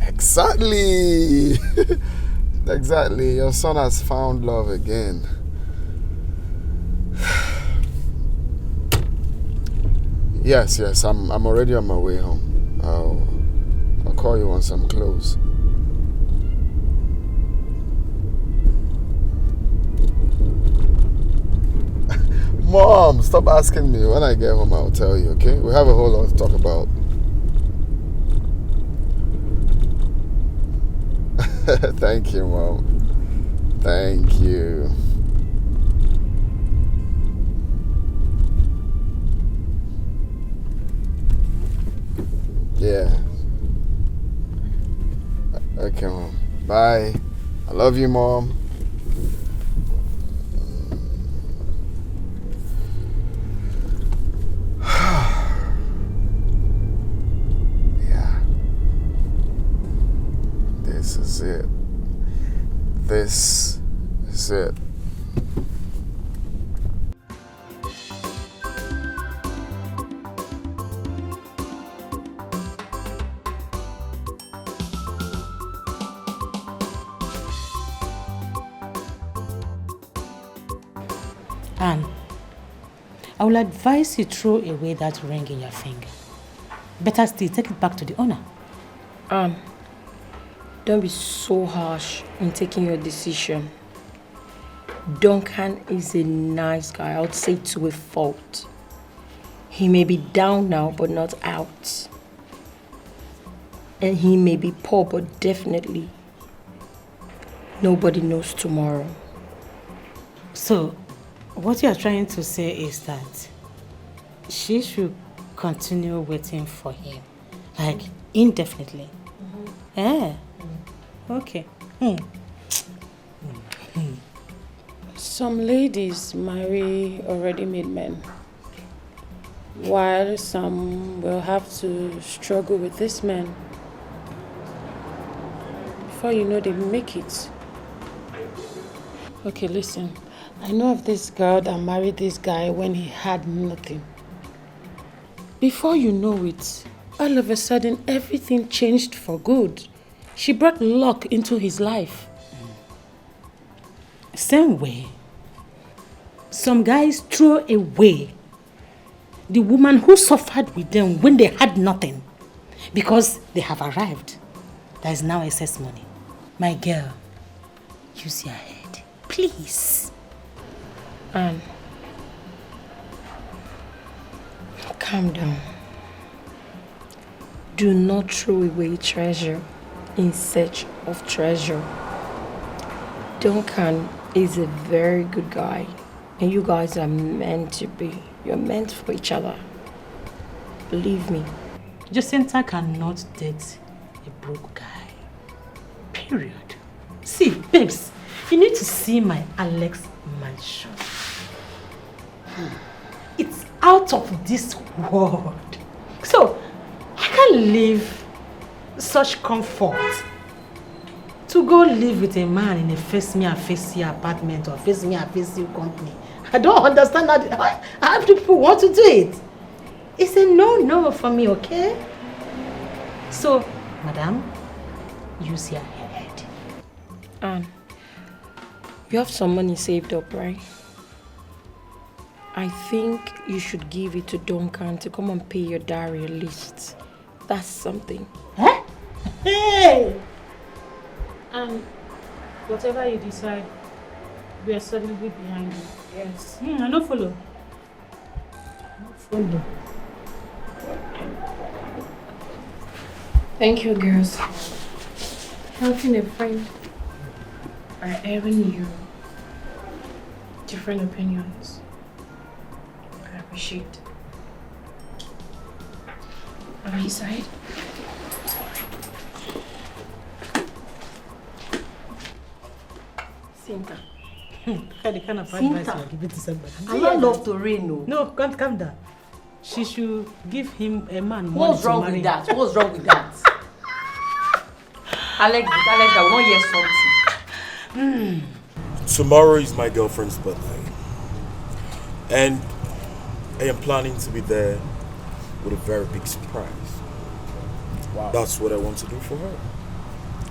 Speaker 18: Exactly! Exactly. Your son has found love again. Yes, I'm already on my way home. I'll call you once I'm close. Mom, stop asking me. When I get home, I'll tell you, okay? We have a whole lot to talk about. Thank you, Mom. Thank you. Yeah. Okay, Mom. Bye. I love you, Mom. Yeah. This is it. This is it.
Speaker 3: Anne, I will advise you throw away that ring in your finger. Better still, take it back to the owner.
Speaker 15: Anne, don't be so harsh in taking your decision. Duncan is a nice guy, I would say to a fault. He may be down now, but not out. And he may be poor, but definitely nobody knows tomorrow.
Speaker 3: So, what you are trying to say is that she should continue waiting for him, like indefinitely. Yeah. Okay.
Speaker 5: Some ladies marry already made men, while some will have to struggle with this man. Before you know, they make it. Okay, listen. I know of this girl that married this guy when he had nothing. Before you know it, all of a sudden everything changed for good. She brought luck into his life.
Speaker 3: Same way, some guys throw away the woman who suffered with them when they had nothing because they have arrived. There is now excess money. My girl, use your head, please.
Speaker 15: Anne, calm down. Do not throw away treasure in search of treasure. Duncan is a very good guy, and you guys are meant to be. You're meant for each other. Believe me.
Speaker 3: Jacinta cannot date a broke guy. Period. See, babes, you need to see my Alex mansion. It's out of this world. So, I can't live such comfort to go live with a man in a face-me and face-you apartment or face-me and face-you company. I don't understand how people want to do it. It's a no-no for me, okay? So, madam, use your head.
Speaker 15: Anne, you have some money saved up, right? I think you should give it to Duncan to come and pay your dowry at least. That's something.
Speaker 3: Huh? Hey!
Speaker 5: And whatever you decide, we are solidly behind you.
Speaker 15: Yes.
Speaker 3: I don't follow.
Speaker 6: Thank you, girls. Helping a friend by airing you different opinions. I appreciate. On his side.
Speaker 15: Cinta.
Speaker 3: The kind of
Speaker 15: Cinta.
Speaker 3: advice you give it to somebody.
Speaker 15: I don't love to rain, no.
Speaker 3: No, calm down. She should give him a man money
Speaker 15: What's
Speaker 3: to
Speaker 15: wrong
Speaker 3: marry.
Speaker 15: with that? What's wrong with that? Alex, I will not hear something.
Speaker 20: Tomorrow is my girlfriend's birthday. And I am planning to be there with a very big surprise.
Speaker 17: Wow.
Speaker 20: That's what I want to do for her.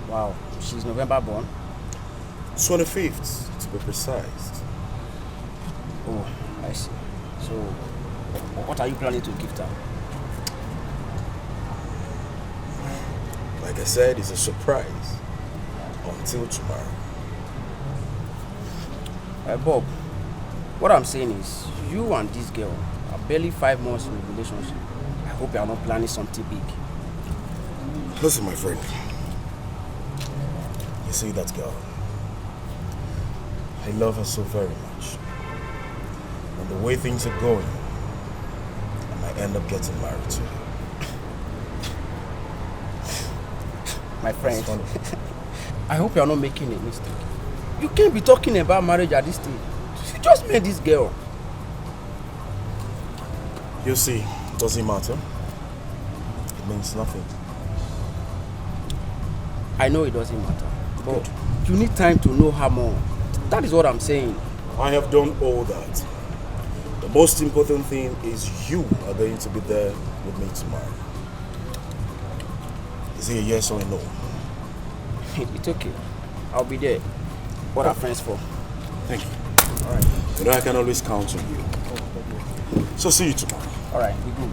Speaker 17: Wow. She's November born?
Speaker 20: 25th, to be precise.
Speaker 17: Oh, I see. So, what are you planning to gift her?
Speaker 20: Like I said, it's a surprise. Until tomorrow.
Speaker 17: Bob, what I'm saying is, you and this girl are barely 5 months in a relationship. I hope you are not planning something big.
Speaker 20: Listen, my friend. You see that girl? I love her so very much. And the way things are going, I might end up getting married to her.
Speaker 17: My friend, I hope you are not making a mistake. You can't be talking about marriage at this stage. You just met this girl.
Speaker 20: You see, it doesn't matter. It means nothing.
Speaker 17: I know it doesn't matter, but you need time to know her more. That is what I'm saying.
Speaker 20: I have done all that. The most important thing is you are going to be there with me tomorrow. Is it a yes or a no?
Speaker 17: It's okay. I'll be there. What are friends for?
Speaker 20: Thank you. All right. You know I can always count on you. So see you tomorrow.
Speaker 17: All right, be good.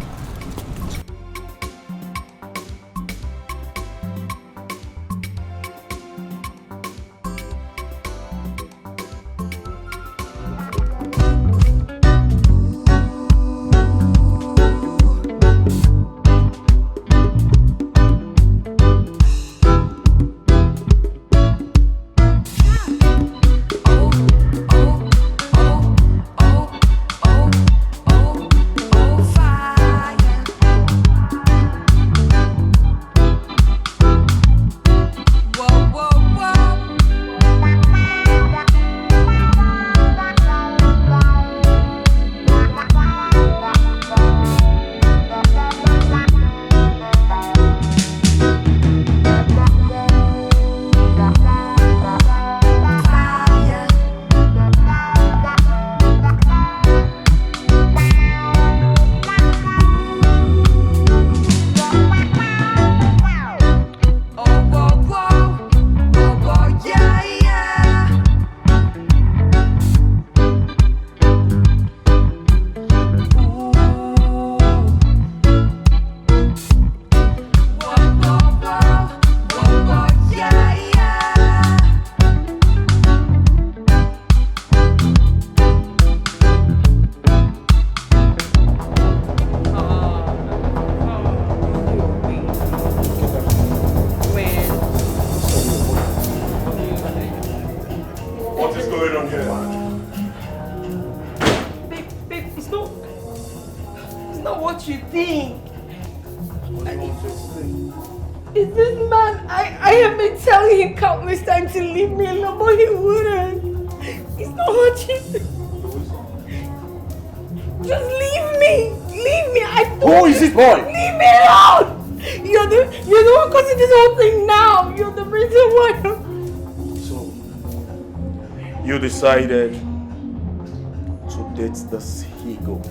Speaker 20: Decided to date this he-goat.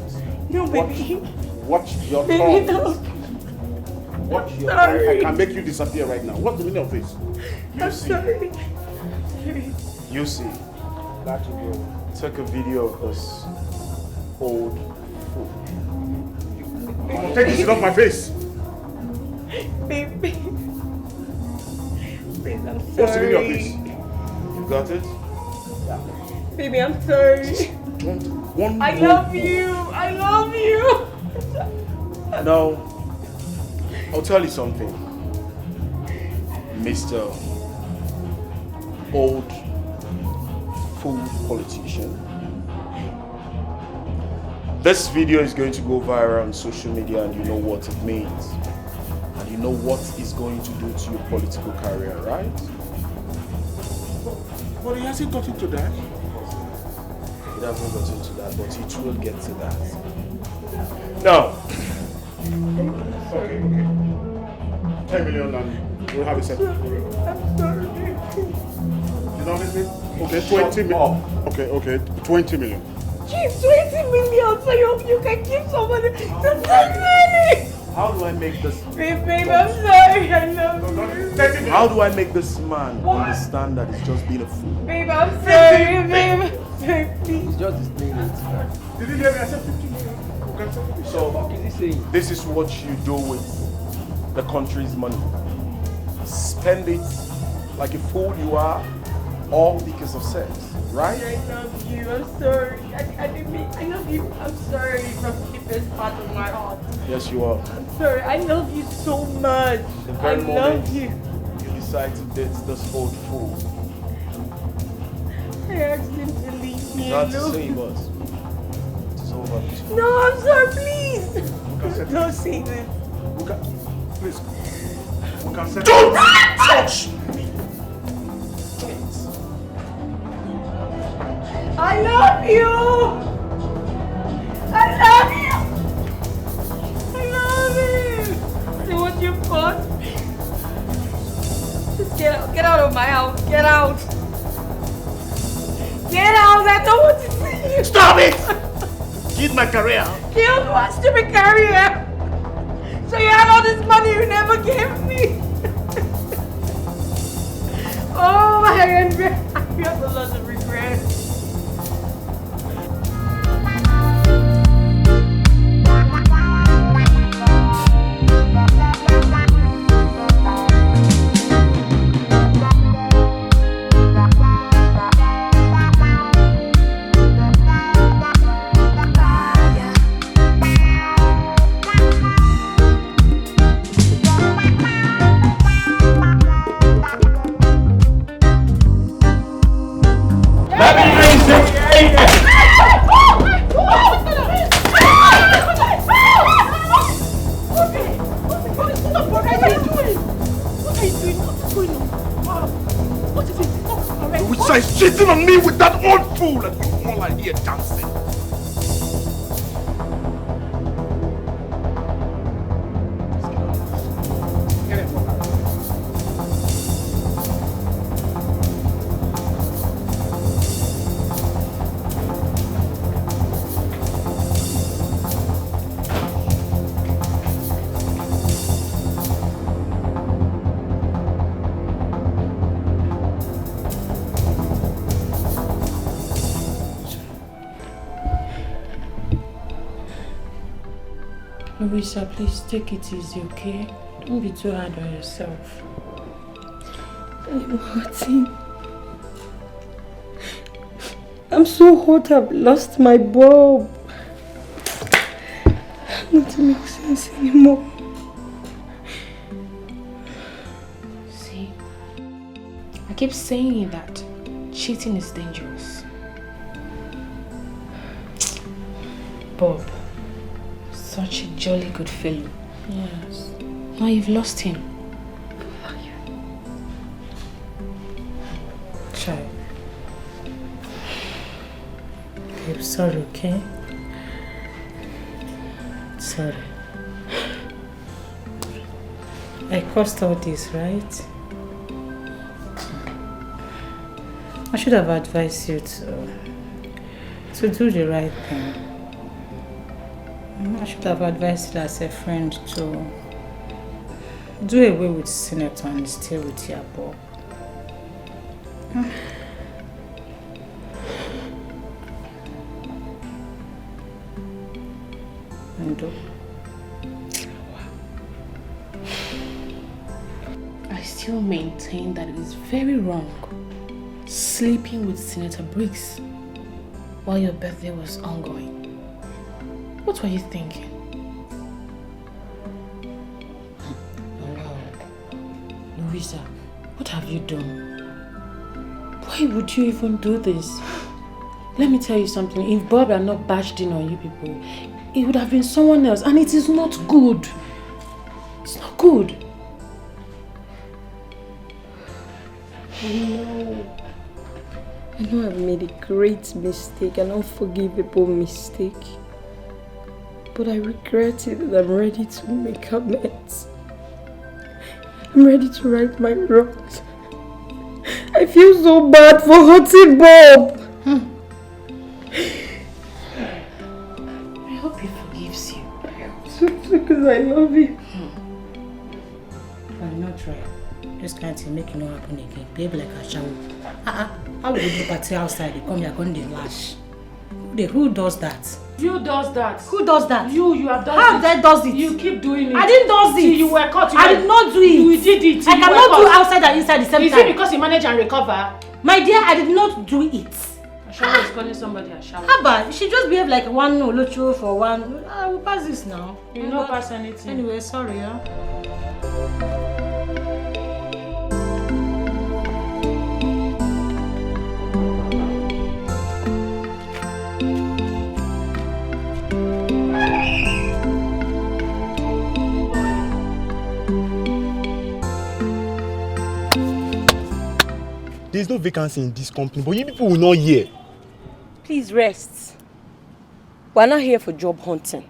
Speaker 15: No, baby.
Speaker 16: Watch your
Speaker 15: baby,
Speaker 16: tongue.
Speaker 15: no.
Speaker 16: Watch your
Speaker 15: Sorry.
Speaker 16: tongue. I can make you disappear right now. What's the meaning of this?
Speaker 20: You see.
Speaker 15: Sorry.
Speaker 20: You see.
Speaker 16: That will go.
Speaker 20: Take a video of this old fool.
Speaker 16: Take this off my face.
Speaker 15: Baby. Please, I'm sorry.
Speaker 16: What's the meaning of this?
Speaker 20: You got it?
Speaker 15: Baby, I'm sorry. I love you. I love you.
Speaker 20: Now, I'll tell you something, Mr. Old Fool Politician. This video is going to go viral on social media, and you know what it means. And you know what it's going to do to your political career, right?
Speaker 16: But he hasn't got into that.
Speaker 20: It hasn't got into that, but it will get to that. Now,
Speaker 16: Okay. 10 million land. We'll have a second.
Speaker 11: I'm sorry.
Speaker 16: You know what? Okay, 20 million. Okay, 20 million.
Speaker 11: Jeez, 20 million, so you can give somebody the money.
Speaker 20: How do I make this?
Speaker 11: Babe, I'm sorry. I love you.
Speaker 20: How do I make this man understand that he's just being a fool?
Speaker 11: Babe, I'm sorry, babe. Babe, please.
Speaker 20: He's just displaying it.
Speaker 16: Did you hear me? I said 50 million. Okay,
Speaker 20: So, this is what you do with the country's money. Spend it like a fool you are, all because of sex, right?
Speaker 11: I love you. I'm sorry. I didn't mean. I love you. I'm sorry from the deepest part of my heart.
Speaker 20: Yes, you are.
Speaker 11: I'm sorry. I love you so much.
Speaker 20: The very
Speaker 11: I
Speaker 20: moment
Speaker 11: love you.
Speaker 20: you decide to date this old fool.
Speaker 11: I asked him to leave me
Speaker 20: Not to
Speaker 11: alone.
Speaker 20: save us. It's over.
Speaker 11: No, I'm sorry. Please. Don't say this.
Speaker 16: Please. We can set
Speaker 20: Don't touch me!
Speaker 11: I love you. I love you. I love you. See what you've got? Just get out. Get out of my house. Get out. Get out. I don't want to see you.
Speaker 20: Stop it! Kill my career.
Speaker 11: Killed what stupid career? So you had all this money you never gave me. Oh, I have a lot of regret.
Speaker 20: Cheating on me with that old fool and you all are here dancing.
Speaker 5: Louisa, please take it easy, okay? Don't be too hard on yourself.
Speaker 13: Martin, I'm so hot, I've lost my bulb. Nothing makes sense anymore.
Speaker 6: See, I keep saying that cheating is dangerous. Bob, such a jolly good fellow.
Speaker 5: Yes.
Speaker 6: Now you've lost him.
Speaker 3: Child. I'm sorry, okay? Sorry. I caused all this, right? I should have advised you to do the right thing. I should have advised you as a friend to do away with Senator and stay with your Bob.
Speaker 6: I still maintain that it is very wrong sleeping with Senator Briggs while your birthday was ongoing. What were you thinking?
Speaker 5: Louisa, what have you done? Why would you even do this? Let me tell you something. If Bob had not bashed in on you people, it would have been someone else, and it is not good. It's not good.
Speaker 13: I know I've made a great mistake, an unforgivable mistake. But I regret it and I'm ready to make amends. I'm ready to right my wrongs. I feel so bad for hurting Bob.
Speaker 5: I hope he forgives you.
Speaker 13: Because I love you.
Speaker 3: I'm not try. This kind of thing make it not happen again. Behave like a shower. How would you party outside? They come here, come they lash. Who does that?
Speaker 5: You does that.
Speaker 3: Who does that?
Speaker 5: You have done it.
Speaker 3: How did does it?
Speaker 5: You keep doing it.
Speaker 3: I didn't do it.
Speaker 5: Till you were caught.
Speaker 3: I did not do it.
Speaker 5: You did it.
Speaker 3: I cannot do outside and inside the same
Speaker 5: Is
Speaker 3: time.
Speaker 5: it because you manage and recover?
Speaker 3: My dear, I did not do it.
Speaker 5: Ashawo is calling somebody Ashawo.
Speaker 3: How about she just behave like one Luchy for one? I will pass this now.
Speaker 5: You will not pass anything.
Speaker 3: Anyway, sorry,
Speaker 16: There's no vacancy in this company, but you people will not hear.
Speaker 15: Please rest. We're not here for job hunting.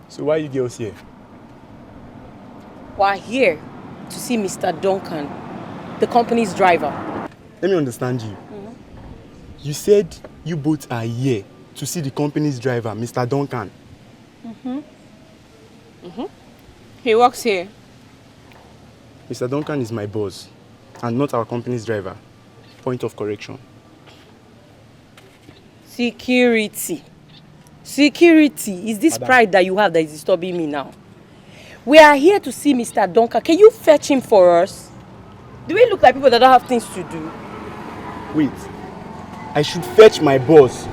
Speaker 16: So why are you girls here?
Speaker 15: We're here to see Mr. Duncan, the company's driver.
Speaker 16: Let me understand you. You said you both are here to see the company's driver, Mr. Duncan.
Speaker 6: He works here.
Speaker 16: Mr. Duncan is my boss and not our company's driver. Point of correction.
Speaker 15: Security. Security is this
Speaker 16: Madam.
Speaker 15: pride that you have that is disturbing me now. We are here to see Mr. Duncan. Can you fetch him for us? Do we look like people that don't have things to do?
Speaker 16: Wait. I should fetch my boss.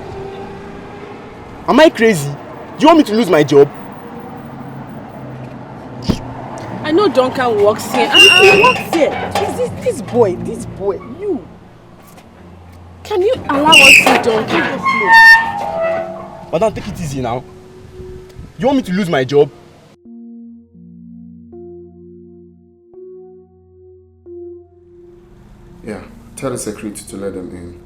Speaker 16: Am I crazy? Do you want me to lose my job?
Speaker 6: I know Duncan works here.
Speaker 15: He works here. This boy, you.
Speaker 6: Can you allow us to Duncan?
Speaker 16: Madam, take it easy now. You want me to lose my job?
Speaker 18: Yeah, tell the security to let them in.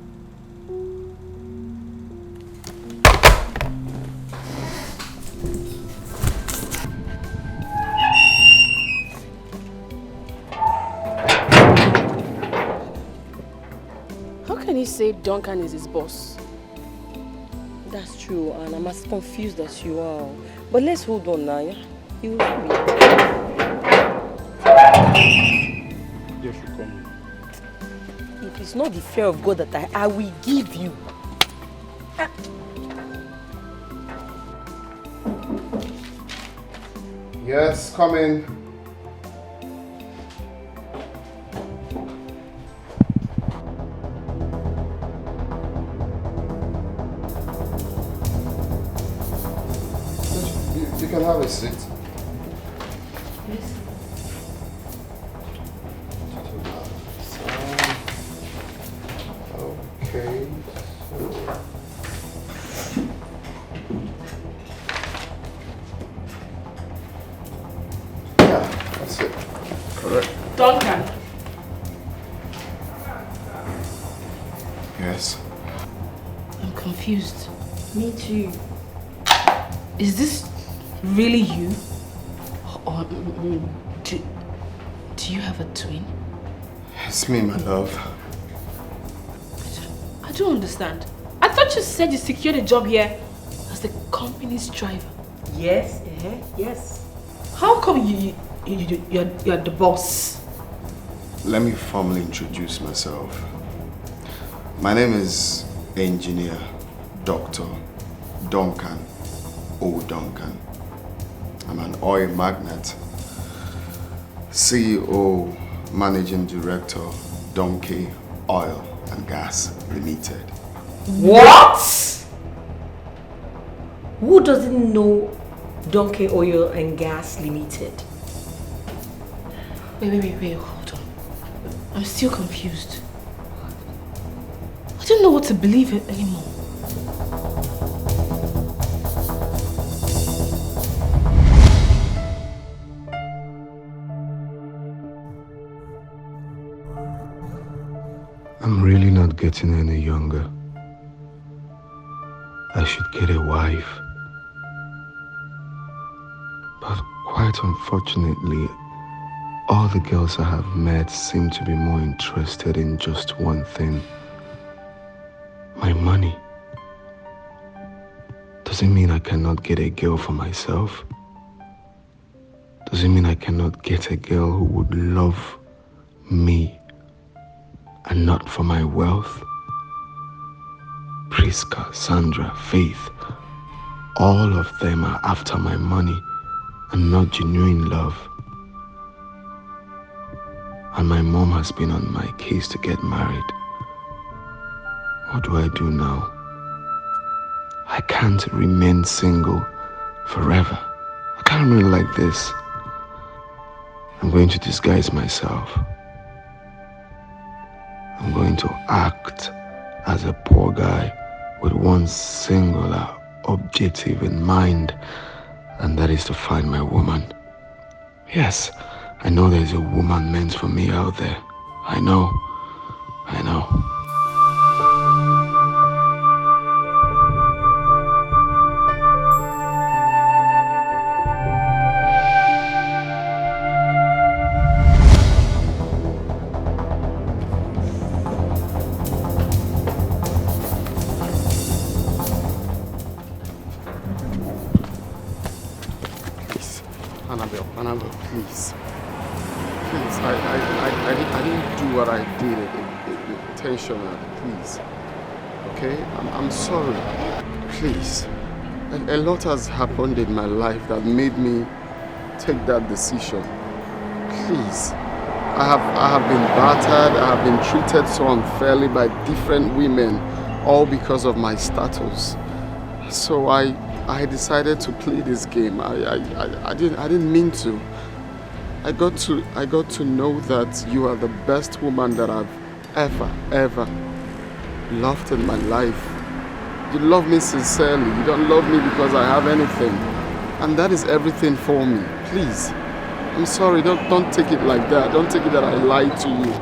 Speaker 6: How can he say Duncan is his boss?
Speaker 15: That's true, and I'm as confused as you are. But let's hold on now, yeah? You will be.
Speaker 16: You should come.
Speaker 15: If it's not the fear of God that I will give you.
Speaker 18: Yes, come in. You can have a seat. Okay. Yeah, that's it. Correct.
Speaker 5: Duncan.
Speaker 18: Yes.
Speaker 5: I'm confused.
Speaker 15: Me too.
Speaker 5: Is this really you? Or do you have a twin?
Speaker 18: It's me, my love.
Speaker 5: I don't understand. I thought you said you secured a job here as the company's driver.
Speaker 15: Yes, yes.
Speaker 5: How come you're the boss?
Speaker 18: Let me formally introduce myself. My name is Engineer Dr. Duncan O. Duncan. I'm an oil magnate, CEO, Managing Director, Donkey Oil and Gas Limited.
Speaker 15: What? Who doesn't know Donkey Oil and Gas Limited?
Speaker 5: Wait, hold on. I'm still confused. I don't know what to believe in anymore.
Speaker 21: I'm really not getting any younger. I should get a wife. But why quite unfortunately, all the girls I have met seem to be more interested in just one thing: my money. Does it mean I cannot get a girl for myself? Does it mean I cannot get a girl who would love me and not for my wealth? Priska, Sandra, Faith, all of them are after my money and not genuine love. And my mom has been on my case to get married. What do I do now? I can't remain single forever. I can't remain like this. I'm going to disguise myself. I'm going to act as a poor guy with one singular objective in mind, and that is to find my woman. Yes, I know there's a woman meant for me out there. I know.
Speaker 18: Annabelle, please. Please, I didn't do what I did intentionally, please. Okay? I'm sorry. Please. A lot has happened in my life that made me take that decision. Please. I have been battered, I have been treated so unfairly by different women, all because of my status. So I decided to play this game. I didn't mean to. I got to know that you are the best woman that I've ever loved in my life. You love me sincerely. You don't love me because I have anything. And that is everything for me. Please. I'm sorry, don't take it like that. Don't take it that I lied to you.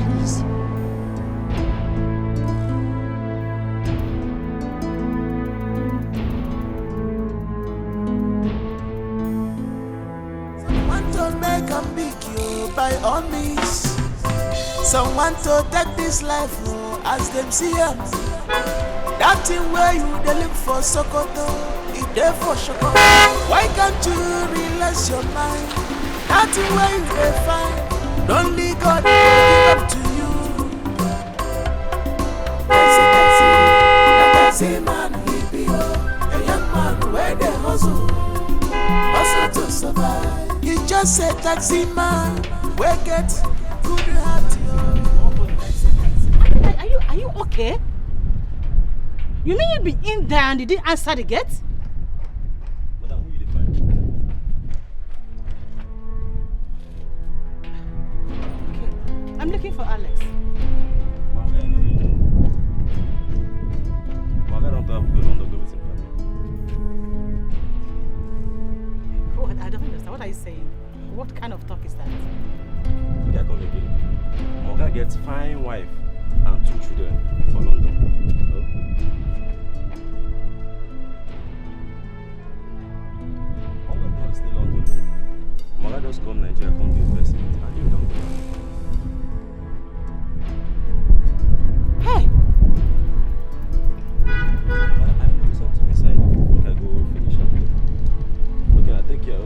Speaker 18: Please.
Speaker 10: Someone to make a big you by all means. Someone to take this life as them see ya. That thing where you they look for Sokoto, it there for Shoko. Why can't you relax your mind? That thing where you they find, only God will give up to you. That's a man, he be a young man where they hustle to survive. He just a taxi man, where get good heart.
Speaker 3: Are you okay? You mean you be in there and you didn't answer the gate?
Speaker 1: Madam, who you define?
Speaker 3: Okay, I'm looking for Alex. What? I don't understand. What are you saying? What kind of talk is that?
Speaker 1: Could I come again? Moga gets fine wife and 2 children for London. All of them stay London. Moga just come Nigeria, come to investment, and you don't go.
Speaker 3: Hey!
Speaker 1: I do something inside. I go finish up. Okay, I'll take care of.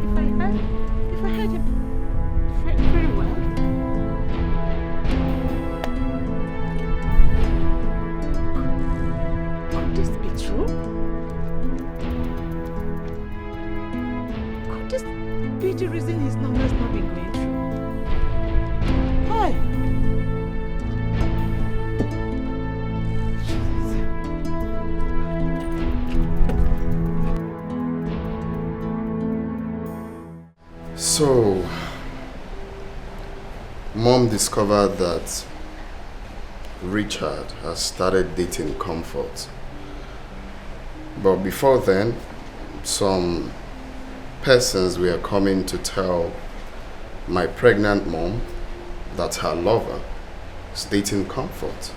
Speaker 3: If I had it very well. Could this be true? Could this be the reason his number's not been going through? Hi.
Speaker 18: So, Mom discovered that Richard has started dating Comfort. But before then, some persons were coming to tell my pregnant mom, that's her lover, is dating Comfort.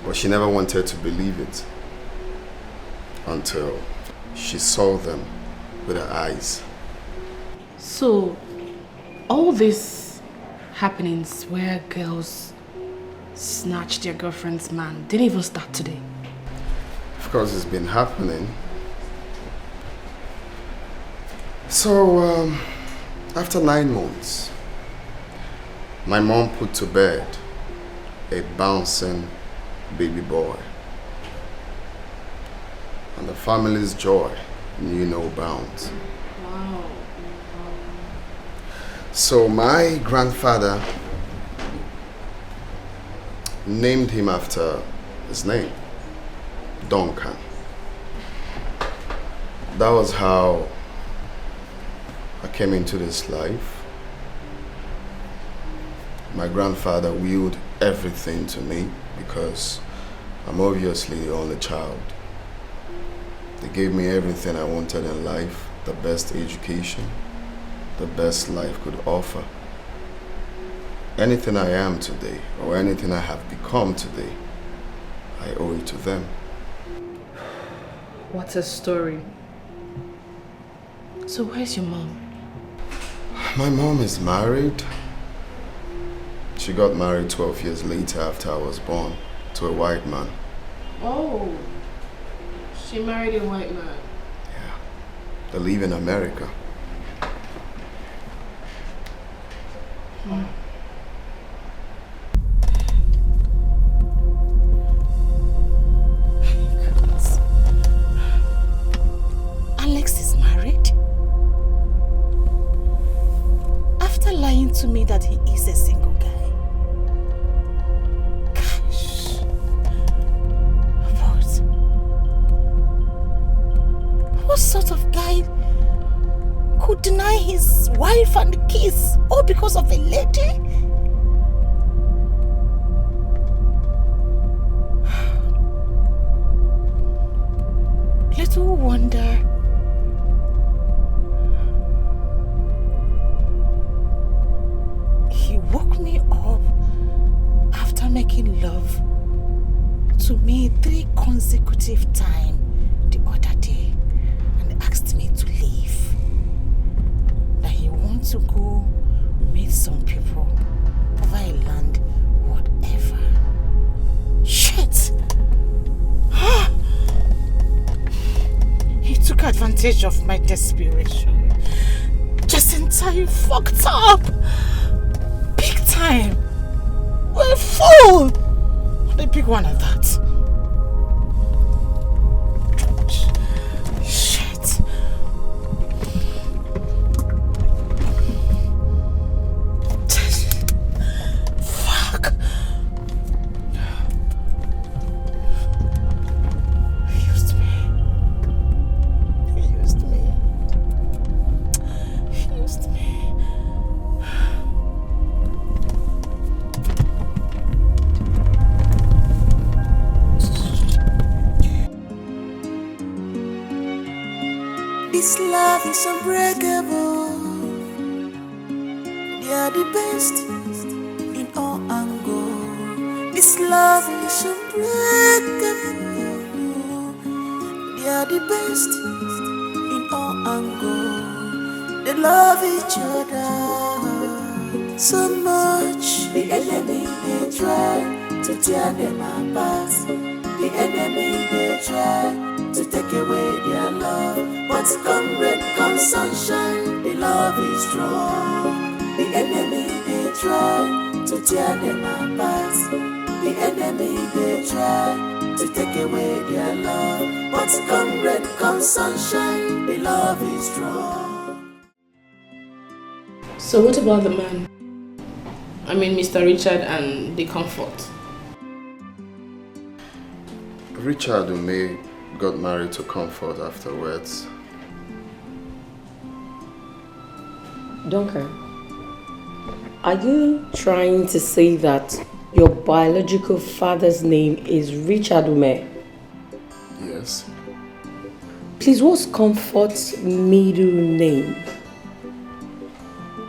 Speaker 18: But she never wanted to believe it until she saw them with her eyes.
Speaker 5: So, all these happenings where girls snatch their girlfriend's man didn't even start today?
Speaker 18: Of course, it's been happening. So, after 9 months, my mom put to bed a bouncing baby boy. And the family's joy knew no bounds.
Speaker 5: Wow.
Speaker 18: So my grandfather named him after his name, Duncan. That was how I came into this life. My grandfather willed everything to me because I'm obviously the only child. They gave me everything I wanted in life, the best education, the best life could offer. Anything I am today, or anything I have become today, I owe it to them.
Speaker 5: What a story. So where's your mom?
Speaker 18: My mom is married. She got married 12 years later after I was born to a white man.
Speaker 5: Oh, she married a white man.
Speaker 18: They live in America.
Speaker 11: Alex is married? After lying to me that he is a single guy. Gosh. What sort of guy could deny his wife and kids all because of a lady? Little wonder he woke me up after making love to me 3 consecutive times the other day and asked me to leave. That he wants to go meet some people over a land, whatever. Shit! He took advantage of my desperation. Just in time, fucked up! Big time! We're a fool! What a big one at that. Shit. Fuck. He used me. He used me. He used me.
Speaker 10: This love is unbreakable. They are the best in all angles. This love is unbreakable. They are the best in all angles. They love each other so much. The enemy they try to tear them apart. The enemy they try to take away their love. But come rain, come sunshine, the love is strong. The enemy they try to tear them apart. The enemy they try to take away their love. But come rain, come sunshine, the love is strong.
Speaker 6: So what about the man? I mean Mr. Richard and the Comfort.
Speaker 18: Richard Ume got married to Comfort afterwards.
Speaker 15: Duncan, are you trying to say that your biological father's name is Richard Ume?
Speaker 18: Yes.
Speaker 15: Please, what's Comfort's middle name?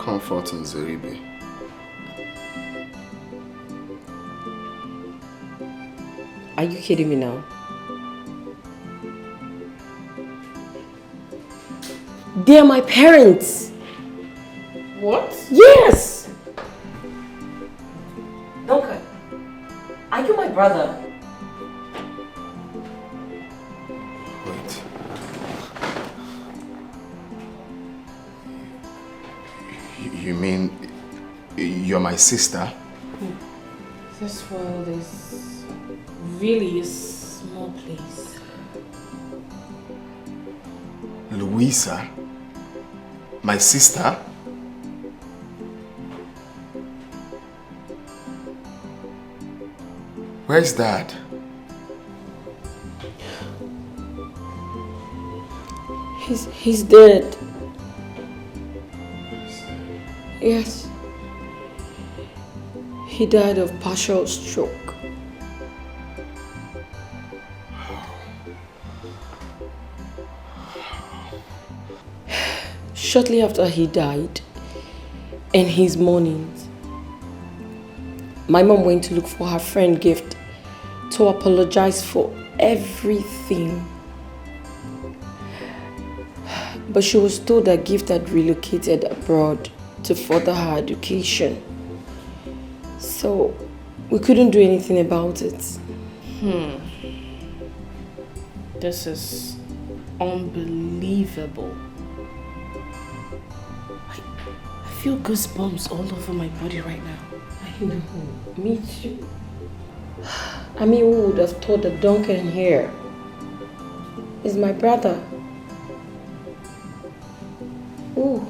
Speaker 18: Confronting Zeribe.
Speaker 15: Are you kidding me now? They're my parents.
Speaker 6: What?
Speaker 15: Yes! Duncan, are you my brother?
Speaker 18: Wait. You mean you're my sister?
Speaker 6: This world is really a small place.
Speaker 18: Louisa? My sister? Where's Dad?
Speaker 15: He's dead. Yes. He died of partial stroke. Shortly after he died, in his mornings, my mom went to look for her friend gift to apologize for everything. But she was told that Gift had relocated abroad to further her education. So we couldn't do anything about it.
Speaker 6: This is unbelievable. I feel goosebumps all over my body right now.
Speaker 15: I know. Me too. I mean, who would have thought that Duncan here is my brother? Ooh.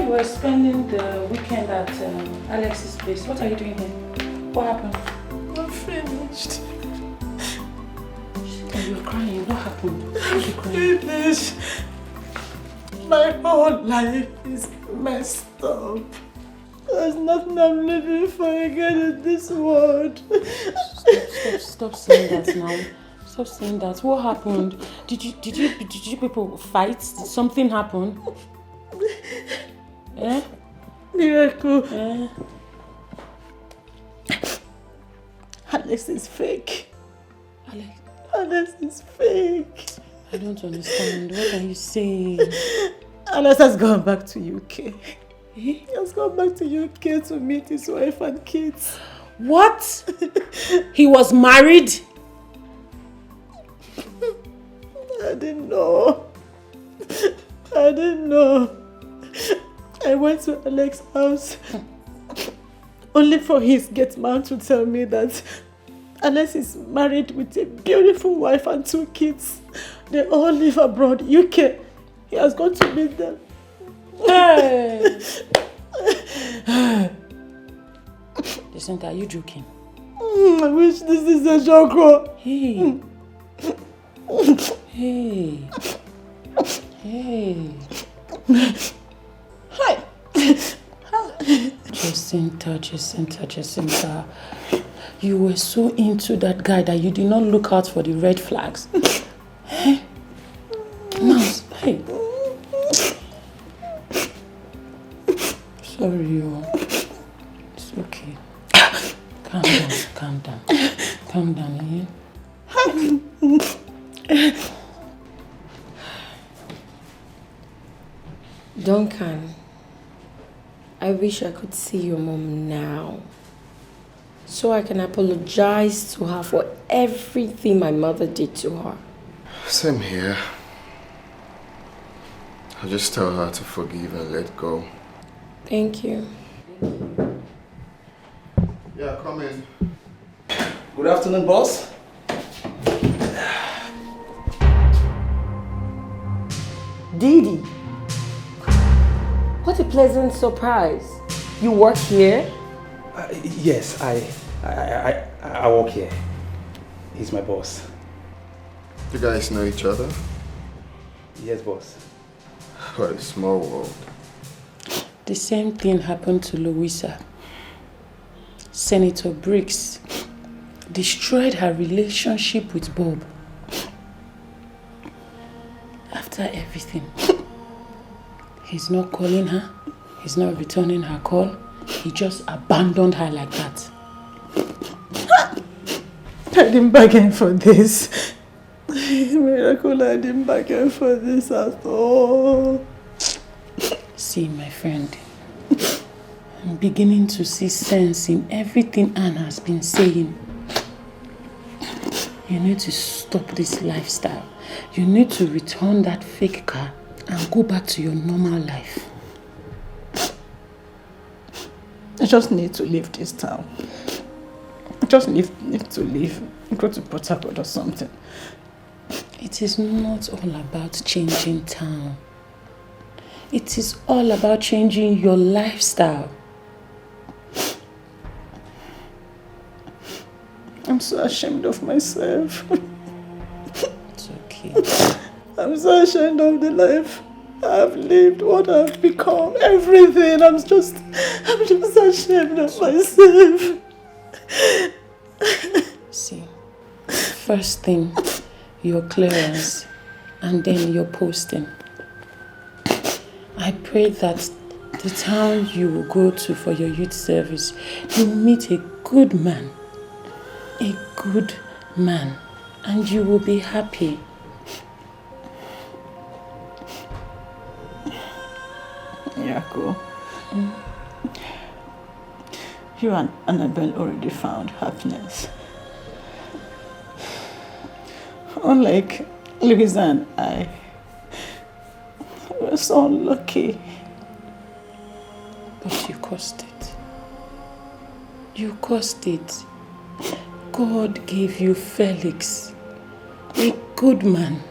Speaker 5: We're spending the weekend at Alex's place. What are you doing here? What happened?
Speaker 10: I'm finished.
Speaker 5: Oh, you're crying. What happened? Why are you crying?
Speaker 10: Finished. My whole life is messed up. There's nothing I'm living for again in this world.
Speaker 5: Stop saying that now. Stop saying that. What happened? Did you people fight? Did something happen? Eh?
Speaker 10: Miracle.
Speaker 5: Eh?
Speaker 10: Alex is fake.
Speaker 5: Alex
Speaker 10: is fake.
Speaker 5: I don't understand. What are you saying?
Speaker 10: Alex has gone back to UK. He has gone back to UK to meet his wife and kids.
Speaker 5: What? He was married?
Speaker 10: I didn't know. I went to Alex's house only for his gate man to tell me that Alex is married with a beautiful wife and 2 kids. They all live abroad, UK. He has gone to meet them.
Speaker 5: Hey! Listen, are you joking?
Speaker 10: I wish this is a joke.
Speaker 5: Hey. Hey. Hey.
Speaker 10: Hi.
Speaker 5: Jacinta. You were so into that guy that you did not look out for the red flags. Hey. Mouse, hey. Sorry, it's okay. Calm down,
Speaker 15: Duncan, I wish I could see your mom now. So I can apologize to her for everything my mother did to her.
Speaker 18: Same here. I'll just tell her to forgive and let go.
Speaker 15: Thank you.
Speaker 18: Yeah, come in.
Speaker 19: Good afternoon, boss.
Speaker 15: Didi, what a pleasant surprise. You work here?
Speaker 19: Yes, I work here. He's my boss.
Speaker 18: You guys know each other?
Speaker 19: Yes, boss.
Speaker 18: What a small world.
Speaker 5: The same thing happened to Louisa. Senator Briggs destroyed her relationship with Bob. After everything, he's not calling her, he's not returning her call, he just abandoned her like that.
Speaker 11: I didn't bargain for this. Miracle, I didn't bargain for this at all.
Speaker 5: See, my friend, I'm beginning to see sense in everything Anne has been saying. You need to stop this lifestyle. You need to return that fake car and go back to your normal life.
Speaker 11: I just need to leave this town. I just need to leave. Go to Port Harcourt or something.
Speaker 5: It is not all about changing town. It is all about changing your lifestyle.
Speaker 11: I'm so ashamed of myself.
Speaker 5: It's okay.
Speaker 11: I'm so ashamed of the life I've lived, what I've become, everything. I'm just ashamed of myself.
Speaker 5: See, first thing, your clearance, and then your posting. I pray that the town you will go to for your youth service, you meet a good man, and you will be happy.
Speaker 11: Yako, you and Annabelle already found happiness. Unlike Louisa and I, we're so unlucky.
Speaker 5: But you caused it. You caused it. God gave you Felix, a good man.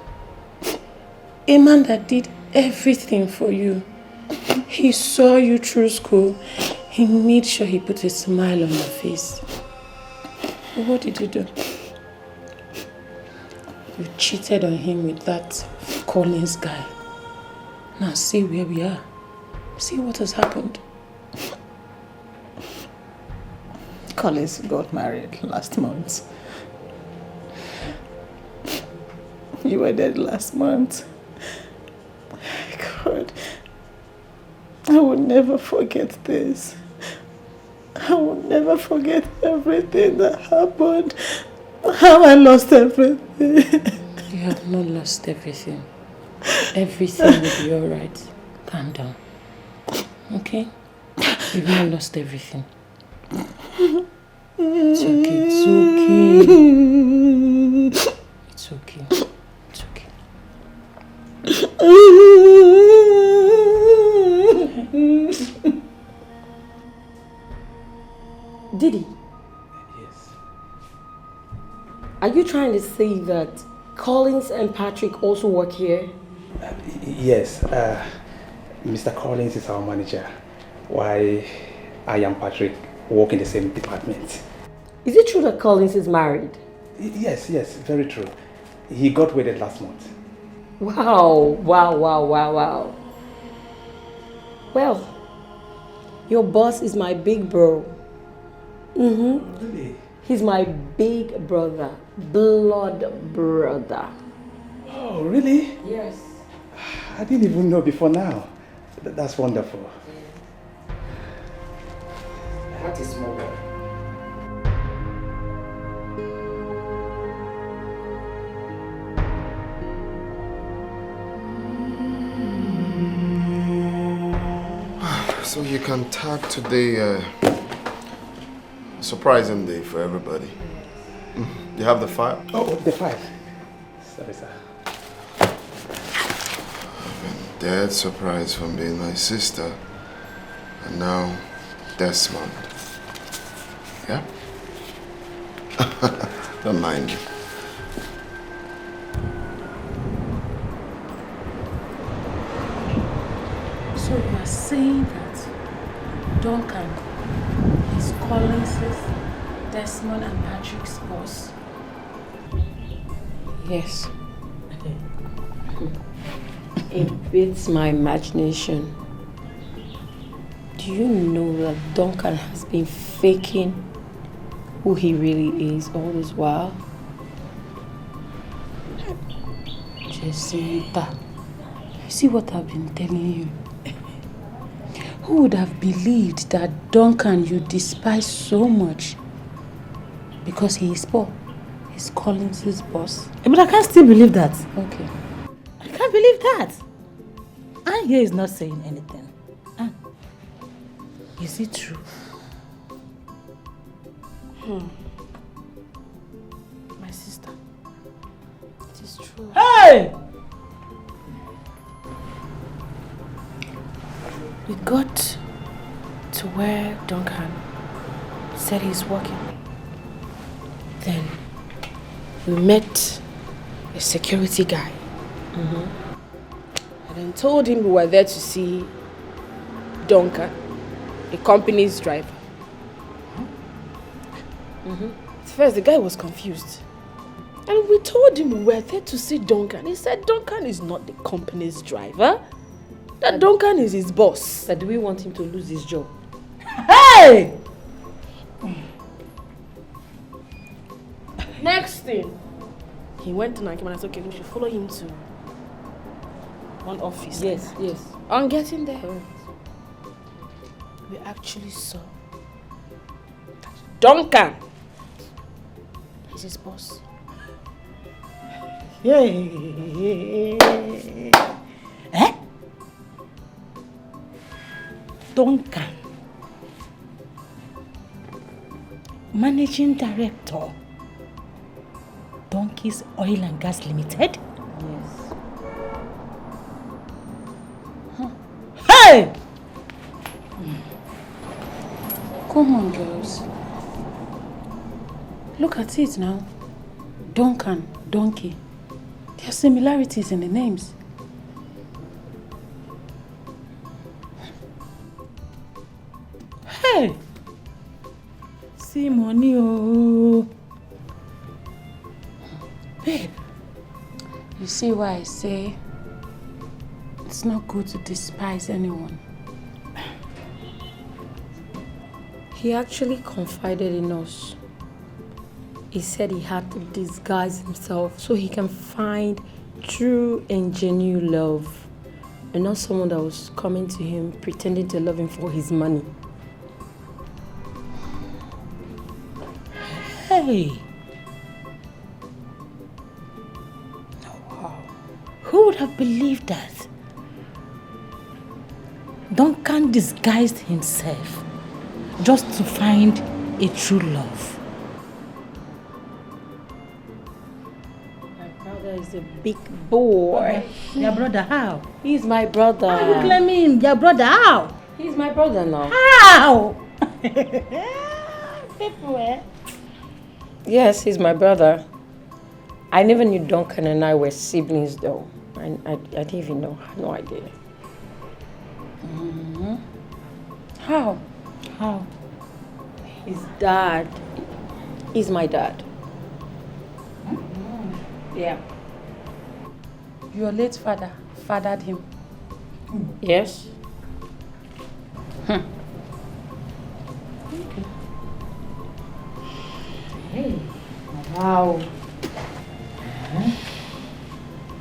Speaker 5: A man that did everything for you. He saw you through school. He made sure he put a smile on your face. What did you do? You cheated on him with that Collins guy. Now see where we are. See what has happened.
Speaker 11: Collins got married last month. You were dead last month. God, I will never forget this. I will never forget everything that happened. How I lost everything.
Speaker 5: You have not lost everything. Everything will be alright. Calm down. Okay? You've not lost everything. It's okay. It's okay. It's okay.
Speaker 15: Didi?
Speaker 19: Yes.
Speaker 15: Are you trying to say that Collins and Patrick also work here?
Speaker 19: Yes. Mr. Collins is our manager, while I and Patrick work in the same department.
Speaker 15: Is it true that Collins is married?
Speaker 19: Yes, very true. He got wedded last month.
Speaker 15: Wow. Well, your boss is my big bro.
Speaker 19: Really?
Speaker 15: He's my big brother, blood brother.
Speaker 19: Oh, really?
Speaker 15: Yes.
Speaker 19: I didn't even know before now. That's wonderful.
Speaker 17: What is more?
Speaker 18: So you can tag today surprising day for everybody. You have the file?
Speaker 19: Oh, the file. Sorry, sir.
Speaker 18: Dead surprise from being my sister. And now, Desmond. Yeah? Don't mind me.
Speaker 5: So you are saying that Duncan is Collins's, Desmond and Patrick's boss?
Speaker 15: Yes. It beats my imagination. Do you know that Duncan has been faking who he really is all this while?
Speaker 5: Jacinta, you see what I've been telling you? Who would have believed that Duncan you despise so much because he is poor? He's Collins's boss.
Speaker 3: But I can't still believe that.
Speaker 5: Okay.
Speaker 3: I can't believe that. And here is not saying anything. And is it true?
Speaker 6: My sister. It is true.
Speaker 3: Hey!
Speaker 6: We got to where Duncan said he's working. Then we met a security guy. I then told him we were there to see Duncan, a company's driver. At first, the guy was confused. And we told him we were there to see Duncan. He said Duncan is not the company's driver. That Duncan is his boss.
Speaker 15: That do we want him to lose his job?
Speaker 3: Hey!
Speaker 6: Next thing, he went and I came and I said, okay, we should follow him to one office.
Speaker 15: Yes.
Speaker 6: On getting there, we actually saw Duncan. He's his boss.
Speaker 3: Eh? Duncan, Managing Director, Donkey's Oil and Gas Limited?
Speaker 15: Yes.
Speaker 3: Hey!
Speaker 5: Come on, girls. Look at it now. Duncan, Donkey. There are similarities in the names.
Speaker 3: Hey! See money, oh.
Speaker 5: Babe, you see why I say it's not good to despise anyone.
Speaker 15: He actually confided in us. He said he had to disguise himself so he can find true and genuine love, and not someone that was coming to him pretending to love him for his money.
Speaker 3: Hey! Wow. Who would have believed that? Duncan disguised himself just to find a true love.
Speaker 15: My brother is a big boy.
Speaker 3: Your brother, how?
Speaker 15: He's my brother.
Speaker 3: How you claiming your brother? How?
Speaker 15: He's my brother now.
Speaker 3: How? People, eh?
Speaker 15: Yes, he's my brother. I never knew Duncan and I were siblings though. I didn't even know. I had no idea.
Speaker 5: How?
Speaker 3: How?
Speaker 15: His dad. He's my dad. Yeah.
Speaker 5: Your late father fathered him.
Speaker 15: Yes.
Speaker 3: Hey. Wow.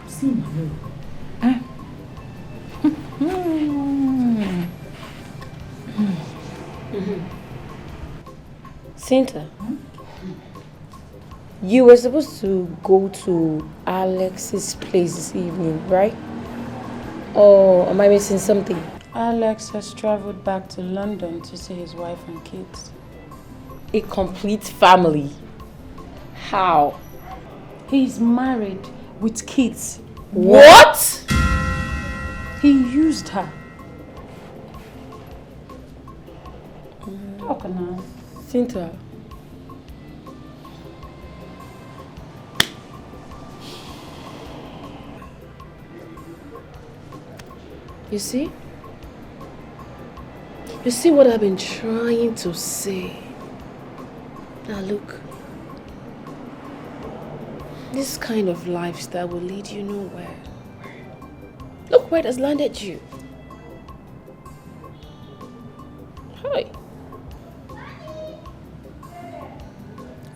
Speaker 3: See money.
Speaker 15: Cynthia, you were supposed to go to Alex's place this evening, right? Or am I missing something?
Speaker 5: Alex has traveled back to London to see his wife and kids.
Speaker 15: a complete family. How?
Speaker 5: He's married with kids.
Speaker 15: What?
Speaker 5: He used her. How can I?
Speaker 15: Cynthia. You see? You see what I've been trying to say? Now look. This kind of lifestyle will lead you nowhere. Look where it has landed you. Hi.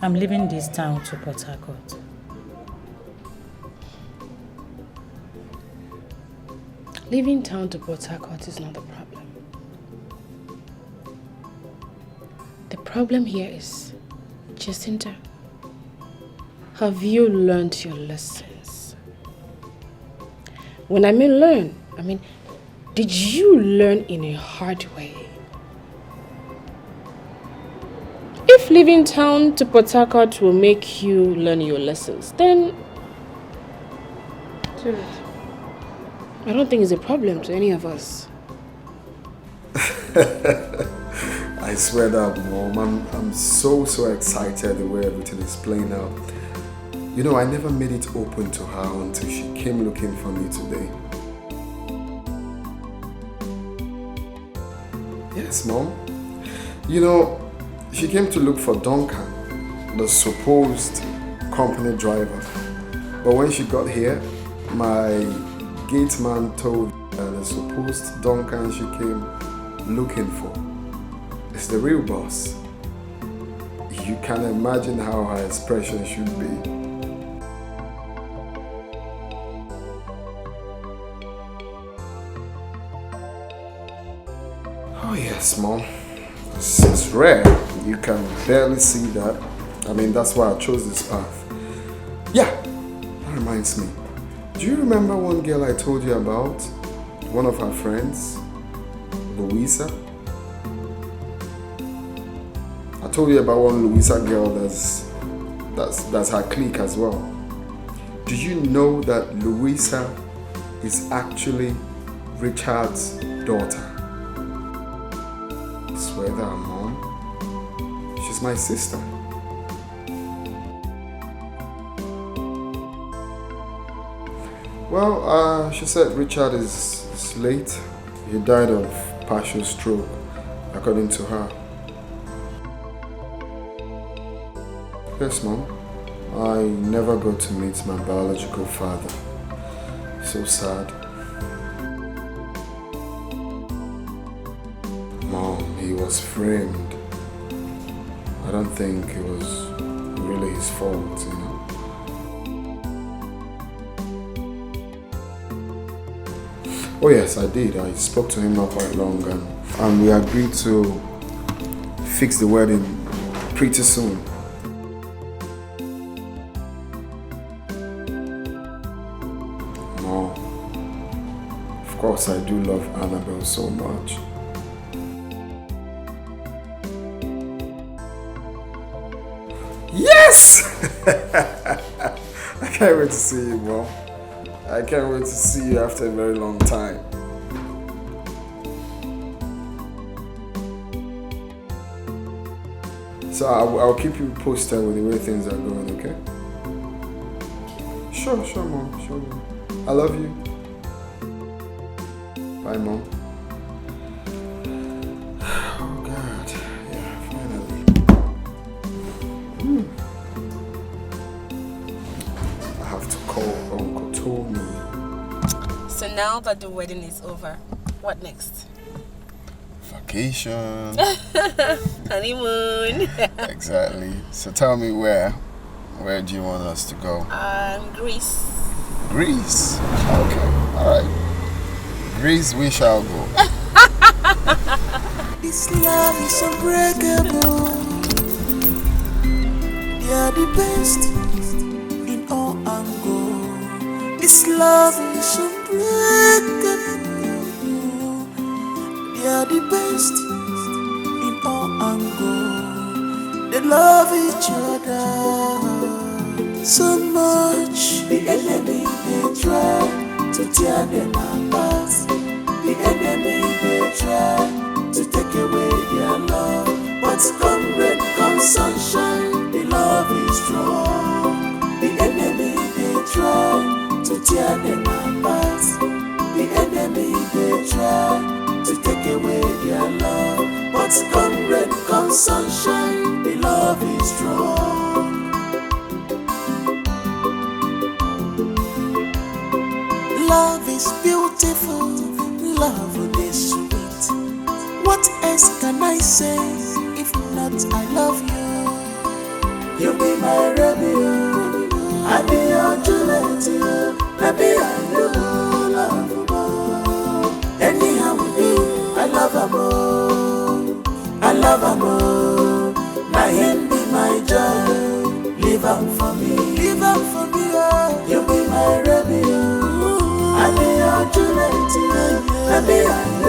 Speaker 3: I'm leaving this town to Port Harcourt.
Speaker 6: Leaving town to Port Harcourt is not the problem. The problem here is, Jacinta, have you learned your lessons? When I mean learn, I mean, did you learn in a hard way? If leaving town to Port Harcourt will make you learn your lessons, then do it. I don't think it's a problem to any of us.
Speaker 18: I swear that, Mom, I'm so excited the way everything is playing out. You know, I never made it open to her until she came looking for me today. Yes, Mom. You know, she came to look for Duncan, the supposed company driver. But when she got here, my gate man told her the supposed Duncan she came looking for is the real boss. You can imagine how her expression should be. Oh yes, Mom. It's rare. You can barely see that. I mean, that's why I chose this path. Yeah, that reminds me. Do you remember one girl I told you about? One of her friends? Louisa? I told you about one Louisa girl that's her clique as well. Do you know that Louisa is actually Richard's daughter? I swear that, Mom. She's my sister. Well, she said Richard is late. He died of partial stroke, according to her. Yes, Mom. I never got to meet my biological father. So sad. Mom, he was framed. I don't think it was really his fault, you know. Oh yes, I did. I spoke to him not quite long and we agreed to fix the wedding pretty soon. No, of course I do love Annabelle so much. Yes! I can't wait to see you, Mom. I can't wait to see you after a very long time. So I'll keep you posted with the way things are going, okay? Sure, Mom. Sure, Mom. I love you. Bye, Mom. Oh, God. Yeah, finally. I have to call Uncle Tony.
Speaker 6: So now that the wedding is over, what next?
Speaker 18: Vacation.
Speaker 6: Honeymoon.
Speaker 18: Exactly. So tell me where do you want us to go?
Speaker 6: Greece.
Speaker 18: Greece? Okay. Alright. Greece we shall go.
Speaker 10: This love is unbreakable. You're the best in all angles. This love is unbreakable. You're the best in all angles. They love each other so much. The enemy they try to tear them apart. The enemy they try to take away their love. But come rain, come sunshine, the love is strong. The enemy they try to tear them apart. The enemy they try to take away their love. But come rain, come sunshine, the love is strong. Love is beautiful, love is sweet. What else can I say if not I love you? You be my Romeo, I be your Juliet, baby I know love more. Anyhow we do, I love her more, I love her more. Now him be my joy, leave him for me, leave him for me. You be my Romeo, I be your Juliet, baby I know.